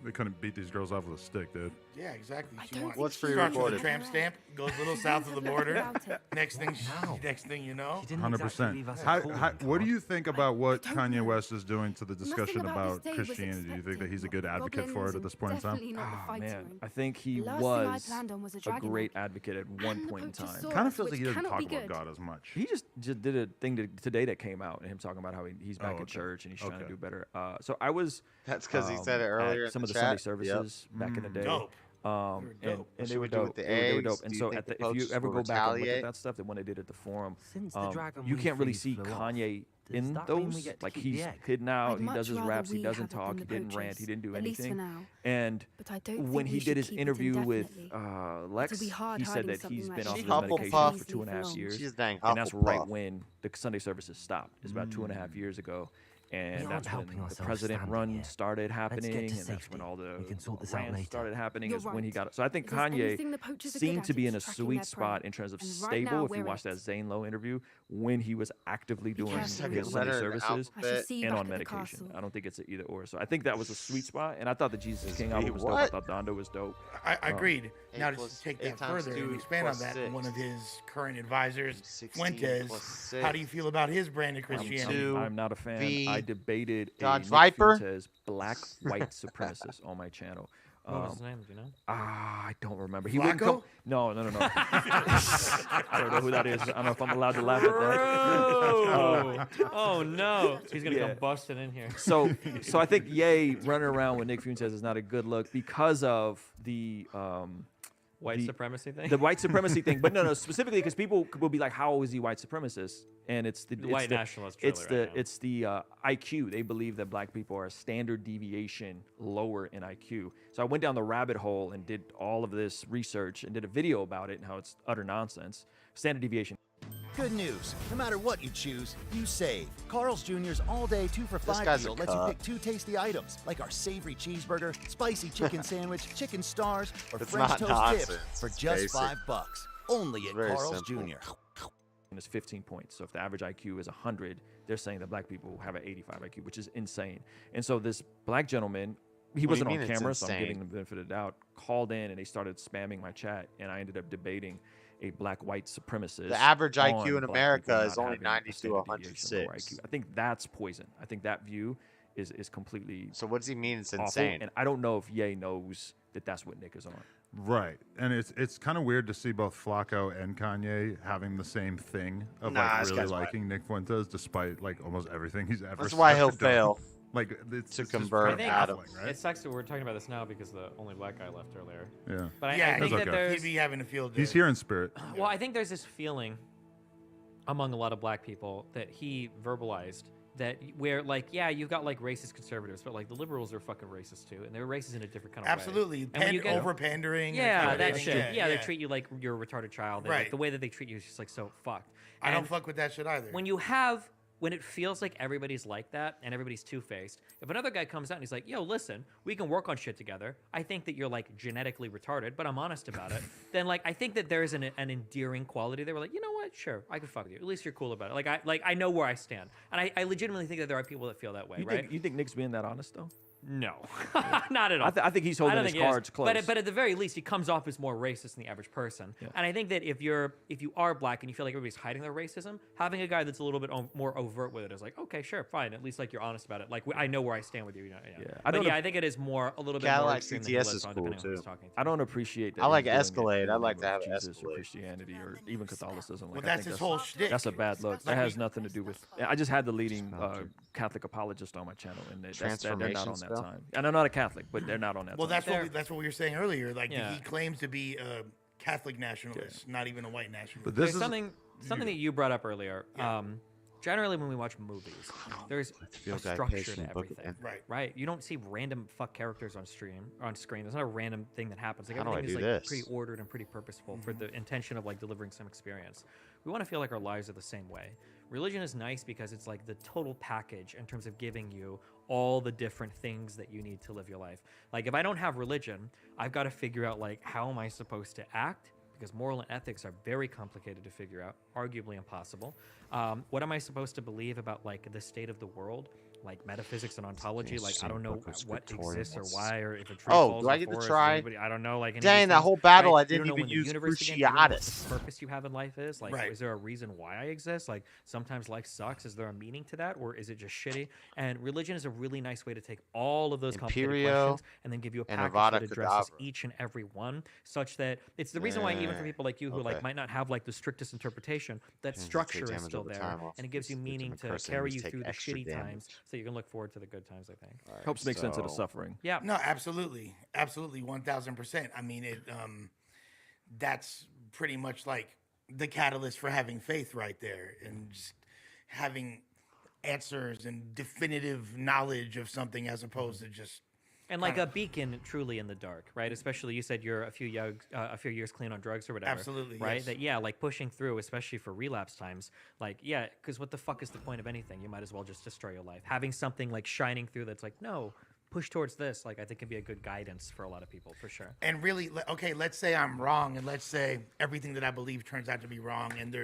They couldn't beat these girls off with a stick, dude. Yeah, exactly. I She don't wants- What's think she pre-recorded? starts with a tramp stamp, goes a little south of the border. About it. Next thing you know. She didn't 100%. exactly leave us a How, calling what do card. you think about what don't Kanye know. West is doing to the discussion about about this day was Christianity? Do you think that he's a expected. good advocate for it at this point in time? Definitely not the Oh fighting man, ring. I think he The last thing I was planned on was a a dragon great egg. advocate at one And the point in poacher time. saw Kind of it, feels like which he doesn't cannot talk be about good. God as much. He just did a thing today that came out, and him talking about how he's back in okay. church and he's trying to Okay. do better. So I was. That's 'cause he said it earlier At in some the of the Sunday chat. services back in the day. Dope. And What should they were we do dope. with the They were eggs? dope. And Do you so think the if you poachers ever will go back and look at retaliate? that stuff, that when they did at the forum, Since the dragon you can't really refeed see flew off, Kanye does in that mean we those. get to Like keep he's the egg? hidden out. I'd He much does his rather raps. He we doesn't have it talk. than He the didn't rant. poachers, He didn't do at least for anything. now. And But I don't when think he we did should his keep it interview with indefinitely. Lex, It'll be hard he said hiding that something he's like been that. off She his medication for Hufflepuff. 2.5 years. She's dang And that's right Hufflepuff. when the Sunday services stopped. It's about 2.5 years ago. And We aren't that's when helping the ourselves president standing run here. started Let's happening, get and to that's when safety. all the We can sort this out rants later. started happening. You're Is when he right. got it. So I think If there's anything Kanye the poachers are good seemed at, to be in a it's tracking sweet their spot prey. in terms of And right stable. now, If you we're watched it. that Zane Lowe interview, when he was actively doing careful. his Such a Sunday letter in the services I should see you and back on at the medication. castle. I don't think it's an either or. So I think that was a sweet spot. And I thought the Jesus King album Wait, was dope. I what? thought Dondo was dope. I agreed. Eight Now to plus- take eight that times further two and expand on plus that, 6. one of his current advisors, 16 Fuentes, plus how do you 6. feel about his brand of Christianity? Two. I'm not a fan. V. I debated a Dodge Nick Viper? Fuentes black white supremacist on my channel. What was his name? Do you know? I don't remember. He wouldn't Flacco? come. No. I don't know who that is. I don't know if I'm allowed to laugh at that. Oh no, he's gonna Yeah. come busting in here. So I think Ye running around with Nick Fuentes is not a good look because of the White the- supremacy thing? The white supremacy thing, but no, specifically because people will be like, "How is he white supremacist?" And it's the white nationalist trailer It's the IQ. They believe that black people are a standard deviation lower in IQ. So I went down the rabbit hole and did all of this research and did a video about it and how it's utter nonsense. Standard deviation. Good news. No matter what you choose, you save. Carl's Jr.'s all-day 2 for $5 guy's a deal lets you cuck. pick 2 tasty items, like our savory cheeseburger, spicy chicken sandwich, chicken stars, or It's French not toast nonsense. dip for It's just basic. $5. Only at Very Carl's simple. Jr. And it's 15 points. So if the average IQ is 100, they're saying that black people have an 85 IQ, which is insane. And so this black gentleman, he What do you wasn't on mean it's camera, so I'm insane? giving him the benefit of the doubt, called in and they started spamming my chat, and I ended up debating. a black white supremacist. The average IQ on in black America people is not only having a 90 to standard deviation of lower 106. IQ. I think that's poison. I think that view is completely. So what does he mean? It's awful, insane. and I don't know if Ye knows that that's what Nick is on. Right, and it's kind of weird to see both Flacco and Kanye having the same thing of Nah, like this really guy's liking Nick Fuentes, despite like almost everything he's ever. That's why he'll done. fail. Like it's to just convert kinda Adam. baffling, right? It sucks that we're talking about this now because the only black guy left earlier. Yeah. But I Yeah, think That's that okay. there's He'd be having a field day. He's here in spirit. Well, I think there's this feeling among a lot of black people that he verbalized that where like, yeah, you've got like racist conservatives, but like the liberals are fucking racist too, and they're racist in a different kind of Absolutely. way. And when you get Over pandering. yeah, that accommodating. shit. Yeah, they treat you like you're a retarded child. Like, Right. the way that they treat you is just like so fucked. I don't And fuck with that shit either. when it feels like everybody's like that and everybody's two-faced, if another guy comes out and he's like, yo, listen, we can work on shit together. I think that you're like genetically retarded, but I'm honest about it. Then like, I think that there's an endearing quality there. We're like, you know what? Sure, I can fuck with you. At least you're cool about it. I know where I stand. And I legitimately think that there are people that feel that way, right? You think Nick's being that honest though? No, not at all. I think he's holding don't his think he is. cards close. But at the very least, he comes off as more racist than the average person. Yeah. And I think that if you are black and you feel like everybody's hiding their racism, having a guy that's a little bit more overt with it is like, okay, sure, fine. At least like you're honest about it. Like I know where I stand with you. I think it is more a little bit more like extreme CTS than he is lives on, cool, depending on who too. he's talking to. I don't appreciate that. I like he's doing it Escalade. in the I like name to of have Jesus or Escalade. Christianity or even Catholicism. Like, Well, I that's think his whole shtick. That's a bad look. That has nothing to do with. I just had the leading Catholic apologist on my channel, and they're not Transformation on that spell? time. And I'm not a Catholic, but they're not on that. Well, time. that's what we were saying earlier. Like Yeah. he claims to be a Catholic nationalist, not even a white nationalist. But There's something that you brought up earlier. Generally, when we watch movies, there's feel a guy structure patient to book everything. it. Right. You don't see random fuck characters on screen. There's not a random thing that happens. Like How do I everything is do like this? pretty ordered and pretty purposeful for the intention of like delivering some experience. We want to feel like our lives are the same way. Religion is nice because it's like the total package in terms of giving you all the different things that you need to live your life. Like if I don't have religion, I've got to figure out like how am I supposed to act? Because moral and ethics are very complicated to figure out, arguably impossible. What am I supposed to believe about like the state of the world, like metaphysics and ontology? Like I don't know what exists or why, or if a tree falls do I in get to forest, try? anybody- I don't know. Like any of Dang, these that things, whole battle, right? I You didn't don't know even when the use universe began, you don't know what Cruciatus. the purpose you have in life is. Like, is there a reason why I exist? Like sometimes life sucks. Is there a meaning to that, or is it just shitty? And religion is a really nice way to take all of those complicated Imperio questions and then give you a and package Avada that addresses Kedavra. each and every one, such that it's the reason why even for people like you who like Okay. might not have like the strictest interpretation, that Changes structure take is damage still over there, time, while and it gives you victim meaning and to cursed carry enemies you take through the extra shitty damage. times, so you can look forward to the good times. I think. Helps make sense of the suffering. Yeah. No, absolutely, 1000%. I mean, that's pretty much like the catalyst for having faith right there, and just having answers and definitive knowledge of something as opposed to just. And like a beacon truly in the dark, right? Especially you said you're a few years clean on drugs or whatever. Absolutely, right? yes. That like pushing through, especially for relapse times, like because what the fuck is the point of anything? You might as well just destroy your life. Having something like shining through that's like no, push towards this. Like I think can be a good guidance for a lot of people for sure. And really, okay, let's say I'm wrong, and let's say everything that I believe turns out to be wrong, and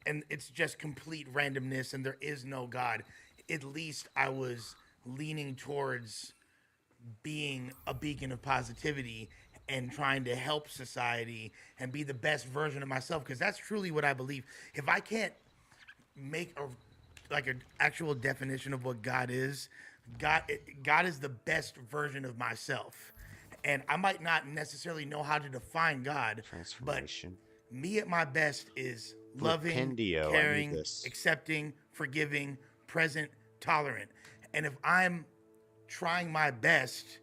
and it's just complete randomness, and there is no God. At least I was leaning towards being a beacon of positivity and trying to help society and be the best version of myself, because that's truly what I believe. If I can't make an actual definition of what God is, God is the best version of myself. And I might not necessarily know how to define God, but me at my best is loving, Flipendio, I need caring, this. accepting, forgiving, present, tolerant. And if I'm trying my best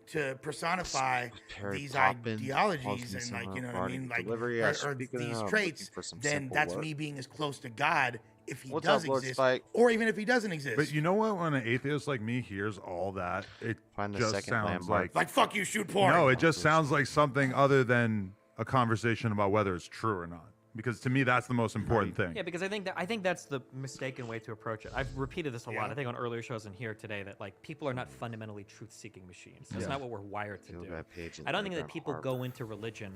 to personify Perry these Poppins, ideologies Pulse and like, you know what I Barney mean, like Delivery, or speaking these of, traits, looking for some then simple that's work. me being as close to God if he What's does up, Lord exist, Spike? or even if he doesn't exist. But you know what? When an atheist like me hears all that, it Find the just second sounds landmark. like fuck you, shoot porn. No, it just sounds like something other than a conversation about whether it's true or not. Because to me, that's the most important thing. Yeah, because I think that's the mistaken way to approach it. I've repeated this a lot. I think on earlier shows and here today that like people are not fundamentally truth-seeking machines. That's not what we're wired to do. I don't think that people go into religion.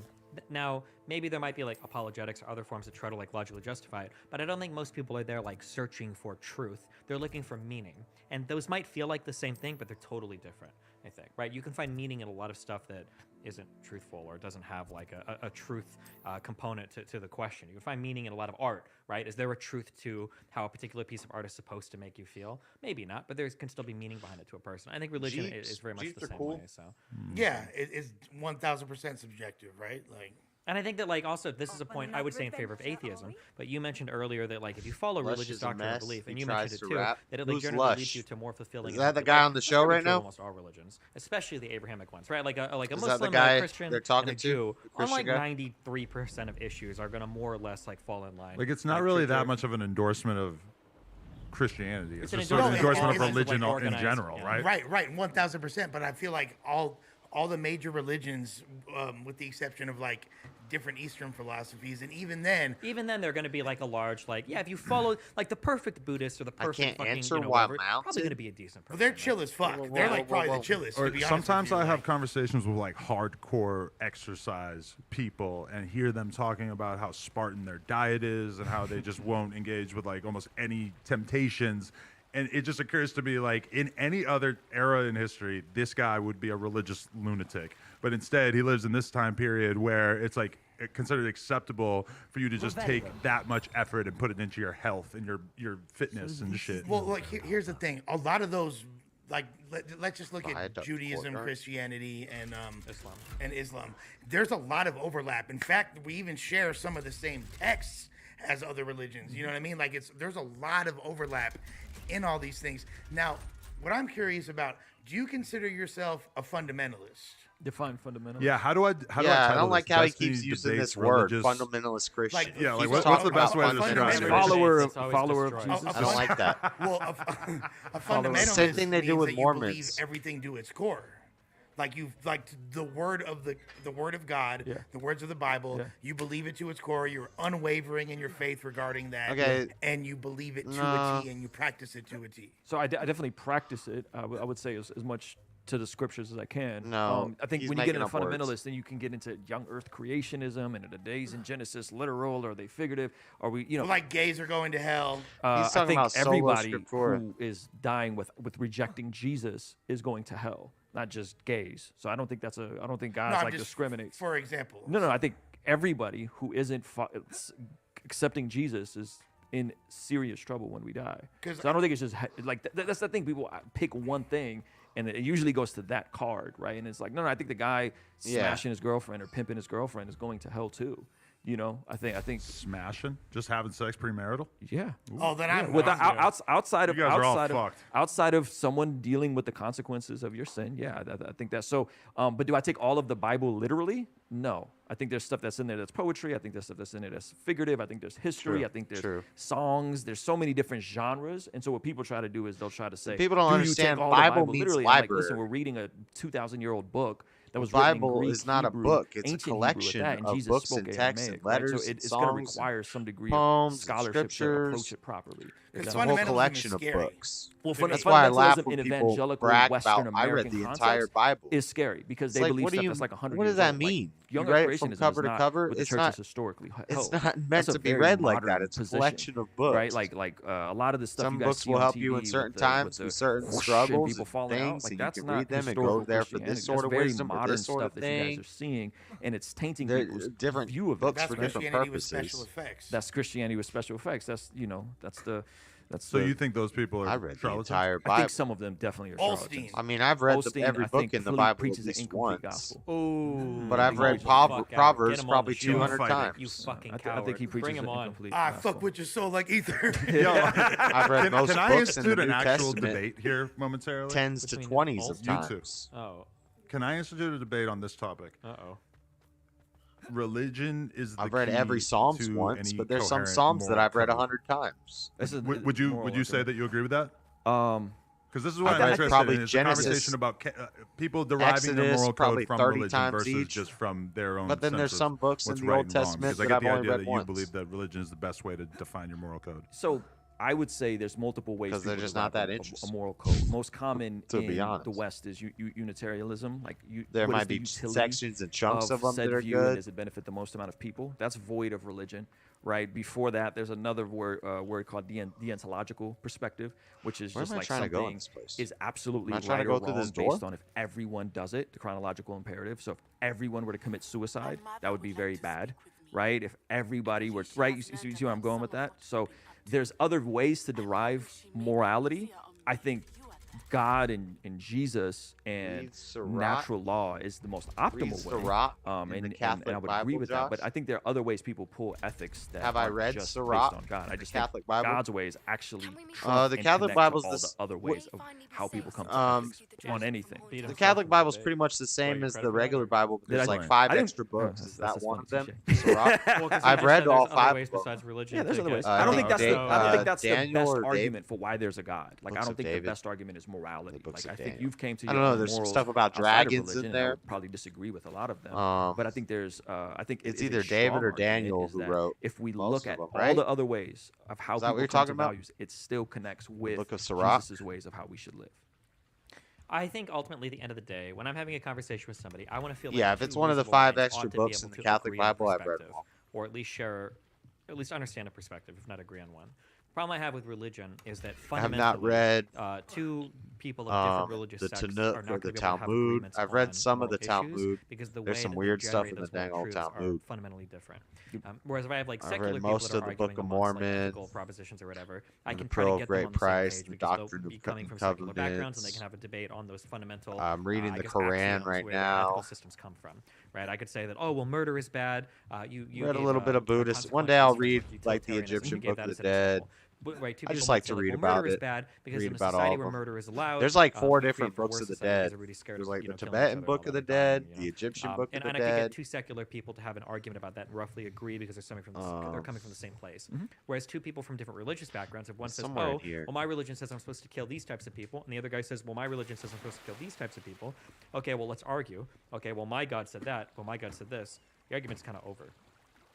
Now, maybe there might be like apologetics or other forms that try to like logically justify it, but I don't think most people are there like searching for truth. They're looking for meaning, and those might feel like the same thing, but they're totally different. I think, right? You can find meaning in a lot of stuff that isn't truthful or doesn't have like a truth component to the question. You can find meaning in a lot of art, right? Is there a truth to how a particular piece of art is supposed to make you feel? Maybe not, but there can still be meaning behind it to a person. I think religion is very much the same way. So yeah, it's 1000% subjective, right? Like. And I think that, like, also, this is a point I would say in favor of atheism, but you mentioned earlier that, like, if you follow Lush religious is a doctrine or mess. belief, and He you tries mentioned it to too, rap. that it like, Who's generally Lush? leads you to more fulfilling. Is that the guy on the show right now? Almost all religions, especially the Abrahamic ones, right? Like a Is that the Muslim, guy a Christian, they're talking and a to? Jew, The Christian on like guy? 93% of issues are going to more or less like fall in line. Like, it's not really that much of an endorsement of Christianity. It's an just sort of an endorsement of it's religion like in general, right? Right, 1000%. But I feel like all the major religions, with the exception of like different Eastern philosophies, and even then they're going to be like a large, like, yeah, if you follow like the perfect Buddhist or the perfect can't fucking, answer you know, why whatever, probably going to be a decent person. Well, they're chill as fuck. They're like probably the chillest. Or To be honest sometimes with you. I have conversations with like hardcore exercise people and hear them talking about how Spartan their diet is and how they just won't engage with like almost any temptations. And it just occurs to me, like, in any other era in history, this guy would be a religious lunatic. But instead, he lives in this time period where it's like considered acceptable for you to just take that much effort and put it into your health and your fitness and shit. Well, like here's the thing: a lot of those, like, let's just look at Judaism, Christianity, and Islam. There's a lot of overlap. In fact, we even share some of the same texts as other religions. You know what I mean? Like, there's a lot of overlap in all these things. Now, what I'm curious about: do you consider yourself a fundamentalist? Define fundamentalist. Yeah, how do I I don't like how he Destiny keeps using debates this word, religious- fundamentalist Christian. Like, Yeah, like he's what's talking the best way to about describe it? Follower of Jesus. I don't like that. Well, a fundamentalist Same thing they do means with that you believe Mormons. everything to its core. Like you like the word of God, the words of the Bible. You believe it to its core. You're unwavering in your faith regarding that, Okay. and you believe it to a T, and you practice it to a T. So I definitely practice it. I would say as much to the scriptures as I can. No, I think he's when you get making into up words. fundamentalist, then you can get into young Earth creationism and the days in Genesis literal, or are they figurative? Are we, Like gays are going to hell. I talking think about sola everybody scriptura. who is dying with rejecting Jesus is going to hell, not just gays. So I don't think I don't think guys No, like just discriminate. For example. No, I think everybody who isn't accepting Jesus is in serious trouble when we die. So I don't think it's just like that's the thing. People pick one thing, and it usually goes to that card, right? And it's like, no, I think the guy smashing his girlfriend or pimping his girlfriend is going to hell too. You know, I think smashing, just having sex premarital. Yeah. Oh, then I'm outside of You guys are all fucked. outside of someone dealing with the consequences of your sin. Yeah, I think that's so. But do I take all of the Bible literally? No. I think there's stuff that's in there that's poetry. I think there's stuff that's in there that's figurative. I think there's history. True, I think there's true. songs. There's so many different genres. And so what people try to do is they'll try to say, People don't do understand you take all Bible the Bible means literally? I'm like, library. listen, we're reading a 2,000-year-old book that was The written in Bible Greek, is not a Hebrew, book. It's a ancient Hebrew at collection that, and of Jesus books spoke and texts and Aramaic, right? letters So and it's going to songs require some degree poems of and scholarship to scriptures. approach it properly. Because It's a whole fundamentalism collection is of scary. books. Well, That's why I laugh fundamentalism when in people evangelical brag Western about I read American the entire concepts Bible. is scary because It's they like, believe what do stuff you- that's like 100 what does years that old. mean? Like, young You read Earth it from creationism cover is to not cover? what the It's church not- has historically held. It's not meant That's a to be very read like modern that. It's a position, collection of books. right? Like a lot of the stuff Some you guys books see will on help TV you in with certain the- times, with with the certain whoosh and struggles people and falling out. things, Like, and you that's can not read them and historical go there for this Christianity. sort That's of very wisdom or modern this sort stuff of that you guys thing. are seeing, and it's tainting They're people's different view of it. books That's for different Christianity with special purposes. effects. That's Christianity with special effects. That's So you think those people are I read the charlatans? entire I Bible. think some of them definitely are charlatans. I mean, I've read Osteen, every I book think, in the fully Bible at preaches the least incomplete once. gospel. Ooh, But I've read hold the fuck out. Proverbs Get him on probably the show. 200 Fighting. times. You fucking I coward. think he preaches Bring him the on. incomplete Ah, gospel. fuck with your soul like ether. I've read most Can I books in the institute New an actual Testament debate here momentarily? tens to Between 20s of You two. times. Oh. Can I institute a debate on this topic? Uh-oh. Religion is the I've read key every Psalms to once, any but there's some coherent Psalms that moral I've read code. 100 times. This is Would the you moral say argument. that you agree with that? Because this is what I've I'm read interested probably in. It's Genesis, a conversation about people deriving their Exodus, moral probably code from 30 religion times versus each. just from their own. But then there's sense of some books in what's the right Old and wrong. Testament Because I that get I've the only idea read that you once. believe that religion is the best way to define your moral code. So I would say there's multiple ways. Because they're people just not derive that a interesting. moral code. Most common To be in honest. the West is Unitarianism. Like There what is might the be utility sections and chunks of them said that are view, and good. does it benefit the most amount of people? That's void of religion, right? Before that, there's another word called deontological perspective, which is Where just am I like trying to go in something this place? is absolutely Am I trying right to or go through wrong this door? based on if everyone does it, the chronological imperative. So if everyone were to commit suicide, that would be very bad, right? If everybody were, right? You see where I'm going with that? So there's other ways to derive morality. I think God and Jesus and Read Sirach. natural law is the most optimal way. Sirach in And the I Catholic would agree Bible, with that. But Josh? I think there are other ways people pull ethics that Have I aren't read just Sirach based on God. I in just the think Catholic Bible? God's way is actually The Catholic Bible's all this- the other ways of how people come to ethics on anything. The Catholic Bible's pretty much the same as the regular Bible, but Did there's I- like 5 I didn't- extra books. Oh, Is that's that one of funny, them? touche. Sirach? Well, 'cause I've you read said all there's 5 other ways of them. besides religion. Yeah, there's to other get- ways. I don't think that's the. I don't think that's the Daniel best or argument for why there's a God. Like I Books don't of think David. the best argument is morality. Books Like I of think Daniel. you've came to I your don't know, own there's some morals stuff about outside of dragons in religion, and I there. would probably disagree with a lot of them. Um, but I think there's. I think it's a either strong David or argument Daniel is who that wrote if we most look of at them, all right? the other ways of how Is that people what you're come talking to about? values, it still connects with Book of Sirach? Jesus' ways of how we should live. I think ultimately, at the end of the day, when I'm having a conversation with somebody, I want to feel like Yeah, the if it's two one of the reasonable 5 minds extra ought to be books able in the to Catholic agree on a Bible, I've read perspective, them all. or at least share, at least understand a perspective, if not agree on one. The problem I have with religion is that I have fundamentally, not read two people of different religious the sects are Tanakh not or going the to be able to have Talmud. agreements I've read on some of the moral issues Talmud. because the There's way some that weird they stuff generate in the those moral dang old truths are Talmud. fundamentally different. Whereas if I have like I've secular read people most that are of the arguing Book of amongst, like, Mormon, ethical propositions or whatever, I and can the try to Pearl get of them Great on the Price, same the page because Doctrine they'll be of coming from secular backgrounds and they Covenants. can have a debate on those fundamental. I'm reading I the guess, Quran axioms right where their ethical now. systems come from, right? I could say that, oh well, murder is bad. You Read a gave, little bit of you know, Buddhist. One day I'll read consequences like the utilitarianism. Egyptian You gave Book that of as the an Dead. example. But, right, two I just people like might to say, read well, about murder is it. bad because Read in a about all society of where them. murder is allowed, There's like 4 we different create a books worse of the society because dead. everybody's scared There's of, like you the know, killing each Tibetan other Book and of all the that dying, Dead, you know. the Egyptian Book of And the I could Dead. get 2 secular people to have an argument about that and roughly agree because they're coming from they're coming from the same place. Whereas 2 people from different religious backgrounds, if one It's says, somewhere in oh, here. well, my religion says I'm supposed to kill these types of people, and the other guy says, well, my religion says I'm supposed to kill these types of people. Okay, well, let's argue. Okay, well, my God said that. Well, my God said this. The argument's kind of over.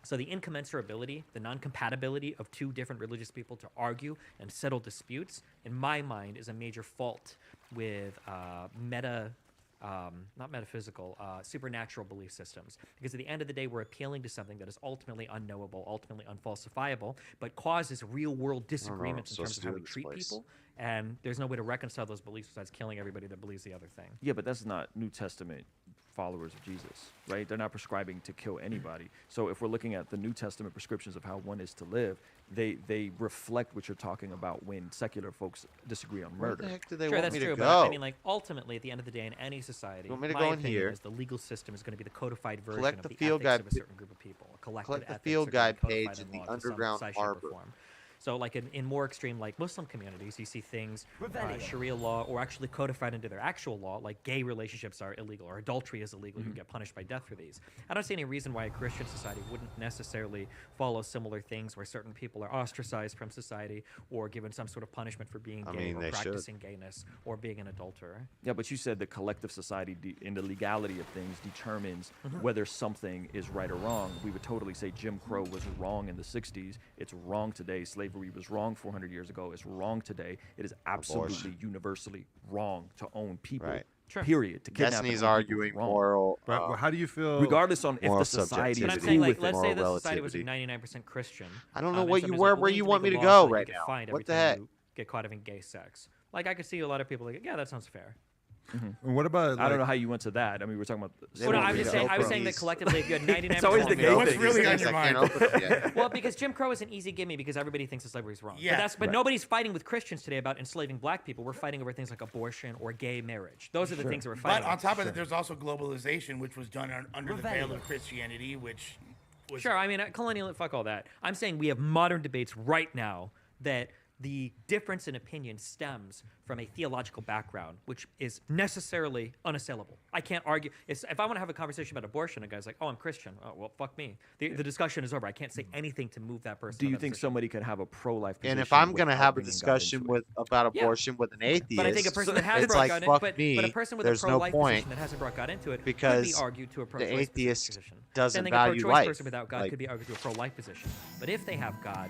So the incommensurability, the non-compatibility of 2 different religious people to argue and settle disputes, in my mind, is a major fault with not metaphysical, supernatural belief systems. Because at the end of the day, we're appealing to something that is ultimately unknowable, ultimately unfalsifiable, but causes real-world disagreements in terms of how we treat people. And there's no way to reconcile those beliefs besides killing everybody that believes the other thing. Yeah, but that's not New Testament followers of Jesus, right? They're not prescribing to kill anybody. So if we're looking at the New Testament prescriptions of how one is to live, they reflect what you're talking about when secular folks disagree on Where murder. the heck do they Sure, want that's me true, to but I go? mean, like, ultimately, at the end of the day, in any society, You want me to my go in opinion here? is the legal system is going to be the codified version Collect of the the field ethics guide of a certain group of people. A collective collect the ethics field are gonna be guide page codified in the law to some underground size, shape, or harbor. form. So, like in more extreme, like Muslim communities, you see things, Sharia law, or actually codified into their actual law, like gay relationships are illegal or adultery is illegal. You get punished by death for these. I don't see any reason why a Christian society wouldn't necessarily follow similar things where certain people are ostracized from society or given some sort of punishment for being gay or practicing gayness or being an adulterer. Yeah, but you said the collective society in the legality of things determines whether something is right or wrong. We would totally say Jim Crow was wrong in the 60s. It's wrong today. Slavery was wrong 400 years ago. It's wrong today. It is absolutely universally wrong to own people. Right. Sure. Period. To kidnap Destiny's and own people is arguing wrong. moral. But how do you feel? Regardless on if moral the society But is I'm cool saying, like, with it. let's say the Moral society was relativity. 99% Christian. I don't know and what you somebody's where like, where we you need want me make to a law go so that right you get now. fined every What the time heck? you get caught having gay sex. Like, I could see a lot of people like, yeah, that sounds fair. And what about? I don't know how you went to that. I mean, we're talking about. Well, no, I'm just saying. I was saying that collectively, if you had 99%. It's always the gay What's thing. really on your mind? Well, because Jim Crow is an easy gimme because everybody thinks that slavery is wrong. Yeah. But nobody's fighting with Christians today about enslaving black people. We're fighting over things like abortion or gay marriage. Those are the things that we're fighting. But on top of that, there's also globalization, which was done under the veil of Christianity, which was Sure, I mean, colonial, fuck all that. I'm saying we have modern debates right now that the difference in opinion stems from a theological background, which is necessarily unassailable. I can't argue. If I want to have a conversation about abortion, a guy's like, oh, I'm Christian. Oh, well, fuck me. The discussion is over. I can't say anything to move that person. Do out you of that think position. somebody can have a pro-life position? And if I'm going to have a discussion about abortion with an atheist, But I think a person that has it's brought like, God fuck but me. a person with There's a no pro-life point position that hasn't brought God into it because could be argued to a pro-choice the atheist position. doesn't Same thing, value a pro-choice life. person without God Like- could be argued to a pro-life position. But if they have God,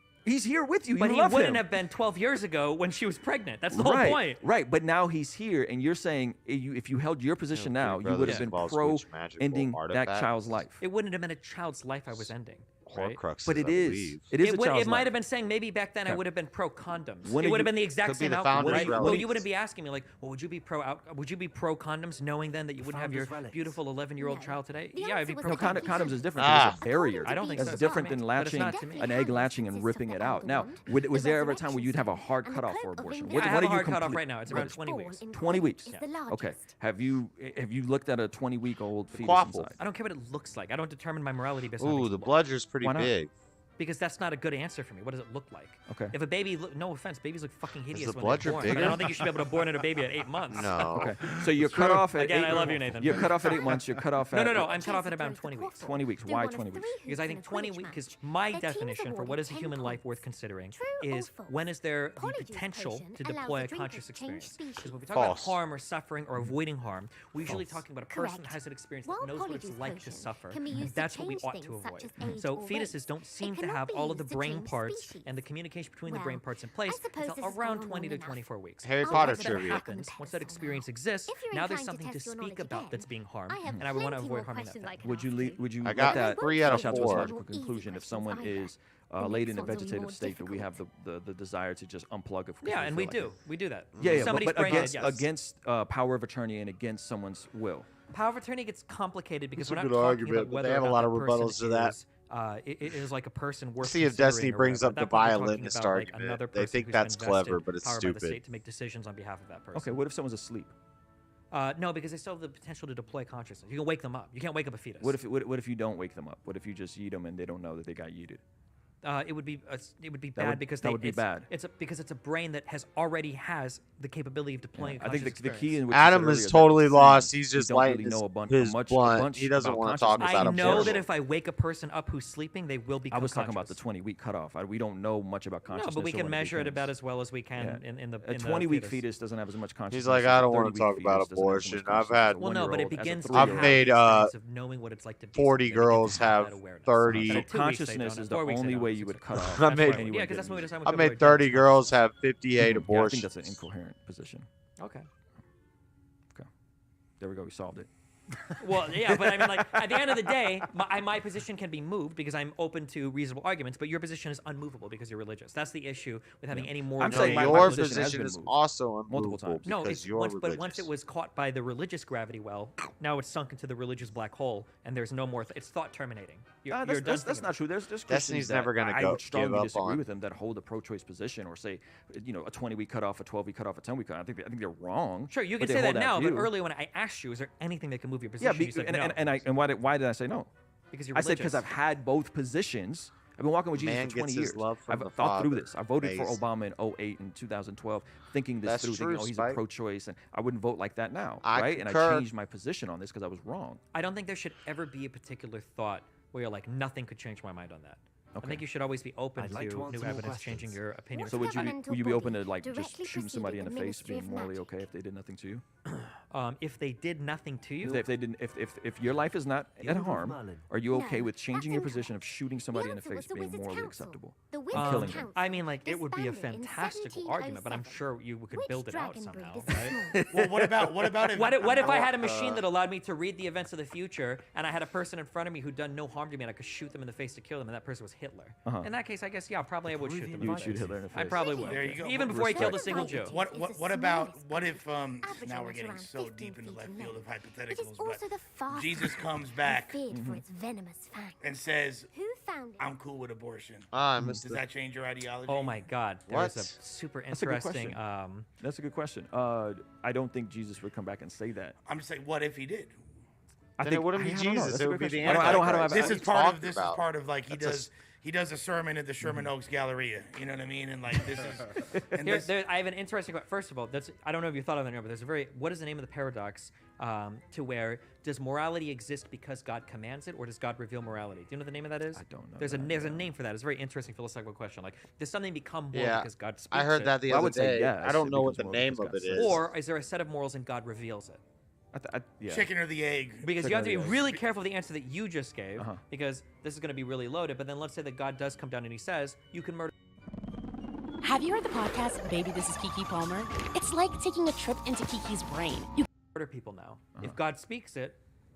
He's here with you. But You he love wouldn't him. have been 12 years ago when she was pregnant. That's the whole Right, point. right. But now he's here, and you're saying if you held your position now, you would have been pro ending that child's life. It wouldn't have been a child's life I was ending. right? Horcruxes, But it I is. believe. It is a It child's might life. have been saying maybe back then I Okay. would have been pro condoms. When It are would have you- been the exact Could be same the outcome, founders' right? Well, relics. you wouldn't be asking me like, well, would you be pro condoms, knowing then that you wouldn't have your founders' relics. beautiful 11-year-old child today? Yeah, I'd be pro No, condoms. condoms is different. There's a barrier. I don't think That's so. different But than it's latching not to me. an egg latching and ripping it out. Now, was there ever a time where you'd have a hard cutoff for abortion? Yeah, I have a hard cutoff right now. It's around 20 weeks. 20 weeks. Yeah. Okay. Have you looked at a 20-week-old fetus quaffle. inside? I don't care what it looks like. I don't determine my morality based on Ooh, things the look. bludger's pretty Why not? big. Because that's not a good answer for me. What does it look like? Okay. If a baby, no offense, babies look fucking hideous the when they're bludger born. But I bigger? don't think you should be able to abort a baby at 8 months. No. Okay. So you're cut off at Again, 8 I love you, Nathan. You're cut off at 8 months. You're cut off at No. I'm cut off at about 20 weeks. 20 weeks. Why 20 weeks? Because I think 20 weeks, because my definition for what is a human life worth considering is when is there the potential to deploy a conscious experience. Because when we talk about False. harm or suffering or avoiding harm, we're usually talking about a person that has an experience that knows what it's like to suffer. And that's what we ought to avoid. So fetuses don't seem to have all of the brain parts and the communication between the brain parts in place until around 20 to 24 weeks. Harry So Potter once that trivia. happens, once that experience exists, now there's something to speak about that's being harmed, and I would want to avoid harming that thing. Would you I let got that 3 out of flesh out to its 4. logical conclusion if someone is laid in a vegetative state that we have the desire to just unplug it? Yeah, and we do. We do that. Yeah, Somebody's but brain against, dead, yes. against power of attorney and against someone's will. Power of attorney gets complicated because It's a we're not good talking argument, about but whether they have or a not lot of that person rebuttals to that. is, it is like a person worth See if considering Destiny or brings whatever. up At the that point, we're talking violinist about, like, argument. another They person think who's that's been clever, vested but it's power by the stupid. state to make decisions on behalf of that person. Okay, what if someone's asleep? No, because they still have the potential to deploy consciousness. You can wake them up. You can't wake up a fetus. What if you don't wake them up? What if you just yeet them and they don't know that they got yeeted? It would be That bad would- because that would be bad. Because it's a brain that already has the capability of deploying. I think conscious the key experience. in which Adam is totally lost. He's just lighting know his blunt. He doesn't want to talk about I know abortion. that if I wake a person up who's sleeping, they will become I was talking about conscious. the 20-week cutoff. We don't know much about No, consciousness. but we or can when measure it begins. about as well as we can Yeah. in the A 20-week fetus doesn't have as much consciousness. He's like, as I a don't want to 30-week talk about fetus doesn't have as much abortion. I've consciousness had. as a Well, no, but it 1-year-old, as a begins to 3-year-old. I've have made the experience of knowing what it's like to be 40 something. They begin girls to have have that awareness. 30. But at 2 weeks, they Consciousness don't. is the 4 weeks, they only don't. way you would cut off. I made- anyone Yeah, because that's getting what we decided. I made 30 girls have 58 Yeah, I abortions. think that's an incoherent position. Okay. Okay. There we go. We solved it. Well, yeah, but I mean, like, at the end of the day, my position can be moved because I'm open to reasonable arguments, but your position is unmovable because you're religious. That's the issue with having any more. I'm saying my your position has position been is moved also multiple unmovable times. No, because it's you're once, religious. but once it was caught by the religious gravity well, now it's sunk into the religious black hole, and there's no more. It's thought terminating. You're done That's thinking not true. There's Destiny's Christians that never gonna I go would strongly give up disagree on. with them that hold a pro-choice position or say, you know, a 20-week cutoff, a 12-week cutoff, a 10-week cutoff. I think they're wrong. Sure, you but can they say that hold now, but view. earlier when I asked you, is there anything that can move your Yeah, position? You said no. and why did I say no? Because you're I said because religious. I've had both positions. I've been walking with Jesus Man for 20 gets years. his love from I've the thought through Father. this. I voted for Amazing. Obama in 2008 and 2012, thinking this That's through, true, thinking, oh, he's Spike. a pro-choice, and I wouldn't vote like that now, I right? And I concur. changed my position on this because I was wrong. I don't think there should ever be a particular thought where you're like, nothing could change my mind on that. I Okay. think you should always be open I'd like to to answer new more evidence questions. changing your opinion. So would you be open to like just shooting somebody in the face, being morally okay if they did nothing to you? If they did nothing to you, If they didn't, if your life is not at harm, are you okay with changing your position of shooting somebody in the face being morally acceptable and killing them? I mean, like, it would be a fantastical argument, but I'm sure you could build it out somehow, right? Well, what about if What if I had a machine that allowed me to read the events of the future, and I had a person in front of me who'd done no harm to me, and I could shoot them in the face to kill them, and that person was Hitler? Uh-huh. In that case, I guess, yeah, probably I would shoot them. in You the would shoot face. Hitler in the I face. probably would. There you go. Even before he killed a Respect. single Jew. What if now we're getting so deep into left field of hypotheticals, but Jesus comes back and says, "I'm cool with abortion." I missed Does it. that change your ideology? Oh my God, What? there's a super That's a good interesting. question. That's a good question. I don't think Jesus would come back and say that. I'm just saying, what if he did? I Then it wouldn't be I don't know. Jesus. That's It a would good be the question. I don't have. Antichrist. This is part of like he does a sermon at the Sherman Mm-hmm. Oaks Galleria. You know what I mean? And like this is. And this, I have an interesting. First of all, I don't know if you thought of it, but there's a very. What is the name of the paradox? To where does morality exist because God commands it, or does God reveal morality? Do you know what the name of that is? I don't know. There's a name for that. It's a very interesting philosophical question. Like, does something become moral Yeah, because God speaks I heard it? that the Well, I other would say day. yes, I don't it know what the becomes moral name because of it God is. says. Or is there a set of morals and God reveals it? Yeah. chicken or the egg? Because you have to be Chicken or the egg. really careful of the answer that you just gave, Uh-huh. because this is going to be really loaded. But then let's say that God does come down and he says, you can murder. Have you heard the podcast, Baby, This is Kiki Palmer? It's like taking a trip into Kiki's brain. You Murder people now. If God speaks it,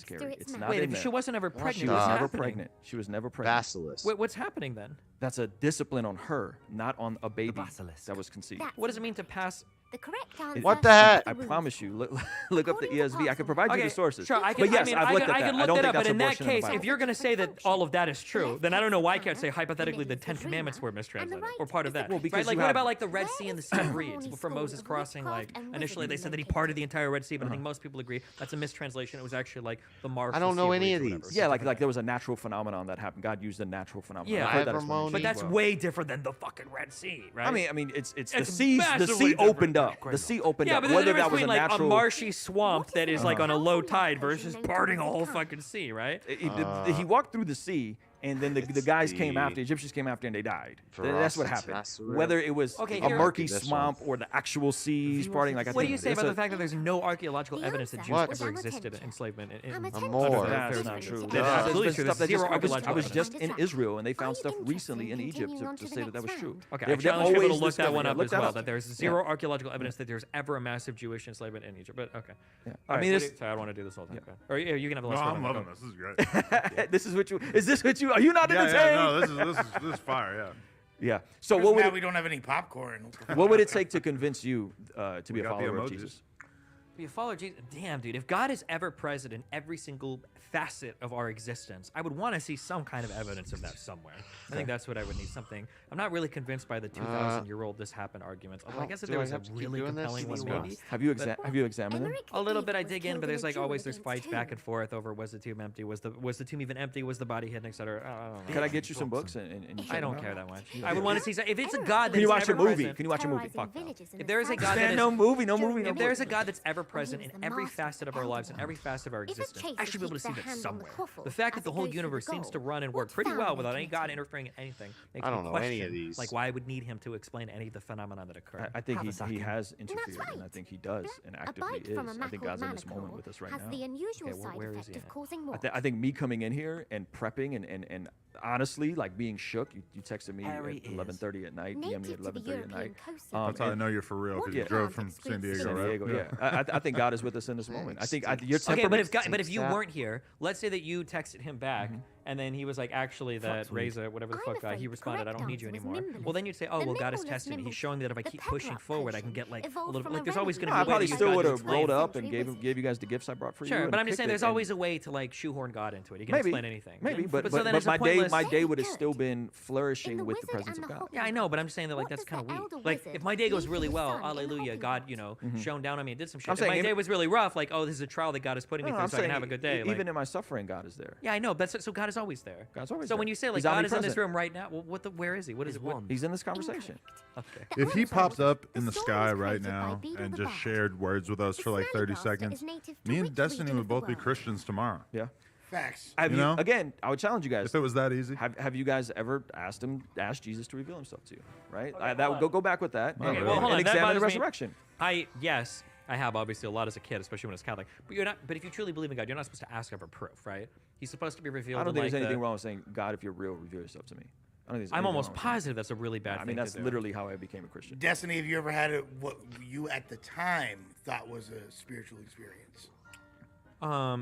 miscarried. It's not Wait, in if there. she wasn't ever pregnant, She was what's never happening? pregnant. She was never pregnant. Basilisk. Wait, what's happening then? That's a discipline on her, not on a baby that was conceived. What does it mean to pass The correct answer. What the heck? I promise you. Look up the ESV. I could provide you the sources. Sure, I can. But yes, I mean, I've looked at I that. can I look don't that think up. But that's in that abortion in the case, Bible. if you're going to say that all of that is true, then I don't know why I can't say hypothetically the Ten Commandments were mistranslated or part of that. Well, because right? Like, you what have- about like the Red Sea and the Sea of Reeds before Moses crossing? Like, initially they said that he parted the entire Red Sea, but I think most people agree that's a mistranslation. It was actually like the Marsh. I don't know any of these. Yeah, like there was a natural phenomenon that happened. God used a natural phenomenon. Yeah, I've heard that explanation but as that's well. way different than the fucking Red Sea, right? I mean, it's the It's sea. The massively sea different. opened up. The sea opened Yeah, up. but there's a Whether difference that was a between like natural. a marshy swamp that is like on a low tide versus parting a whole fucking sea, right? He walked through the sea, and then the guys came after, the Egyptians came after, and they died. For That's us, what it's happened. Nasserud. Whether it was Okay, a here- murky This swamp or the actual seas parting, like I What do think you say it's about a- the fact that there's no archaeological evidence that Jews What? ever existed in enslavement? More. That's not true. That's There's absolutely been true. stuff that There's zero I was archaeological just evidence. in Israel, and they found stuff recently in Egypt to say that was true. Okay, I They've challenge people to always look that discovered one it. up Look as that well. up. That there's zero archaeological evidence that there's ever a massive Jewish enslavement in Egypt. But okay. Yeah. All I mean, right, it's- sorry, I don't want to do this all the time. Or yeah, you can have the No, last word. I'm on that. loving Go. this. This is great. This is what you. Is this what you? Are you not Yeah, entertained? yeah, no, this is fire. Yeah. Yeah. So Just what would mad it, we don't have any popcorn? what would it take to convince you to be We a got the follower of emojis. Jesus? Be a follower of Jesus. Damn, dude. If God is ever present in every single facet of our existence, I would want to see some kind of evidence of that somewhere. I think that's what I would need. Something. I'm not really convinced by the 2,000-year-old this happened arguments. Although I guess if do there I was a have to keep really doing this? compelling one, What? maybe. Have you examined them? A little bit I dig in, but there's like always there's fights back and forth over was the tomb empty, was the tomb even empty, was the body hidden, etc. I don't know. Could I get you some books and you check I don't them care out? that much. I would want to see. If it's a God that's Can you watch a ever movie? present- Can you watch a movie? Fuck no. If there is a God that Man, is no movie, no movie, no if there's a movie. God that's ever present in every facet of our lives and every facet of our existence, I should be able to see that somewhere. The fact that the whole universe seems to run and work pretty well without any God interfering in anything makes I me don't know question, any of these. like why I would need him to explain any of the phenomena that occur. I think he second. has interfered, and I think he does, and A actively bite is. from a I think God's in this moment with us right has now. the unusual Okay, side where is effect he of at? causing more. I think me coming in here and prepping and honestly like being shook. You texted me There he at is. 11:30 at night, DM me at 11:30 at night. That's how I know you're for real because you yeah. drove from San Diego, San right? Diego, yeah. I think God is with us in this moment. I think your Okay, but if temperament. but if you weren't here, let's say that you texted him back, and then he was like, actually, that Reza, whatever the fuck guy, he responded, I don't need you anymore. Well, then you'd say, oh, well, God is testing me. He's showing me that if I keep pushing forward, I can get like a little bit. Like, there's always going to be. I a way probably that still God would can have explain rolled it. up and gave you guys the gifts I brought for you. Sure, and but I'm just kicked saying it, there's and- always a way to like shoehorn God into it. He can Maybe, explain anything. Maybe, but so then it's a pointless- my day would have still been flourishing with the presence of God. Yeah, I know, but I'm just saying that like that's kind of weak. Like if my day goes really well, hallelujah, God, shone down on me and did some shit. I'm If saying my in- day was really rough, like oh, this is a trial that God is putting me No, through I'm so I can saying have a good day. even in my suffering, God is there. Yeah, I know. That's so God is always there. God's always So there. when you say like He's God is in this omnipresent. room right now, well, where is he? What is it? What? He's in this conversation. Okay. If he popped up in the sky right now and just shared words with us for like 30 seconds, me and Destiny would both be Christians tomorrow. Yeah. Facts. Have You you, know? again, I would challenge you guys. If it was that easy. Have you guys ever asked Jesus to reveal himself to you? Right? That would go back with that. Okay, and, well, hold on. and That examine the bothers me. resurrection. Yes, I have obviously a lot as a kid, especially when I was Catholic. But you're not. But if you truly believe in God, you're not supposed to ask for proof, right? He's supposed to be revealed. I don't in, think like, there's anything wrong with saying, God, if you're real, reveal yourself to me. I don't think there's I'm anything almost wrong with positive that's a really bad that. thing. I mean, that's to do. literally how I became a Christian. Destiny, have you ever had what you at the time thought was a spiritual experience?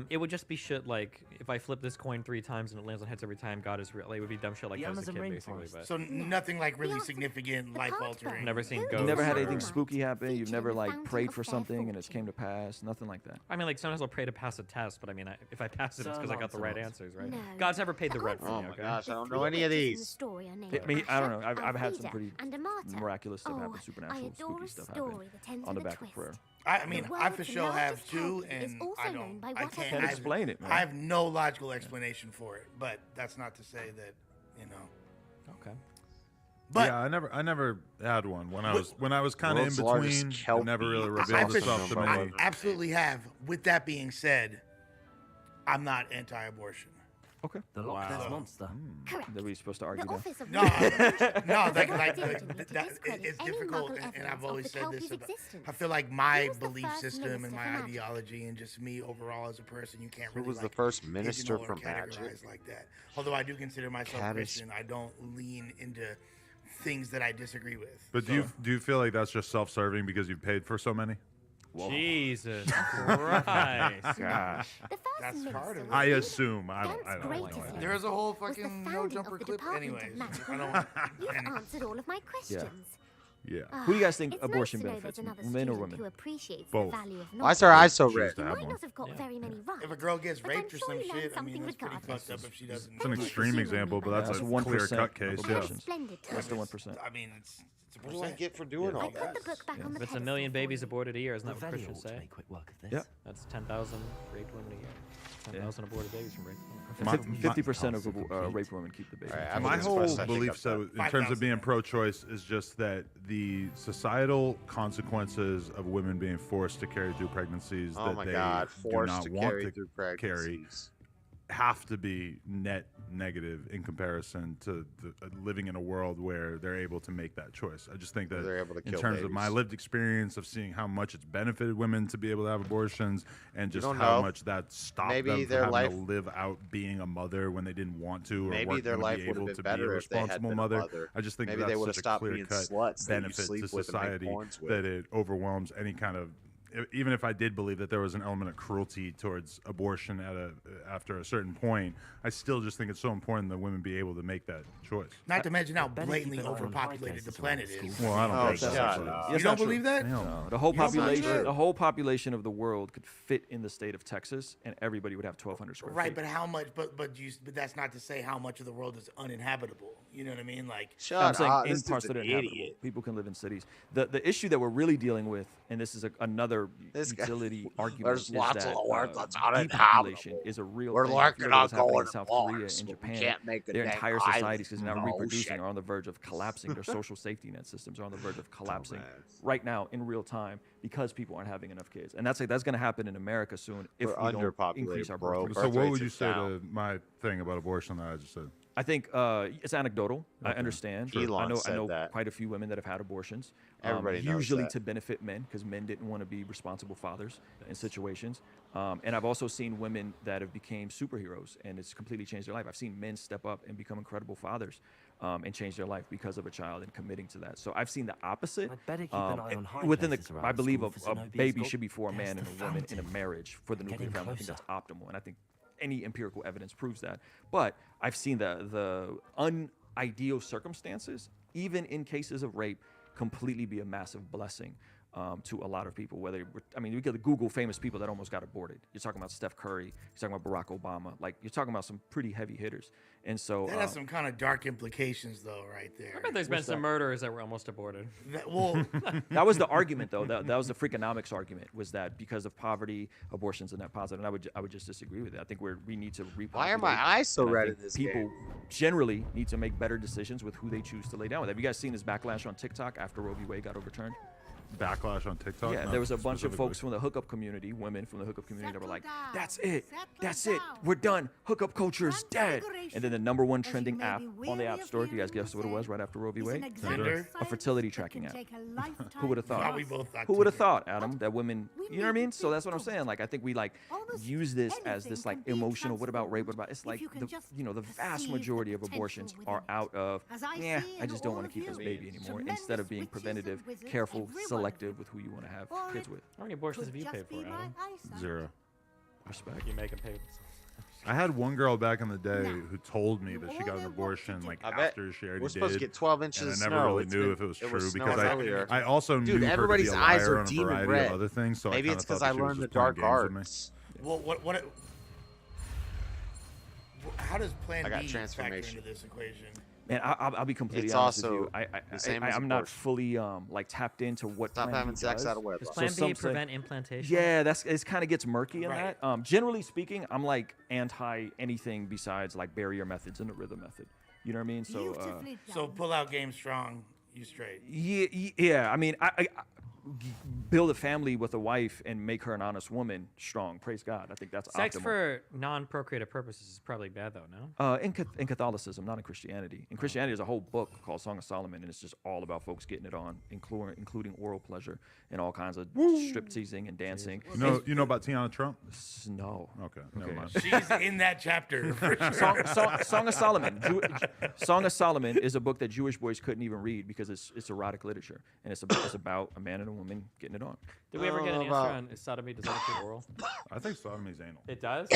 It would just be shit like if I flip this coin 3 times and it lands on heads every time, God is real. Like, it would be dumb shit like that as a kid, basically. But So nothing like really significant, life altering. never seen You've ghosts. never had or- anything spooky happen. You've never like prayed for something and it's came to pass. Nothing like that. I mean, like sometimes I'll pray to pass a test, but I mean, if I pass it, it's because I got the right answers, right? No. God's never paid the rent for Oh me. my Okay? gosh, I don't know any of these. I mean, I don't know. I've had some pretty miraculous stuff happen, supernatural, spooky stuff happen on the back of prayer. I mean, I for sure have too, and I can't explain it, man. I have no logical explanation for it, but that's not to say that, Okay. But yeah, I never had one when I was kind of in World's largest between. kelp It never really eater. revealed I itself to me. I absolutely have. With that being said, I'm not anti-abortion. Okay. The Loch Ness Monster. Are we supposed to argue The that? office of No, no, it's discredit difficult, any and I've local always said evidence this of the about. existence. I feel like my Who was the belief first system and minister my for magic? ideology and just me overall as a person, you can't Who really was the like, first minister pigeonhole or for magic? categorize like that. Although I do consider myself Caddis- Christian, I don't lean into things that I disagree with. But So- do you feel like that's just self-serving because you've paid for so many? Jesus Christ. Gosh. That's part of it. I assume. I don't know. There's a whole was the fucking no founding jumper of the clip, Department of anyways. Magic. I don't. You've answered all of my questions. Yeah. Who do you guys think It's abortion nice to know benefits, there's another men or student women? who appreciates Both. the value of Why is her eyes so Choose red? to You have might one. not have got very many rights. If a girl gets but I'm raped or sure some you learned shit, I something mean, that's pretty regardless. fucked up if she doesn't. It's an extreme example, but that's That's a 1% clear-cut case. of Yeah. abortions. Splendid. That's the 1%. I mean, it's a What do I percent. get for doing Yeah. all I put the that? book back on the If it's a pedestal million for babies you. aborted a year, isn't that what Revelio Christians ought to say? make quick work of this. Yeah. That's 10,000 raped women a year. 10,000 aborted babies from rape. My- 50% of raped women keep the baby. All right, after My this whole question, I think belief I'm so done. in terms of being pro-choice is just that the societal consequences of women being forced to carry through pregnancies Oh that my they God, do forced not to want carry to through carry pregnancies. have to be net negative in comparison to living in a world where they're able to make that choice. I just think that They're able to in kill terms of my babies. lived experience of seeing how much it's benefited women to be able to have abortions and just don't how know. much that stopped Maybe them from their having life- to live out being a mother when they didn't want to or Maybe weren't their gonna life be would have able been to be a better if they had responsible been a mother. mother. I just think Maybe that they that's would have such a stopped being clear-cut sluts that you benefit sleep to with and make society porns with. that it overwhelms any kind of even if I did believe that there was an element of cruelty towards abortion after a certain point, I still just think it's so important that women be able to make that choice. Not to mention how better blatantly keep an eye on overpopulated the high planet places is. Well, I don't think shut that's up. actually. You It's don't not true. believe that? Hell No, no. the whole You don't believe population, that? the whole population of the world could fit in the state of Texas, and everybody would have 1,200 square Right, feet. but how much? But that's not to say how much of the world is uninhabitable. You know what I mean? Like, I'm saying in this parts dude's that are an inhabitable. idiot. People can live in cities. The issue that we're really dealing with, and this is another This guy- utility argument, There's is lots that of words that's depopulation uninhabitable. is a real We're thing. working Look at what's on happening going in to South Korea Mars, and but we Japan. can't make a Their dang entire island societies, because they're not in the reproducing, ocean. are on the verge of collapsing. Their social safety net systems are on the verge of collapsing right now in real time because people aren't having enough kids. And that's going to happen in America soon if We're we don't underpopulated, increase our bro. birth So rate. what rates would are you say down. to my thing about abortion that I just said? I think it's anecdotal. I understand. Elon I said know that. quite a few women that have had abortions. Everybody knows usually that. to benefit men, because men didn't want to be responsible fathers in situations. And I've also seen women that have became superheroes, and it's completely changed their life. I've seen men step up and become incredible fathers and change their life because of a child and committing to that. So I've seen the opposite. I'd better keep an eye on high Within places around I the believe school for a Zenobia's baby gold. should be for a man There's and the a woman in a fountain. marriage for the nuclear Getting family. I think closer. that's optimal, and I think any empirical evidence proves that. But I've seen the unideal circumstances, even in cases of rape, completely be a massive blessing to a lot of people. We could Google famous people that almost got aborted. You're talking about Steph Curry. You're talking about Barack Obama. Like, you're talking about some pretty heavy hitters. And so that has some kind of dark implications, though, right there. I bet there's been some murderers that were almost aborted. That was the argument, though. That was the Freakonomics argument, was that because of poverty, abortions are not positive. And I would just disagree with it. I think we need to repopulate. Why are my eyes so And I red think in this people game? generally need to make better decisions with who they choose to lay down with. Have you guys seen this backlash on TikTok after Roe v. Wade got overturned? Backlash on TikTok? Yeah, No, there was a bunch of specifically. folks from the hookup community, women from the hookup community, that were like, "That's it, we're done. Hookup culture is dead." And then the number one trending app on the App Store, do you guys guess what it was right after Roe v. Wade? A fertility tracking app. Who would have thought? We both thought Who would have thought, Adam, that women, you know what I mean? So that's what I'm saying. Like, I think we use this as this like emotional. What about rape? What about? It's like the vast majority of abortions are out of I just don't want to keep this baby anymore. Instead of being preventative, careful, selective with who you want to have kids with. How many abortions have you paid for, Adam? 0. Respect. You make them pay. I had one girl back in the day who told me that she got an abortion like I bet after she already we're did. supposed to get 12 inches and of I never snow. really It's knew been- if it was it was true snowing because earlier. I also Dude, knew her to be everybody's a eyes liar are on a demon variety red. of other things. So Maybe I it's because I learned the dark arts. Well, what? How does Plan I got B factor transformation. into this equation? Man, I'll be completely It's honest with also you. the same as I'm not abortion. fully like tapped into what Stop Plan having B sex does. out of wedlock. Does Plan some B say- prevent implantation? Yeah, it kind of gets murky in Right. that. Generally speaking, I'm like anti anything besides like barrier methods and the rhythm method. You know what I mean? So So pull out game strong, you straight. yeah. I mean, I build a family with a wife and make her an honest woman strong. Praise God. I think that's Sex optimal. for non-procreative purposes is probably bad, though, no? In Catholicism, not in Christianity. In Christianity, there's a whole book called Song of Solomon, and it's just all about folks getting it on, including oral pleasure and all kinds of strip teasing and dancing. You know about Tiana Trump? No. Okay, never mind. She's in that chapter. For sure. Song of Solomon. Song of Solomon is a book that Jewish boys couldn't even read because it's erotic literature, and it's about a man and a woman getting it on. Did we ever get an answer on is sodomy, does that include oral? I think sodomy's anal. It does?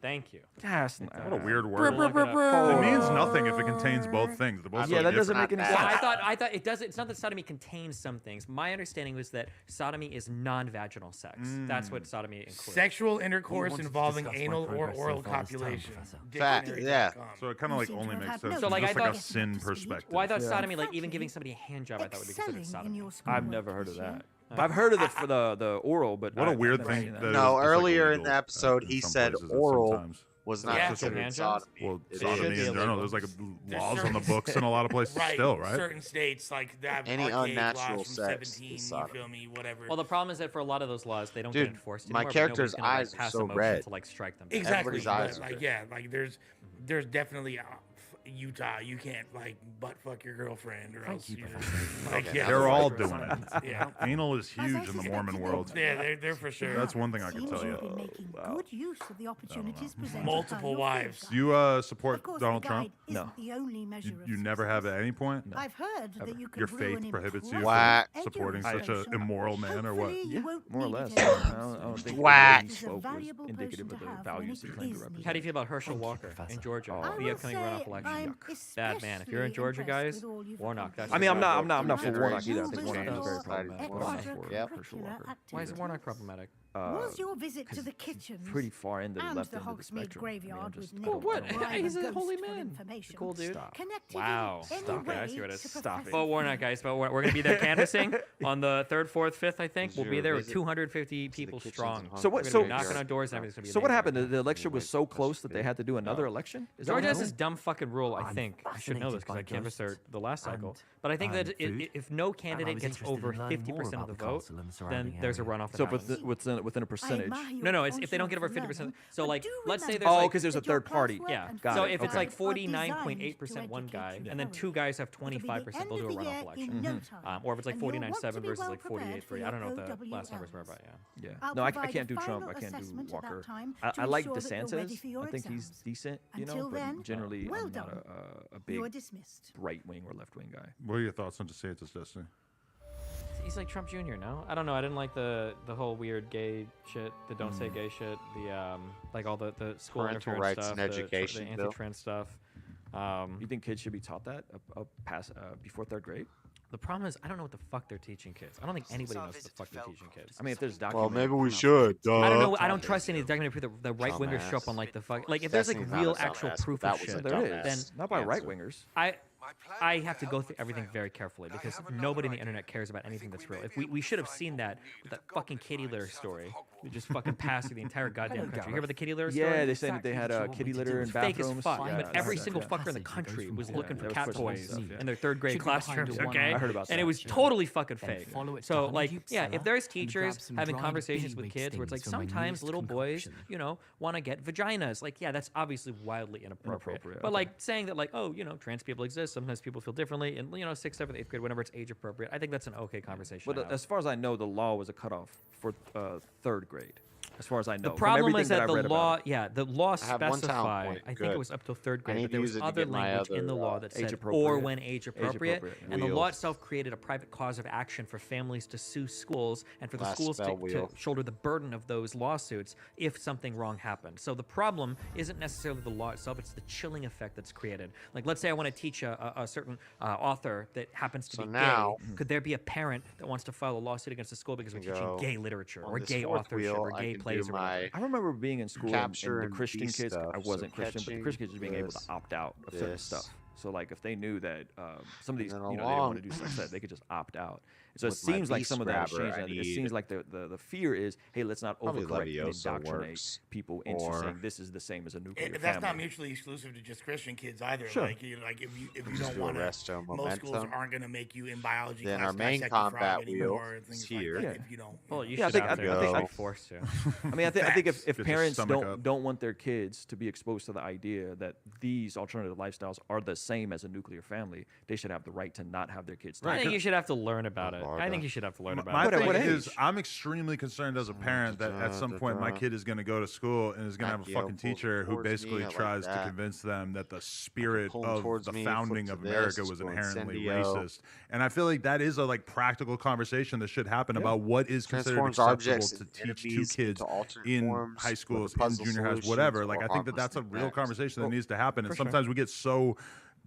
Thank you. What a weird word. It means nothing if it contains both things. They're both so that doesn't different. make any sense. I thought it does. It's not that sodomy contains some things. My understanding was that sodomy is non-vaginal sex. That's what sodomy includes. Sexual intercourse involving anal or oral copulation. Fact, yeah. So it kind of like only makes sense. So, from like, just I like a thought- sin perspective. Well, I thought sodomy, like even giving somebody a hand job, I thought would be considered sodomy. I've never heard of that. I've heard of it for the oral, but What a I've weird never thing seen that. that No, it's just, like, earlier in illegal the episode, in he some said places at oral sometimes. was not considered hand sodomy. Well, It sodomy is. in general, there's like laws on the books in a lot of places Right. still, right? Certain states like that. Any archaic unnatural laws from sex 17, is you sodomy. feel me? Whatever. Well, the problem is that for a lot of those laws, they don't Dude, get enforced my anymore. but character's nobody's gonna, eyes are pass so a motion red. to like strike them. Exactly. Everybody's eyes but, are like red. yeah, like there's definitely Utah. You can't like butt fuck your girlfriend or else. You're, like, yeah, They're all doing it. Yeah. Anal is huge in the Mormon world. Yeah, they're for sure. That's one thing I can tell you. Good use of the opportunities presented Multiple by your wives. Do you support Of course, Donald the Trump? guide isn't the only measure of You never have at any point? I've heard that you can Your brew faith an prohibits you impressive from supporting such an education. immoral man, or what? Hopefully you won't More or need less. it I anytime don't soon. think Whack. what he He's a spoke was valuable indicative person of to the have values he when it claimed to is represent. How do you feel about Herschel Walker in Georgia, I the will upcoming say runoff election? I'm Bad man. If you're in especially Georgia, guys, impressed with all you've Warnock. That's I mean, I'm your not for Generation Warnock either. I think Movers Warnock is very for problematic. Warnock. I'm not for Yep. Herschel Walker. Why is Warnock problematic? Was your visit to the kitchens Pretty far in the and left the end of the Hogsmeade spectrum. graveyard just with don't- Nick what? O'Brien He's a and holy Ghost full man. information Cool dude. connected Wow. in any Stop it. I see way what it is. to Stop it. Professor Well, Warnock, guys, but we're going to be there canvassing on the 3rd, 4th, 5th, I think. We'll be there with 250 people strong. So what? We're So gonna be knocking on doors and everything's going to be So what amazing. happened? The election was so close that they had to do another election. Is that what Georgia has happened? this dumb fucking rule, I think. I should know this because I canvassed there the last cycle. But I think that if no candidate gets over 50% of the vote, then there's a runoff. So within a percentage. No, it's if they don't get over 50%. So like, let's say there's Oh, like, because there's a third party. yeah. Got So it. if it's Okay. like 49.8% one guy, and then two guys have 25%, they'll do a runoff election. Or if it's like 49.7 versus like 48.3. I don't know what the last numbers were, but yeah. Yeah. No, I can't do Trump. I can't do Walker. I like DeSantis. I think he's decent, you know, but generally I'm not a big right wing or left wing guy. What are your thoughts on DeSantis, Destiny? He's like Trump Jr. No, I don't know. I didn't like the whole weird gay shit, the don't say gay shit, the like all the school Parental interference rights stuff, and education the bill. anti-trans stuff. You think kids should be taught that before 3rd grade? The problem is I don't know what the fuck they're teaching kids. I don't think anybody knows what the fuck they're teaching kids. I mean, if there's Well, documentary, maybe we should. I don't know. I don't trust any of the documentary. The right wingers Dumbass. show up on like the fuck. Like if there's like Destiny's not real a actual dumbass, proof but of that was shit, a there dumbass is. Not by answer. right wingers. I have to go through everything very carefully because nobody on the internet cares about anything that's real. If we should have seen that with that fucking kitty litter story. We just fucking passed through the entire goddamn country. You hear about the kitty litter story? Yeah, they said that they had kitty litter in Fake bathrooms. as fuck. Yeah, but I every heard that, single yeah. fucker in the country was looking for that was cat personal toys stuff, yeah. in their 3rd grade classrooms. Okay, I heard about and that. it was totally fucking Then fake. follow it So down a like, Duke yeah, cellar if there's and grab teachers some having dried conversations with beeswing kids where it's like stings from a sometimes used little boys, concoction. you know, want to get vaginas. Like, yeah, that's obviously wildly inappropriate. But okay. like saying that like, oh, you know, trans people exist. Sometimes people feel differently, and you know, 6th, 7th, 8th grade, whenever it's age appropriate. I think that's an okay conversation. But as far as I know, the law was a cutoff for 3rd grade. As far as I know, The from problem everything is that I the read about law, it. yeah, the law I have one talent specified. point. I think Good. it was up till 3rd I grade, need but to there use was it to other get my language in the other, law that age said appropriate. or when age appropriate, appropriate, yeah. and the law Wheels. itself created a private cause of action for families to sue schools and for the Last schools spell to wheel. shoulder the burden of those lawsuits if something wrong happened. So the problem isn't necessarily the law itself; it's the chilling effect that's created. Like, let's say I want to teach a certain author that happens to So be now- gay. Could there be a parent that wants to file a lawsuit against the school because we're teaching Go gay literature on or this gay 4th authorship wheel, or I gay can do plays or whatever? I remember being in school Capture and the and Christian beast kids. stuff. I wasn't So Christian, but the catching Christian kids being able to this, opt out of certain this. stuff. So like if they knew that some of these, And you then know, they didn't want to along do sex ed, they could just opt out. So it with my seems like beast some of that has grabber, changed. I It need- seems like the fear is, hey, let's not Probably overcorrect and Leviosa indoctrinate works. people into Or- saying this is the same as a nuclear That's family. not mutually exclusive to just Christian kids either. Sure. Like, like if you Just don't do want to, Arresto most schools Momentum. aren't going to make you in biology Then class our main dissect a frog combat wheel anymore, is things here. like that, Yeah. if you don't. Well, you Yeah, should I have think- to. I think- Like forced to. I mean, I think if Get your parents stomach up. don't want their kids to be exposed to the idea that these alternative lifestyles are the same as a nuclear family, they should have the right to not have their kids. I think you should have to learn about it. I think you should have to learn about My it. thing is, I'm extremely concerned as a parent that at some point my kid is going to go to school and is going to have a fucking teacher who basically tries to convince them that the spirit of the founding of America was inherently racist. And I feel like that is a practical conversation that should happen about what is considered acceptable to teach to kids in high schools, in junior highs, whatever. Like, I think that that's a real conversation that needs to happen. And sometimes we get so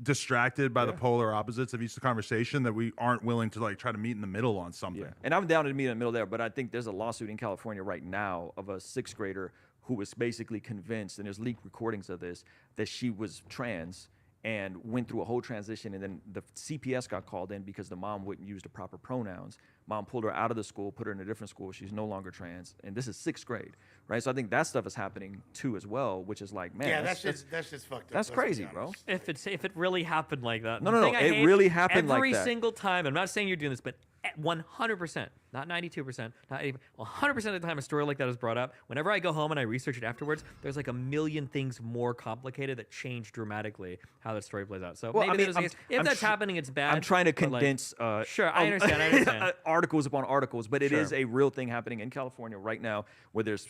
distracted by the polar opposites of each conversation that we aren't willing to try to meet in the middle on something. And I'm down to meet in the middle there, but I think there's a lawsuit in California right now of a 6th grader who was basically convinced, and there's leaked recordings of this, that she was trans and went through a whole transition, and then the CPS got called in because the mom wouldn't use the proper pronouns. Mom pulled her out of the school, put her in a different school. She's no longer trans, and this is 6th grade, right? So I think that stuff is happening too as well, which is like, man, yeah, that's just fucked up. That's crazy, bro. If it really happened like that. No, it really happened like that. Every single time. I'm not saying you're doing this, but 100%, not 92%, not 80%, 100% of the time a story like that is brought up, whenever I go home and I research it afterwards, there's like a million things more complicated that change dramatically how that story plays out. So well, maybe I mean, if that's happening, it's bad. I'm trying to but, condense. Sure, I understand. Articles upon articles, but it is a real thing happening in California right now, where there's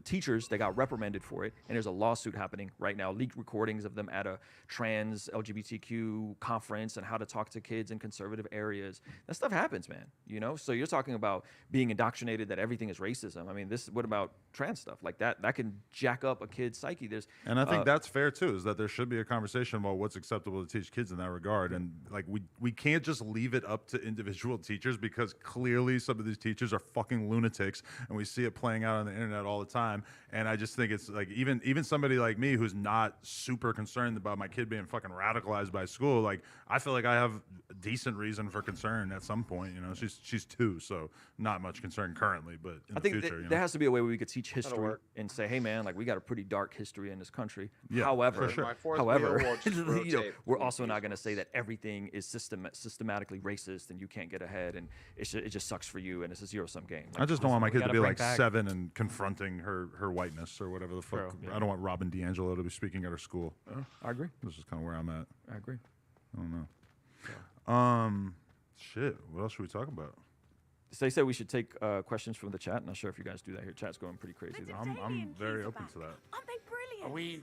teachers that got reprimanded for it, and there's a lawsuit happening right now. Leaked recordings of them at a trans LGBTQ conference and how to talk to kids in conservative areas. That stuff happens, man. You know, so you're talking about being indoctrinated that everything is racism. I mean, what about trans stuff like that? That can jack up a kid's psyche. And I think that's fair too, is that there should be a conversation about what's acceptable to teach kids in that regard. And like, we can't just leave it up to individual teachers, because clearly some of these teachers are fucking lunatics, and we see it playing out on the internet all the time. And I just think it's like, even somebody like me who's not super concerned about my kid being fucking radicalized by school, like, I feel like I have a decent reason for concern at some point. You know, she's 2, so not much concern currently, but in the future, there has to be a way where we could teach history and say, hey man, like, we got a pretty dark history in this country. Yeah, however, for sure. you know, we're also not going to say that everything is systematically racist and you can't get ahead and it just sucks for you and it's a zero-sum game. Like, I just don't want my kid to be like 7 and confronting her whiteness or whatever the fuck. True, yeah. I don't want Robin DiAngelo to be speaking at her school. I agree. This is kind of where I'm at. I agree. I don't know. Shit. What else should we talk about? They said we should take questions from the chat. Not sure if you guys do that here. Chat's going pretty crazy. I'm very open to that. Aren't they brilliant? Are we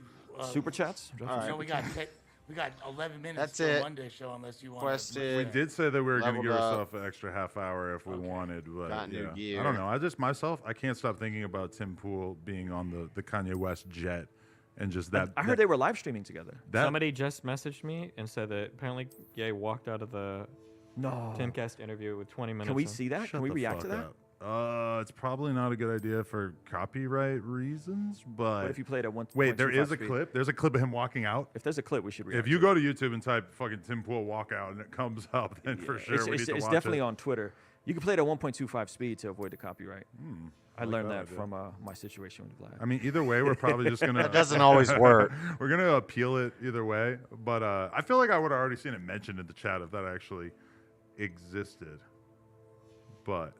super chats? All right. So we got 11 minutes That's for it. Monday show, unless you want. Question. We did say that we were going to Leveled give up. ourselves an extra half hour if we wanted, but Got new gear. I don't know. I can't stop thinking about Tim Pool being on the Kanye West jet, and just that. I heard they were live streaming together. Somebody just messaged me and said that apparently Ye walked out of the Timcast interview with 20 minutes. Can we see that? Can we react to that? It's probably not a good idea for copyright reasons, but What if you played at 1.25 wait, there is a speed? clip. There's a clip of him walking out. If there's a clip, we should react. If you go to YouTube and type fucking Tim Pool walkout and it comes up, then for sure we need to watch it. It's definitely on Twitter. You can play it at 1.25 speed to avoid the copyright. I like learned that that idea. from my situation with Vlad. I mean, either way, we're probably just gonna. That doesn't always work. We're gonna appeal it either way, but I feel like I would have already seen it mentioned in the chat if that actually existed. But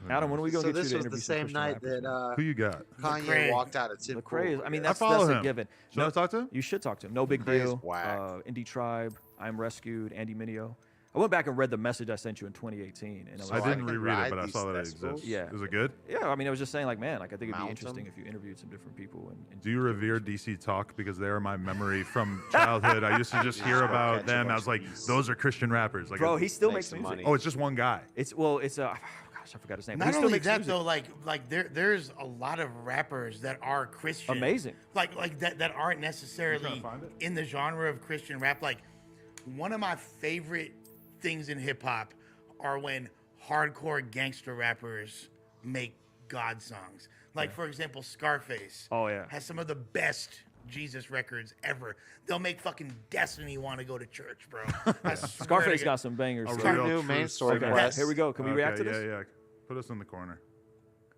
Adam, when do we go So get this you to was interview the some same Christian night rappers, that man? who you got? Kanye walked out of Tim Lecrae. Pool. I mean, I that's follow a him. given. Should I talk to him? You should talk to him. No Big Lecrae's Deal. whack. Indie Tribe. I'm Rescued. Andy Mineo. I went back and read the message I sent you in 2018, and I didn't reread it, but I saw that it festivals? exists. Yeah. Is it good? Yeah, I mean, I was just saying, like, man, like, I think it'd be Mount interesting them. if you interviewed some different people. And Do you revere DC Talk? Because they are my memory from childhood. I used to just hear about them. I was like, those are Christian rappers. Like, Bro, he still Make makes some music. money. oh, it's just one guy. Gosh, I forgot his name. but Not he still only makes that music. though, like there's a lot of rappers that are Christian. Amazing. Like that aren't necessarily find it? in the genre of Christian rap. Like one of my favorite things in hip hop are when hardcore gangster rappers make God songs. Like for example, Scarface. Oh, yeah. Has some of the best Jesus records ever. They'll make fucking Destiny want to go to church, bro. I swear to Scarface God. got some bangers. A too. Our real new true main story Okay, quest. here we go. Can we react to this? Yeah. Put us in the corner.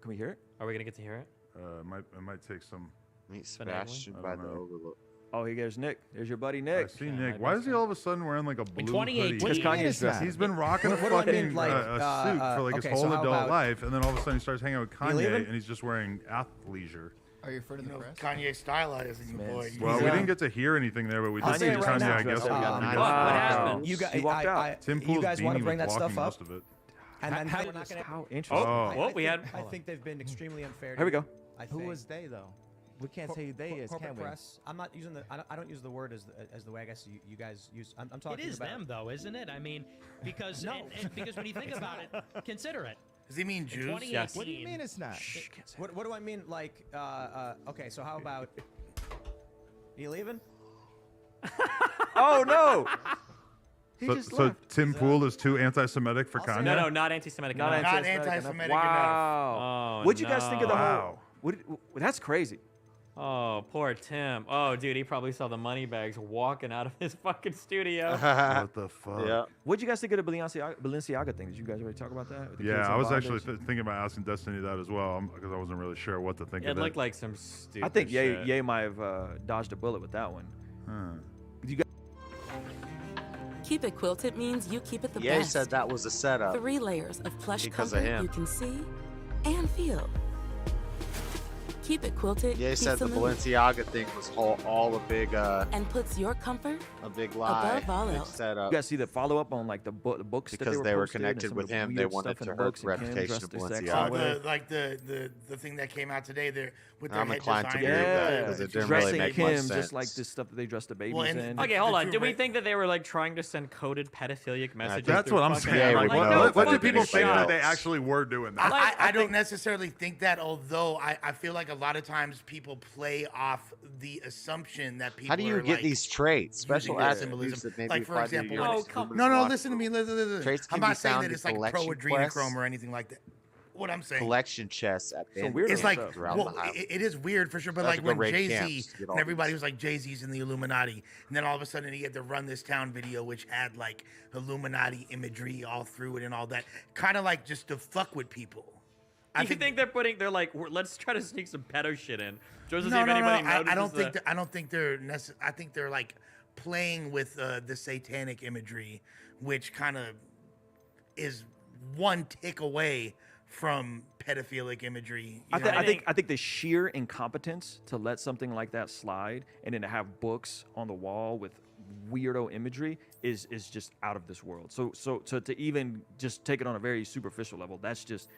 Can we hear it? Are we gonna get to hear it? It might take some. Meet Finagling? Sebastian I by don't the know. Overlook. Oh, here's Nick. There's your buddy I Nick. see Yeah, Nick. I Why think is he so. all of a sudden wearing like a blue 2018. Because hoodie? Kanye's dressing. He's been rocking a What do I fucking mean, like, a suit for like okay, his so whole how adult about- life, and then all of a sudden he starts hanging out with You leaving? Kanye, and he's just wearing athleisure. Are you referring to the press? Kanye stylizing your boy. Well, we didn't get to hear anything there, but we I'll did say see it right Kanye. now. I guess we got What to happened? You guys, He walked out. Tim you Pool's guys want beanie to bring was that stuff blocking up? most of it. And then How we're did not this- gonna. how interesting. I think they've been extremely unfair. Here we to go. I Who think. was they though? We can't say who they is, corporate can we? press. I'm not using the. I don't use the word as the way I guess you guys use. I'm talking It is about. them, though, isn't it? I mean, because because when you think about it, consider it. Does he mean In Jews? 2018, What do you mean it's not? What do I mean? Like, okay, so how about? You leaving? Oh no! So Tim Pool is too anti-Semitic for Kanye? No, not anti-Semitic. Not enough. anti-Semitic. Wow. Oh, What'd you guys think of the no. whole? That's crazy. Oh, poor Tim. Oh, dude, he probably saw the money bags walking out of his fucking studio. What the fuck? Yeah. What'd you guys think of the Balenciaga thing? Did you guys already talk about that? The Yeah, kids I in was actually bondage? thinking about asking Destiny that as well because I wasn't really sure what to think It of it. looked like some stupid I think shit. Ye might have dodged a bullet with that one. You guys Keep It Quilted means you keep it the Ye best. said that was a setup. 3 layers of plush Because of comfort him. you can see and feel. Keep It Quilted Ye keeps said the them in Balenciaga thing was all a big and puts your comfort lie, above all big else. setup. You guys see the follow-up on like the books that Because they were connected posted and some with of the him, they weird wanted stuff in to the hurt books the and Kim reputation dressed of as sex Balenciaga. the thing that came out today there with their I'm head inclined to design. believe that Yeah, because it didn't dressing really make Kim much just sense. like this stuff that they dressed the babies Well, and in. Okay, hold on. Do we think that they were like trying to send coded pedophilic messages? That's through what I'm fucking- saying. Like, Like, no what do fucking people think shot. that they actually were doing that? I don't necessarily think that, although I feel like a lot of times people play off the assumption that people How do you are, get like, these traits? Special using attributes that maybe like, for apply to example, your when next it's- human no, watch listen to me. Listen. Traits I'm can be not saying found that in it's like collection pro adrenochrome quests. or anything like that. What I'm saying. Collection chests at Some the weirdo It's like, stuff. throughout the it is weird for sure, but That's like like a when raid Jay-Z, camps to get all and everybody was like, Jay-Z's in the Illuminati, and then all of a sudden he had the Run This Town video, which had like Illuminati imagery all through it and all that, kind of like just to fuck with people. I think they're like, let's try to sneak some pedo shit in. Just to see No, if anybody notices I don't think the- I don't think they're I think they're like playing with the satanic imagery, which kind of is one tick away from pedophilic imagery. I think the sheer incompetence to let something like that slide and then to have books on the wall with weirdo imagery is just out of this world. So to even just take it on a very superficial level, that's just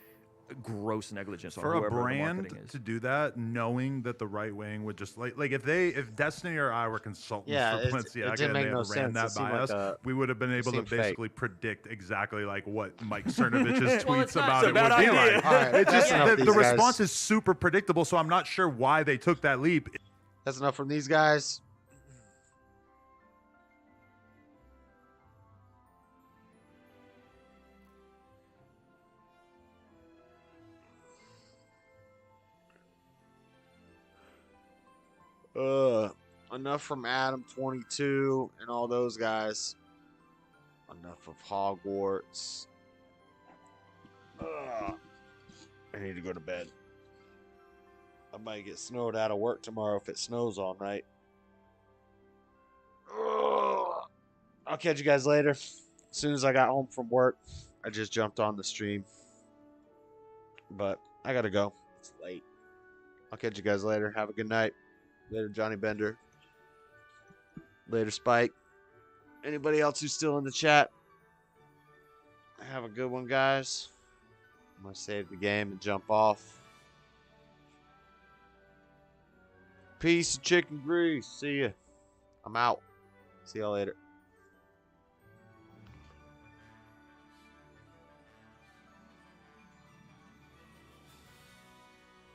gross negligence For on a whoever the brand marketing is. to do that, knowing that the right wing would just like if Destiny or I were consultants Yeah, for it Balenciaga didn't and make they no had ran sense. It that seemed by like us, we would have been able to seemed fake. basically predict exactly like what Mike Cernovich's Well, tweets it's not- about it's a it bad would be idea. like. All right, It's that's just enough of the these guys. response is super predictable, so I'm not sure why they took that leap. That's enough from these guys. Enough from Adam 22 and all those guys. Enough of Hogwarts. I need to go to bed. I might get snowed out of work tomorrow if it snows all night. I'll catch you guys later. As soon as I got home from work, I just jumped on the stream. But I gotta go. It's late. I'll catch you guys later. Have a good night. Later, Johnny Bender. Later, Spike. Anybody else who's still in the chat? Have a good one, guys. I'm going to save the game and jump off. Peace and chicken grease. See ya. I'm out. See y'all later.